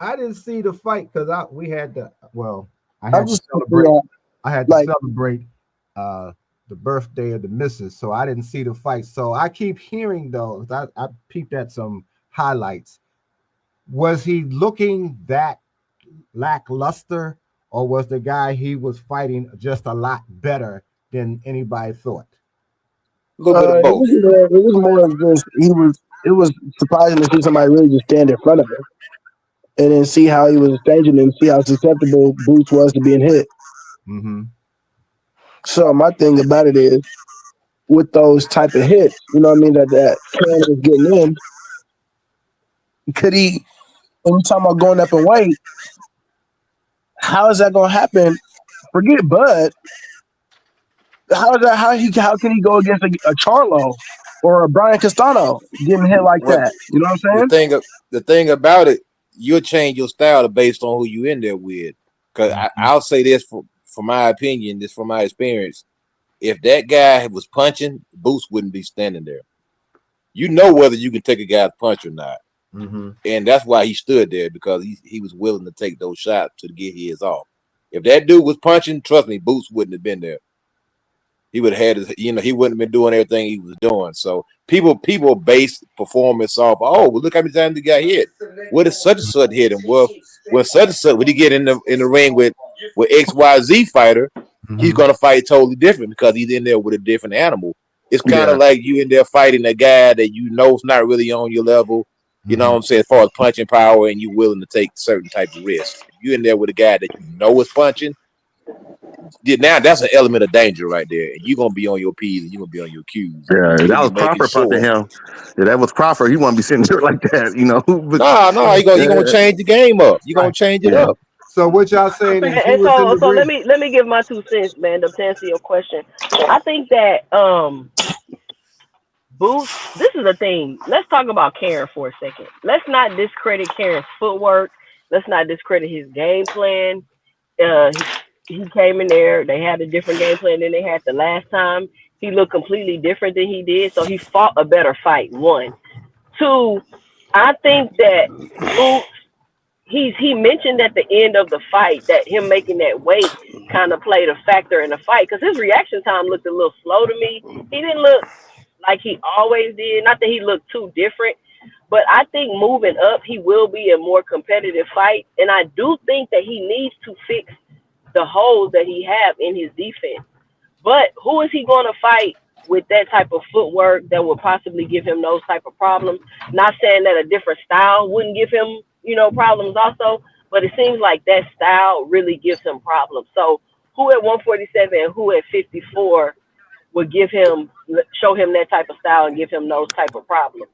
I didn't see the fight because we had to. Well, I
I'm
had to
just
celebrate. I had to
like
celebrate the birthday of the missus, so I didn't see the fight. So I keep hearing those. I peeped at some highlights. Was he looking that lackluster, or was the guy he was fighting just a lot better than anybody thought?
A little bit of both.
it was more of just it was surprising to see somebody really just stand in front of him and then see how he was staging and see how susceptible Boots was to being hit.
Mm-hmm.
So my thing about it is with those type of hits, you know what I mean, that Karen was getting in, could he, when we talking about going up in weight, how is that gonna happen? Forget Bud. How can he go against a Charlo or a Brian Castano getting hit like
What
that? You know what I'm
the
saying?
thing the thing about it, you'll change your style based on who you in there with. Cause I'll say this for my opinion, this from my experience. If that guy was punching, Boots wouldn't be standing there. You know whether you can take a guy's punch or not.
Mm-hmm.
And that's why he stood there, because he was willing to take those shots to get his off. If that dude was punching, trust me, Boots wouldn't have been there. He would have had his, he wouldn't have been doing everything he was doing. So people base performance off, oh, well, look how many times he got hit. What is such and such hit him? Well, when such and such, when he get in the ring with XYZ fighter, he's
Mm-hmm.
gonna fight totally different because he's in there with a different animal. It's kind
Yeah.
of like you in there fighting a guy that you know is not really on your level. You know
Mm-hmm.
what I'm saying? As far as punching power, and you willing to take certain type of risk. You in there with a guy that you know is punching. Now that's an element of danger right there, and you're gonna be on your P's and you're gonna be on your Q's, and
Yeah,
you're
that
really
was
making
Crawford punching
sure.
him. Yeah, that was Crawford. He won't be sitting there like that, you know. But
No, you're gonna change the game up. You're gonna
Right.
change it
yeah,
up.
So what y'all saying is he
And
was in
so
the
so
ring.
let me give my 2 cents, man, to answer your question. I think that Boots, this is the thing. Let's talk about Karen for a second. Let's not discredit Karen's footwork. Let's not discredit his game plan. He came in there. They had a different game plan than they had the last time. He looked completely different than he did, so he fought a better fight. One, two. I think that Boots. He mentioned at the end of the fight that him making that weight kind of played a factor in the fight because his reaction time looked a little slow to me. He didn't look like he always did. Not that he looked too different, But I think moving up, he will be a more competitive fight. And I do think that he needs to fix the holes that he have in his defense. But who is he going to fight with that type of footwork that would possibly give him those type of problems? Not saying that a different style wouldn't give him, problems also, but it seems like that style really gives him problems. So who at 147 and who at 54 would show him that type of style and give him those type of problems?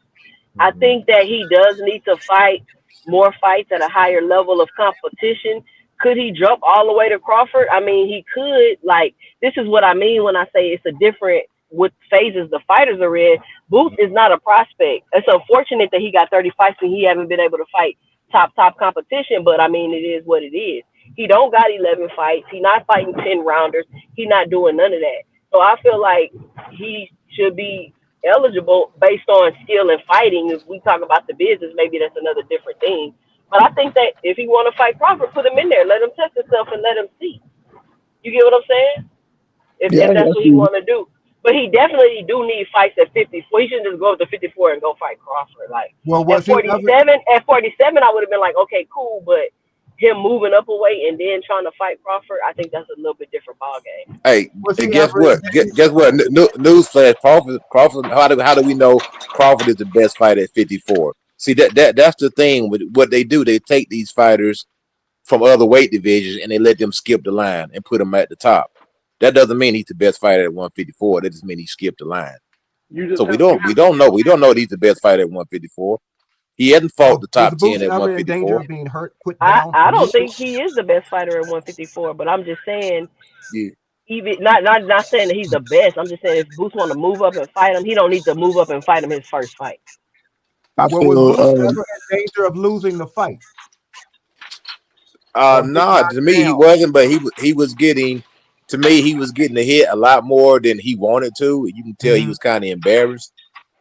I think that he does need to fight more fights at a higher level of competition. Could he jump all the way to Crawford? I mean, he could. Like, this is what I mean when I say it's a different what phases the fighters are in. Boots is not a prospect. It's unfortunate that he got 30 fights and he haven't been able to fight top competition, but I mean, it is what it is. He don't got 11 fights. He not fighting 10 rounders. He not doing none of that. So I feel like he should be eligible based on skill and fighting. If we talk about the business, maybe that's another different thing. But I think that if he want to fight Crawford, put him in there, let him test himself, and let him see. You get what I'm saying? If that's what he want to do. But he definitely do need fights at 54. He shouldn't just go up to 54 and go fight Crawford. Like, at 47, I would have been like, okay, cool. But him moving up a weight and then trying to fight Crawford, I think that's a little bit different ball game.
Hey, guess what? Guess what? Newsflash: Crawford. How do we know Crawford is the best fighter at 54? See, that's the thing with what they do. They take these fighters from other weight divisions and they let them skip the line and put them at the top. That doesn't mean he's the best fighter at 154. That just means he skipped the line. So we don't know that he's the best fighter at 154. He hasn't fought the top 10 at 154.
Being hurt, put down.
I don't think he is the best fighter at 154, but I'm just saying, even not saying that he's the best. I'm just saying if Boots want to move up and fight him, he don't need to move up and fight him his first fight.
Was Boots ever in danger of losing the fight?
No, to me he wasn't, but he was getting. To me, he was getting hit a lot more than he wanted to. You can tell he was kind of embarrassed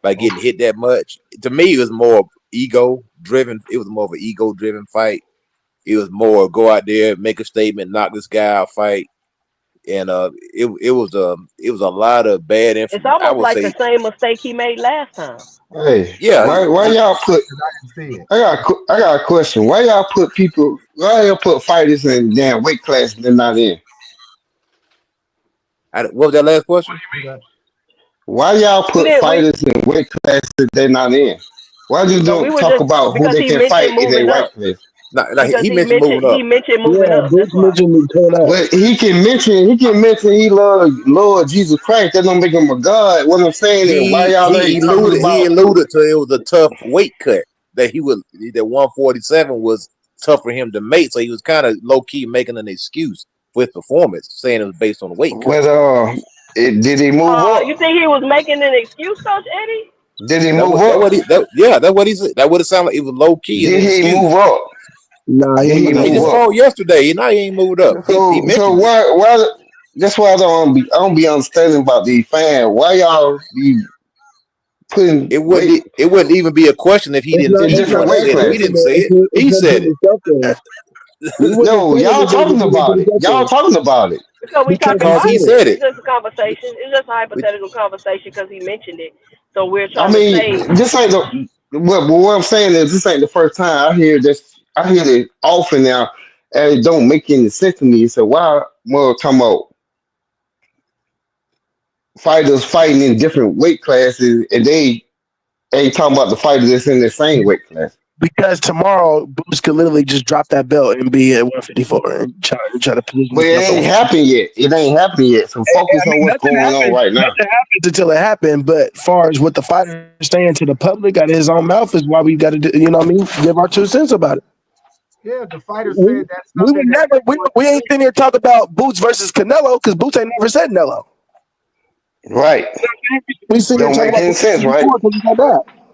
by getting hit that much. To me, it was more ego driven. It was more of an ego driven fight. It was more go out there, make a statement, knock this guy out, fight. And it was a lot of bad information.
It's almost like the same mistake he made last time.
Hey,
yeah.
Why y'all put? I got a question. Why y'all put fighters in damn weight class they're not in?
What was that last question?
Why y'all put fighters in weight class that they're not in? Why you don't talk about who they can fight in their weight class?
He mentioned moving up.
He mentioned moving up.
Well, he can mention he Lord Jesus Christ. That don't make him a god. What I'm saying is, why y'all ain't talking about?
He alluded to it was a tough weight cut that 147 was tough for him to make. So he was kind of low key making an excuse for his performance, saying it was based on the weight cut.
Well, did he move up?
You think he was making an excuse, Coach Eddie?
Did he move up?
That's what he said. That would have sounded like it was low key.
Did he move up?
Nah,
he just fought yesterday. He ain't moved up.
So why? That's why I don't be understanding about these fans. Why y'all be putting
it wouldn't even be a question if he didn't say it. He didn't say it. He said it.
No, y'all talking about it. Y'all talking about it.
So we talking
because
about
he said it.
It's just a conversation. It's just a hypothetical conversation because he mentioned it. So we're trying
to say
this
ain't what I'm saying is this ain't the first time I hear this. I hear it often now, and it don't make any sense to me. So why we're talking about fighters fighting in different weight classes, and they ain't talking about the fighters that's in the same weight class?
Because tomorrow, Boots could literally just drop that belt and be at 154 and try to position.
But it ain't happened yet. It ain't happened yet. So focus on what's going on right now.
Nothing happens until it happened. But as far as what the fighter is saying to the public out of his own mouth is why we got to do. You know what I mean? Give our 2 cents about it.
Yeah, the fighter said that's
we would never. We ain't sitting here talk about Boots versus Canelo because Boots ain't never said Nello.
Right.
We sitting here talking about
sense, right?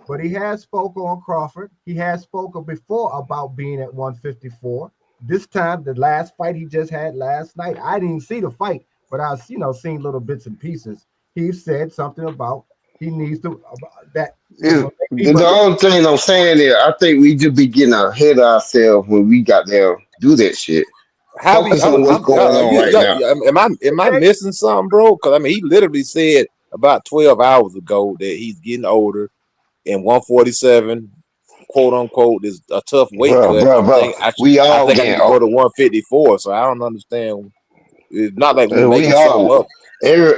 But he has spoke on Crawford. He has spoken before about being at 154. This time, the last fight he just had last night, I didn't see the fight, but I've seen little bits and pieces. He said something about he needs to that.
The only thing I'm saying is I think we just be getting ahead of ourselves when we got there do that shit. Focus on what's going on right now.
Am I missing something, bro? Because he literally said about 12 hours ago that he's getting older. and 147, quote unquote, is a tough weight
bro,
cut.
bro, bro. We
I
all
think I need
getting
to go
old.
to 154. So I don't understand. It's not like we
We
making something
all
up.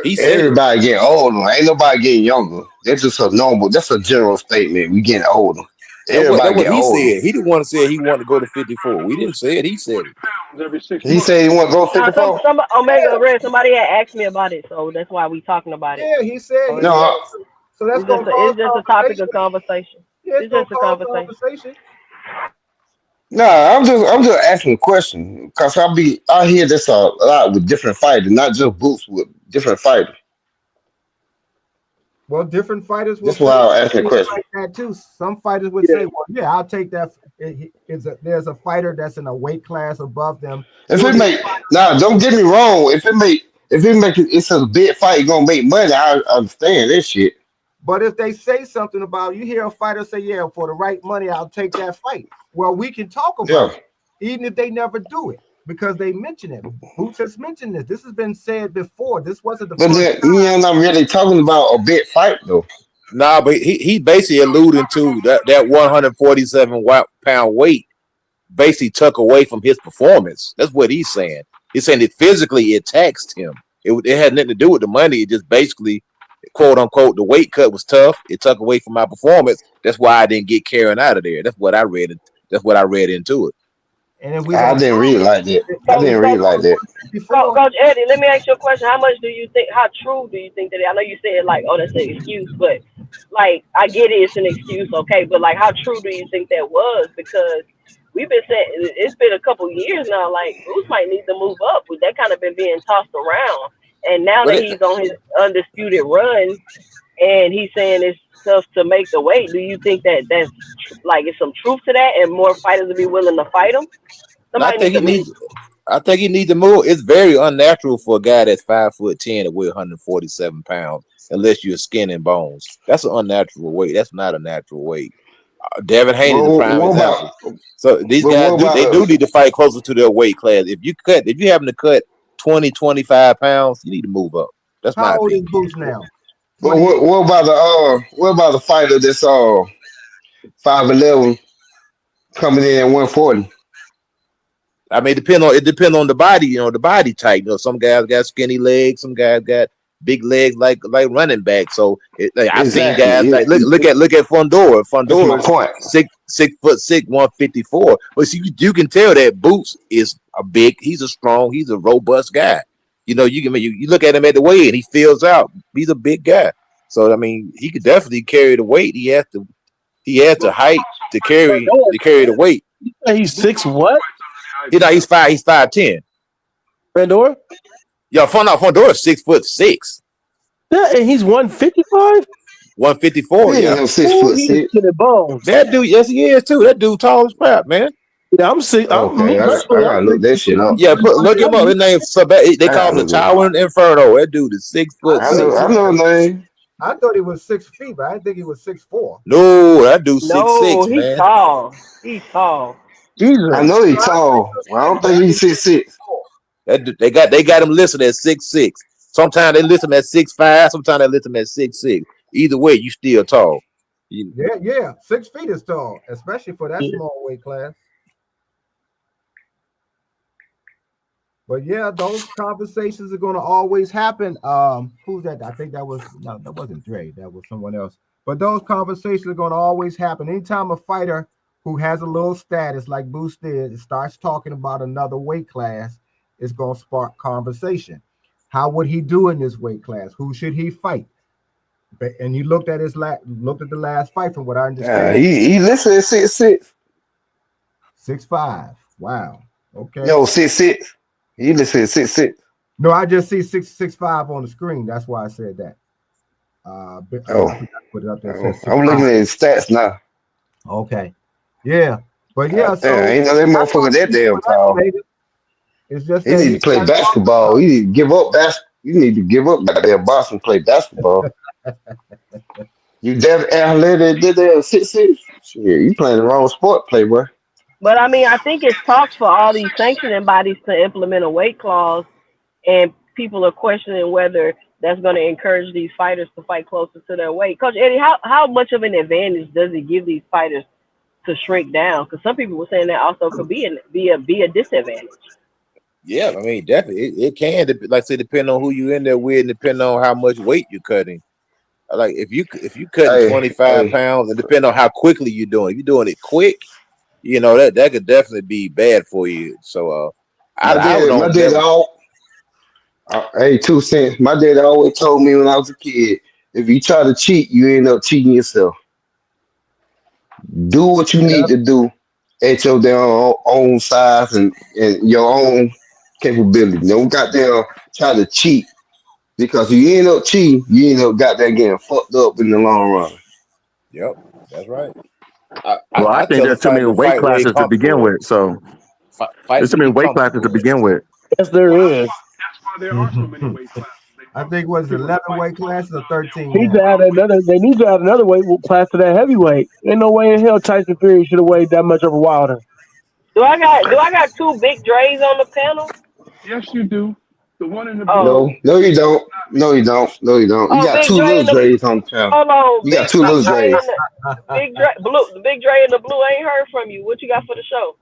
He said it.
everybody getting older. Ain't nobody getting younger. That's just a normal. That's a general statement. We getting older.
That
Everybody
what
getting
he
older.
said. He the one that said he wanted to go to 54. We didn't say it. He said it.
Pounds every 6
He
months.
said he want to go
Now,
54.
some Omega Red. Somebody had asked me about it, so that's why we talking about it.
Yeah, he said.
So
He
it's
said.
No,
So that's gonna cause
it's just a topic of
conversation.
conversation.
Yeah, it's
It's
gonna
just a
cause
conversation.
conversation.
no. I'm just asking a question because I hear this a lot with different fighters, not just boots with different fighters.
Well, different fighters will
That's
say
why I was asking a
things
question.
like that too. Some fighters would say, "Well, yeah, I'll take that." There's a fighter that's in a weight class above them.
If it make now, don't get me wrong. If it make it's a big fight, gonna make money. I understand this shit.
But if they say something about you, hear a fighter say, "Yeah, for the right money, I'll take that fight." Well, we can talk about
Yeah,
it, even if they never do it, because they mention it. Boots has mentioned this. This has been said before. This wasn't the
but
first
then you know, I'm not really talking about a big fight though.
Nah, but he basically alluding to that 147-pound weight basically took away from his performance. That's what he's saying. He's saying that physically it taxed him. It had nothing to do with the money. It just basically, quote unquote, the weight cut was tough. It took away from my performance. That's why I didn't get carried out of there. That's what I read. That's what I read into it.
And if we're
I
gonna
didn't read it like that. I
So,
didn't
so
read it like that.
before,
Coach Eddie, let me ask you a question. How much do you think? How true do you think that? I know you said like, oh, that's an excuse, but like, I get it, it's an excuse, okay. But like, how true do you think that was? Because we've been saying it's been a couple years now. Like, Bruce might need to move up. But that kind of been being tossed around, and now
But
that he's on his undisputed run, and he's saying it's tough to make the weight. Do you think that that's like it's some truth to that, and more fighters will be willing to fight him?
I
Somebody
think
needs
he
to
needs. I think he needs to move. It's very unnatural for a guy that's 5'10" to weigh 147 pounds, unless you're skin and bones. That's an unnatural weight. That's not a natural weight. Devin Haney is a
Well,
prime example. So these
but
guys
what about
do
the
need to fight closer to their weight class. If you happen to cut 20, 25 pounds, you need to move up. That's my
how old is
opinion.
Boots now?
but
28.
what about the fighter that's 5'11" coming in at 140?
I mean, it depends on the body, the body type. Some guys got skinny legs, some guys got big legs like running back. So I've seen guys
Exactly.
like look at Fundora.
That's my
Fundora is
point.
6'6", 154. But see, you can tell that Boots is he's a robust guy. You look at him at the weigh and he fills out. He's a big guy. So I mean, he could definitely carry the weight. He has the height to carry the weight.
He's six what?
He's 5'10".
Pandora?
Yo, Fondora's 6'6",
Yeah, and he's 155.
154.
He ain't
Yeah,
no six
Oh,
foot
he is
six.
skin and bones.
that dude. Yes, he is too. That dude tall as crap, man.
Yeah, I'm sick. Me
Okay, I
personally, I'm
gotta look that shit up.
Yeah, look him up. His name they
I
call him
gotta
the
look it up.
Towering Inferno. That dude is 6 foot
I thought he
six.
I
was.
know the name.
I thought he was 6 feet, but I didn't think he was 6'4".
No, that dude
No,
6'6",
he's
man.
tall. He's tall.
I
Jesus.
know he tall. I don't think he's 6'6".
They got him listed at 6'6". Sometimes they list him at 6'5". Sometimes they list him at 6'6". Either way, you still tall.
Yeah, 6 feet is tall, especially for that small weight class. But yeah, those conversations are going to always happen. Who's that? I think that wasn't Dre. That was someone else. But those conversations are going to always happen. Anytime a fighter who has a little status like Boost did starts talking about another weight class, it's going to spark conversation. How would he do in this weight class? Who should he fight? And you looked at the last fight from what I
Yeah,
understand.
he listed at 6'6".
6'5". Wow. Okay.
No, 6'6". He listed at 6'6".
No, I just see 6'5" on the screen. That's why I said that.
Oh,
I forgot to put it up there. It says
I'm looking
6'5".
at his stats now.
Okay. Yeah. But yeah,
Damn,
so
ain't know that
that's
motherfucker
all
that
it is
damn
for that,
tall.
Omega. It's just
He
that
need
he
to play
started talking
basketball.
about
He need to give up You need to give up that damn box and play basketball. You that athletic, did that 6'6". Shit, you playing the wrong sport, playboy.
But I mean, I think it's talks for all these sanctioning bodies to implement a weight clause, and people are questioning whether that's going to encourage these fighters to fight closer to their weight. Coach Eddie, how much of an advantage does it give these fighters to shrink down? Because some people were saying that also could be a disadvantage.
Yeah, I mean, definitely, it can. Like I say, depending on who you in there with, and depending on how much weight you're cutting. Like if you cutting
Hey,
25 pounds, and depending on how quickly you're doing, if you're doing it quick, that could definitely be bad for you. So, I
my
don't
dad
never.
all hey 2 cents. My dad always told me when I was a kid, if you try to cheat, you end up cheating yourself. Do what you need
Yep.
to do at your damn own size and your own capability. Don't goddamn try to cheat because if you end up cheating, you end up goddamn getting fucked up in the long run.
Yep, that's right.
Well, I
I
think
tell the
there's too many
fighter to
weight
fight where he
classes to begin
comfortable
with. So
at. Fight
there's too
where
many
you
weight classes to
comfortable at.
begin with.
Yes,
Well,
there is.
that's why there are so many weight classes. They
I
want
think was
people to
11
fight
weight
close
classes or
to their
13
Need
now.
to add
well weight.
another. They need to add another weight class to that heavyweight. Ain't no way in hell Tyson Fury should have weighed that much of a Wilder.
Do I got two big Dre's on the panel?
Yes, you do. The one in the blue.
Oh,
No, you don't. No, you don't. No, you don't. You
oh,
got
Big
two
Dre
little
in the
Dre's on the panel.
hold on,
You got
Big
two
Big
little
Dre in
Dre's.
the Big Dre in the blue. I ain't heard from you. What you got for the show?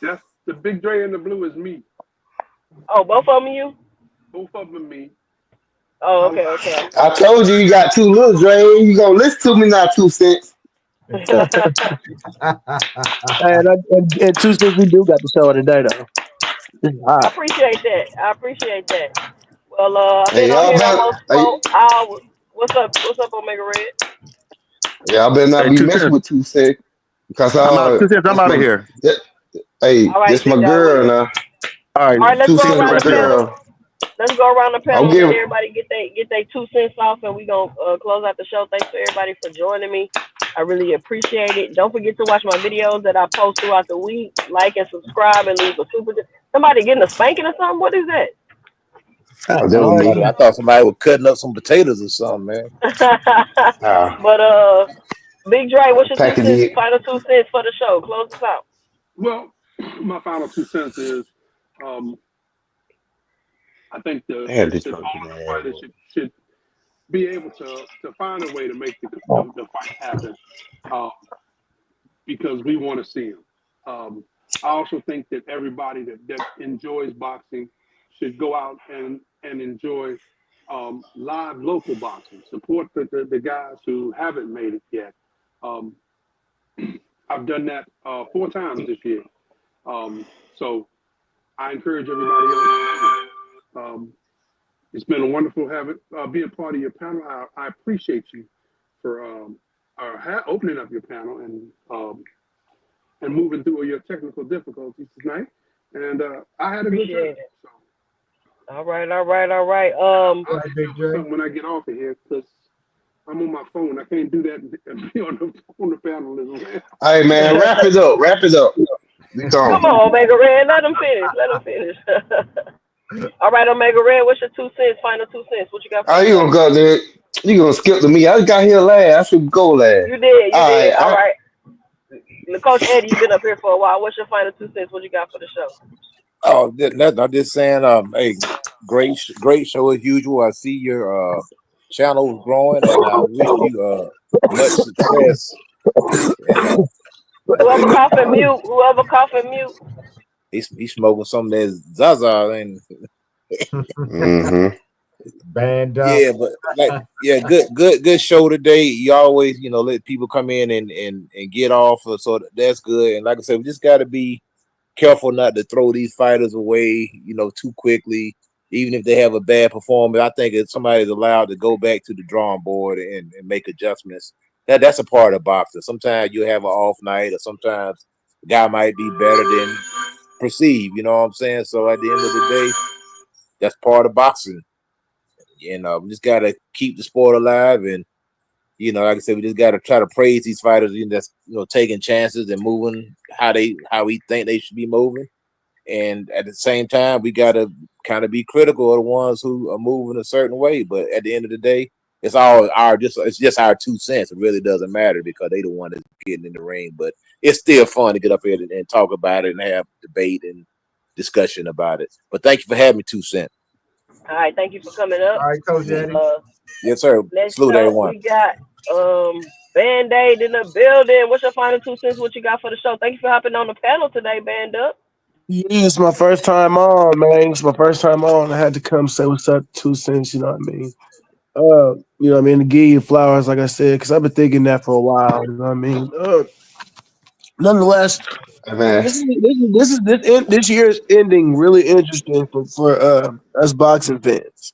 That's the big Dre in the blue is me.
Oh, both of them you?
Both of them me.
Oh,
Holla
okay.
I told you you got two little Dre's. You gonna listen to me now, 2 cents.
And 2 cents, we do got the show today though. This is
I
hot.
appreciate that. I appreciate that. Well, I've been
Hey,
on
y'all
here
better.
almost
Hey,
4 hours. What's up? What's up, Omega Red?
y'all better not
Hey,
be
two
messing
cents.
with 2 cents because
I'm out. 2 cents. I'm
this
out of
my
here.
that, hey,
All right,
this my
big dog.
girl now.
All right.
All right, let's
Two
go
Enjoy
cents,
the
my
around the
rest of your day.
panel.
girl.
Let's go around the
I'll
panel and let
give.
everybody get their 2 cents off, and we gonna close out the show. Thanks for everybody for joining me. I really appreciate it. Don't forget to watch my videos that I post throughout the week. Like and subscribe and leave a super. Somebody getting a spanking or something? What is that?
Oh, that was
I
me.
thought somebody was cutting up some potatoes or something, man.
But Big Dre, what's your two
Pack it
cents?
in.
Final 2 cents for the show. Close us out.
Well, my final 2 cents is um, I think
I had this
the
fucking
older
ass.
fighters should be able to find a way to make the fight happen uh, because we want to see them. I also think that everybody that enjoys boxing should go out and enjoy live local boxing. Support the guys who haven't made it yet. Um, I've done that 4 times this year. So I encourage everybody else to do it. It's been a wonderful being part of your panel. I appreciate you for opening up your panel and moving through your technical difficulties tonight. And I had a good time.
Appreciate it.
So
All right, all right, all right.
I'll hit you up with something when I get off of here because I'm on my phone. I can't do that and be on the panel as well.
Hey man, wrap it up. Wrap it up. We gone.
Come on, Omega Red. Let him finish. Let him finish. All right, Omega Red. What's your 2 cents? Final 2 cents. What you got for
Oh,
the
you
show?
gonna go there? You gonna skip to me? I got here last. I should go last.
You did. You
All
did.
right.
All right. Coach Eddie, you've been up here for a while. What's your final 2 cents? What you got for the show?
Oh, nothing. I'm just saying, hey, great show as usual. I see your channel is growing, and I wish you much success. And
Whoever coughing mute. Whoever coughing mute.
he's smoking some of that Zaza, and
Mm-hmm.
Band up.
yeah, but yeah, good show today. You always, let people come in and get off, so that's good. And like I said, we just got to be careful not to throw these fighters away, too quickly, even if they have a bad performance. I think if somebody's allowed to go back to the drawing board and make adjustments, that's a part of boxing. Sometimes you have an off night, or sometimes the guy might be better than perceived. You know what I'm saying? So at the end of the day, that's part of boxing. We just gotta keep the sport alive, and like I said, we just gotta try to praise these fighters, that's taking chances and moving how we think they should be moving. And at the same time, we gotta kind of be critical of the ones who are moving a certain way. But at the end of the day, it's just our 2 cents. It really doesn't matter because they the one that's getting in the ring. But it's still fun to get up here and talk about it and have debate and discussion about it. But thank you for having me, 2 cents.
All right, thank you for coming up.
All right, Coach Eddie.
Yes, sir.
Next
Salute
up,
everyone.
we got Band-Aid in the building. What's your final 2 cents? What you got for the show? Thank you for hopping on the panel today, Band Up.
Yeah, it's my first time on, man. It's my first time on. I had to come say what's up, 2 cents. You know what I mean? You know what I mean? To give you flowers, like I said, because I've been thinking that for a while. You know what I mean? Nonetheless,
Hey, man.
this year's ending really interesting for us boxing fans.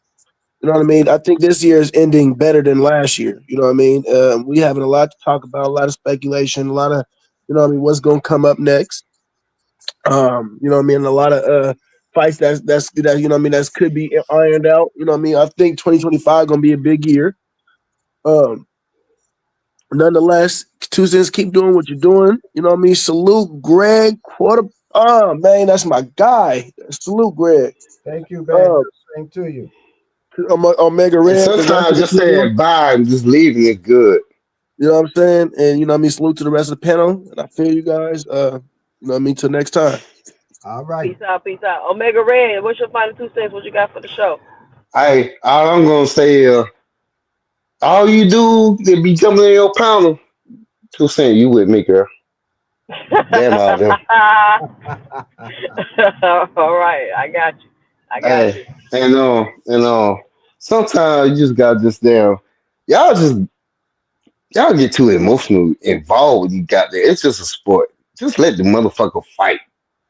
You know what I mean? I think this year is ending better than last year. You know what I mean? We having a lot to talk about, a lot of speculation, a lot of, you know what I mean, what's going to come up next. You know what I mean? A lot of fights that you know what I mean, that could be ironed out. You know what I mean? I think 2025 going to be a big year. Um, Nonetheless, 2 cents, keep doing what you're doing. You know what I mean? Salute Greg Quarter. Oh man, that's my guy. Salute Greg.
Thank you, man.
Um,
Same to you.
Omega
And
Red, the rest of
sometimes
the
just
panel.
saying bye and just leaving is good.
You know what I'm saying? And you know what I mean? Salute to the rest of the panel. And I feel you guys. You know what I mean? Till next time.
All right.
Peace out, peace out. Omega Red, what's your final 2 cents? What you got for the show?
All I'm gonna say is, all you do is be jumping in your panel. 2 cents, you with me, girl. Damn all them.
All right, I got you. I got
Hey,
you.
and sometimes you just got this damn. Y'all just y'all get too emotional involved when you got there. It's just a sport. Just let the motherfucker fight.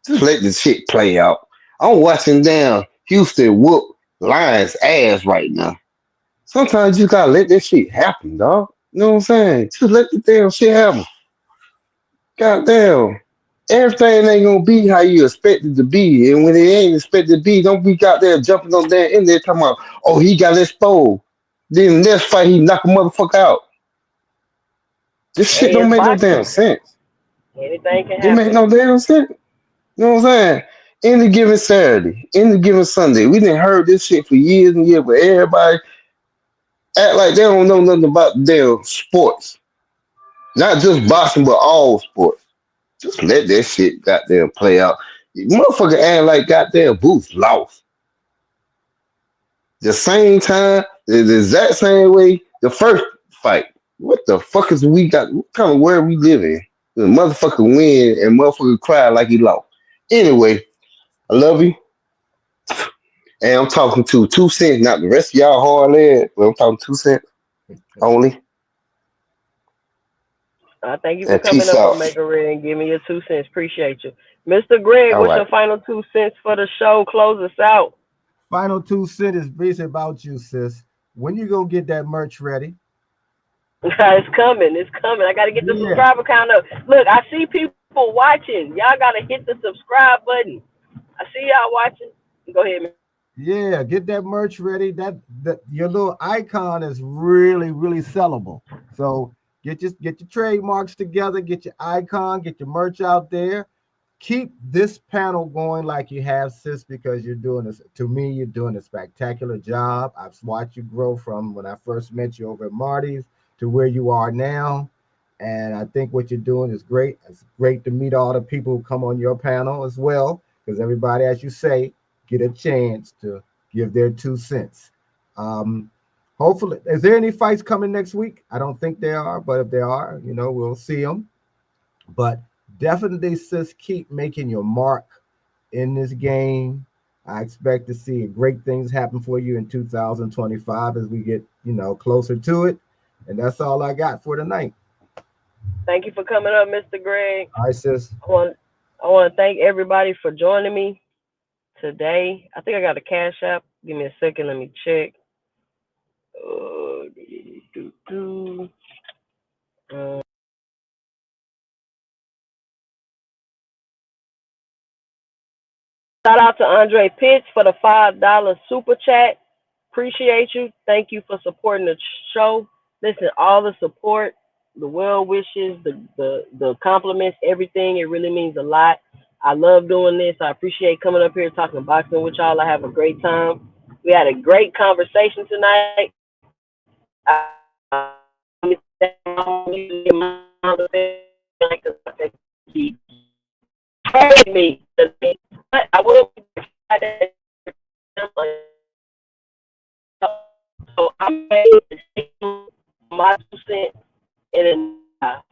Just let the shit play out. I'm watching down Houston whoop Lions ass right now. Sometimes you gotta let that shit happen, dog. You know what I'm saying? Just let the damn shit happen. Goddamn. Everything ain't gonna be how you expect it to be. And when it ain't expected to be, don't be out there jumping on there in there talking about, oh, he got exposed. Then the next fight he knock a motherfucker out. This shit
Hey,
don't
it's
make no damn
boxing.
sense.
Anything can
It make
happen.
no damn sense. You know what I'm saying? Any given Saturday, any given Sunday, we done heard this shit for years and years, but everybody act like they don't know nothing about damn sports. Not just boxing, but all sports. Just let that shit goddamn play out. Motherfucker act like goddamn Boots lost. The same time, the exact same way the first fight. What the fuck is we got? What kind of world we live in? The motherfucker win and motherfucker cry like he lost. Anyway, I love you. And I'm talking to 2 cents, not the rest of y'all hard led, but I'm talking 2 cents only.
Thank you for
And
coming
peace
up,
out.
Omega Red, and giving your 2 cents. Appreciate you. Mr. Greg,
All
what's
right.
your final 2 cents for the show? Close us out.
Final 2 cents is basically about you, sis. When you gonna get that merch ready?
It's coming. It's coming. I got to get the
Yeah.
subscriber count up. Look, I see people watching. Y'all got to hit the subscribe button. I see y'all watching. Go ahead, man.
Yeah, get that merch ready. That your little icon is really, really sellable. So get your trademarks together, get your icon, get your merch out there. Keep this panel going like you have, sis, because you're doing this. To me, you're doing a spectacular job. I've watched you grow from when I first met you over at Marty's to where you are now. And I think what you're doing is great. It's great to meet all the people who come on your panel as well, because everybody, as you say, get a chance to give their 2 cents. Hopefully, is there any fights coming next week? I don't think there are, but if there are, we'll see them. But definitely, sis, keep making your mark in this game. I expect to see great things happen for you in 2025 as we get, closer to it. And that's all I got for tonight.
Thank you for coming up, Mr. Greg.
All right, sis.
I want to thank everybody for joining me today. I think I got a cash app. Give me a second. Let me check. Shout out to Andre Pitts for the $5 super chat. Appreciate you. Thank you for supporting the show. Listen, all the support, the well wishes, the compliments, everything. It really means a lot. I love doing this. I appreciate coming up here talking boxing with y'all. I have a great time. We had a great conversation tonight. Me, but I will my 2 cents in a